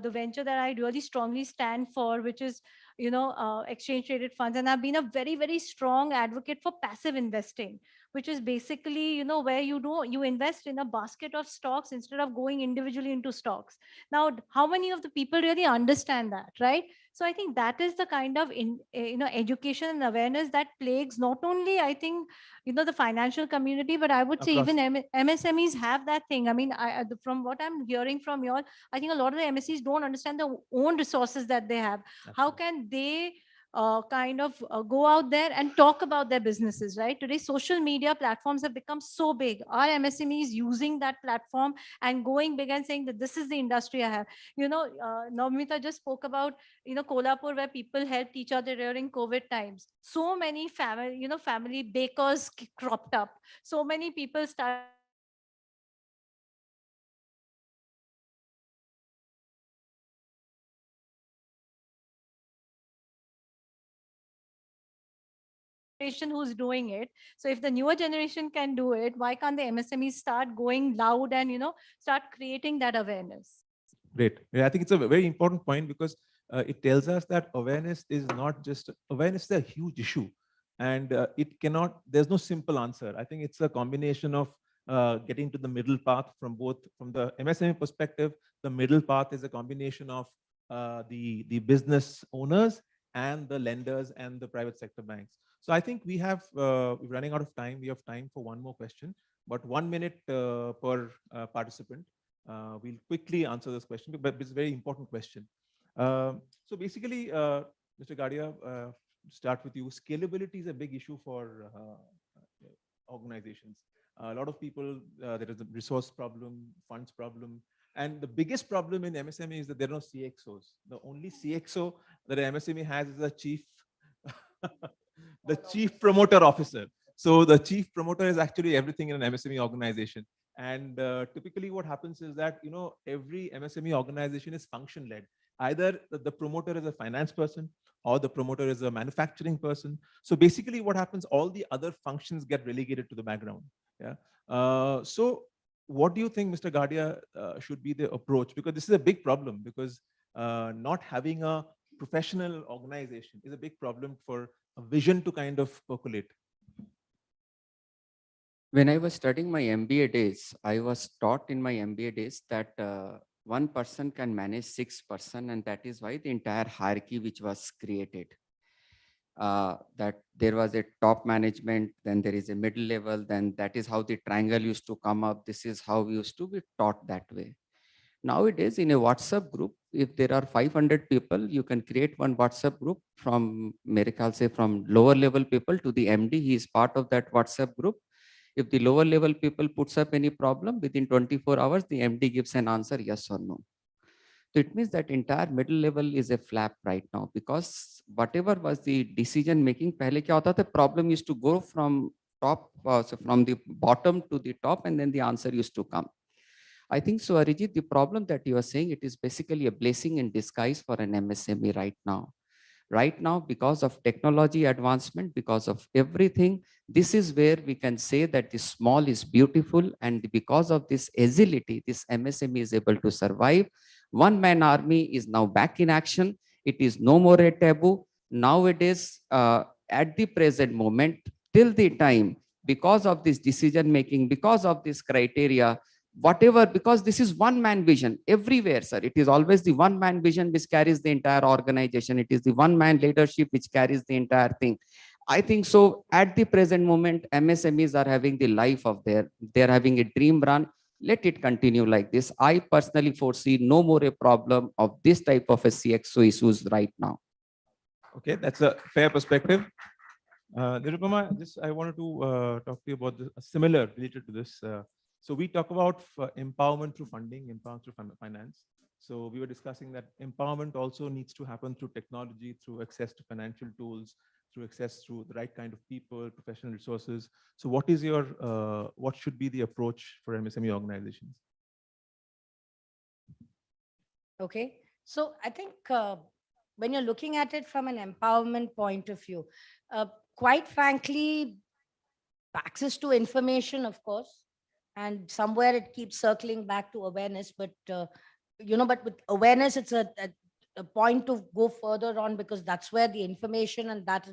the venture that I really strongly stand for, which is, exchange traded funds. And I've been a very, very strong advocate for passive investing, which is basically, where you invest in a basket of stocks instead of going individually into stocks. Now, how many of the people really understand that, right? So I think that is the kind of education and awareness that plagues not only, I think, the financial community, but I would say even MSMEs have that thing. I mean, from what I'm hearing from you all, I think a lot of the MSCs don't understand their own resources that they have. How can they go out there and talk about their businesses, right? Today, social media platforms have become so big. Our MSMEs using that platform and going big and saying that this is the industry I have. Navmita just spoke about, Kolhapur, where people helped each other during COVID times. So many family bakers cropped up. So many people started who's doing it. So if the newer generation can do it, why can't the MSMEs start going loud and, start creating that awareness? Great. Yeah, I think it's a very important point, because it tells us that awareness is not just awareness is a huge issue, and there's no simple answer. I think it's a combination of getting to the middle path from the MSME perspective. The middle path is a combination of the business owners and the lenders and the private sector banks. So I think we're running out of time. We have time for one more question, but 1 minute per participant. We'll quickly answer this question, but it's a very important question. So basically, Mr. Gadia, start with you. Scalability is a big issue for organizations. A lot of people, there is a resource problem, funds problem. And the biggest problem in MSME is that there are no CXOs. The only CXO that an MSME has is the chief promoter officer. So the chief promoter is actually everything in an MSME organization. And typically what happens is that, every MSME organization is function led. Either the promoter is a finance person or the promoter is a manufacturing person. So basically what happens, all the other functions get relegated to the background. Yeah. So what do you think, Mr. Gadia, should be the approach? Because this is a big problem, because not having a professional organization is a big problem for a vision to kind of percolate. When I was studying my MBA days, I was taught in my MBA days that one person can manage 6 person, and that is why the entire hierarchy which was created. That there was a top management, then there is a middle level, then that is how the triangle used to come up. This is how we used to be taught that way. Nowadays, in a WhatsApp group, if there are 500 people, you can create one WhatsApp group from, I'll say, from lower level people to the MD. He is part of that WhatsApp group. If the lower level people puts up any problem, within 24 hours, the MD gives an answer, yes or no. So it means that entire middle level is a flap right now, because whatever was the decision making, pehle kya hota tha, problem used to go from top, so from the bottom to the top, and then the answer used to come. I think so, Arijit, the problem that you are saying, it is basically a blessing in disguise for an MSME right now. Right now, because of technology advancement, because of everything, this is where we can say that the small is beautiful, and because of this agility, this MSME is able to survive. One-man army is now back in action. It is no more a taboo. Nowadays, at the present moment, till the time, because of this decision making, because of this criteria, whatever, because this is one-man vision everywhere, sir. It is always the one-man vision which carries the entire organization. It is the one-man leadership which carries the entire thing. I think so. At the present moment, MSMEs are having the life of they're having a dream run. Let it continue like this. I personally foresee no more a problem of this type of a CXO issues right now. Okay, that's a fair perspective. Nirupama, I wanted to talk to you about a similar related to this. So we talk about empowerment through funding, empowerment through finance. So we were discussing that empowerment also needs to happen through technology, through access to financial tools, through access to the right kind of people, professional resources. So what is your, what should be the approach for MSME organizations? Okay, so I think when you're looking at it from an empowerment point of view, quite frankly, access to information, of course, and somewhere it keeps circling back to awareness, but but with awareness, it's a point to go further on, because that's where the information and that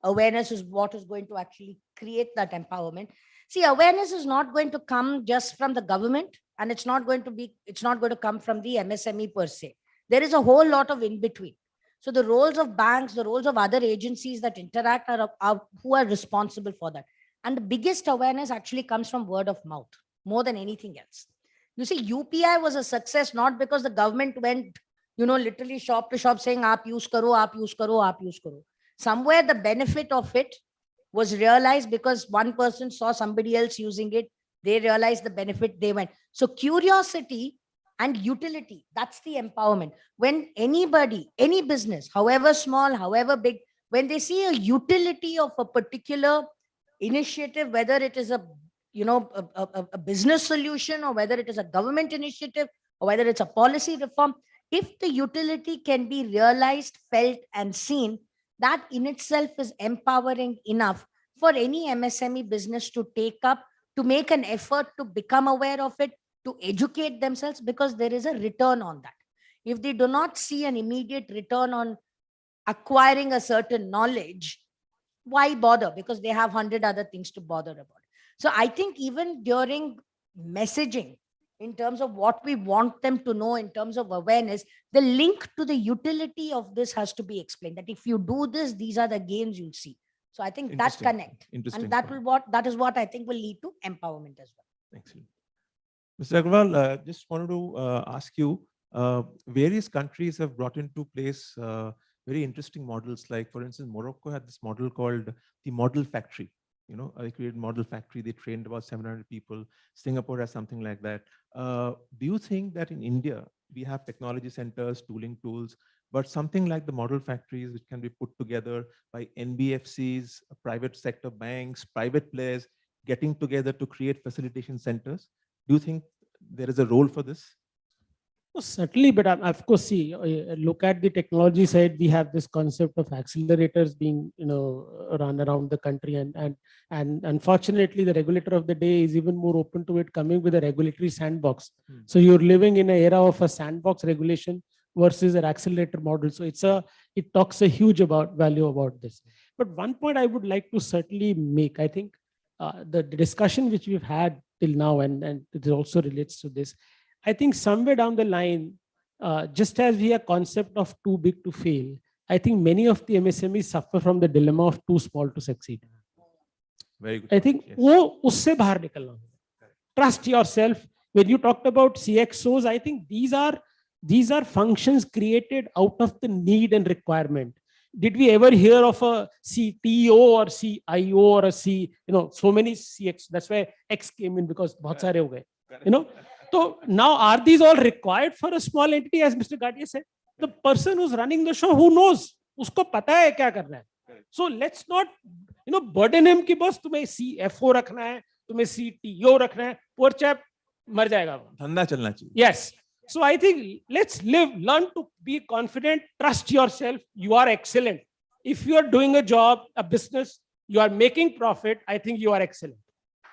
awareness is what is going to actually create that empowerment. See, awareness is not going to come just from the government, and it's not going to come from the MSME per se. There is a whole lot of in between. So the roles of banks, the roles of other agencies that interact are who are responsible for that. And the biggest awareness actually comes from word of mouth, more than anything else. You see, UPI was a success not because the government went, literally shop to shop saying, aap use karo, aap use karo, aap use karo. Somewhere the benefit of it was realized because one person saw somebody else using it. They realized the benefit, they went. So curiosity and utility, that's the empowerment. When anybody, any business, however small, however big, when they see a utility of a particular initiative, whether it is a business solution, or whether it is a government initiative, or whether it's a policy reform, if the utility can be realized, felt, and seen, that in itself is empowering enough for any MSME business to take up, to make an effort to become aware of it, to educate themselves, because there is a return on that. If they do not see an immediate return on acquiring a certain knowledge, why bother? Because they have 100 other things to bother about. So I think even during messaging, in terms of what we want them to know, in terms of awareness, the link to the utility of this has to be explained. That if you do this, these are the gains you'll see. So I think that Interesting. connect, Interesting and that point. that is what I think will lead to empowerment as well. Excellent. Mr. Agarwal, just wanted to ask you, various countries have brought into place very interesting models. Like, for instance, Morocco had this model called the Model Factory. You know, they created Model Factory. They trained about 700 people. Singapore has something like that. Do you think that in India, we have technology centers, tooling tools, but something like the Model Factories, which can be put together by NBFCs, private sector banks, private players, getting together to create facilitation centers? Do you think there is a role for this? Oh, certainly, but of course, see, look at the technology side. We have this concept of accelerators being, run around the country, and unfortunately, the regulator of the day is even more open to it, coming with a regulatory sandbox. So you're living in an era of a sandbox regulation versus an accelerator model. So it talks a huge value about this. But one point I would like to certainly make, I think, the discussion which we've had till now, and it also relates to this. I think somewhere down the line, just as we have concept of too big to fail, I think many of the MSMEs suffer from the dilemma of too small to succeed. Very good. I think वो उससे बाहर निकलना. Trust yourself. When you talked about CXOs, I think these are functions created out of the need and requirement. Did we ever hear of a CTO or CIO or a so many CX? That's why X came in, because बहुत सारे हो गए. So now, are these all required for a small entity, as Mr. Gadia said? The person who's running the show, who knows? Usko pata hai kya karna hai. So let's not, burden him ki boss tumhe CFO rakhna hai, tumhe CTO rakhna hai. Poor chap mar jayega. धंधा चलना चाहिए. Yes. So I think let's learn to be confident, trust yourself. You are excellent. If you are doing a job, a business, you are making profit, I think you are excellent.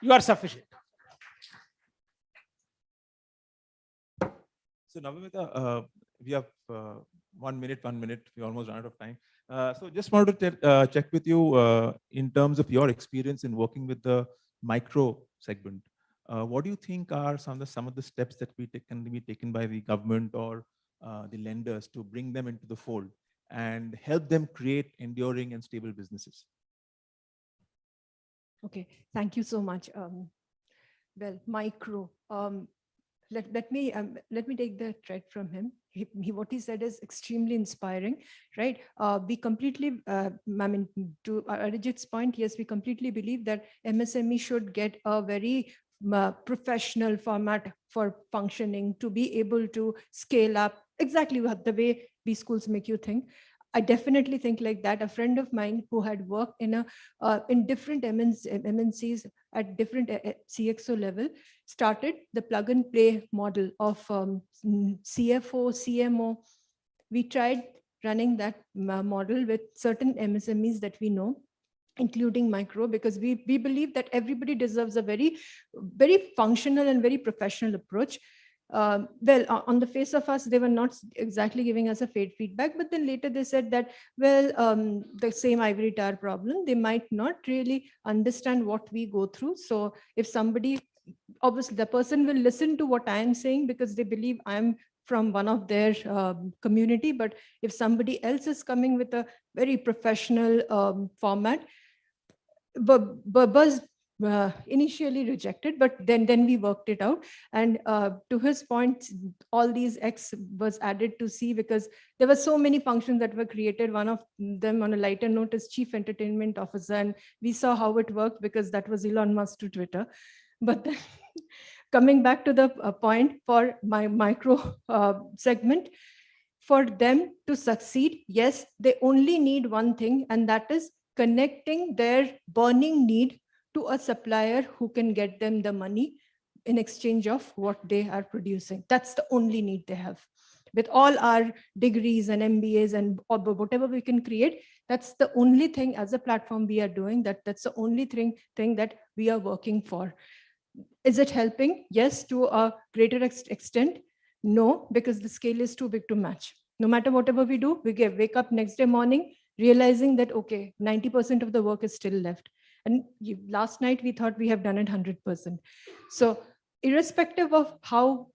You are sufficient. So Navamita, we have 1 minute. We almost run out of time. So just wanted to check with you in terms of your experience in working with the micro segment. What do you think are some of the steps that can be taken by the government or the lenders to bring them into the fold and help them create enduring and stable businesses? Okay, thank you so much. Well, micro. Let me take the thread from him. What he said is extremely inspiring, right? We completely, to Arijit's point, yes, we completely believe that MSME should get a very professional format for functioning to be able to scale up exactly the way these schools make you think. I definitely think like that. A friend of mine who had worked in different MNCs at different CXO level started the plug and play model of CFO, CMO. We tried running that model with certain MSMEs that we know, including micro, because we believe that everybody deserves a very, very functional and very professional approach. Well, on the face of us, they were not exactly giving us a feedback, but then later they said that, well, the same ivory tower problem, they might not really understand what we go through. So if somebody, obviously the person will listen to what I am saying because they believe I'm from one of their community, but if somebody else is coming with a very professional format, Buzz initially rejected, but then we worked it out. And to his point, all these X was added to C because there were so many functions that were created. One of them, on a lighter note, is Chief Entertainment Officer, and we saw how it worked because that was Elon Musk to Twitter. But then, coming back to the point for my micro segment, for them to succeed, yes, they only need one thing, and that is connecting their burning need to a supplier who can get them the money in exchange of what they are producing. That's the only need they have. With all our degrees and MBAs and whatever we can create, that's the only thing as a platform we are doing. That's the only thing that we are working for. Is it helping? Yes, to a greater extent. No, because the scale is too big to match. No matter whatever we do, we wake up next day morning realizing that, okay, 90% of the work is still left. And last night we thought we have done it 100%. So irrespective of how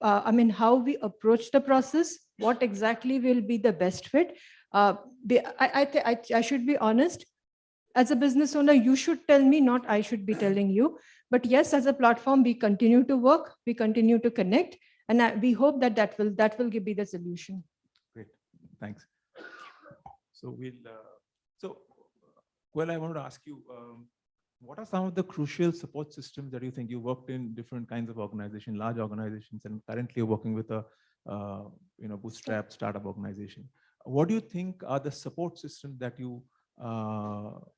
we approach the process, what exactly will be the best fit, I should be honest, As a business owner, you should tell me, not I should be telling you. But yes, as a platform, we continue to work, we continue to connect, and we hope that that will be the solution. Great, thanks. So well, I wanted to ask you, what are some of the crucial support systems that you think you worked in different kinds of organizations, large organizations, and currently you're working with a bootstrap startup organization? What do you think are the support systems that you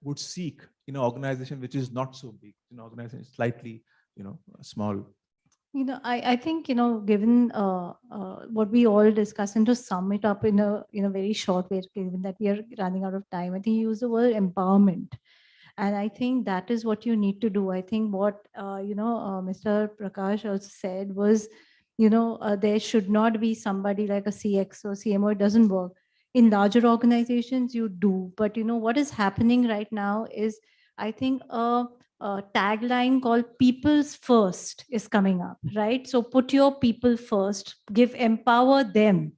would seek in an organization which is not so big, an organization slightly, small? I think, given what we all discussed, and to sum it up in a very short way, given that we are running out of time, I think you use the word empowerment. And I think that is what you need to do. I think what, Mr. Prakash also said was, there should not be somebody like a CX or CMO. It doesn't work. In larger organizations, you do. But what is happening right now is, I think, a tagline called "People's First" is coming up, right? So put your people first, empower them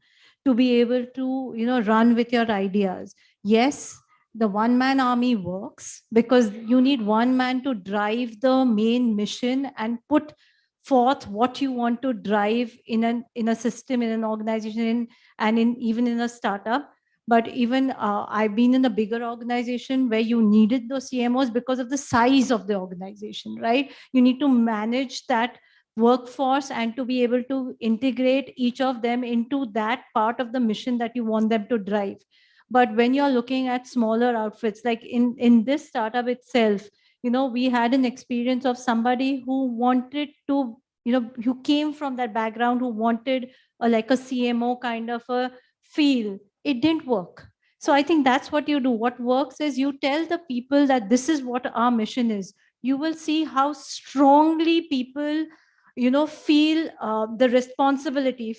to be able to, run with your ideas. Yes, the one-man army works because you need one man to drive the main mission and put forth what you want to drive in a system, in an organization, and even in a startup. But even I've been in a bigger organization where you needed those CMOs because of the size of the organization, right? You need to manage that workforce and to be able to integrate each of them into that part of the mission that you want them to drive. But when you're looking at smaller outfits, like in this startup itself, we had an experience of somebody who wanted to, who came from that background, who wanted like a CMO kind of a feel. It didn't work. So I think that's what you do. What works is you tell the people that this is what our mission is. You will see how strongly people, feel the responsibility.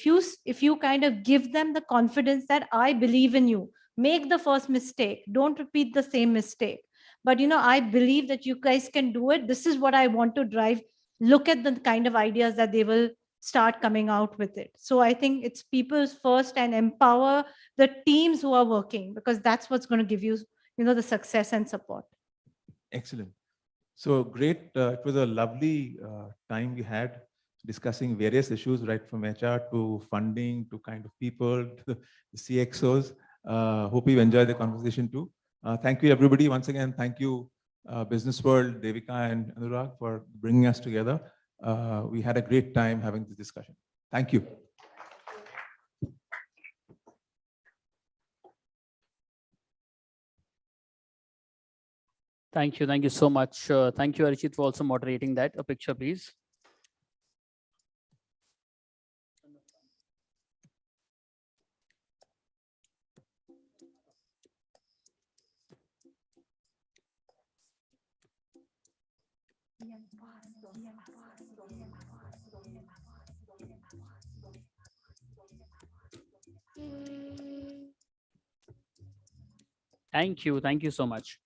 If you kind of give them the confidence that I believe in you, make the first mistake, don't repeat the same mistake. But, I believe that you guys can do it. This is what I want to drive. Look at the kind of ideas that they will start coming out with it. So I think it's people's first, and empower the teams who are working, because that's what's going to give you, the success and support. Excellent. So great. It was a lovely time we had discussing various issues, right from HR to funding to kind of people to the CXOs. Hope you enjoyed the conversation too. Thank you, everybody. Once again, thank you, Business World, Devika and Anurag, for bringing us together. We had a great time having this discussion. Thank you. Thank you. Thank you so much. Thank you, Archit, for also moderating that. A picture, please. Thank you. Thank you so much.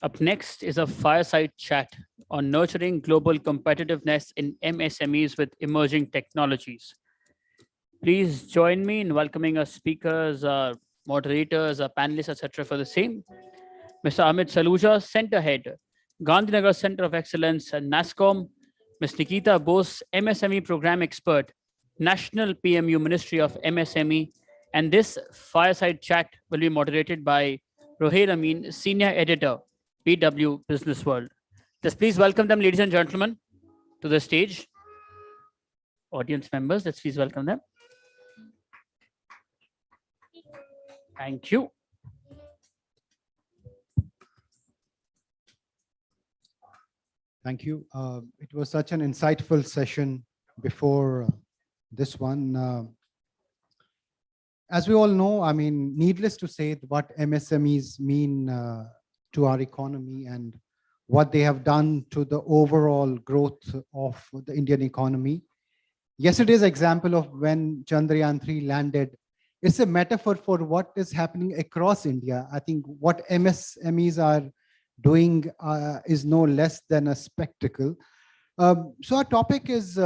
Up next is a fireside chat on nurturing global competitiveness in MSMEs with emerging technologies. Please join me in welcoming our speakers, our moderators, our panelists, etc. for the same. Mr. Amit Saluja, Center Head, Gandhinagar Center of Excellence and NASSCOM. Ms. Nikita Bose, MSME Program Expert, National PMU Ministry of MSME. And this fireside chat will be moderated by Rohail Amin, Senior Editor, BW Business World. Just please welcome them, ladies and gentlemen, to the stage. Audience members, let's please welcome them. Thank you. Thank you. It was such an insightful session before this one. As we all know, I mean, needless to say what MSMEs mean to our economy and what they have done to the overall growth of the Indian economy. Yesterday's example of when Chandrayaan-3 landed, it's a metaphor for what is happening across India. I think what MSMEs are doing is no less than a spectacle. So our topic is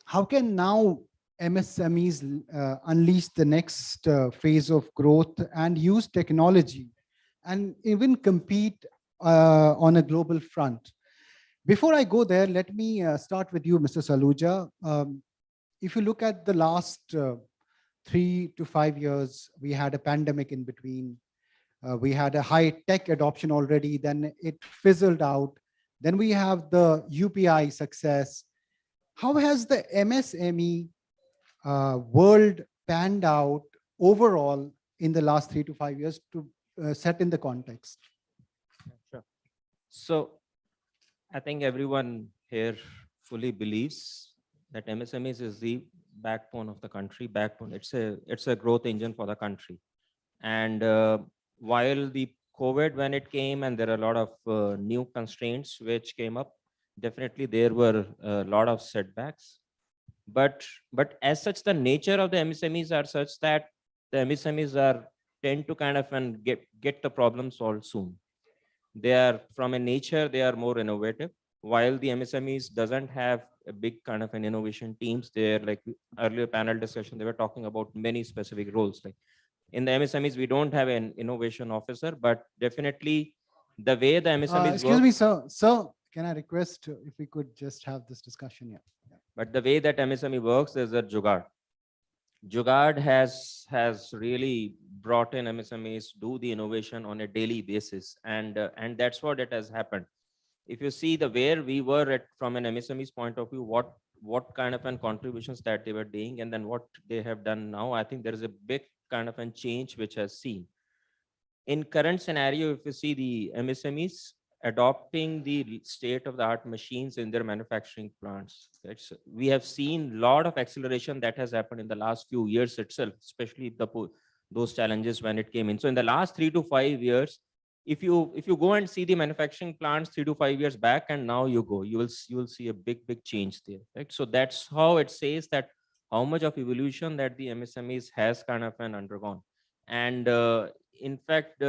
how can now MSMEs unleash the next phase of growth and use technology and even compete on a global front. Before I go there, let me start with you, Mr. Saluja. If you look at the last 3 to 5 years, we had a pandemic in between. We had a high tech adoption already, then it fizzled out. Then we have the UPI success. How has the MSME world panned out overall in the last 3 to 5 years to set in the context? Sure. So I think everyone here fully believes that MSMEs is the backbone of the country. It's a growth engine for the country. And while the COVID, when it came, and there are a lot of new constraints which came up, definitely there were a lot of setbacks. But as such, the nature of the MSMEs are such that the MSMEs tend to kind of get the problem solved soon. They are from a nature, they are more innovative. While the MSMEs doesn't have a big kind of an innovation teams, they're like earlier panel discussion, they were talking about many specific roles. Like in the MSMEs, we don't have an innovation officer, but definitely the way the MSMEs excuse me, sir. Sir, can I request if we could just have this discussion here? Yeah. But the way that MSME works is a Jugaad. Jugaad has really brought in MSMEs do the innovation on a daily basis, and that's what it has happened. If you see the where we were at from an MSME's point of view, what kind of an contributions that they were doing, and then what they have done now, I think there is a big kind of a change which has seen. In current scenario, if you see the MSMEs adopting the state-of-the-art machines in their manufacturing plants, we have seen a lot of acceleration that has happened in the last few years itself, especially those challenges when it came in. So in the last 3 to 5 years, if you go and see the manufacturing plants 3 to 5 years back, and now you will see a big change there, right? So that's how it says that how much of evolution that the MSMEs has kind of undergone. And in fact,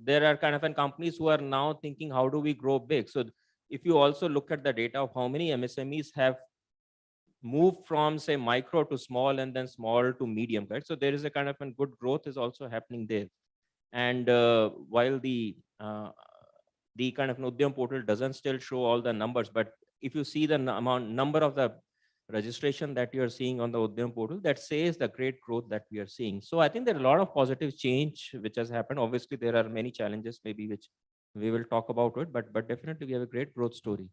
there are kind of companies who are now thinking, how do we grow big? So if you also look at the data of how many MSMEs have moved from say micro to small and then small to medium, right? So there is a kind of good growth is also happening there. And while the kind of Udyam portal doesn't still show all the numbers, but if you see the number of the registration that you're seeing on the Udyam portal, that says the great growth that we are seeing. So I think there are a lot of positive change which has happened. Obviously, there are many challenges maybe which we will talk about it, but definitely we have a great growth story.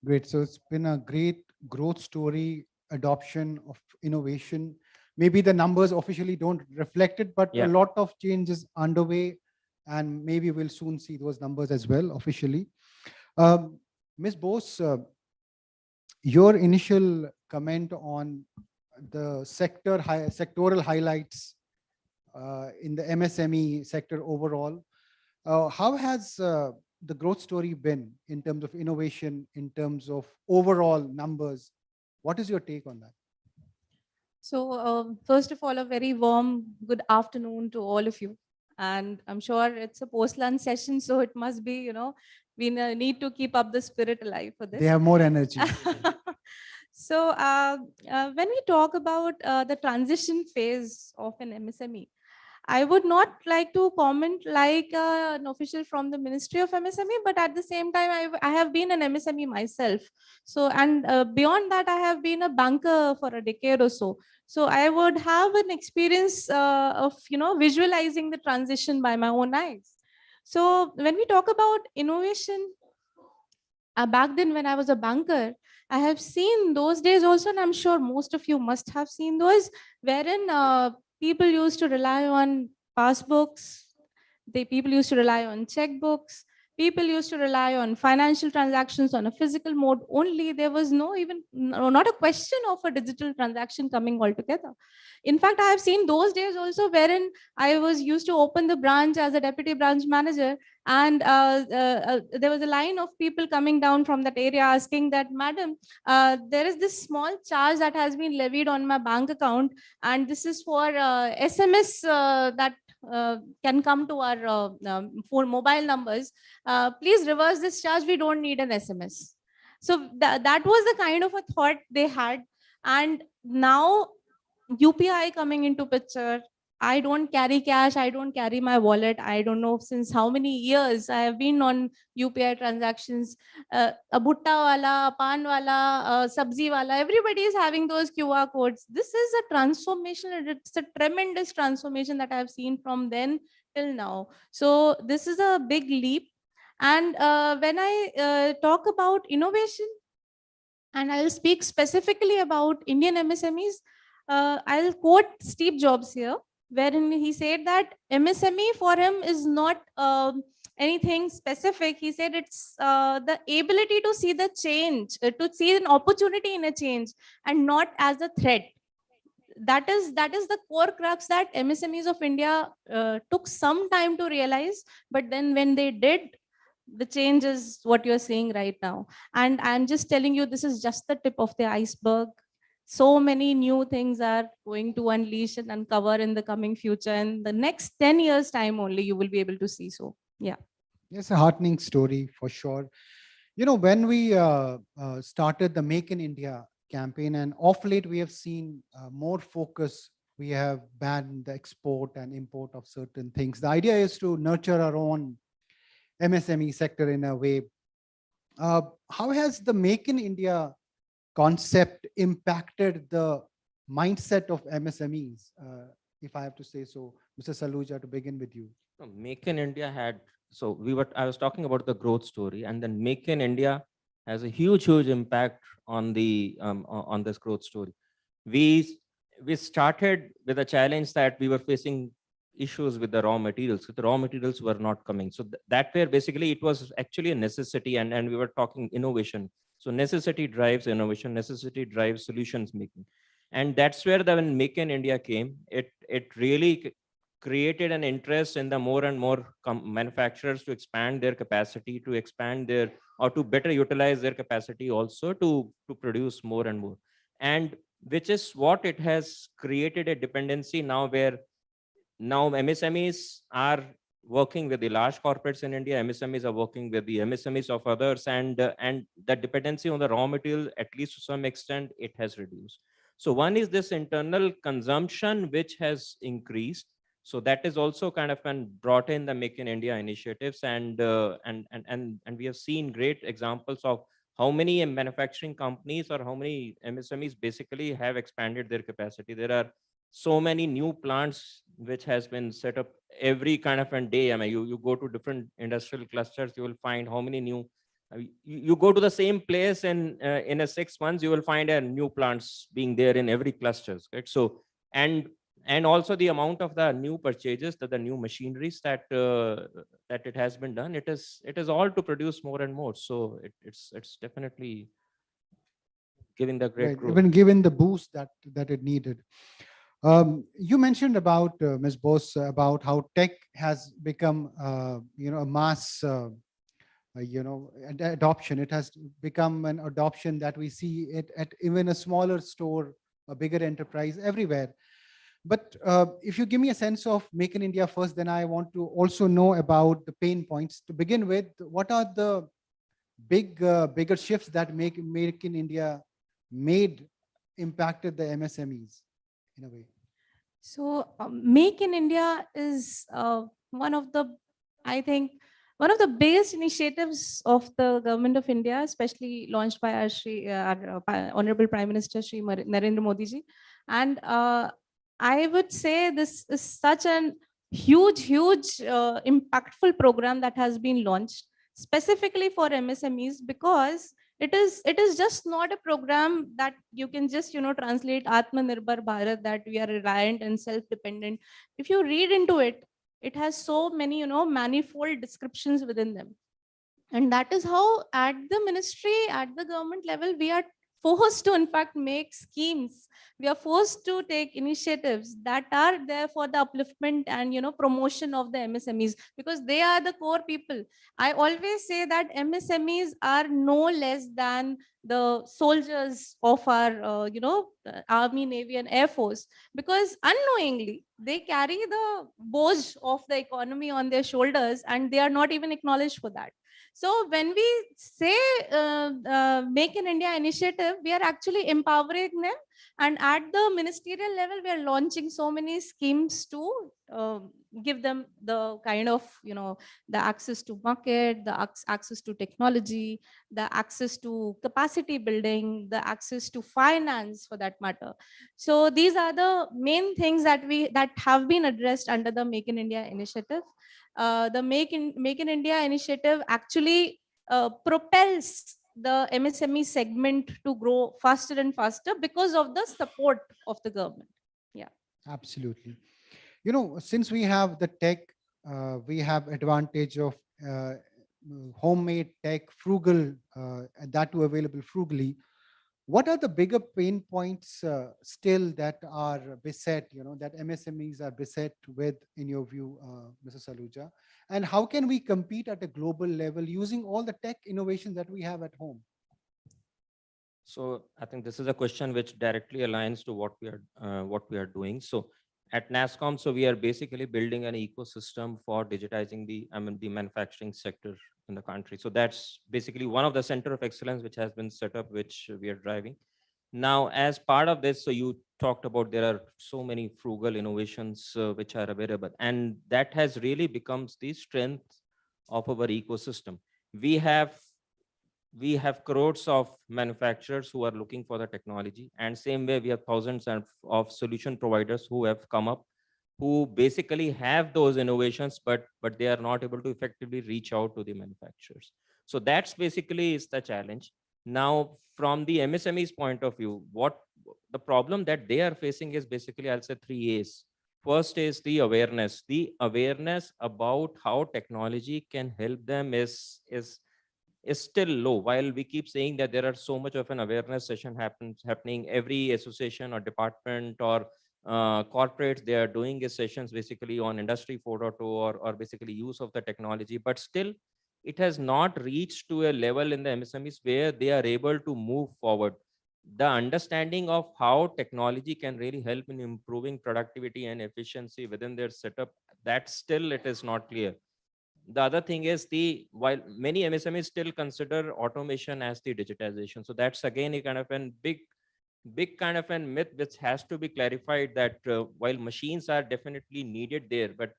Great. So it's been a great growth story, adoption of innovation. Maybe the numbers officially don't reflect it, but a lot of change is underway, and maybe we'll soon see those numbers as well officially. Ms. Bose, your initial comment on the sectoral highlights in the MSME sector overall, how has the growth story been in terms of innovation, in terms of overall numbers? What is your take on that? So first of all, a very warm good afternoon to all of you. And I'm sure it's a post-lunch session, so it must be, we need to keep up the spirit alive for this. They have more energy. So when we talk about the transition phase of an MSME, I would not like to comment like an official from the Ministry of MSME, but at the same time, I have been an MSME myself. So, and beyond that, I have been a banker for a decade or so. So I would have an experience of, visualizing the transition by my own eyes. So when we talk about innovation, back then when I was a banker, I have seen those days also, and I'm sure most of you must have seen those, wherein people used to rely on passbooks, people used to rely on checkbooks, People used to rely on financial transactions on a physical mode only. There was not a question of a digital transaction coming altogether. In fact, I have seen those days also wherein I was used to open the branch as a deputy branch manager, and there was a line of people coming down from that area asking that, madam, there is this small charge that has been levied on my bank account, and this is for SMS that can come to our phone mobile numbers. Please reverse this charge. We don't need an SMS. So that was the kind of a thought they had. And now UPI coming into picture. I don't carry cash. I don't carry my wallet. I don't know since how many years I have been on UPI transactions. A bhutta wala, a pan wala, sabzi wala, everybody is having those QR codes. This is a transformation. It's a tremendous transformation that I have seen from then till now. So this is a big leap. And when I talk about innovation, and I'll speak specifically about Indian MSMEs, I'll quote Steve Jobs here, wherein he said that MSME for him is not anything specific. He said it's the ability to see the change, to see an opportunity in a change and not as a threat. That is the core crux that MSMEs of India took some time to realize, but then when they did, the change is what you're seeing right now. And I'm just telling you, this is just the tip of the iceberg. So many new things are going to unleash and uncover in the coming future. And the next 10 years time only, you will be able to see. So, yeah. It's a heartening story for sure. You know, when we started the Make in India campaign, and off late, we have seen more focus. We have banned the export and import of certain things. The idea is to nurture our own MSME sector in a way. How has the Make in India concept impacted the mindset of MSMEs, if I have to say so? Mr. Saluja, to begin with you. Make in India had, I was talking about the growth story, and then Make in India has a huge impact on the on this growth story. We started with a challenge that we were facing issues with the raw materials. So the raw materials were not coming. So that where basically it was actually a necessity, and we were talking innovation. So necessity drives innovation, necessity drives solutions making. And that's where when Make in India came, it really created an interest in the more and more manufacturers to expand their capacity, to expand their, or to better utilize their capacity also to produce more and more. And which is what it has created a dependency now, where now MSMEs are working with the large corporates in India, MSMEs are working with the MSMEs of others, and the dependency on the raw material, at least to some extent, it has reduced. So one is this internal consumption, which has increased. So that is also kind of brought in the Make in India initiatives, and we have seen great examples of how many manufacturing companies or how many MSMEs basically have expanded their capacity. There are so many new plants which has been set up every kind of a day. I mean, you go to different industrial clusters, you will find how many new. You go to the same place, and in a 6 months, you will find a new plants being there in every clusters. Right? So and also the amount of the new purchases, the new machineries that that it has been done. It is all to produce more and more. So it's definitely giving the great growth. Even given the boost that it needed. You mentioned about Ms. Bose about how tech has become a mass adoption. It has become an adoption that we see it at even a smaller store, a bigger enterprise everywhere. But if you give me a sense of Make in India first, then I want to also know about the pain points. To begin with, what are the bigger shifts that Make in India impacted the MSMEs in a way? So Make in India is one of the biggest initiatives of the government of India, especially launched by our Honorable Prime Minister Shri Narendra Modi ji. And I would say this is such an huge impactful program that has been launched specifically for MSMEs, because it is just not a program that you can just translate Atmanirbhar Bharat, that we are reliant and self-dependent. If you read into it, it has so many manifold descriptions within them. And that is how at the ministry, at the government level, we are forced to in fact make schemes. We are forced to take initiatives that are there for the upliftment and promotion of the MSMEs, because they are the core people. I always say that MSMEs are no less than the soldiers of our Army, Navy and Air Force, because unknowingly they carry the boss of the economy on their shoulders and they are not even acknowledged for that. So when we say Make in India initiative, we are actually empowering them. And at the ministerial level, we are launching so many schemes to give them the kind of, the access to market, the access to technology, the access to capacity building, the access to finance for that matter. So these are the main things that have been addressed under the Make in India initiative. The Make in India initiative actually propels the MSME segment to grow faster and faster because of the support of the government. Yeah. Absolutely. Since we have the tech, we have advantage of homemade tech, frugal, and that too available frugally. What are the bigger pain points still that are beset, that MSMEs are beset with, in your view, Mr. Saluja? And how can we compete at a global level using all the tech innovations that we have at home? So I think this is a question which directly aligns to what we are doing. So at NASSCOM, so we are basically building an ecosystem for digitizing the manufacturing sector in the country. So that's basically one of the center of excellence which has been set up, which we are driving. Now, as part of this, so you talked about there are so many frugal innovations which are available, and that has really becomes the strength of our ecosystem. We have crores of manufacturers who are looking for the technology, and same way we have thousands of solution providers who have come up, who basically have those innovations, but they are not able to effectively reach out to the manufacturers. So that's basically is the challenge. Now, from the MSME's point of view, what the problem that they are facing is basically, I'll say 3 A's. First is the awareness. The awareness about how technology can help them is still low. While we keep saying that there are so much of an awareness session happening, every association or department or corporates, they are doing sessions basically on industry 4.0 or basically use of the technology, but still it has not reached to a level in the MSMEs where they are able to move forward. The understanding of how technology can really help in improving productivity and efficiency within their setup, that still it is not clear. The other thing is while many MSMEs still consider automation as the digitization. So that's again a kind of a big kind of a myth which has to be clarified, that while machines are definitely needed there, but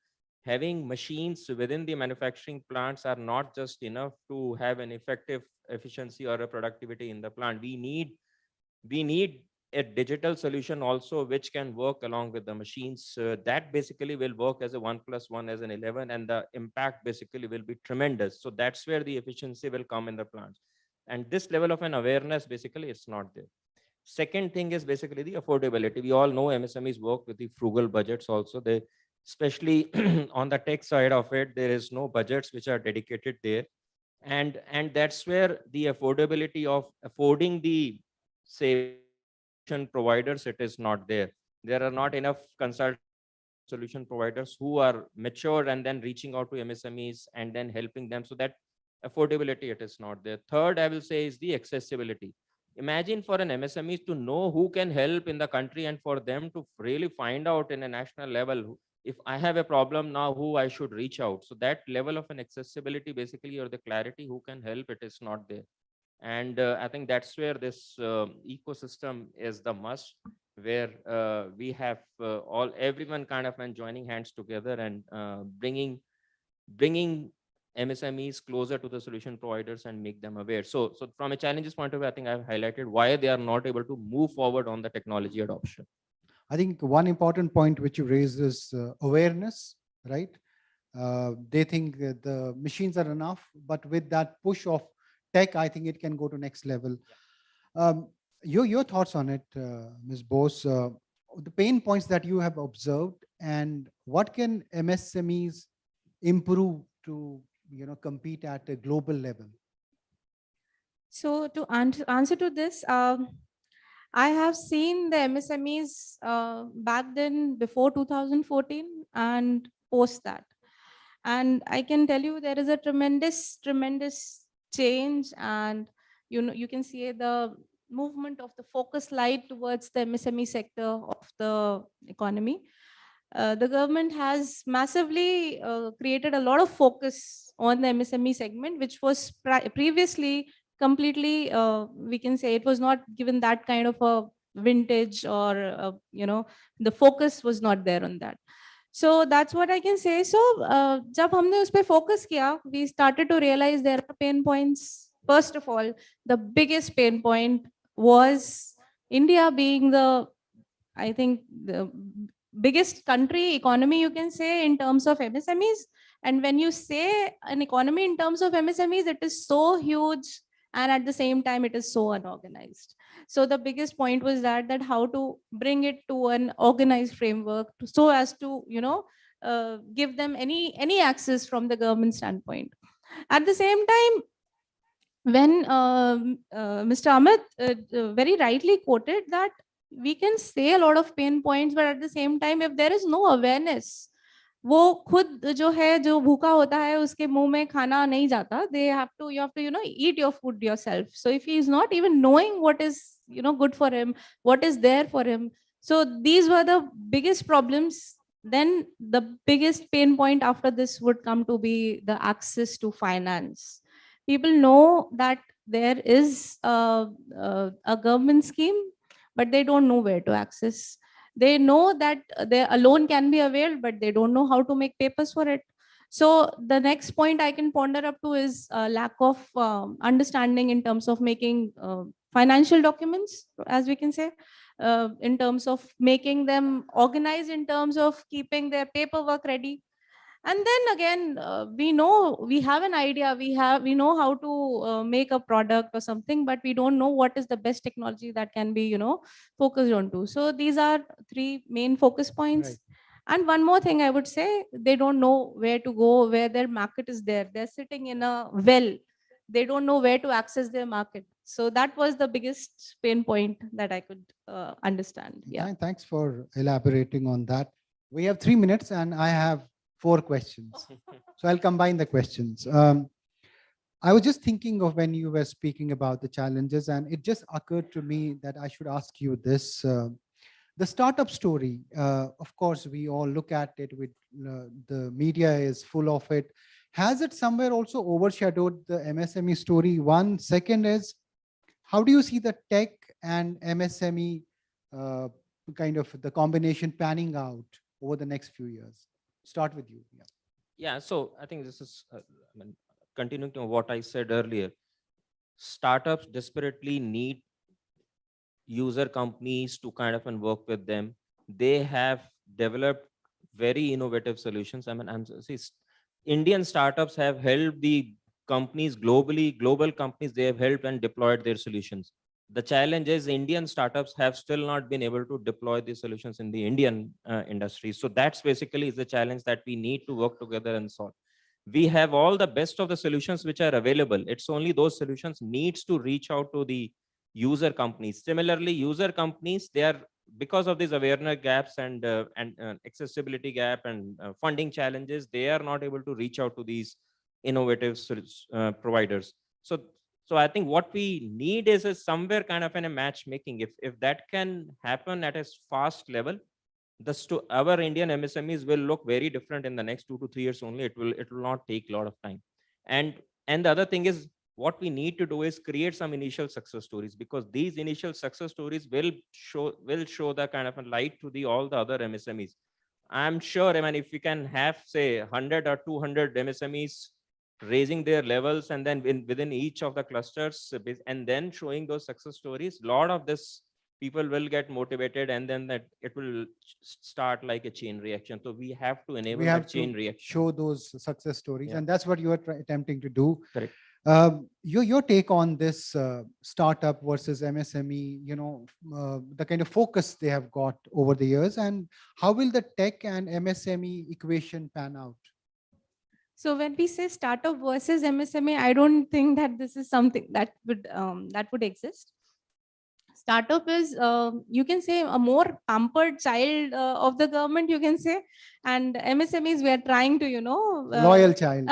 having machines within the manufacturing plants are not just enough to have an effective efficiency or a productivity in the plant. We need a digital solution also which can work along with the machines, that basically will work as a 1 + 1 as an 11, and the impact basically will be tremendous. So that's where the efficiency will come in the plants, and this level of an awareness basically it's not there. Second thing is basically the affordability. We all know MSMEs work with the frugal budgets also. They, especially on the tech side of it, there is no budgets which are dedicated there, and that's where the affordability of affording the, say, providers, it is not there. There are not enough consult solution providers who are mature and then reaching out to MSMEs and then helping them, so that affordability, it is not there. Third, I will say, is the accessibility. Imagine for an MSME to know who can help in the country, and for them to really find out in a national level, if I have a problem now, who I should reach out. So that level of an accessibility basically, or the clarity who can help, it is not there. And I think that's where this ecosystem is the must, where we have everyone kind of joining hands together and bringing MSMEs closer to the solution providers and make them aware. So from a challenges point of view, I think I've highlighted why they are not able to move forward on the technology adoption. I think one important point which you raised is awareness, right? They think that the machines are enough, but with that push of tech, I think it can go to next level. Your thoughts on it, Ms. Bose, the pain points that you have observed, and what can MSMEs improve to compete at a global level? So to answer to this, I have seen the MSMEs back then before 2014 and post that. And I can tell you there is a tremendous change, and you can see the movement of the focus light towards the MSME sector of the economy. The government has massively created a lot of focus on the MSME segment, which was previously completely, we can say it was not given that kind of a vintage, or the focus was not there on that. So that's what I can say. So जब हमने उस पे focus किया, we started to realize there are pain points. First of all, the biggest pain point was India being the, I think, the biggest country economy, you can say, in terms of MSMEs. And when you say an economy in terms of MSMEs, it is so huge, and at the same time it is so unorganized. So the biggest point was that how to bring it to an organized framework so as to give them any access from the government standpoint. At the same time, when Mr. Amit very rightly quoted that we can say a lot of pain points, but at the same time, if there is no awareness, वो खुद जो है, जो भूखा होता है, उसके मुंह में खाना नहीं जाता. You have to eat your food yourself. So if he is not even knowing what is good for him, what is there for him, so these were the biggest problems. Then the biggest pain point after this would come to be the access to finance. People know that there is a government scheme, but they don't know where to access. They know that a loan can be availed, but they don't know how to make papers for it. So the next point I can ponder up to is lack of understanding in terms of making financial documents, as we can say, in terms of making them organized, in terms of keeping their paperwork ready. And then again, we have an idea, we know how to make a product or something, but we don't know what is the best technology that can be, focused on to. So these are three main focus points. Right. And one more thing I would say, they don't know where to go, where their market is there. They're sitting in a well. They don't know where to access their market. So that was the biggest pain point that I could understand. Yeah. Thanks for elaborating on that. We have 3 minutes and I have 4 questions. So I'll combine the questions. I was just thinking of when you were speaking about the challenges, and it just occurred to me that I should ask you this. The startup story, of course, we all look at it with the media is full of it. Has it somewhere also overshadowed the MSME story? One. Second is, how do you see the tech and MSME kind of the combination panning out over the next few years? Start with you. Yeah, so I think this is continuing to what I said earlier. Startups desperately need user companies to kind of work with them. They have developed very innovative solutions. Indian startups have helped the companies globally, global companies, they have helped and deployed their solutions. The challenge is Indian startups have still not been able to deploy these solutions in the Indian industry. So that's basically is the challenge that we need to work together and solve. We have all the best of the solutions which are available. It's only those solutions needs to reach out to the user companies. Similarly, user companies, they are, because of these awareness gaps and accessibility gap and funding challenges, they are not able to reach out to these innovative providers. So I think what we need is somewhere kind of in a matchmaking. If that can happen at a fast level, our Indian MSMEs will look very different in the next 2 to 3 years only. It will not take a lot of time. And the other thing is, what we need to do is create some initial success stories, because these initial success stories will show the kind of a light to all the other MSMEs. I'm sure, if we can have, say, 100 or 200 MSMEs raising their levels, and then within each of the clusters, and then showing those success stories, a lot of this people will get motivated, and then that it will start like a chain reaction. So we have to enable that chain reaction. Show those success stories, Yeah. and that's what you are attempting to do. Correct. Your take on this startup versus MSME, the kind of focus they have got over the years, and how will the tech and MSME equation pan out? So when we say startup versus MSME, I don't think that this is something that would exist. Startup is, you can say, a more pampered child of the government, you can say, and MSMEs, we are trying to, Loyal child.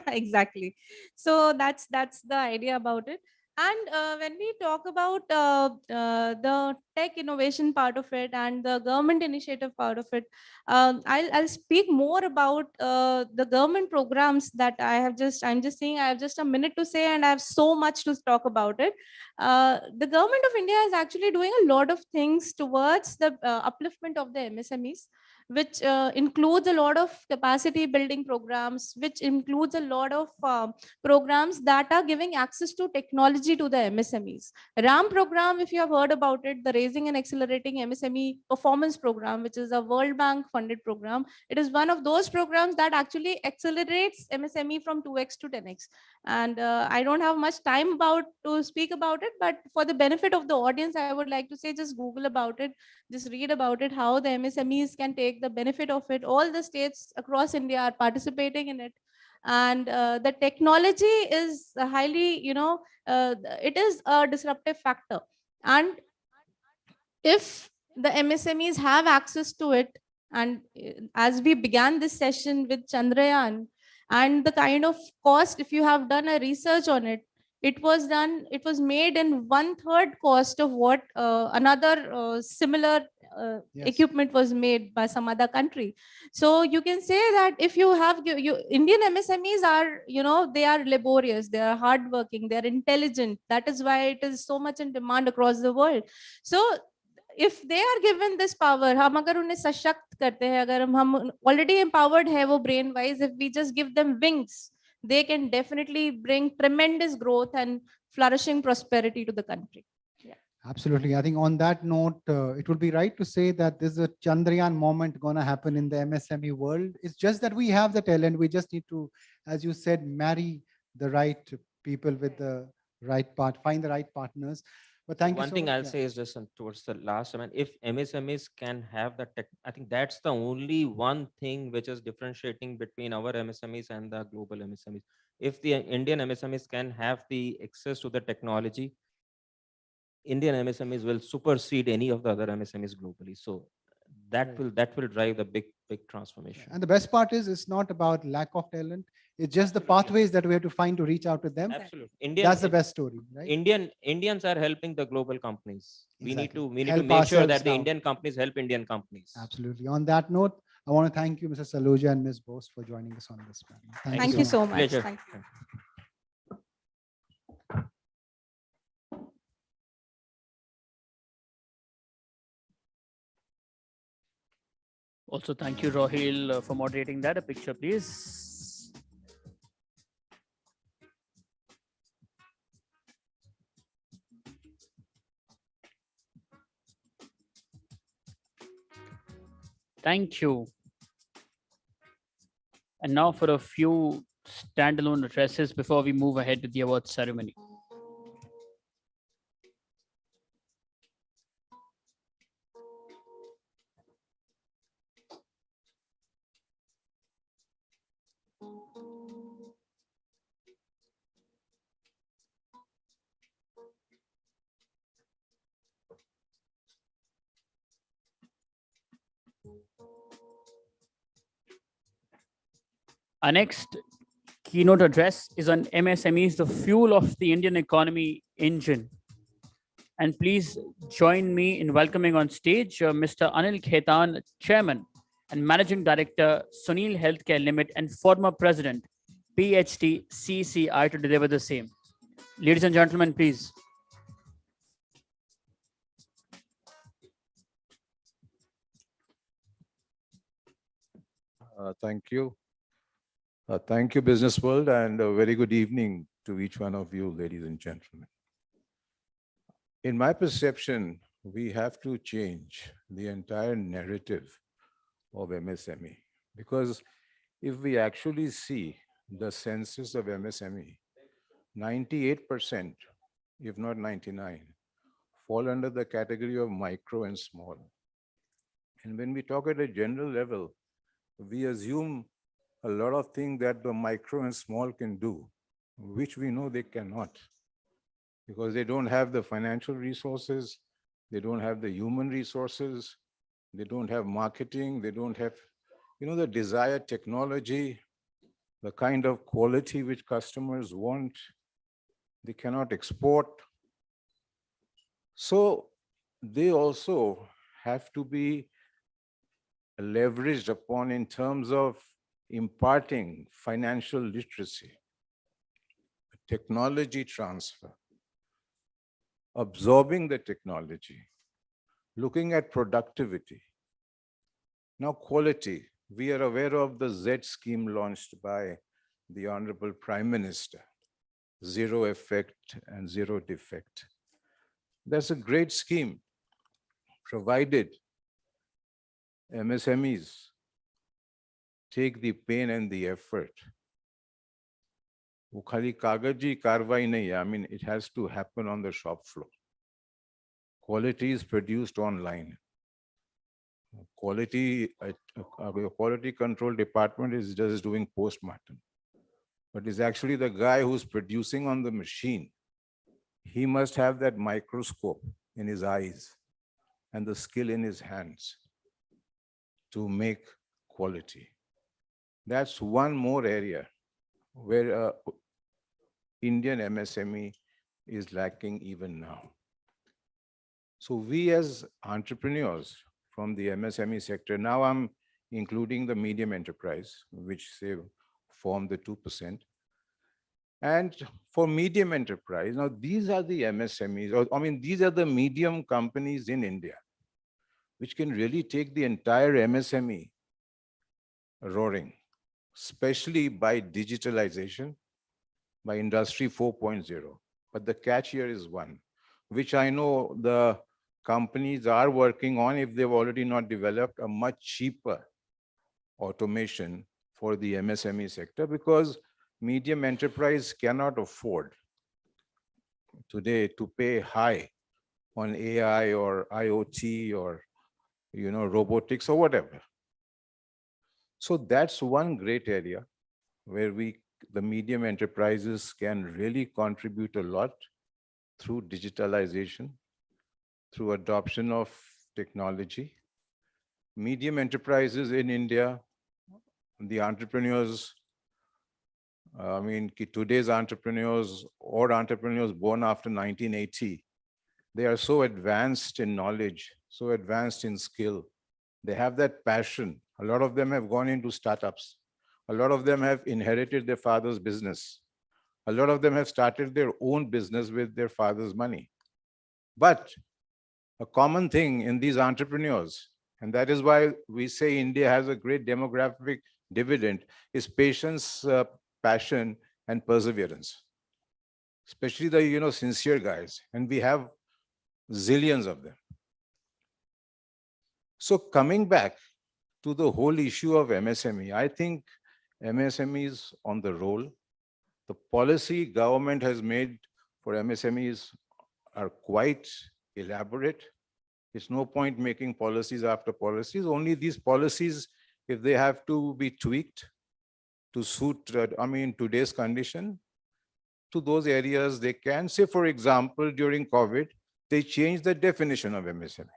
exactly. So that's the idea about it. And when we talk about the tech innovation part of it and the government initiative part of it, I'll speak more about the government programs that I'm just saying. I have just a minute to say, and I have so much to talk about it. The government of India is actually doing a lot of things towards the upliftment of the MSMEs, which includes a lot of capacity building programs, which includes a lot of programs that are giving access to technology to the MSMEs. RAM program, if you have heard about it, the Raising and Accelerating MSME Performance Program, which is a World Bank funded program. It is one of those programs that actually accelerates MSME from 2x to 10x. And I don't have much time to speak about it, but for the benefit of the audience, I would like to say, just Google about it, just read about it, how the MSMEs can take the benefit of it. All the states across India are participating in it. And the technology is highly, it is a disruptive factor. And if the MSMEs have access to it, and as we began this session with Chandrayaan, and the kind of cost, if you have done a research on it, it was made in 1/3 cost of what another similar equipment was made by some other country. So you can say that if you have Indian MSMEs are, they are laborious, they are hardworking, they are intelligent. That is why it is so much in demand across the world. So if they are given this power, हम अगर उन्हें सशक्त करते हैं, अगर हम already empowered है वो brain wise, if we just give them wings, they can definitely bring tremendous growth and flourishing prosperity to the country. Absolutely. I think on that note, it would be right to say that this is a Chandrayaan moment going to happen in the MSME world. It's just that we have the talent. We just need to, as you said, marry the right people with the right find the right partners. But thank you One so thing much. I'll say is just towards the last, I mean, if MSMEs can have the tech, I think that's the only one thing which is differentiating between our MSMEs and the global MSMEs. If the Indian MSMEs can have the access to the technology, Indian MSMEs will supersede any of the other MSMEs globally. So that will drive the big transformation. And the best part is it's not about lack of talent. It's just the pathways that we have to find to reach out to them. Absolutely. That's the best story, right? Indians are helping the global companies. Exactly. We need to Help make sure ourselves that the now. Indian companies help Indian companies. Absolutely. On that note, I want to thank you, Mr. Saluja and Ms. Bose, for joining us on this panel. Thank you so much. Pleasure. Thank you. Also, thank you, Rohil, for moderating that. A picture, please. Thank you. And now for a few standalone addresses before we move ahead with the awards ceremony. Our next keynote address is on MSMEs, the fuel of the Indian economy engine. And please join me in welcoming on stage Mr. Anil Khaitan, Chairman and Managing Director, Sunil Healthcare Limit, and former President, PHT CCI, to deliver the same. Ladies and gentlemen, please. Thank you. Thank you, Business World, and a very good evening to each one of you, ladies and gentlemen. In my perception, we have to change the entire narrative of MSME, because if we actually see the census of MSME, 98%, if not 99, fall under the category of micro and small. And when we talk at a general level, we assume a lot of things that the micro and small can do, which we know they cannot, because they don't have the financial resources, they don't have the human resources, they don't have marketing, they don't have, the desired technology, the kind of quality which customers want. They cannot export. So they also have to be leveraged upon in terms of imparting financial literacy, technology transfer, absorbing the technology, looking at productivity. Now, quality. We are aware of the Z scheme launched by the Honorable Prime Minister, zero effect and zero defect. That's a great scheme, provided MSMEs take the pain and the effort. वो खाली कागजी कार्रवाई नहीं है. I mean, it has to happen on the shop floor. Quality is produced online. Quality control department is just doing postmortem, but it's actually the guy who's producing on the machine. He must have that microscope in his eyes and the skill in his hands to make quality. That's one more area where Indian MSME is lacking even now. So we as entrepreneurs from the MSME sector, now I'm including the medium enterprise, which say form the 2%. And for medium enterprise, now these are the MSMEs, or I mean, these are the medium companies in India, which can really take the entire MSME roaring, especially by digitalization, by Industry 4.0. But the catch here is one, which I know the companies are working on, if they've already not developed a much cheaper automation for the MSME sector, because medium enterprise cannot afford today to pay high on AI or IoT or robotics or whatever. So that's one great area where the medium enterprises can really contribute a lot through digitalization, through adoption of technology. Medium enterprises in India, the entrepreneurs, I mean, today's entrepreneurs or entrepreneurs born after 1980, they are so advanced in knowledge, so advanced in skill. They have that passion. A lot of them have gone into startups. A lot of them have inherited their father's business. A lot of them have started their own business with their father's money. But a common thing in these entrepreneurs, and that is why we say India has a great demographic dividend, is patience, passion, and perseverance. Especially the sincere guys, and we have zillions of them. So coming back to the whole issue of MSME, I think MSME is on the roll. The policy government has made for MSMEs are quite elaborate. It's no point making policies after policies. Only these policies, if they have to be tweaked to suit, today's condition, to those areas they can. Say, for example, during COVID, they changed the definition of MSME.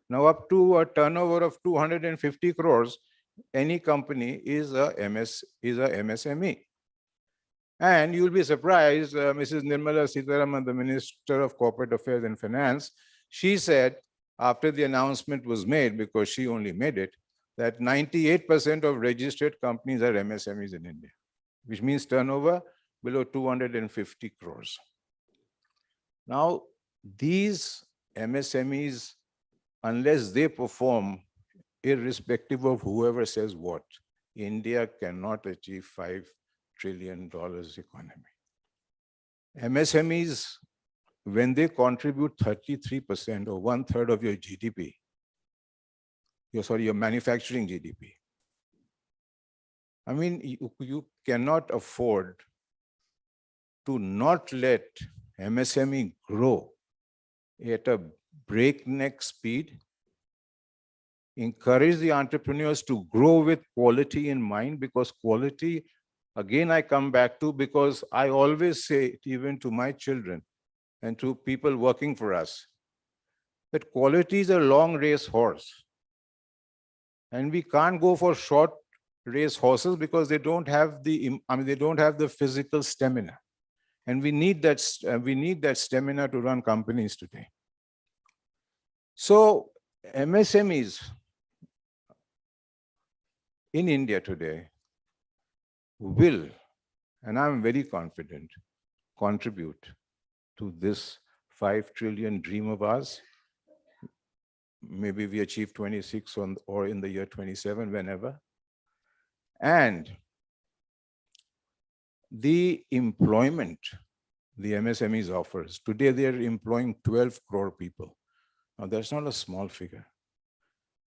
Now, up to a turnover of 250 crores, any company is a MSME. And you'll be surprised, Mrs. Nirmala Sitharaman, the Minister of Corporate Affairs and Finance, she said, after the announcement was made, because she only made it, that 98% of registered companies are MSMEs in India, which means turnover below 250 crores. Now, these MSMEs, unless they perform, irrespective of whoever says what, India cannot achieve $5 trillion economy. MSMEs, when they contribute 33% or 1/3 of your GDP, your manufacturing GDP, I mean, you cannot afford to not let MSME grow at a breakneck speed encourage the entrepreneurs to grow with quality in mind, because quality, again, I come back to, because I always say it even to my children and to people working for us, that quality is a long race horse. And we can't go for short race horses because they don't have they don't have the physical stamina. And we need that stamina to run companies today. So MSMEs in India today will, and I'm very confident, contribute to this 5 trillion dream of ours. Maybe we achieve 26 or in the year 27, whenever. And the employment the MSMEs offers, today they're employing 12 crore people. Now that's not a small figure.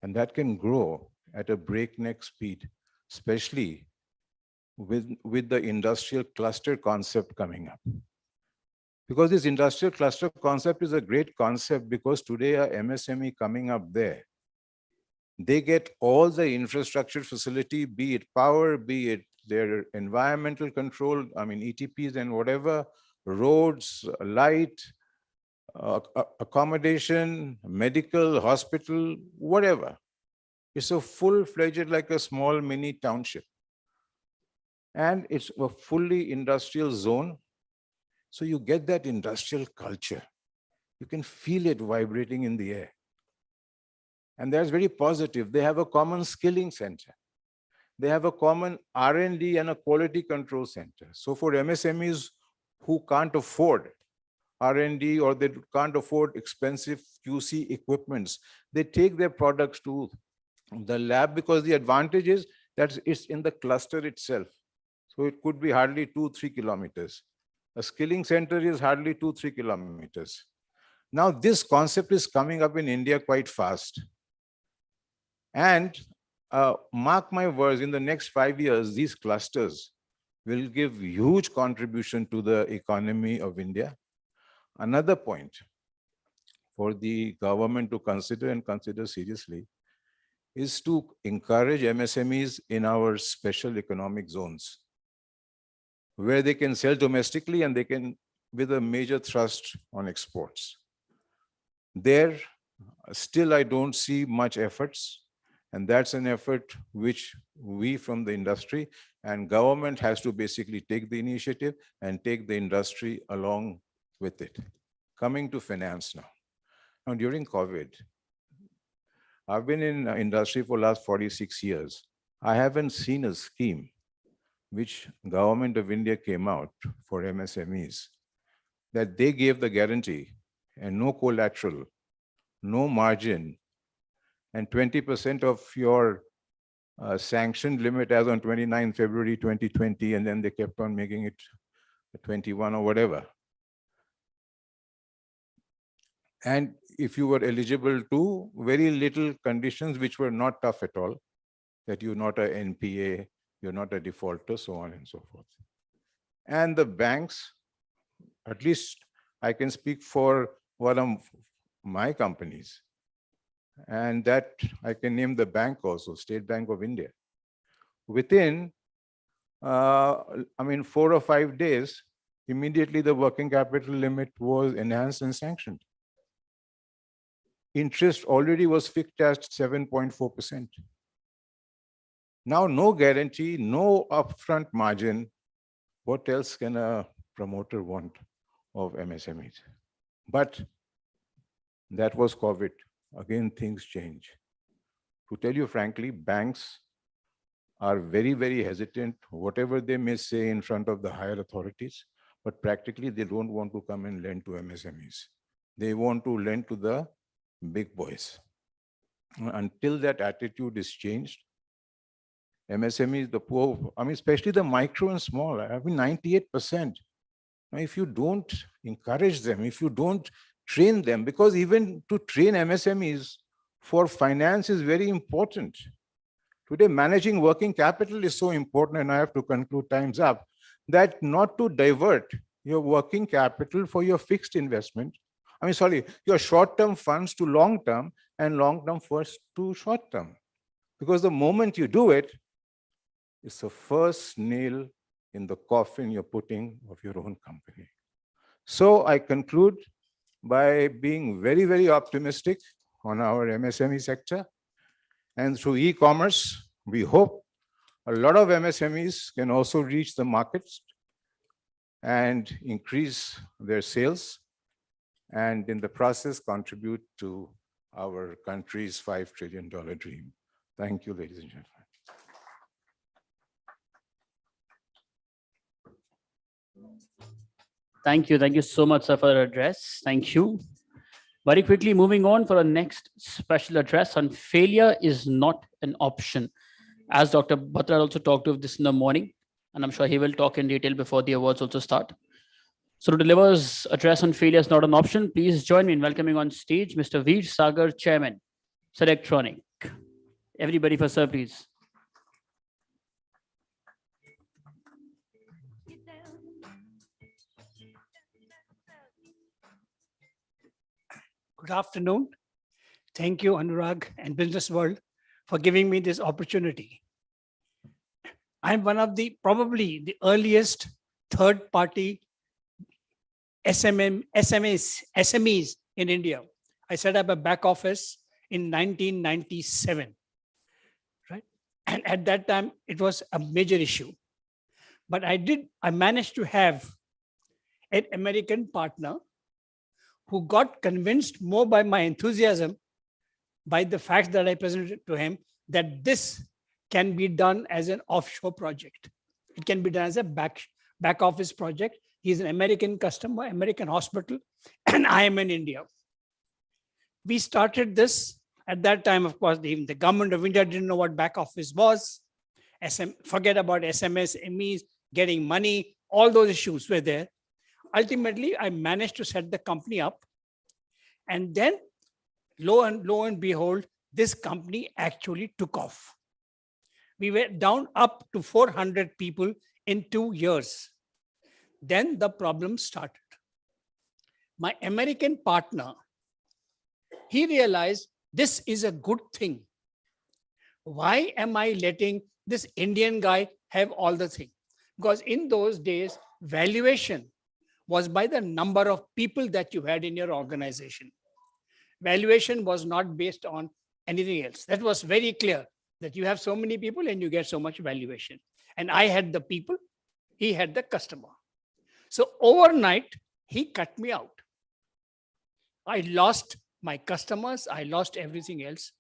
And that can grow at a breakneck speed, especially with the industrial cluster concept coming up. Because this industrial cluster concept is a great concept, because today a MSME coming up there, they get all the infrastructure facility, be it power, be it their environmental control, ETPs and whatever, roads, light, accommodation, medical, hospital, whatever. It's a full-fledged, like a small mini township. And it's a fully industrial zone. So you get that industrial culture. You can feel it vibrating in the air. And that's very positive. They have a common skilling center. They have a common R&D and a quality control center. So for MSMEs who can't afford R&D, or they can't afford expensive QC equipments, they take their products to the lab, because the advantage is that it's in the cluster itself. So it could be hardly 2-3 kilometers. A skilling center is hardly 2-3 kilometers. Now this concept is coming up in India quite fast. And mark my words, in the next 5 years, these clusters will give huge contribution to the economy of India. Another point for the government to consider, and consider seriously, is to encourage MSMEs in our special economic zones, where they can sell domestically and they can, with a major thrust on exports. There, still I don't see much efforts, and that's an effort which we from the industry and government has to basically take the initiative and take the industry along with it. Coming to finance now. Now, during COVID, I've been in industry for the last 46 years. I haven't seen a scheme which government of India came out for MSMEs, that they gave the guarantee and no collateral, no margin, and 20% of your sanctioned limit as on 29 February 2020, and then they kept on making it 21 or whatever. And if you were eligible to very little conditions which were not tough at all, that you're not a NPA, you're not a defaulter, so on and so forth. And the banks, at least I can speak for one of my companies, and that I can name the bank also, State Bank of India. Within, 4 or 5 days, immediately the working capital limit was enhanced and sanctioned. Interest already was fixed at 7.4%. Now, no guarantee, no upfront margin. What else can a promoter want of MSMEs? But that was COVID. Again, things change. To tell you frankly, banks are very, very hesitant, whatever they may say in front of the higher authorities, but practically they don't want to come and lend to MSMEs. They want to lend to the big boys. Until that attitude is changed, MSMEs, the poor, especially the micro and small, 98%. Now, if you don't encourage them, if you don't train them, because even to train MSMEs for finance is very important. Today, managing working capital is so important, and I have to conclude, time's up, that not to divert your working capital for your fixed investment, I mean, sorry, your short-term funds to long-term and long-term funds to short-term. Because the moment you do it, it's the first nail in the coffin you're putting of your own company. So I conclude by being very, very optimistic on our MSME sector. And through e-commerce, we hope a lot of MSMEs can also reach the markets and increase their sales, and in the process contribute to our country's $5 trillion dream. Thank you, ladies and gentlemen. Thank you. Thank you so much, sir, for the address. Thank you. Very quickly, moving on for the next special address on failure is not an option. As Dr. Batra also talked of this in the morning, and I'm sure he will talk in detail before the awards also start. So to deliver his address on failure is not an option, please join me in welcoming on stage Mr. Veer Sagar, Chairman, Selectronic. Everybody for sir, please. Good afternoon. Thank you, Anurag and Business World, for giving me this opportunity. I'm one of probably the earliest third-party SMEs in India. I set up a back office in 1997, right? And at that time, it was a major issue. But I managed to have an American partner who got convinced more by my enthusiasm, by the fact that I presented to him, that this can be done as an offshore project. It can be done as a back office project. He's an American customer, American hospital, and I am in India. We started this at that time. Of course, even the government of India didn't know what back office was. Forget about SMS, MEs, getting money, all those issues were there. Ultimately, I managed to set the company up. And then lo and behold, this company actually took off. We were down up to 400 people in 2 years. Then the problem started. My American partner, he realized this is a good thing. Why am I letting this Indian guy have all the thing? Because in those days, valuation was by the number of people that you had in your organization. Valuation was not based on anything else. That was very clear, that you have so many people and you get so much valuation. And I had the people, he had the customer. So overnight, he cut me out. I lost my customers, I lost everything else.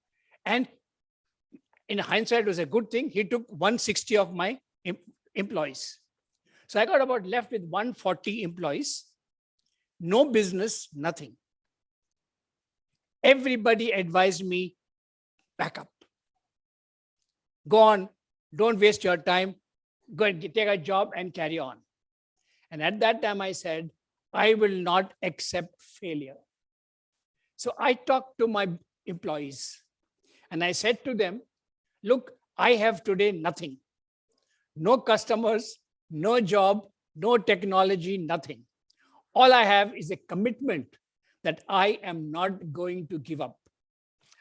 And in hindsight, it was a good thing. He took 160 of my employees. So I got about left with 140 employees, no business, nothing. Everybody advised me, back up. Go on, don't waste your time, go and take a job and carry on. And at that time I said, I will not accept failure. So I talked to my employees and I said to them, look, I have today nothing. No customers, no job, no technology, nothing. All I have is a commitment that I am not going to give up.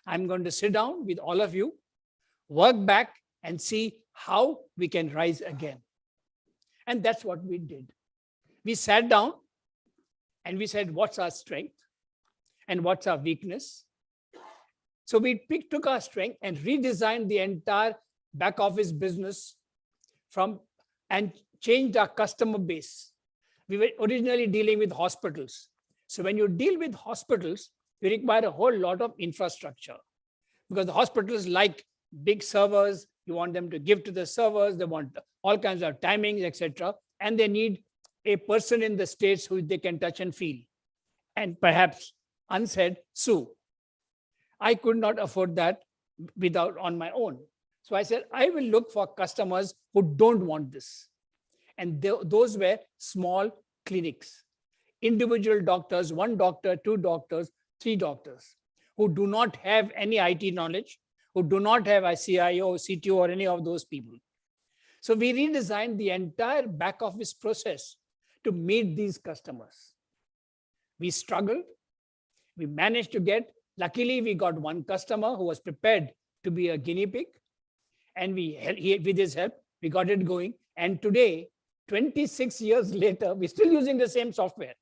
I'm going to sit down with all of you, work back and see how we can rise again. And that's what we did. We sat down and we said, what's our strength and what's our weakness? So we took our strength and redesigned the entire back office business and changed our customer base. We were originally dealing with hospitals. So when you deal with hospitals, you require a whole lot of infrastructure because the hospitals like big servers, you want them to give to the servers, they want all kinds of timings, etc. And they need a person in the States who they can touch and feel. And perhaps unsaid, sue. I could not afford that on my own. So I said, I will look for customers who don't want this. And those were small clinics, individual doctors, 1 doctor, 2 doctors, 3 doctors, who do not have any IT knowledge, who do not have a CIO, CTO, or any of those people. So we redesigned the entire back office process to meet these customers. We struggled, We managed to get, luckily we got one customer who was prepared to be a guinea pig. And with his help, we got it going. And today, 26 years later, we're still using the same software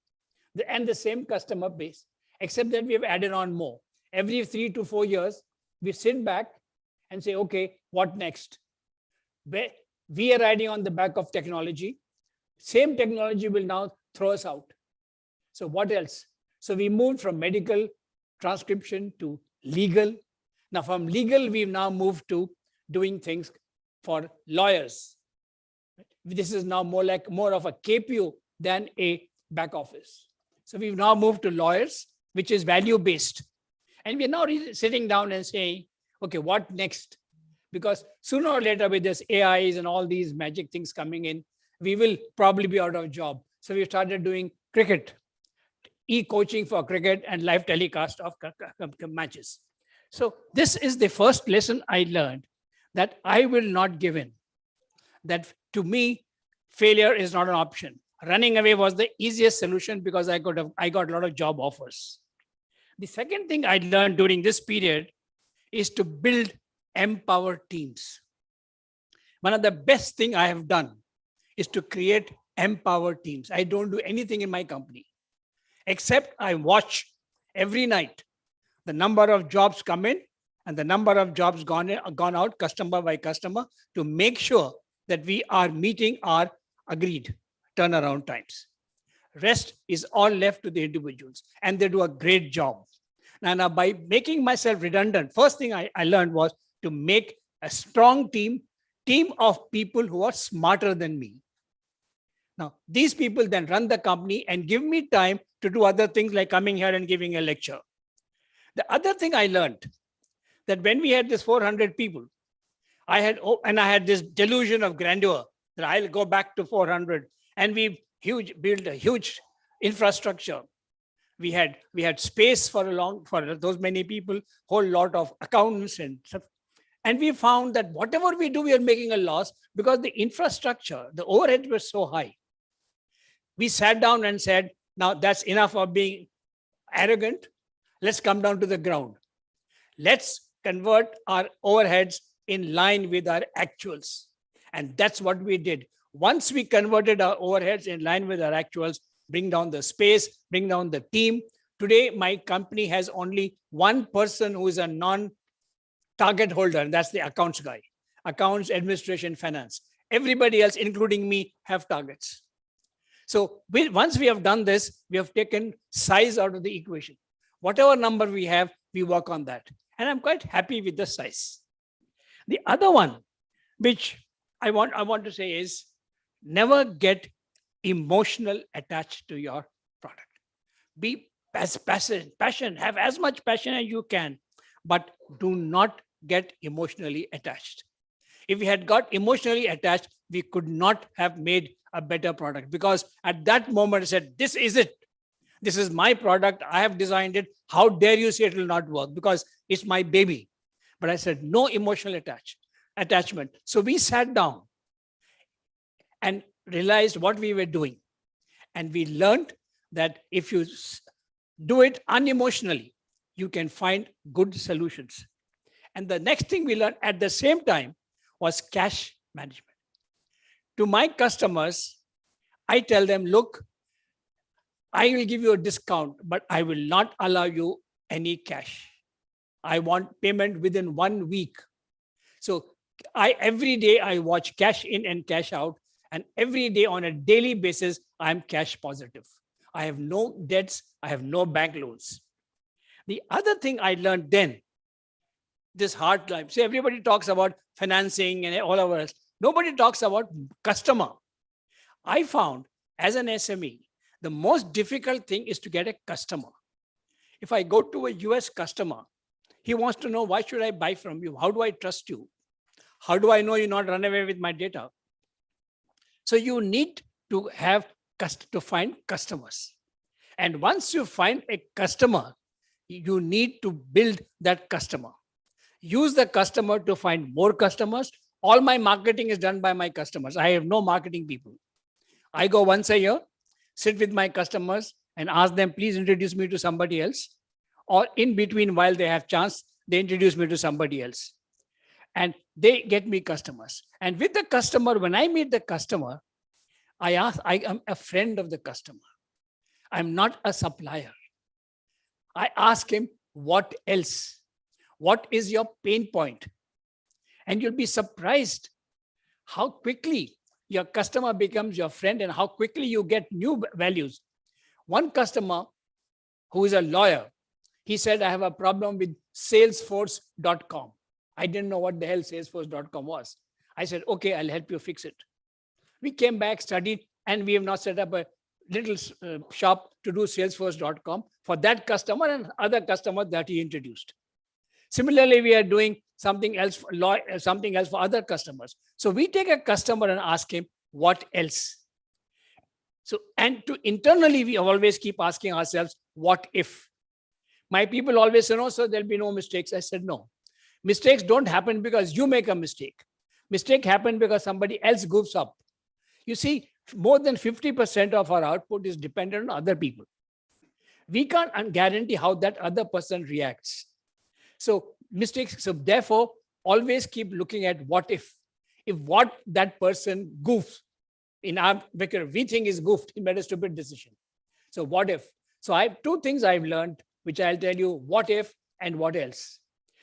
and the same customer base, except that we have added on more. Every 3 to 4 years, we sit back and say, okay, what next? We are riding on the back of technology. Same technology will now throw us out. So what else? So we moved from medical transcription to legal. Now from legal, we've now moved to doing things for lawyers. This is now more of a KPO than a back office. So we've now moved to lawyers, which is value-based. And we're now sitting down and saying, okay, what next? Because sooner or later with this AIs and all these magic things coming in, we will probably be out of job. So we started doing cricket, e-coaching for cricket and live telecast of matches. So this is the first lesson I learned, that I will not give in. That to me, failure is not an option. Running away was the easiest solution because I got a lot of job offers. The second thing I learned during this period is to build empowered teams. One of the best things I have done is to create empowered teams. I don't do anything in my company, except I watch every night the number of jobs come in and the number of jobs gone out, customer by customer, to make sure that we are meeting our agreed turnaround times. Rest is all left to the individuals, and they do a great job. Now by making myself redundant, first thing I learned was to make a strong team of people who are smarter than me. Now, these people then run the company and give me time to do other things like coming here and giving a lecture. The other thing I learned, that when we had this 400 people, I had this delusion of grandeur that I'll go back to 400, and we built a huge infrastructure. We had space for those many people, whole lot of accountants and stuff. And we found that whatever we do, we are making a loss because the infrastructure, the overhead was so high. We sat down and said, now that's enough of being arrogant. Let's come down to the ground. Let's convert our overheads in line with our actuals. And that's what we did. Once we converted our overheads in line with our actuals, bring down the space, bring down the team. Today, my company has only one person who is a non-target holder, and that's the accounts guy. Accounts, administration, finance. Everybody else, including me, have targets. So once we have done this, we have taken size out of the equation. Whatever number we have, we work on that. And I'm quite happy with the size. The other one, which I want to say is, never get emotional attached to your product. Be passionate, have as much passion as you can, but do not get emotionally attached. If we had got emotionally attached, we could not have made a better product, because at that moment I said, this is it. This is my product. I have designed it. How dare you say it will not work? Because it's my baby. But I said, no emotional attachment. So we sat down and realized what we were doing. And we learned that if you do it unemotionally, you can find good solutions. And the next thing we learned at the same time was cash management. To my customers, I tell them, look, I will give you a discount, but I will not allow you any cash. I want payment within 1 week. So every day I watch cash in and cash out. And every day on a daily basis, I'm cash positive. I have no debts. I have no bank loans. The other thing I learned then, this hard life. See, everybody talks about financing and all of us. Nobody talks about customer. I found as an SME, the most difficult thing is to get a customer. If I go to a US customer, he wants to know, why should I buy from you? How do I trust you? How do I know you not run away with my data? So you need to find customers. And once you find a customer, you need to build that customer. Use the customer to find more customers. All my marketing is done by my customers. I have no marketing people. I go once a year, sit with my customers and ask them, please introduce me to somebody else. or in between while they have chance, they introduce me to somebody else. And they get me customers. And with the customer, when I meet the customer, I am a friend of the customer. I'm not a supplier. I ask him, what else? What is your pain point? And you'll be surprised how quickly your customer becomes your friend and how quickly you get new values. One customer who is a lawyer, he said, I have a problem with Salesforce.com. I didn't know what the hell Salesforce.com was. I said, okay, I'll help you fix it. We came back, studied, and we have now set up a little shop to do Salesforce.com for that customer and other customers that he introduced. Similarly, we are doing something else for other customers. So we take a customer and ask him, what else? So, and to internally, we always keep asking ourselves, what if? My people always say, no, so there'll be no mistakes. I said, no. Mistakes don't happen because you make a mistake. Mistake happen because somebody else goofs up. You see, more than 50% of our output is dependent on other people. We can't guarantee how that other person reacts. So mistakes, so therefore, always keep looking at what if what that person goofs, in our because we think is goofed, he made a stupid decision. So what if? So I have two things I've learned, which I'll tell you, what if and what else.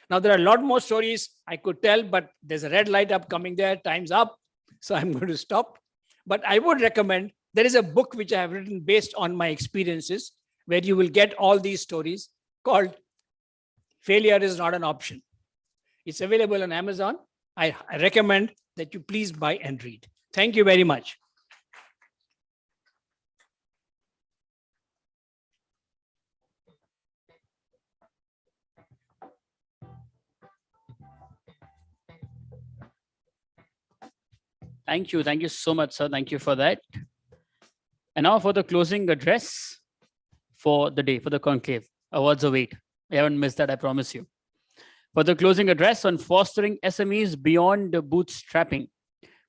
Now, there are a lot more stories I could tell, but there's a red light up coming there, time's up. So I'm going to stop. But I would recommend, there is a book which I have written based on my experiences, where you will get all these stories, called Failure is Not an Option. It's available on Amazon. I recommend that you please buy and read. Thank you very much. Thank you. Thank you so much, sir. Thank you for that. And now for the closing address for the day, for the conclave. Awards await. I haven't missed that, I promise you. For the closing address on fostering SMEs beyond bootstrapping,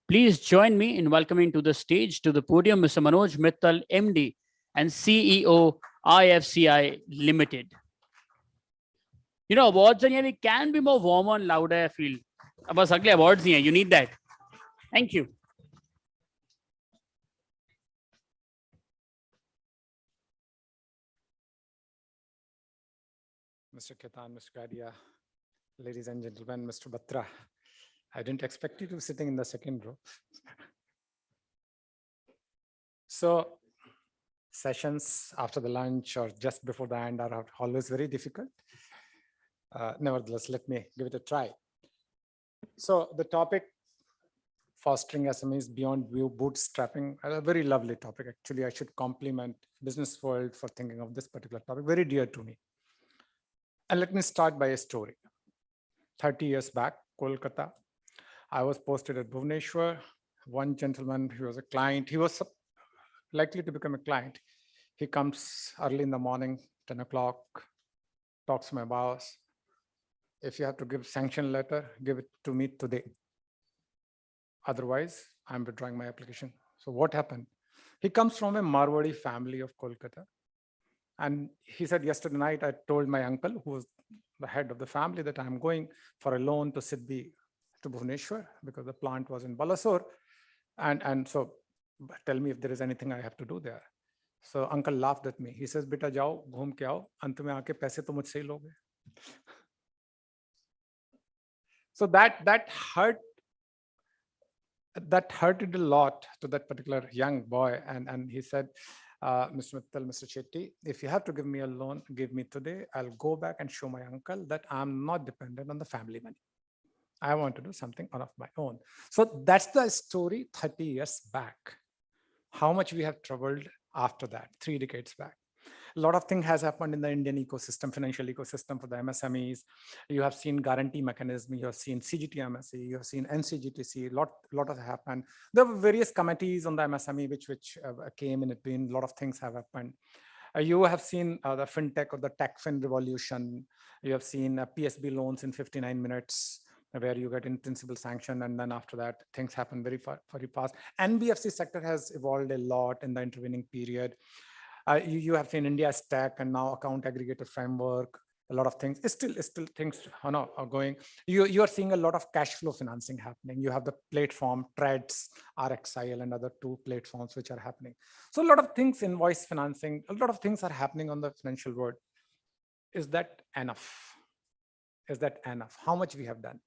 please join me in welcoming to the stage, to the podium, Mr. Manoj Mittal, MD and CEO, IFCI Limited. You know, awards and we can be more warm and louder, I feel. Abas ugly awards, you need that. Thank you. Mr. Ketan, Mr. Gadia, ladies and gentlemen, Mr. Batra, I didn't expect you to be sitting in the second row. So sessions after the lunch or just before the end are always very difficult. Nevertheless, let me give it a try. So the topic, fostering SMEs beyond bootstrapping, a very lovely topic. Actually, I should compliment Business World for thinking of this particular topic, very dear to me. And let me start by a story. 30 years back, Kolkata, I was posted at Bhubaneswar. One gentleman, he was a client, he was likely to become a client. He comes early in the morning, 10 o'clock, talks to my boss. If you have to give sanction letter, give it to me today. Otherwise, I'm withdrawing my application. So what happened? He comes from a Marwadi family of Kolkata. And he said, yesterday night, I told my uncle, who was the head of the family, that I'm going for a loan to Siddhi to Bhubaneswar because the plant was in Balasore. And so tell me if there is anything I have to do there. So uncle laughed at me. He says, beta jao, ghum ke aao, ant mein aake paise to mujhse hi loge. So that hurted a lot to that particular young boy. And he said, Mr. Mittal, Mr. Chetty, if you have to give me a loan, give me today. I'll go back and show my uncle that I'm not dependent on the family money. I want to do something of my own. So that's the story 30 years back. How much we have traveled after that, 3 decades back. A lot of things has happened in the Indian ecosystem, financial ecosystem for the MSMEs. You have seen guarantee mechanism, you have seen CGTMSE, you have seen NCGTC, lot of happened. There were various committees on the MSME which came in between, a lot of things have happened. You have seen the fintech or the TechFin revolution. You have seen PSB loans in 59 minutes, where you get in principal sanction, and then after that, things happen very fast. NBFC sector has evolved a lot in the intervening period. You have seen India stack and now account aggregator framework, a lot of things. It's still things are going. You are seeing a lot of cash flow financing happening. You have the platform Trades, RXIL, and other two platforms which are happening. So a lot of things, invoice financing, a lot of things are happening on the financial world. Is that enough? Is that enough? How much we have done?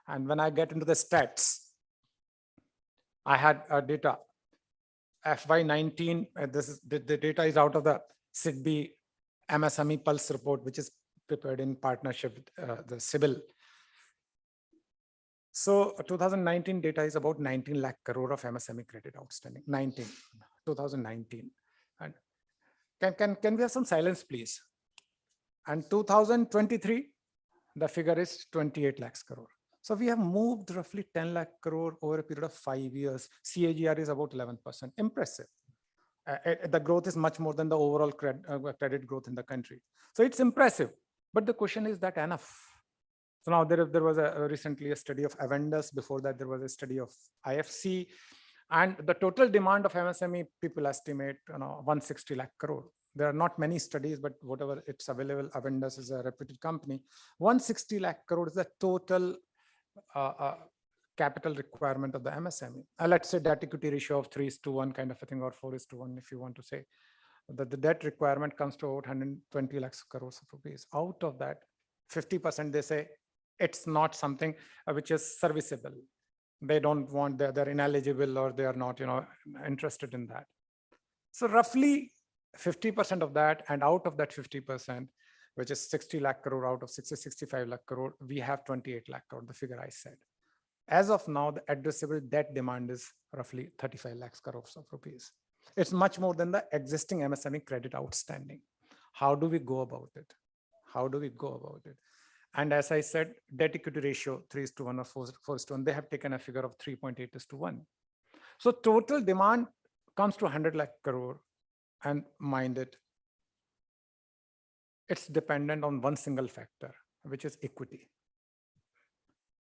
And when I get into the stats, I had data. FY19, the data is out of the SIDBI MSME Pulse report, which is prepared in partnership with the CIBIL. So 2019 data is about 19 lakh crore of MSME credit outstanding. 2019. And can we have some silence, please? And 2023, the figure is 28 lakhs crore. So we have moved roughly 10 lakh crore over a period of 5 years. CAGR is about 11%. Impressive. The growth is much more than the overall credit growth in the country. So it's impressive. But the question is that enough? So now there was recently a study of Avendus. Before that, there was a study of IFC. And the total demand of MSME, people estimate 160 lakh crore. There are not many studies, but whatever it's available, Avendus is a reputed company. 160 lakh crore is the total capital requirement of the MSME. Let's say debt equity ratio of 3:1 kind of a thing, or 4:1 if you want to say. The debt requirement comes to about 120 lakhs crores of rupees. Out of that, 50% they say it's not something which is serviceable. They don't want, they're ineligible, or they are not interested in that. So roughly 50% of that, and out of that 50%, which is 60 lakh crore out of 65 lakh crore, we have 28 lakh crore, the figure I said. As of now, the addressable debt demand is roughly 35 lakhs crores of rupees. It's much more than the existing MSME credit outstanding. How do we go about it? How do we go about it? And as I said, debt equity ratio 3:1 or 4:1, they have taken a figure of 3.8:1. So total demand comes to 100 lakh crore, and mind it, it's dependent on one single factor, which is equity.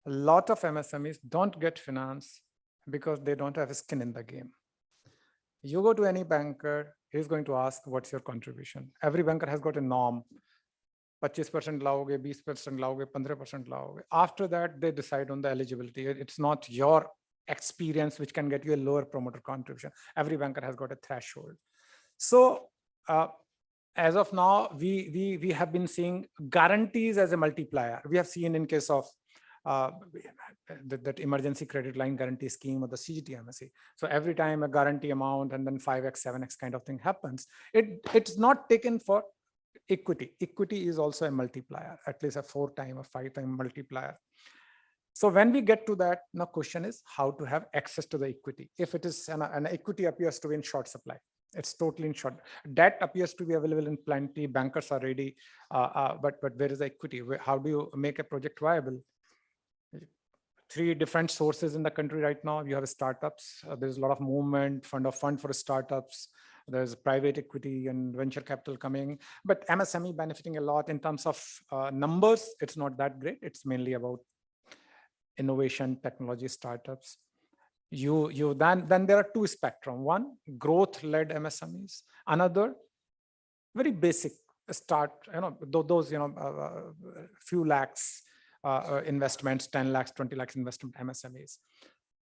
A lot of MSMEs don't get finance because they don't have skin in the game. You go to any banker, he's going to ask, what's your contribution? Every banker has got a norm. 25% laoge, 20% laoge, 15% laoge. After that, they decide on the eligibility. It's not your experience which can get you a lower promoter contribution. Every banker has got a threshold. So as of now, we have been seeing guarantees as a multiplier. We have seen in case of that emergency credit line guarantee scheme or the CGTMSE. So every time a guarantee amount and then 5x, 7x kind of thing happens, it's not taken for equity. Equity is also a multiplier, at least a 4-time or 5-time multiplier. So when we get to that, now question is how to have access to the equity. If it is an equity appears to be in short supply, it's totally in short. Debt appears to be available in plenty. Bankers are ready, but where is the equity? How do you make a project viable? 3 different sources in the country right now. You have startups. There's a lot of movement, fund for startups. There's private equity and venture capital coming, but MSME benefiting a lot in terms of numbers. It's not that great. It's mainly about innovation, technology, startups. Then there are 2 spectrum. One, growth-led MSMEs. Another, very basic start. Those few lakhs investments, 10 lakhs, 20 lakhs investment MSMEs.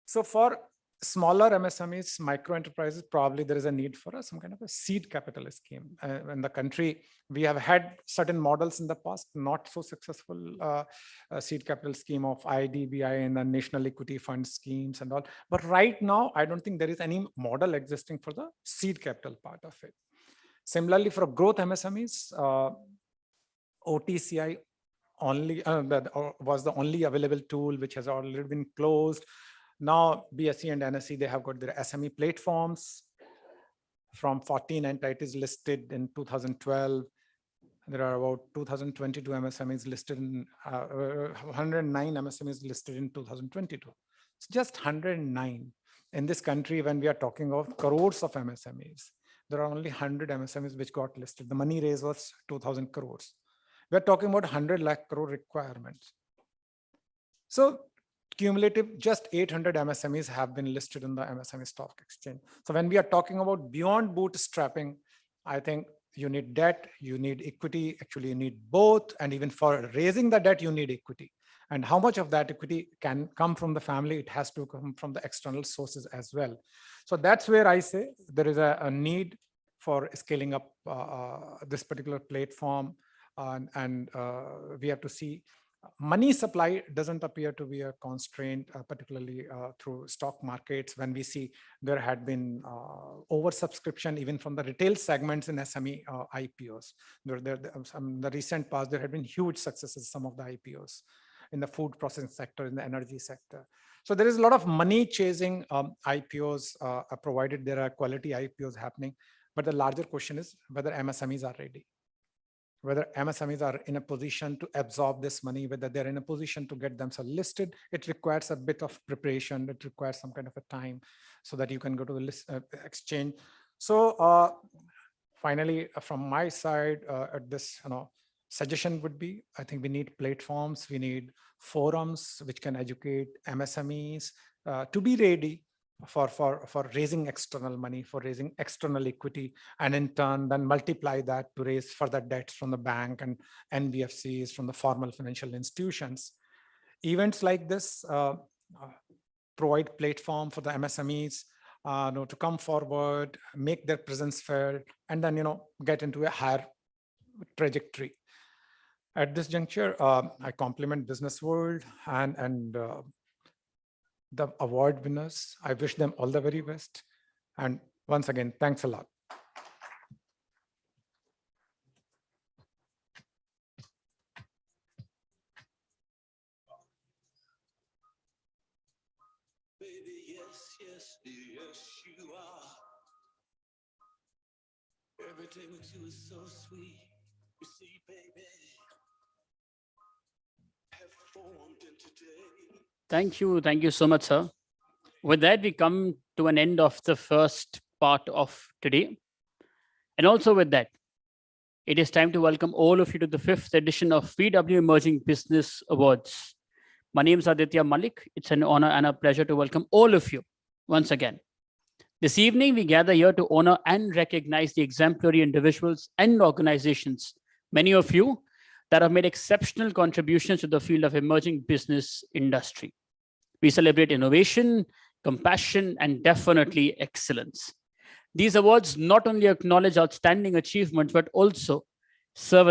So for smaller MSMEs, micro enterprises, probably there is a need for some kind of a seed capital scheme. In the country, we have had certain models in the past, not so successful seed capital scheme of IDBI and the National Equity Fund schemes and all. But right now, I don't think there is any model existing for the seed capital part of it. Similarly, for growth MSMEs, OTCI only was the only available tool, which has already been closed. Now BSE and NSE, they have got their SME platforms. From 14 entities listed in 2012. There are about 2022 MSMEs listed in 109 MSMEs listed in 2022. It's just 109 in this country. When we are talking of crores of MSMEs, there are only 100 MSMEs which got listed. The money raise was 2,000 crores. We're talking about 100 lakh crore requirements. So cumulative, just 800 MSMEs have been listed in the MSME stock exchange. So when we are talking about beyond bootstrapping, I think you need debt, you need equity, actually you need both. And even for raising the debt, you need equity. And how much of that equity can come from the family? It has to come from the external sources as well. So that's where I say there is a need for scaling up this particular platform. And we have to see money supply doesn't appear to be a constraint, particularly through stock markets. When we see there had been oversubscription even from the retail segments in SME IPOs. In the recent past, there had been huge successes, some of the IPOs in the food processing sector, in the energy sector. So there is a lot of money chasing IPOs, provided there are quality IPOs happening. But the larger question is whether MSMEs are ready, whether MSMEs are in a position to absorb this money, whether they're in a position to get themselves listed. It requires a bit of preparation. It requires some kind of a time so that you can go to the list, exchange. So finally, from my side, this suggestion would be, I think we need platforms, we need forums which can educate MSMEs to be ready for raising external money, for raising external equity, and in turn then multiply that to raise further debts from the bank and NBFCs, from the formal financial institutions. Events like this provide platform for the MSMEs to come forward, make their presence felt, and then get into a higher trajectory. At this juncture, I compliment Business World and the award winners. I wish them all the very best. And once again, thanks a lot. Baby, yes, yes, yes, you are. Everything with you is so sweet. You see, baby, have formed in today. Thank you. Thank you so much, sir. With that, we come to an end of the first part of today. And also with that, it is time to welcome all of you to the 5th edition of VW Emerging Business Awards. My name is Aditya Malik. It's an honor and a pleasure to welcome all of you once again. This evening, we gather here to honor and recognize the exemplary individuals and organizations, many of you, that have made exceptional contributions to the field of emerging business industry. We celebrate innovation, compassion, and definitely excellence. These awards not only acknowledge outstanding achievements, but also serve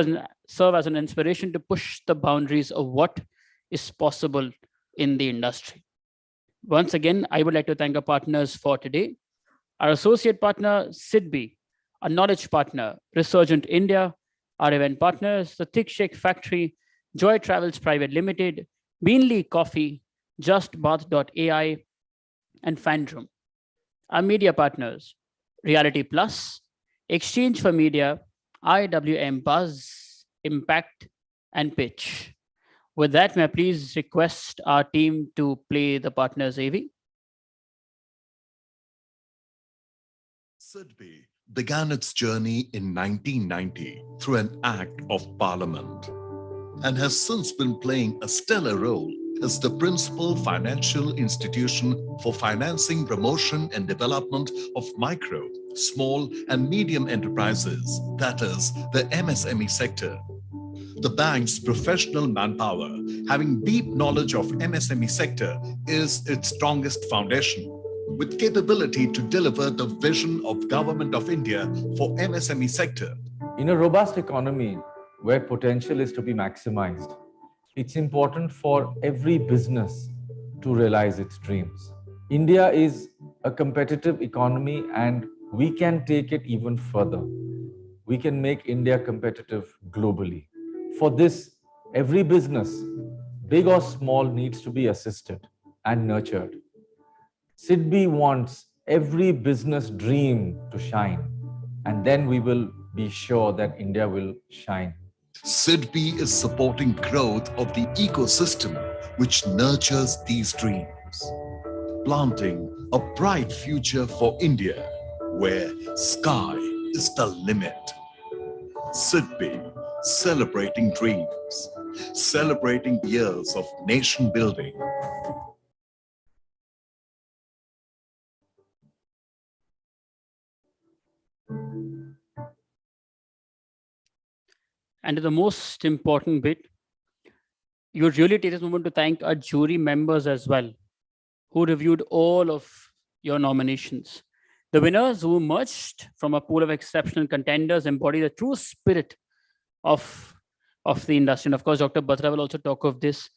as an inspiration to push the boundaries of what is possible in the industry. Once again, I would like to thank our partners for today. Our associate partner, SIDBI, our knowledge partner, Resurgent India, our event partners, the Thick Shake Factory, Joy Travels Private Limited, Beanley Coffee, JustBath.ai, and Fandroom. Our media partners, Reality Plus, Exchange for Media, IWM Buzz, Impact, and Pitch. With that, may I please request our team to play the partners AV. SIDBI began its journey in 1990 through an act of parliament and has since been playing a stellar role as the principal financial institution for financing, promotion, and development of micro, small, and medium enterprises, that is, the MSME sector. The bank's professional manpower, having deep knowledge of MSME sector, is its strongest foundation, with capability to deliver the vision of Government of India for MSME sector. In a robust economy where potential is to be maximized, it's important for every business to realize its dreams. India is a competitive economy and we can take it even further. We can make India competitive globally. For this, every business, big or small, needs to be assisted and nurtured. SIDBI wants every business dream to shine, and then we will be sure that India will shine. SIDBI is supporting growth of the ecosystem which nurtures these dreams, planting a bright future for India where sky is the limit. SIDBI, celebrating dreams, celebrating years of nation building. And the most important bit, you would really take this moment to thank our jury members as well, who reviewed all of your nominations. The winners who emerged from a pool of exceptional contenders embody the true spirit of the industry. And of course, Dr. Batra will also talk of this.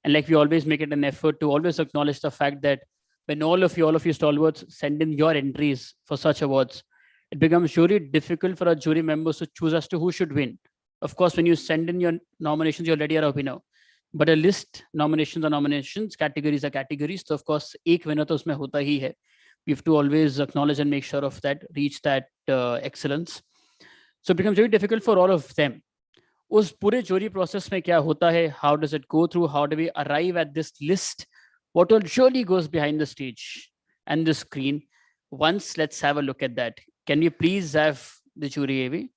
And like we always make it an effort to always acknowledge the fact that when all of you stalwarts send in your entries for such awards, it becomes really difficult for our jury members to choose as to who should win. Of course, when you send in your nominations, you already are a winner. But a list, nominations are nominations, categories are categories. So of course, एक winner तो उसमें होता ही है. We have to always acknowledge and make sure of that, reach that excellence. So it becomes very difficult for all of them. उस पूरे jury process में क्या होता है? How does it go through? How do we arrive at this list? What all surely goes behind the stage and the screen? Once, let's have a look at that. Can we please have the jury, AV?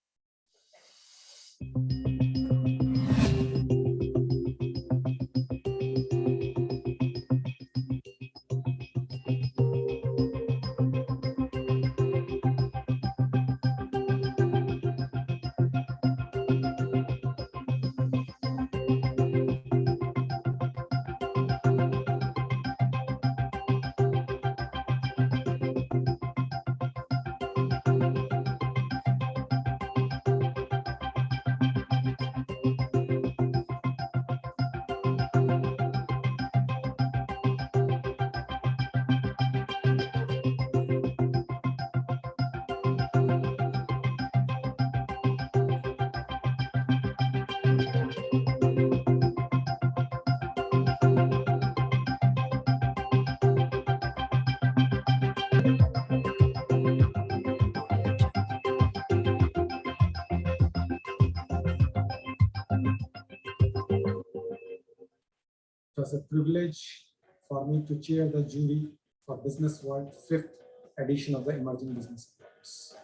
It was a privilege for me to chair the jury for Business World 5th edition of the Emerging Business Awards.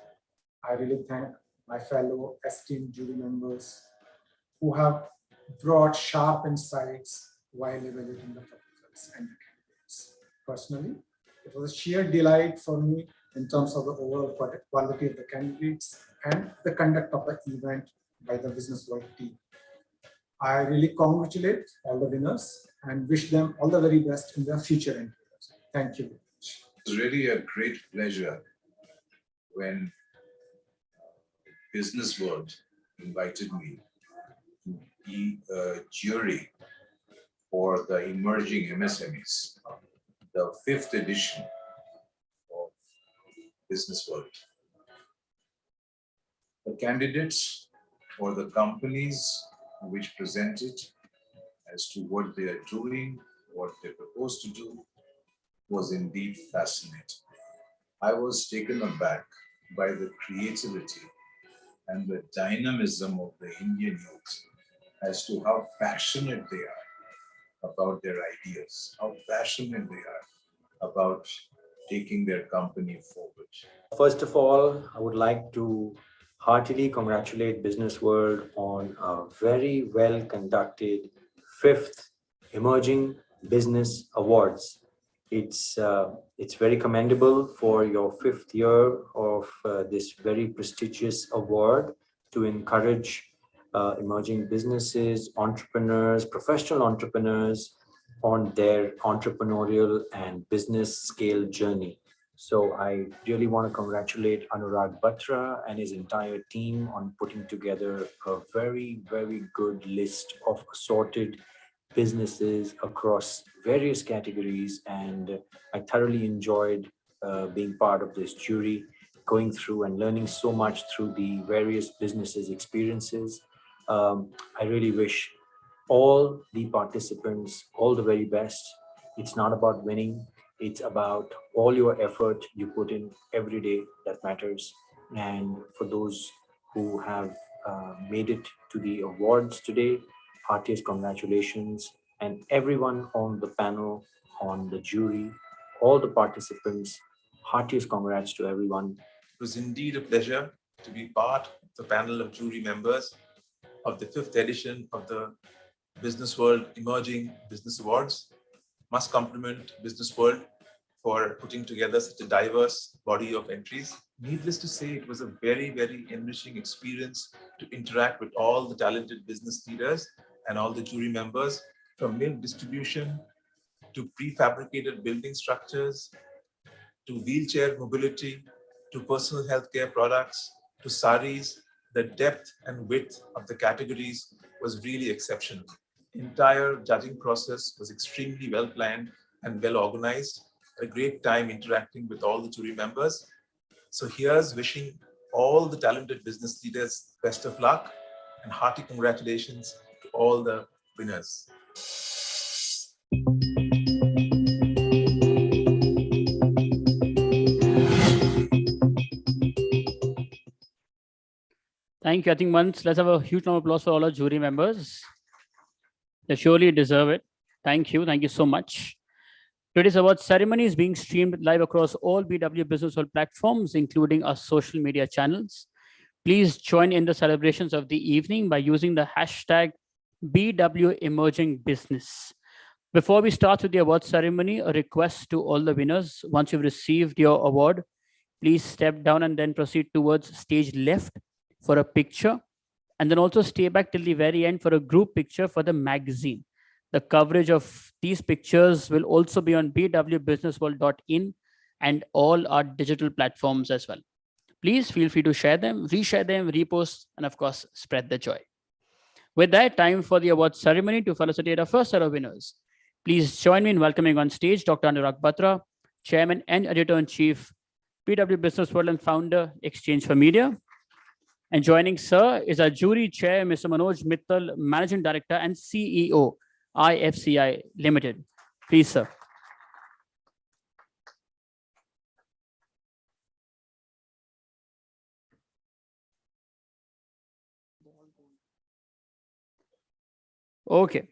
I really thank my fellow esteemed jury members who have brought sharp insights while evaluating the proposals and the candidates. Personally, it was a sheer delight for me in terms of the overall quality of the candidates and the conduct of the event by the Business World team. I really congratulate all the winners and wish them all the very best in their future endeavors. Thank you very much. It's really a great pleasure when Business World invited me to be a jury for the Emerging MSMEs, the 5th edition of Business World. The candidates or the companies which presented as to what they are doing, what they propose to do, was indeed fascinating. I was taken aback by the creativity and the dynamism of the Indian youth as to how passionate they are about their ideas, how passionate they are about taking their company forward. First of all, I would like to heartily congratulate Business World on a very well conducted 5th Emerging Business Awards. It's very commendable for your 5th year of this very prestigious award to encourage emerging businesses, entrepreneurs, professional entrepreneurs on their entrepreneurial and business scale journey. So I really want to congratulate Anurag Batra and his entire team on putting together a very, very good list of assorted businesses across various categories. And I thoroughly enjoyed being part of this jury, going through and learning so much through the various businesses' experiences. I really wish all the participants all the very best. It's not about winning. It's about all your effort you put in every day that matters. And for those who have made it to the awards today, heartiest congratulations. And everyone on the panel, on the jury, all the participants, heartiest congrats to everyone. It was indeed a pleasure to be part of the panel of jury members of the 5th edition of the Business World Emerging Business Awards. Must compliment Business World for putting together such a diverse body of entries. Needless to say, it was a very, very enriching experience to interact with all the talented business leaders and all the jury members, from milk distribution to prefabricated building structures, to wheelchair mobility, to personal healthcare products, to saris. The depth and width of the categories was really exceptional. Entire judging process was extremely well planned and well organized. A great time interacting with all the jury members. So here's wishing all the talented business leaders best of luck and hearty congratulations to all the winners. Thank you. I think let's have a huge round of applause for all our jury members. They surely deserve it. Thank you. Thank you so much. Today's award ceremony is being streamed live across all BW Business World platforms, including our social media channels. Please join in the celebrations of the evening by using the hashtag BW Emerging Business. Before we start with the award ceremony, a request to all the winners. Once you've received your award, please step down and then proceed towards stage left for a picture, and then also stay back till the very end for a group picture for the magazine. The coverage of these pictures will also be on bwbusinessworld.in and all our digital platforms as well. Please feel free to share them, reshare them, repost, and of course, spread the joy. With that, time for the award ceremony to felicitate our first set of winners. Please join me in welcoming on stage Dr. Anurag Batra, Chairman and Editor-in-Chief, BW Business World and Founder, Exchange for Media. And joining sir is our jury chair, Mr. Manoj Mittal, Managing Director and CEO, IFCI Limited. Please, sir. Okay.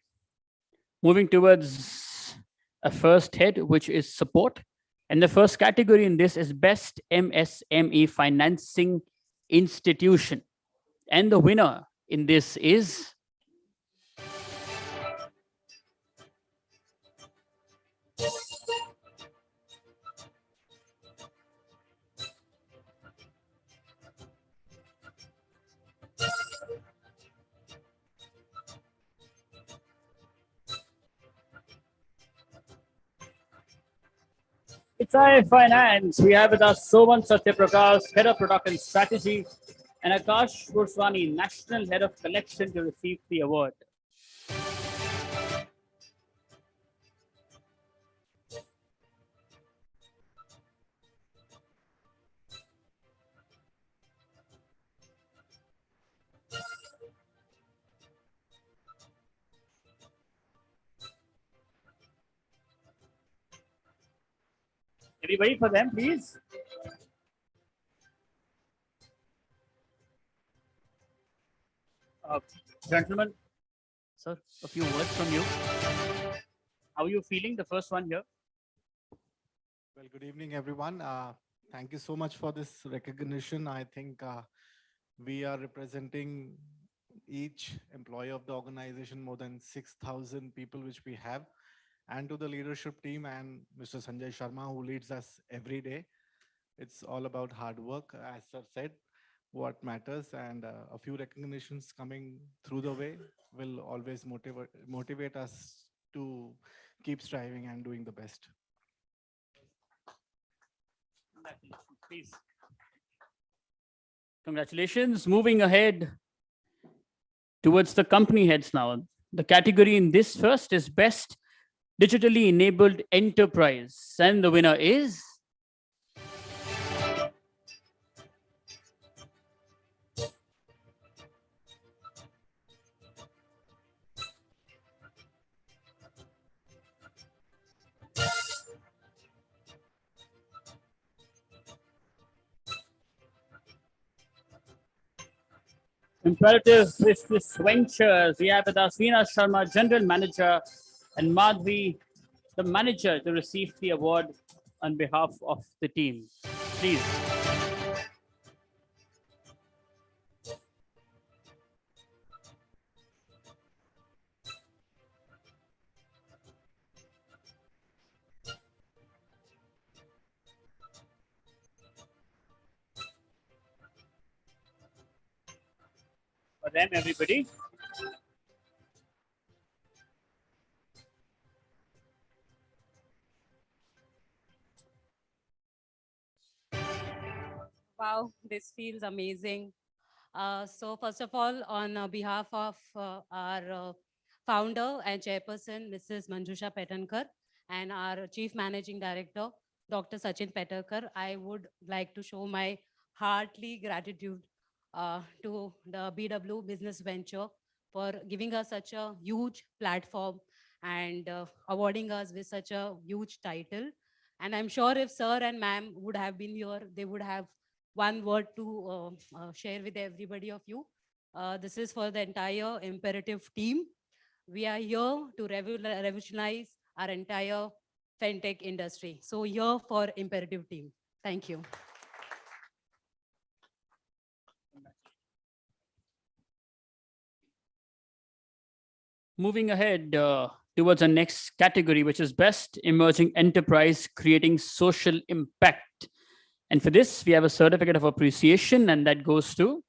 Moving towards a first head, which is support. And the first category in this is Best MSME Financing Institution. And the winner in this is It's Finance. We have with us Soman Satyaprakash, Head of Product and Strategy, and Akash Goswami, National Head of Collection, to receive the award. Everybody for them, please. Gentlemen, sir, a few words from you. How are you feeling? The first one here. Well, good evening, everyone. Thank you so much for this recognition. I think we are representing each employee of the organization, more than 6,000 people which we have, and to the leadership team and Mr. Sanjay Sharma, who leads us every day. It's all about hard work, as sir said, what matters, and a few recognitions coming through the way will always motivate us to keep striving and doing the best. Please. Congratulations. Moving ahead towards the company heads now. The category in this first is Best Digitally Enabled Enterprise, and the winner is Imperative Business Ventures. We have with us Veena Sharma, General Manager, and Madhvi, the manager, to receive the award on behalf of the team. Please. for them, everybody. Wow, this feels amazing. So first of all, on behalf of our founder and chairperson, Mrs. Manjusha Petankar, and our chief managing director, Dr. Sachin Petarkar, I would like to show my heartily gratitude to the BW Business Venture for giving us such a huge platform and awarding us with such a huge title. And I'm sure if sir and ma'am would have been here, they would have one word to share with everybody of you. This is for the entire Imperative team. We are here to revolutionize our entire FinTech industry. So here for Imperative team. Thank you. Moving ahead towards the next category, which is Best Emerging Enterprise Creating Social Impact. And for this, we have a certificate of appreciation, and that goes to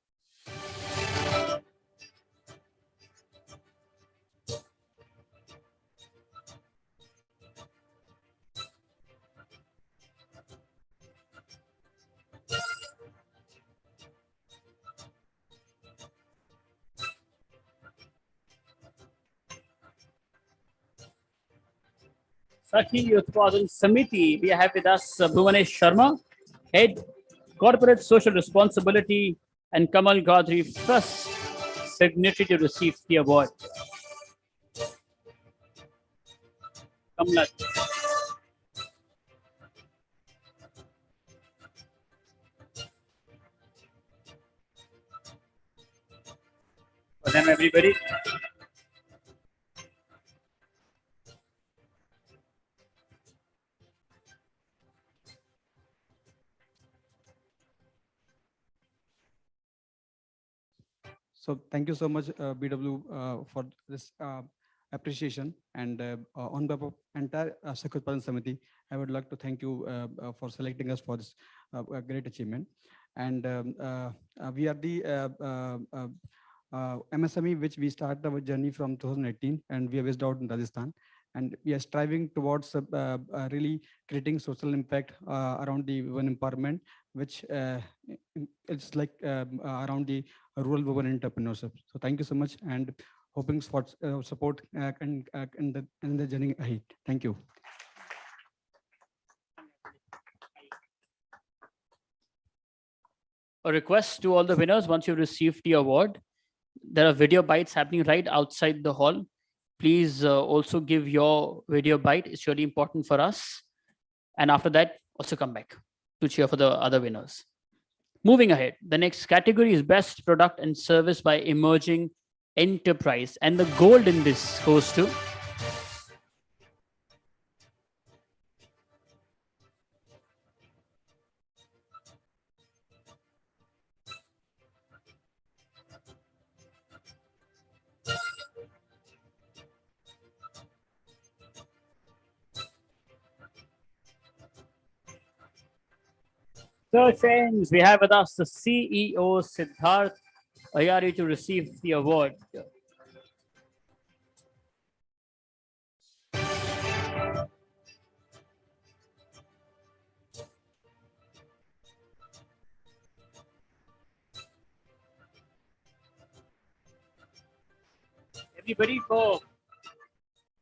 Sakhi Utpadan Samiti. We have with us Bhuvanesh Sharma, Head Corporate Social Responsibility, and Kamal Gadri, first signatory to receive the award. Kamala. For them, everybody. So thank you so much, BW, for this appreciation. And on behalf of entire Sakhi Utpadan Samiti, I would like to thank you for selecting us for this great achievement. And we are the MSME, which we started our journey from 2018, and we are based out in Rajasthan. And we are striving towards really creating social impact around the women empowerment, which it's like around the rural women entrepreneurship. So thank you so much, and hoping for support in the journey ahead. Thank you. A request to all the winners: once you received the award, there are video bites happening right outside the hall. Please also give your video bite. It's really important for us. And after that, also come back to cheer for the other winners. Moving ahead, the next category is Best Product and Service by Emerging Enterprise. And the gold in this goes to So friends, we have with us the CEO Siddharth Ayari to receive the award. Everybody for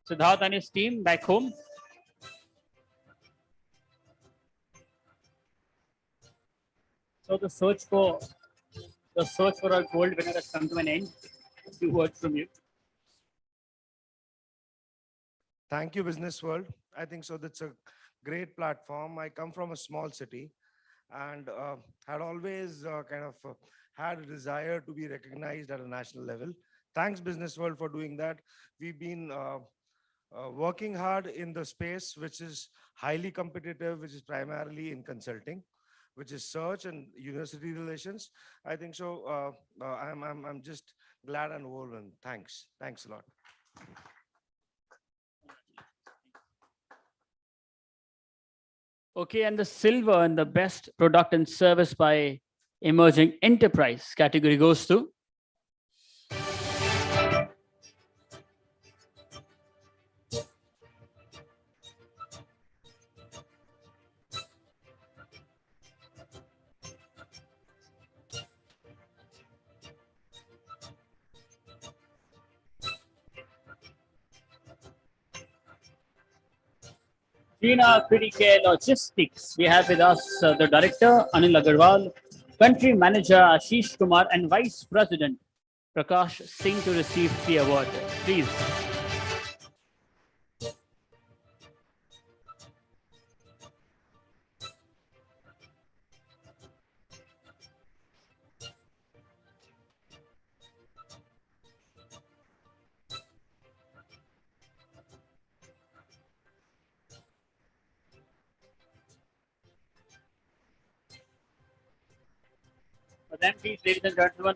Siddharth and his team back home. So the search for our gold winner has come to an end. A few words from you. Thank you, Business World. I think so. That's a great platform. I come from a small city and had always had a desire to be recognized at a national level. Thanks, Business World, for doing that. We've been working hard in the space, which is highly competitive, which is primarily in consulting, which is search and university relations. I think so. I'm just glad and overwhelmed. Thanks. Thanks a lot. Okay, and the silver and the Best Product and Service by Emerging Enterprise category goes to Trina Criticare Logistics, we have with us the Director Anil Agarwal, Country Manager Ashish Kumar, and Vice President Prakash Singh to receive the award. Please. For them, please, ladies and gentlemen.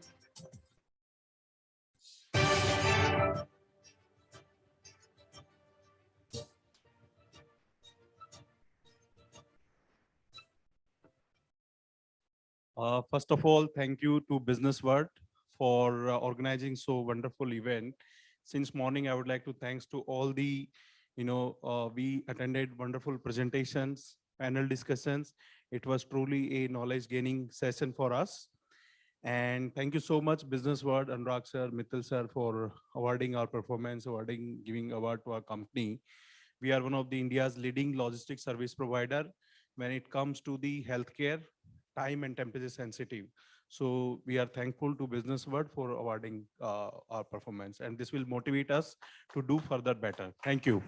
First of all, thank you to Business World for organizing so wonderful event. Since morning, I would like to thanks to all the, we attended wonderful presentations, panel discussions. It was truly a knowledge gaining session for us. And thank you so much, Business World, Anurag sir, Mittal sir, for awarding our performance, giving award to our company. We are one of the India's leading logistics service provider when it comes to the healthcare, time and temperature sensitive. So we are thankful to Business World for awarding our performance, and this will motivate us to do further better. Thank you.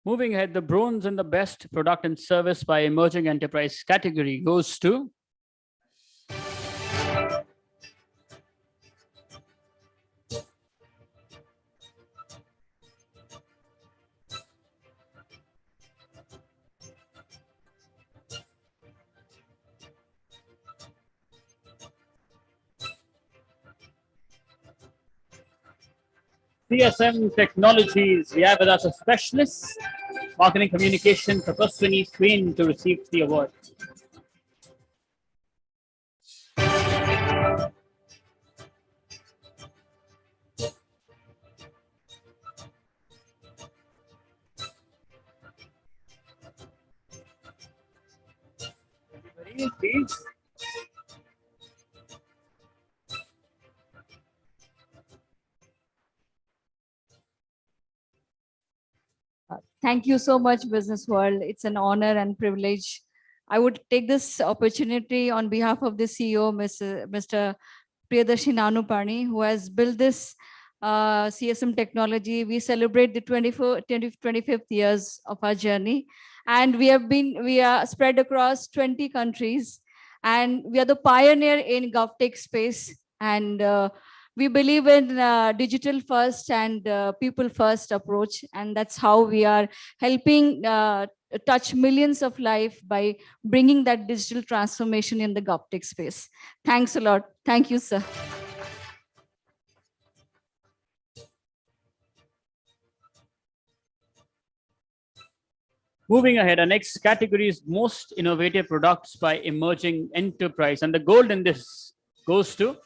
Moving ahead, the bronze in the best product and service by emerging enterprise category goes to CSM Technologies. We have with us a specialist, marketing communication, Tapaswini Swain, to receive the award. Everybody, please. Thank you so much, Business World. It's an honor and privilege. I would take this opportunity on behalf of the CEO, Mr. Priyadarshi Nanupani, who has built this CSM technology. We celebrate the 25th years of our journey. And we are spread across 20 countries. And we are the pioneer in GovTech space. And we believe in digital first and people first approach. And that's how we are helping touch millions of lives by bringing that digital transformation in the GovTech space. Thanks a lot. Thank you, sir. Moving ahead, our next category is most innovative products by emerging enterprise. And the gold in this goes to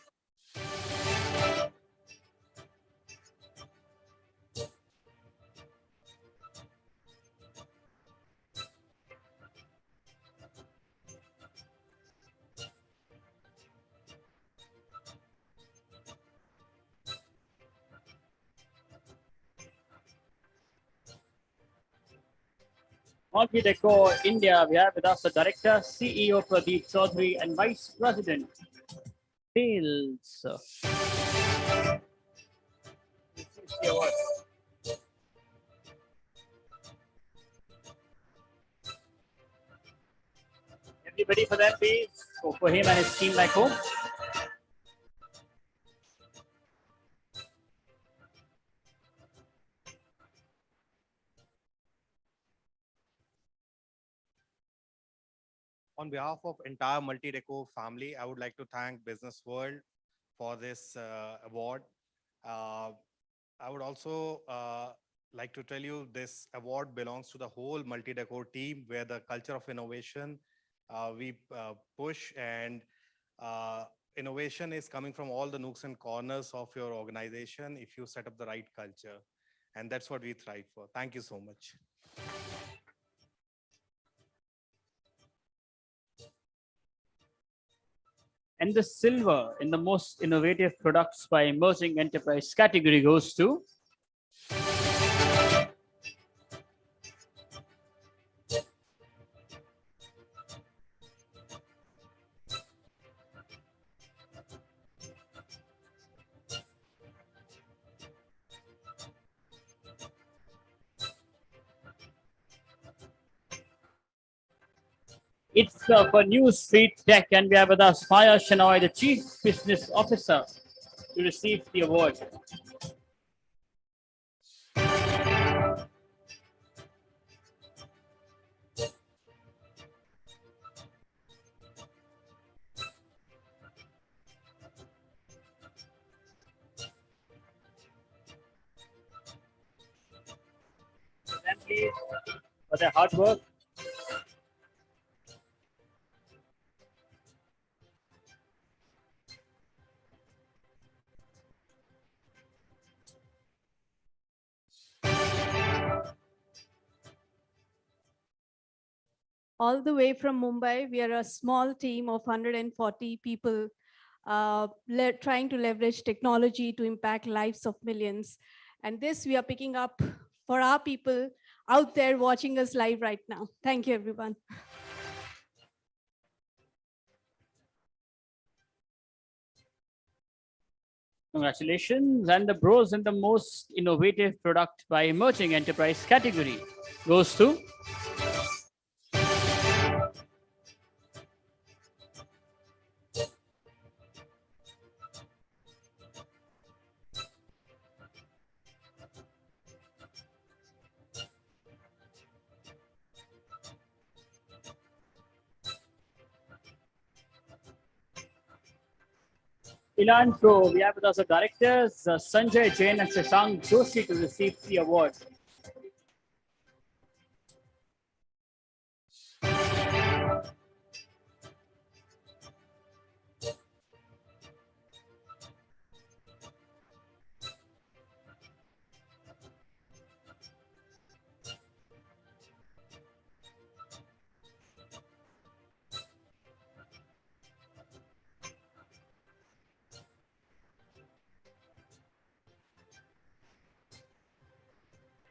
Multi Decor India. We have with us the Director, CEO Pradeep Chaudhary, and Vice President Sales. Everybody for that, please. For him and his team back home. On behalf of entire Multi-Deco family, I would like to thank Business World for this award. I would also like to tell you this award belongs to the whole Multi-Deco team, where the culture of innovation we push, and innovation is coming from all the nooks and corners of your organization if you set up the right culture. And that's what we thrive for. Thank you so much. And the silver in the most innovative products by emerging enterprise category goes to It's for New Street Tech, and we have with us Maya Shenoy, the Chief Business Officer, to receive the award. Them, please, for their hard work. All the way from Mumbai. We are a small team of 140 people trying to leverage technology to impact lives of millions. And this we are picking up for our people out there watching us live right now. Thank you, everyone. Congratulations. And the bros in the most innovative product by emerging enterprise category goes to Elan Pro. We have with us the directors Sanjay Jain and Shashank Joshi to receive the award.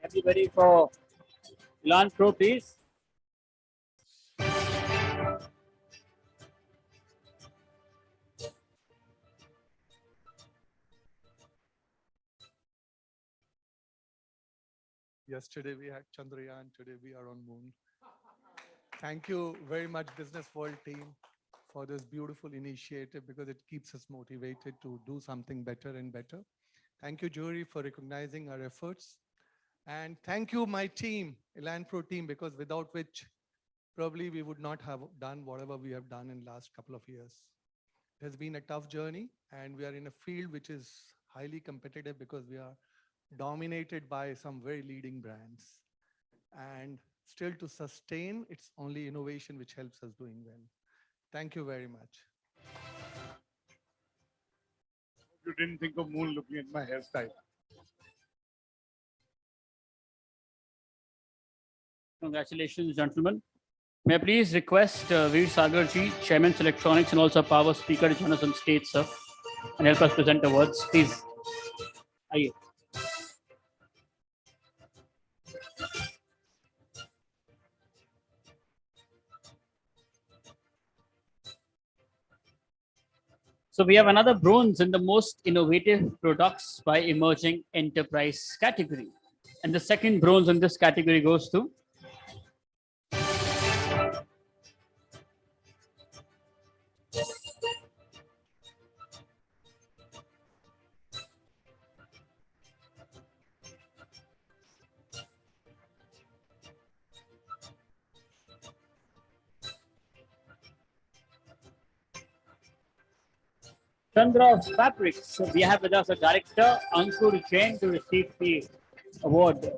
Everybody for Elan Pro, please. Yesterday we had Chandrayaan, today we are on moon. Thank you very much, Business World team, for this beautiful initiative because it keeps us motivated to do something better and better. Thank you, jury, for recognizing our efforts. And thank you, my team, Elan Pro team, because without which probably we would not have done whatever we have done in the last couple of years. It has been a tough journey and we are in a field which is highly competitive because we are dominated by some very leading brands. And still to sustain, it's only innovation which helps us doing well. Thank you very much. You didn't think of moon looking at my hairstyle. Congratulations, gentlemen. May I please request Veer Sagarji, Chairman Electronics and also Power Speaker, to join us on stage, sir, and help us present awards, please. Aye. So we have another bronze in the most innovative products by emerging enterprise category. And the second bronze in this category goes to Chandra Fabrics. So we have with us a director, Ankur Jain, to receive the award.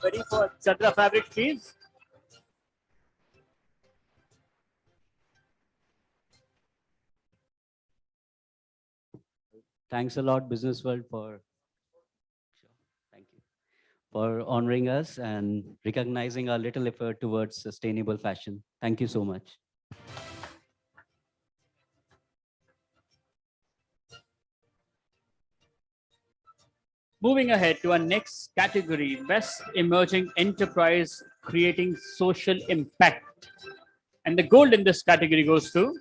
Ready for Chadra fabric, please? Thanks a lot, Business World, for honoring us and recognizing our little effort towards sustainable fashion. Thank you so much. Moving ahead to our next category, Best Emerging Enterprise Creating Social Impact. And the gold in this category goes to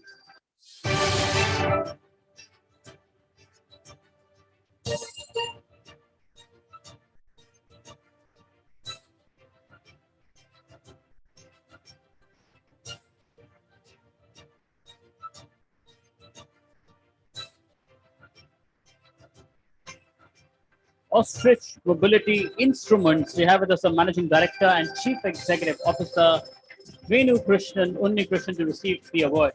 Ostrich Mobility Instruments. We have with us the Managing Director and Chief Executive Officer, Venu Krishnan Unnikrishnan, to receive the award.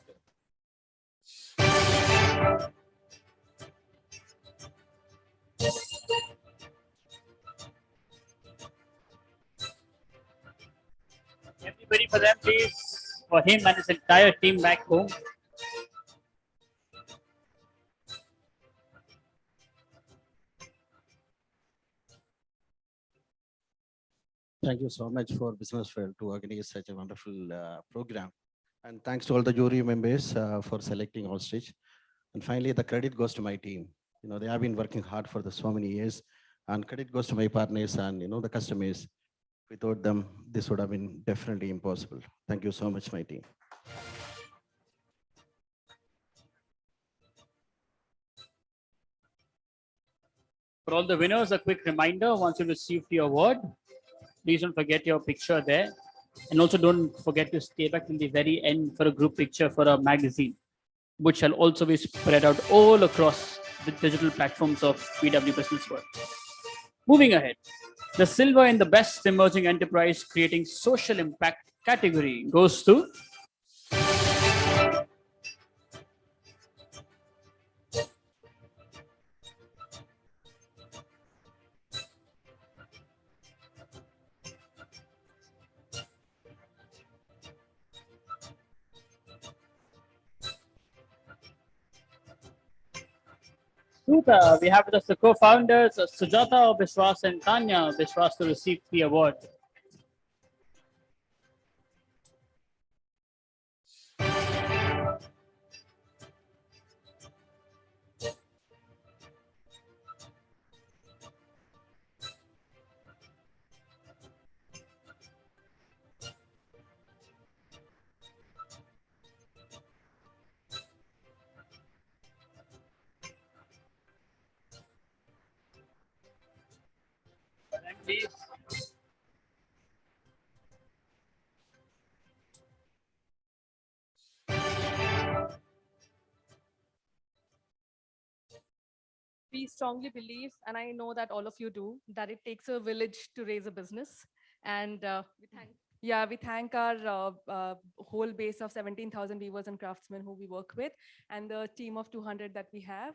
Everybody for them, please, for him and his entire team back home. Thank you so much for Business World to organize such a wonderful program. And thanks to all the jury members for selecting Ostrich. And finally, the credit goes to my team. You know, they have been working hard for so many years, and credit goes to my partners and, you know, the customers. Without them, this would have been definitely impossible. Thank you so much, my team. For all the winners, a quick reminder, once you receive the award, please don't forget your picture there. And also don't forget to stay back in the very end for a group picture for a magazine, which shall also be spread out all across the digital platforms of BW Business World. Moving ahead, the silver in the Best Emerging Enterprise Creating Social Impact category goes to Super. We have with us the co-founders, Sujata Biswas and Tanya Biswas, to receive the award. Please. We strongly believe, and I know that all of you do, that it takes a village to raise a business. And we thank our whole base of 17,000 weavers and craftsmen who we work with, and the team of 200 that we have.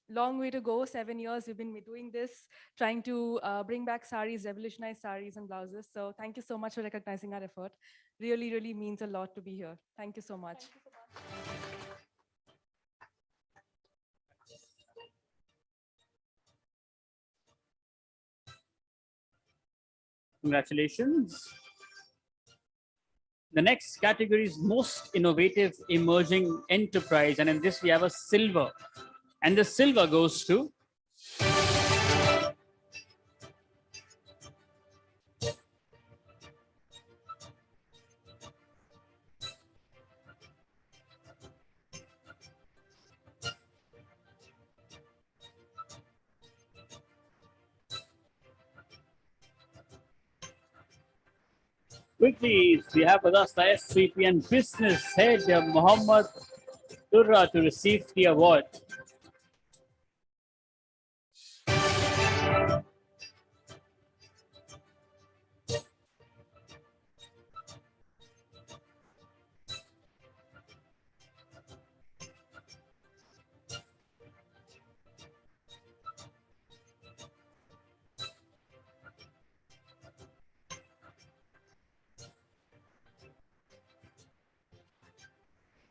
Long way to go, 7 years we've been doing this, trying to bring back saris, revolutionize saris and blouses. So thank you so much for recognizing our effort. Really, really means a lot to be here. Thank you so much. Congratulations. The next category is Most Innovative Emerging Enterprise. And in this, we have a silver. And the silver goes to quickly, we have with us the SVP and Business Head, Mohammad Durra, to receive the award.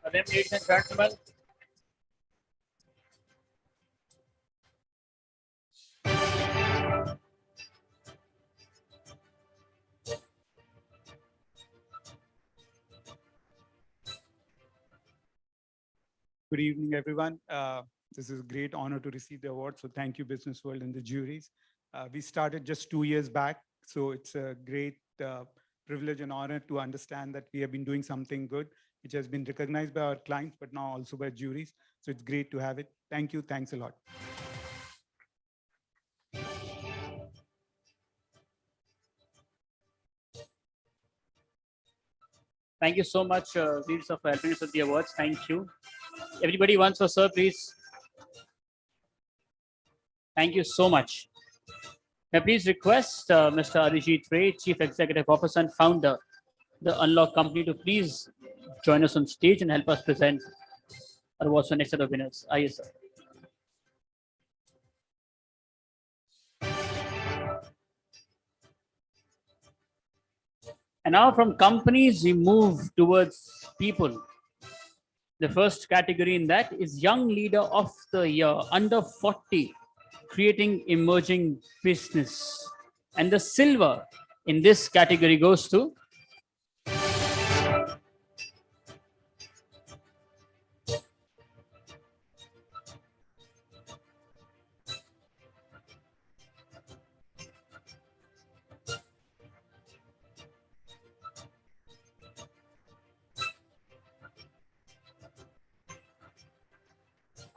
For them, ladies and gentlemen. Good evening, everyone. This is a great honor to receive the award. So thank you, Business World and the juries. We started just 2 years back. So it's a great privilege and honor to understand that we have been doing something good, which has been recognized by our clients, but now also by juries. So it's great to have it. Thank you. Thanks a lot. Thank you so much, Veer, for helping us with the awards. Thank you. Everybody once for sir, please. Thank you so much. May I please request Mr. Arijit Ray, Chief Executive Officer and Founder, the Unlock Company, to please join us on stage and help us present our awards for next set of winners. Yes, sir. And now from companies, we move towards people. The first category in that is Young Leader of the Year, under 40, creating emerging business. And the silver in this category goes to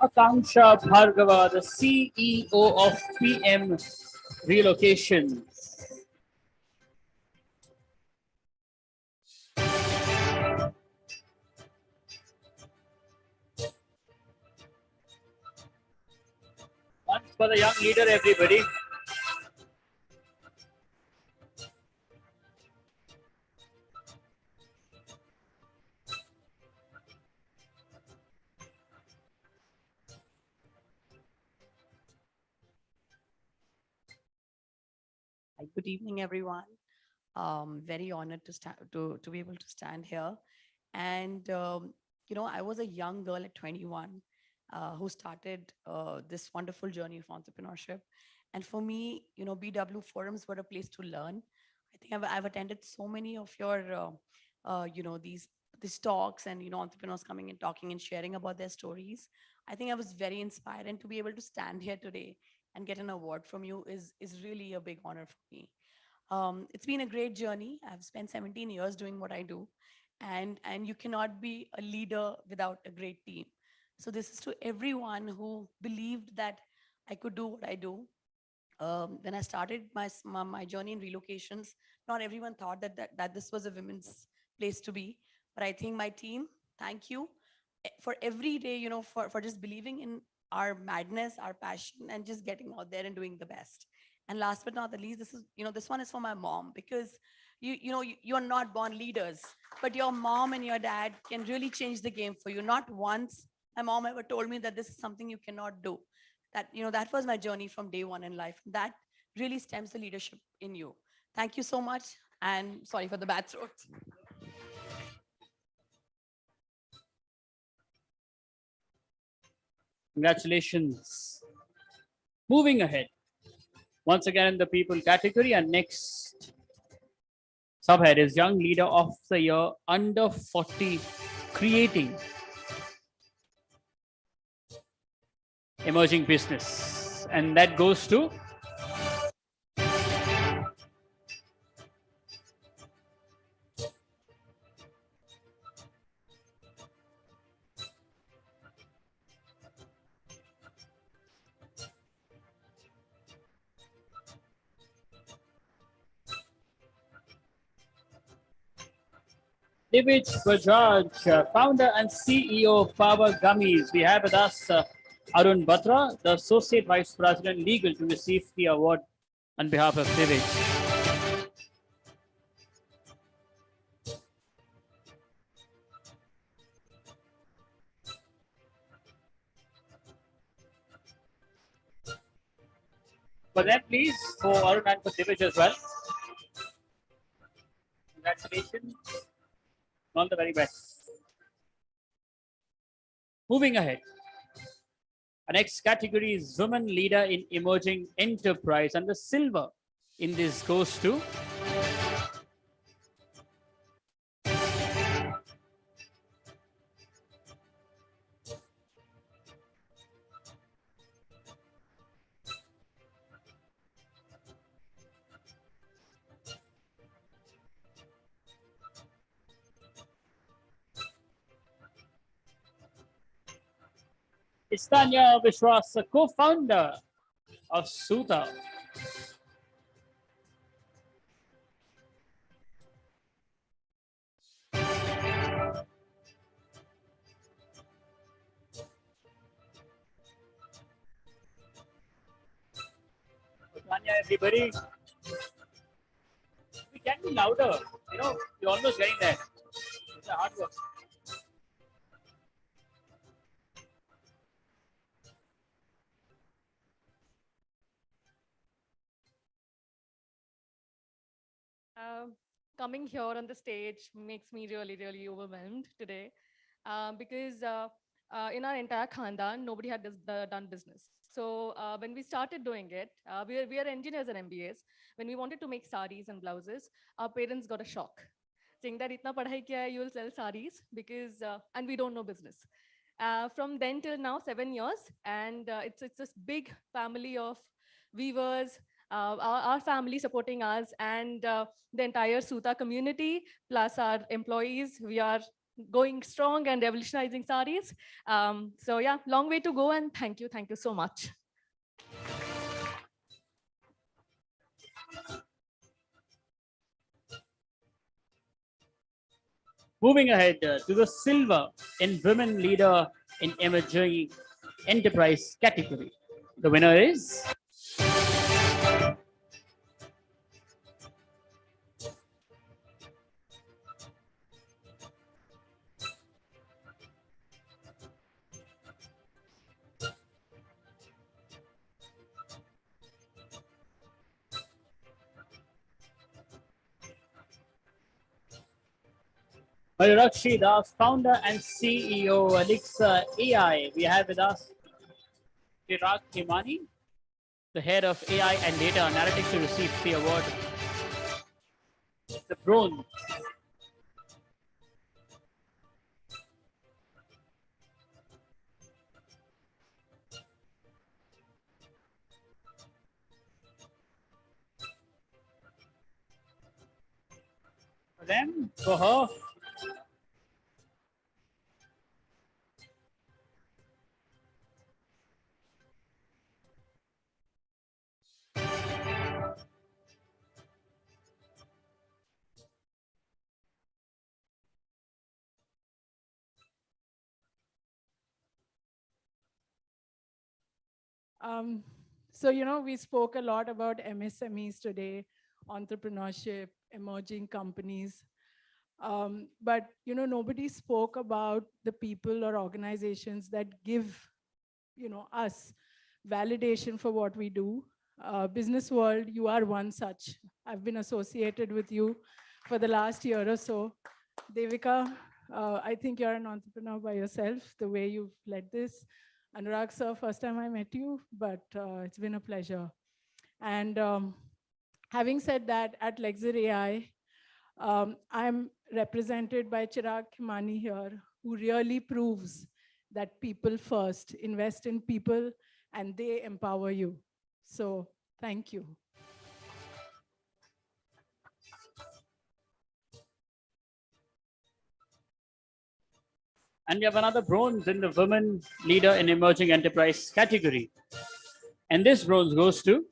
Akanksha Bhargava, the CEO of PM Relocation. Once for the young leader, everybody. Good evening, everyone. Very honored to be able to stand here. And I was a young girl at 21 who started this wonderful journey of entrepreneurship. And for me, BW forums were a place to learn. I think I've attended so many of your, these talks and entrepreneurs coming and talking and sharing about their stories. I think I was very inspired, and to be able to stand here today and get an award from you is really a big honor for me. It's been a great journey. I've spent 17 years doing what I do, and you cannot be a leader without a great team. So this is to everyone who believed that I could do what I do. When I started my journey in relocations, not everyone thought that this was a women's place to be. But I think my team, thank you for every day, for just believing in our madness, our passion, and just getting out there and doing the best. And last but not the least, this one is for my mom, because you're not born leaders, but your mom and your dad can really change the game for you. Not once my mom ever told me that this is something you cannot do. That was my journey from day one in life. That really stems the leadership in you. Thank you so much, and sorry for the bad throat. Congratulations. Moving ahead. Once again in the people category, and next subhead is Young Leader of the Year, under 40, creating emerging business. And that goes to Divij Bajaj, founder and CEO of Power Gummies. We have with us Arun Batra, the Associate Vice President Legal, to receive the award on behalf of Divij. For that, please, for Arun and for Divij as well. Congratulations. All the very best. Moving ahead. Our next category is Women Leader in Emerging Enterprise, and the silver in this goes to Istanya Vishwas, co-founder of Suta. Tanya, everybody. We can be louder. You know, you're almost getting there. It's a hard work. Coming here on the stage makes me really, really overwhelmed today because in our entire Khandan, nobody had done business. So when we started doing it, we are engineers and MBAs. When we wanted to make saris and blouses, our parents got a shock, saying that itna padhai kiya hai, you will sell saris because, and we don't know business. From then till now, 7 years, and it's this big family of weavers, our family supporting us, and the entire Suta community, plus our employees. We are going strong and revolutionizing saris. So yeah, long way to go, and thank you so much. Moving ahead to the silver in Women Leader in Emerging Enterprise category. The winner is Mayurakshi Das, founder and CEO, Alexa AI. We have with us Chirag Khimani, the head of AI and data analytics, to receive the award. The bronze. For them, for her. So, we spoke a lot about MSMEs today, entrepreneurship, emerging companies. But, nobody spoke about the people or organizations that give, us validation for what we do. Business World, you are one such. I've been associated with you for the last year or so. Devika, I think you're an entrepreneur by yourself, the way you've led this. Anurag sir, first time I met you, but it's been a pleasure. And having said that, at Lexer AI, I'm represented by Chirag Khimani here, who really proves that people first, invest in people, and they empower you. So thank you. And we have another bronze in the Women Leader in Emerging Enterprise category. And this bronze goes to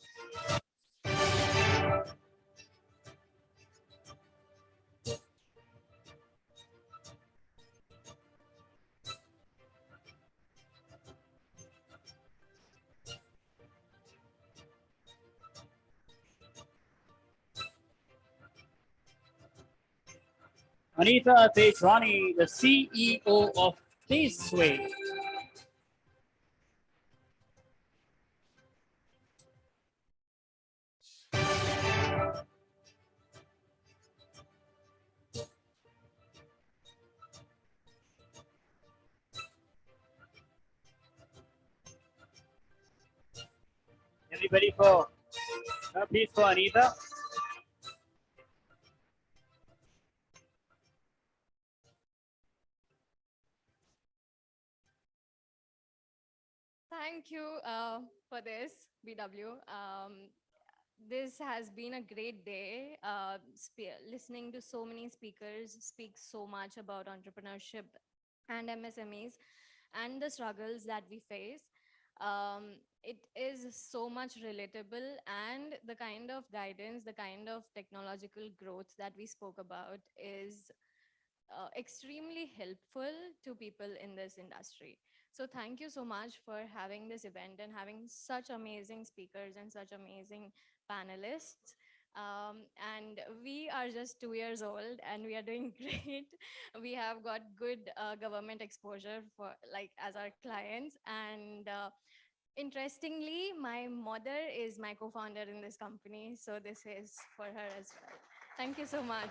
Anita Tejwani, the CEO of Tasteway. Everybody for, please for Anita. Thank you for this, BW. This has been a great day. Listening to so many speakers speak so much about entrepreneurship and MSMEs and the struggles that we face. It is so much relatable, and the kind of guidance, the kind of technological growth that we spoke about is extremely helpful to people in this industry. So thank you so much for having this event and having such amazing speakers and such amazing panelists. And we are just 2 years old and we are doing great. We have got good government exposure for like as our clients. And interestingly, my mother is my co-founder in this company. So this is for her as well. Thank you so much.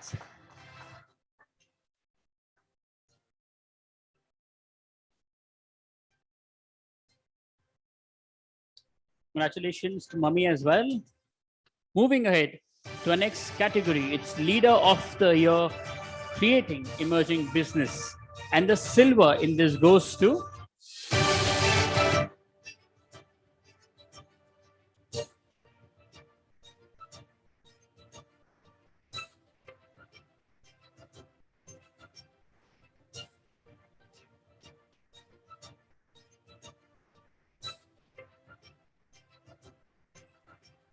Congratulations to Mummy as well. Moving ahead to our next category, it's Leader of the Year, Creating Emerging Business. And the silver in this goes to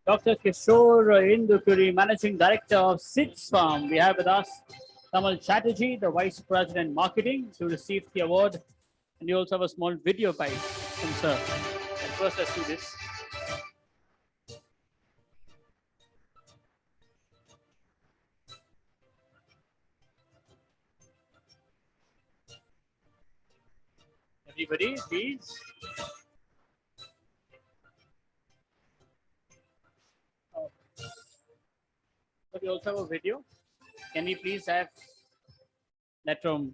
Dr. Kishore Indukuri, Managing Director of SIDS Farm. We have with us Kamal Chatterjee, the Vice President Marketing, to receive the award. And you also have a small video bite from sir. And first, let's do this. Everybody, please. So we also have a video. Can we please have that from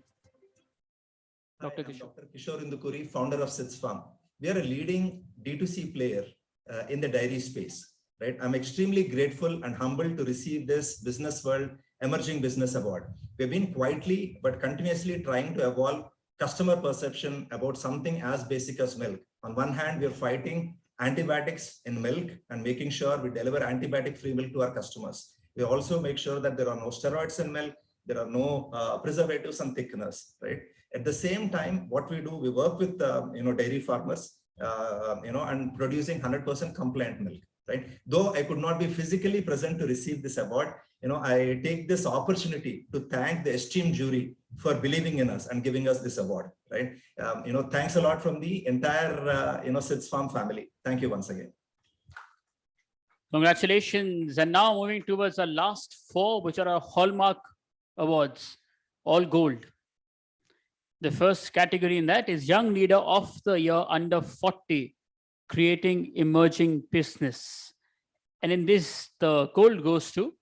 Dr. Kishore? Dr. Kishore Indukuri, founder of SIDS Farm. We are a leading D2C player in the dairy space. Right? I'm extremely grateful and humbled to receive this Business World Emerging Business Award. We've been quietly but continuously trying to evolve customer perception about something as basic as milk. On one hand, we're fighting antibiotics in milk and making sure we deliver antibiotic-free milk to our customers. We also make sure that there are no steroids in milk, there are no preservatives and thickeners, right? At the same time, what we do, we work with dairy farmers, and producing 100% compliant milk, right? Though I could not be physically present to receive this award, I take this opportunity to thank the esteemed jury for believing in us and giving us this award, right? Thanks a lot from the entire, SIDS Farm family. Thank you once again. Congratulations. And now moving towards the last four, which are our Hallmark Awards, all gold. The first category in that is Young Leader of the Year under 40, Creating Emerging Business. And in this, the gold goes to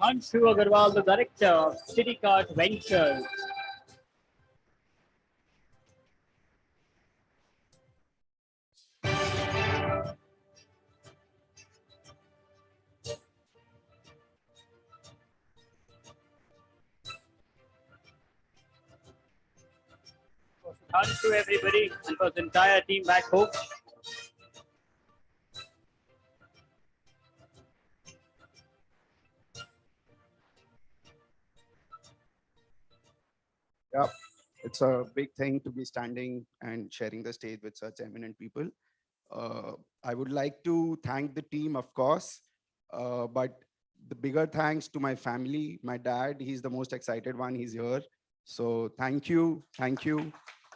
Sudhanshu Agarwal, the Director of CityCart Ventures. Sudhanshu, everybody, and for the entire team back home. Yeah, it's a big thing to be standing and sharing the stage with such eminent people. I would like to thank the team, of course, but the bigger thanks to my family, my dad, he's the most excited one, he's here. So thank you.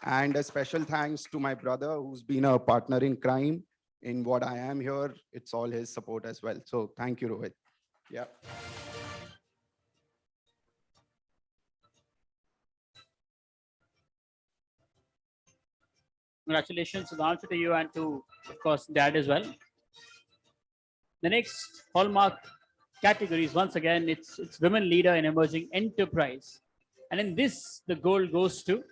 And a special thanks to my brother who's been a partner in crime in what I am here, it's all his support as well. So thank you, Rohit. Yeah. Congratulations, Sudhanshu, to you and to, of course, Dad as well. The next hallmark categories, once again, it's women leader in emerging enterprise. And in this, the gold goes to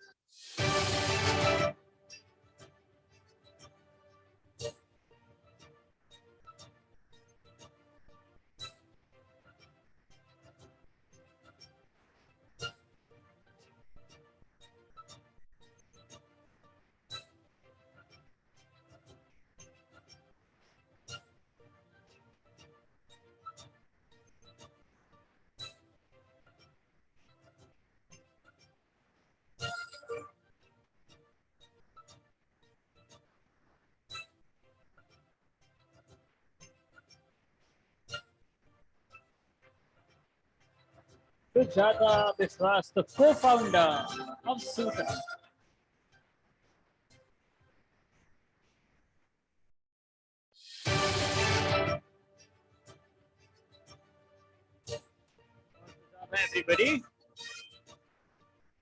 Sujata Biswas, the co-founder of Suta. Everybody,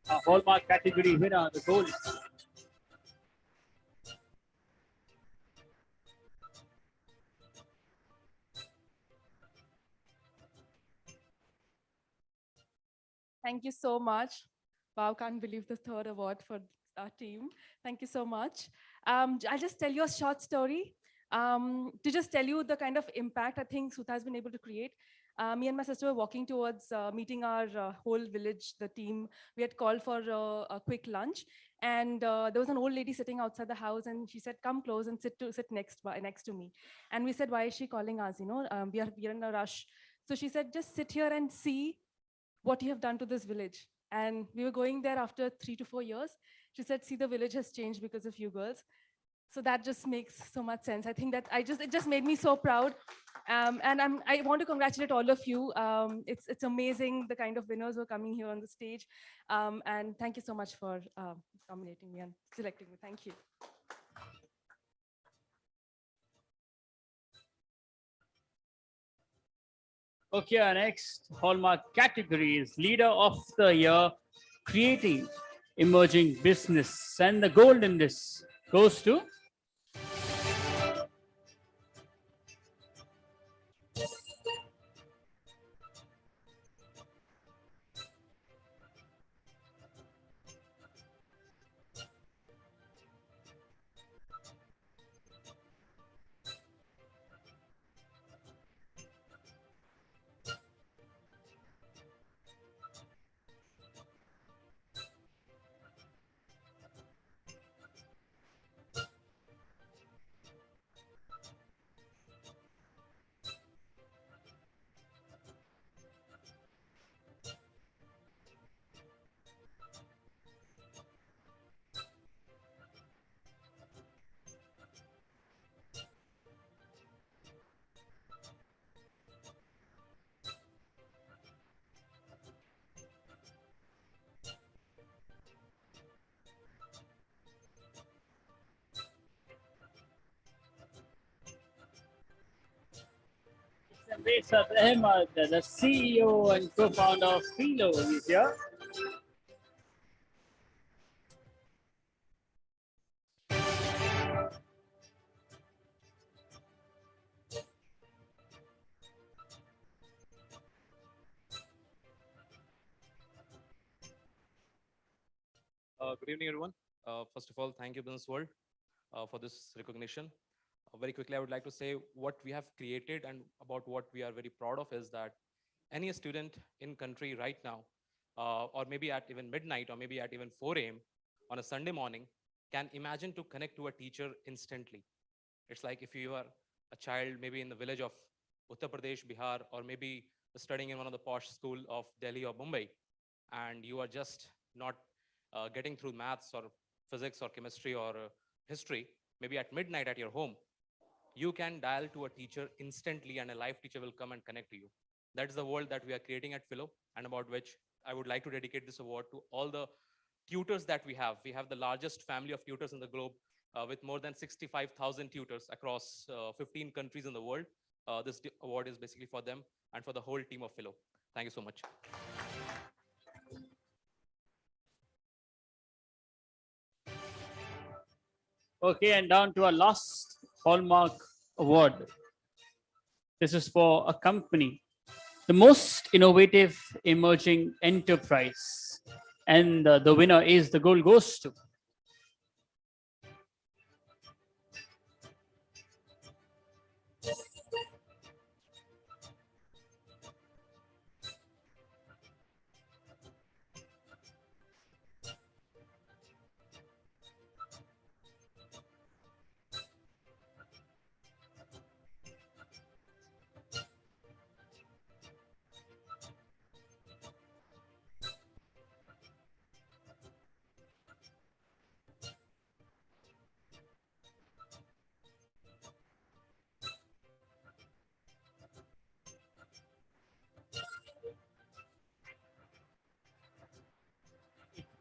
a hallmark category winner, the gold. Thank you so much. Wow, can't believe the third award for our team. Thank you so much. I'll just tell you a short story to just tell you the kind of impact I think Suta has been able to create. Me and my sister were walking towards meeting our whole village, the team. We had called for a quick lunch, and there was an old lady sitting outside the house, and she said, "Come close and sit next to me." And we said, "Why is she calling us? You know, we are in a rush." So she said, "Just sit here and see what you have done to this village." And we were going there after 3 to 4 years. She said, "See, the village has changed because of you girls." So that just makes so much sense. I think that it just made me so proud. And I want to congratulate all of you. It's amazing the kind of winners who are coming here on the stage. And thank you so much for nominating me and selecting me. Thank you. Okay, our next hallmark category is Leader of the Year, Creating Emerging Business. And the gold in this goes to Besat Ahmad, the CEO and co-founder of Philo, is here. Good evening, everyone. First of all, thank you, Business World, for this recognition. Very quickly, I would like to say what we have created and about what we are very proud of is that any student in country right now, or maybe at even midnight, or maybe at even 4 a.m. on a Sunday morning, can imagine to connect to a teacher instantly. It's like if you are a child, maybe in the village of Uttar Pradesh, Bihar, or maybe studying in one of the posh school of Delhi or Mumbai, and you are just not getting through maths or physics or chemistry or history, maybe at midnight at your home, you can dial to a teacher instantly and a live teacher will come and connect to you. That is the world that we are creating at Philo, and about which I would like to dedicate this award to all the tutors that we have. We have the largest family of tutors in the globe with more than 65,000 tutors across 15 countries in the world. This award is basically for them and for the whole team of Philo. Thank you so much. Okay, and down to our last Hallmark Award. This is for a company, the most innovative emerging enterprise. And the winner is, the gold goes to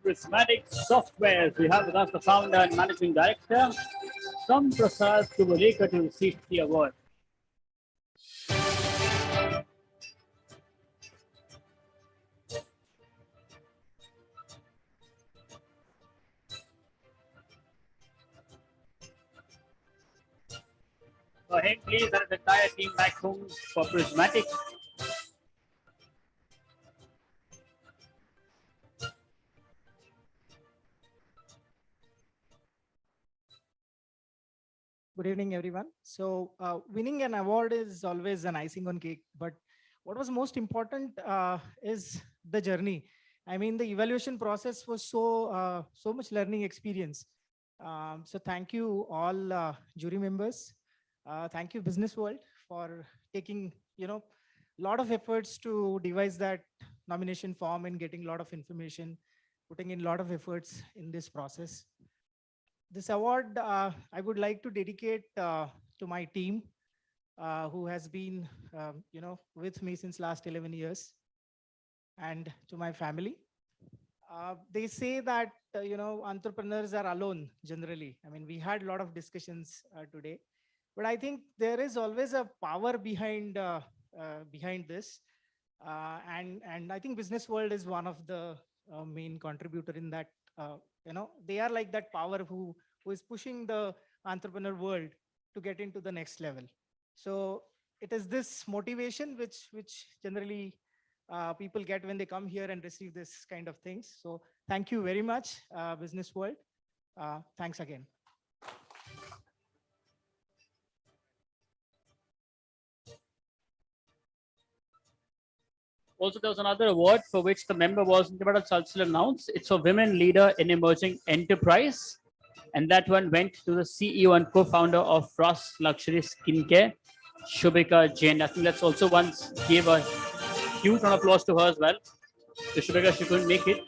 Prismatic Software. We have with us the founder and managing director, Sam Prasad Kubalekar, to receive the award. For him, please, and the entire team back home for Prismatic. Good evening, everyone. So winning an award is always an icing on cake, but what was most important is the journey. I mean, the evaluation process was so much learning experience. So thank you all jury members. Thank you Business World for taking, lot of efforts to devise that nomination form and getting a lot of information, putting in a lot of efforts in this process. This award, I would like to dedicate to my team who has been, with me since last 11 years, and to my family. They say that, entrepreneurs are alone generally. I mean, we had a lot of discussions today, but I think there is always a power behind this. And I think Business World is one of the main contributor in that. They are like that power who is pushing the entrepreneur world to get into the next level. So it is this motivation which generally people get when they come here and receive this kind of things. So thank you very much, Business World. Thanks again. Also, there was another award for which the member wasn't able to announce. It's for Women Leader in Emerging Enterprise. And that one went to the CEO and co-founder of Frost Luxury Skincare, Shubhika Jain. I think that's also once gave a huge round of applause to her as well. To Shubhika, she couldn't make it.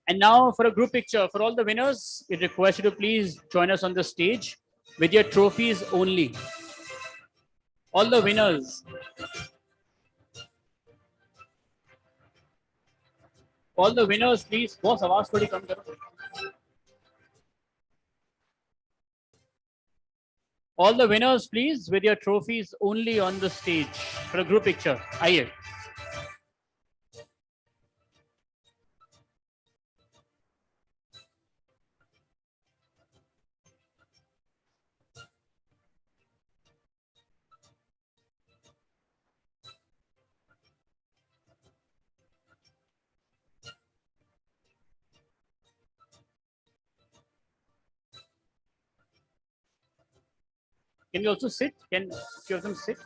And now for a group picture, for all the winners, we request you to please join us on the stage with your trophies only. All the winners. All the winners, please. Boss, आवाज थोड़ी कम करो. All the winners, please, with your trophies only on the stage for a group picture. आइए. Can you also sit? Can a few of them sit?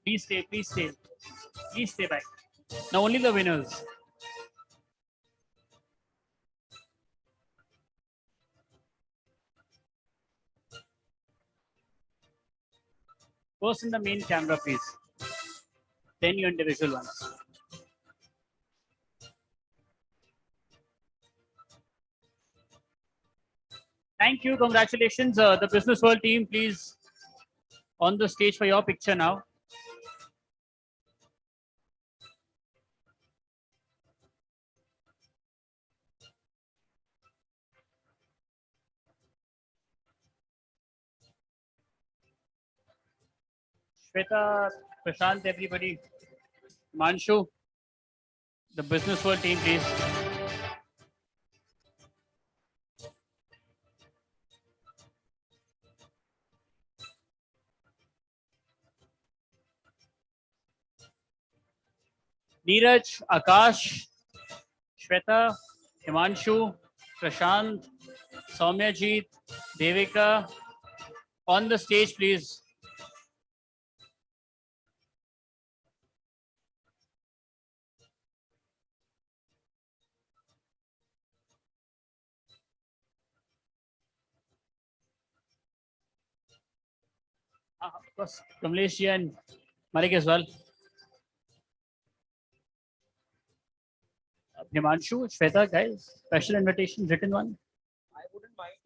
Please stay, please stay. Please stay back. Now only the winners. First in the main camera, please. Then you individual ones. Thank you. Congratulations. The Business World team, please, on the stage for your picture now. Shweta, Prashant, everybody. Manshu, the Business World team, please. Neeraj, Akash, Shweta, Himanshu, Prashant, Soumyajit, Devika, on the stage, please. Of course, Kamlesh ji and Marik as well. Himanshu, Shweta, guys, special invitation, written one. I wouldn't mind.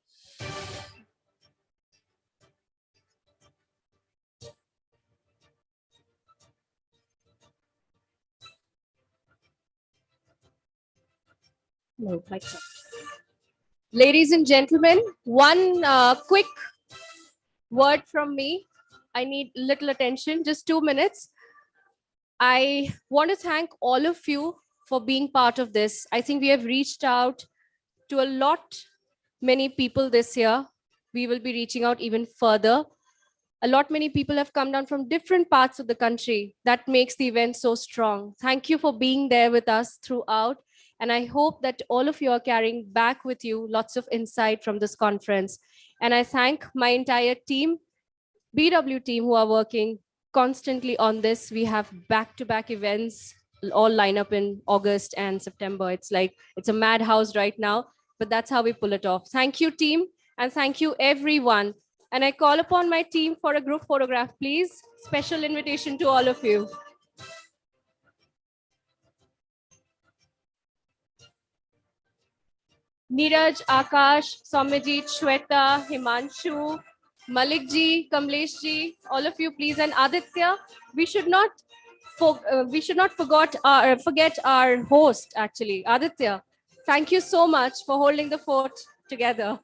No, like that. Ladies and gentlemen, one quick word from me. I need little attention, just 2 minutes. I want to thank all of you for being part of this. I think we have reached out to a lot, many people this year. We will be reaching out even further. A lot, many people have come down from different parts of the country. That makes the event so strong. Thank you for being there with us throughout. And I hope that all of you are carrying back with you lots of insight from this conference. And I thank my entire team, BW team, who are working constantly on this. We have back-to-back events all line up in August and September. It's like, it's a madhouse right now, but that's how we pull it off. Thank you, team. And thank you, everyone. And I call upon my team for a group photograph, please. Special invitation to all of you. Neeraj, Akash, Soumyajit, Shweta, Himanshu, Malik ji, Kamlesh ji, all of you, please. And Aditya, we should not forget our host, actually. Aditya, thank you so much for holding the fort together.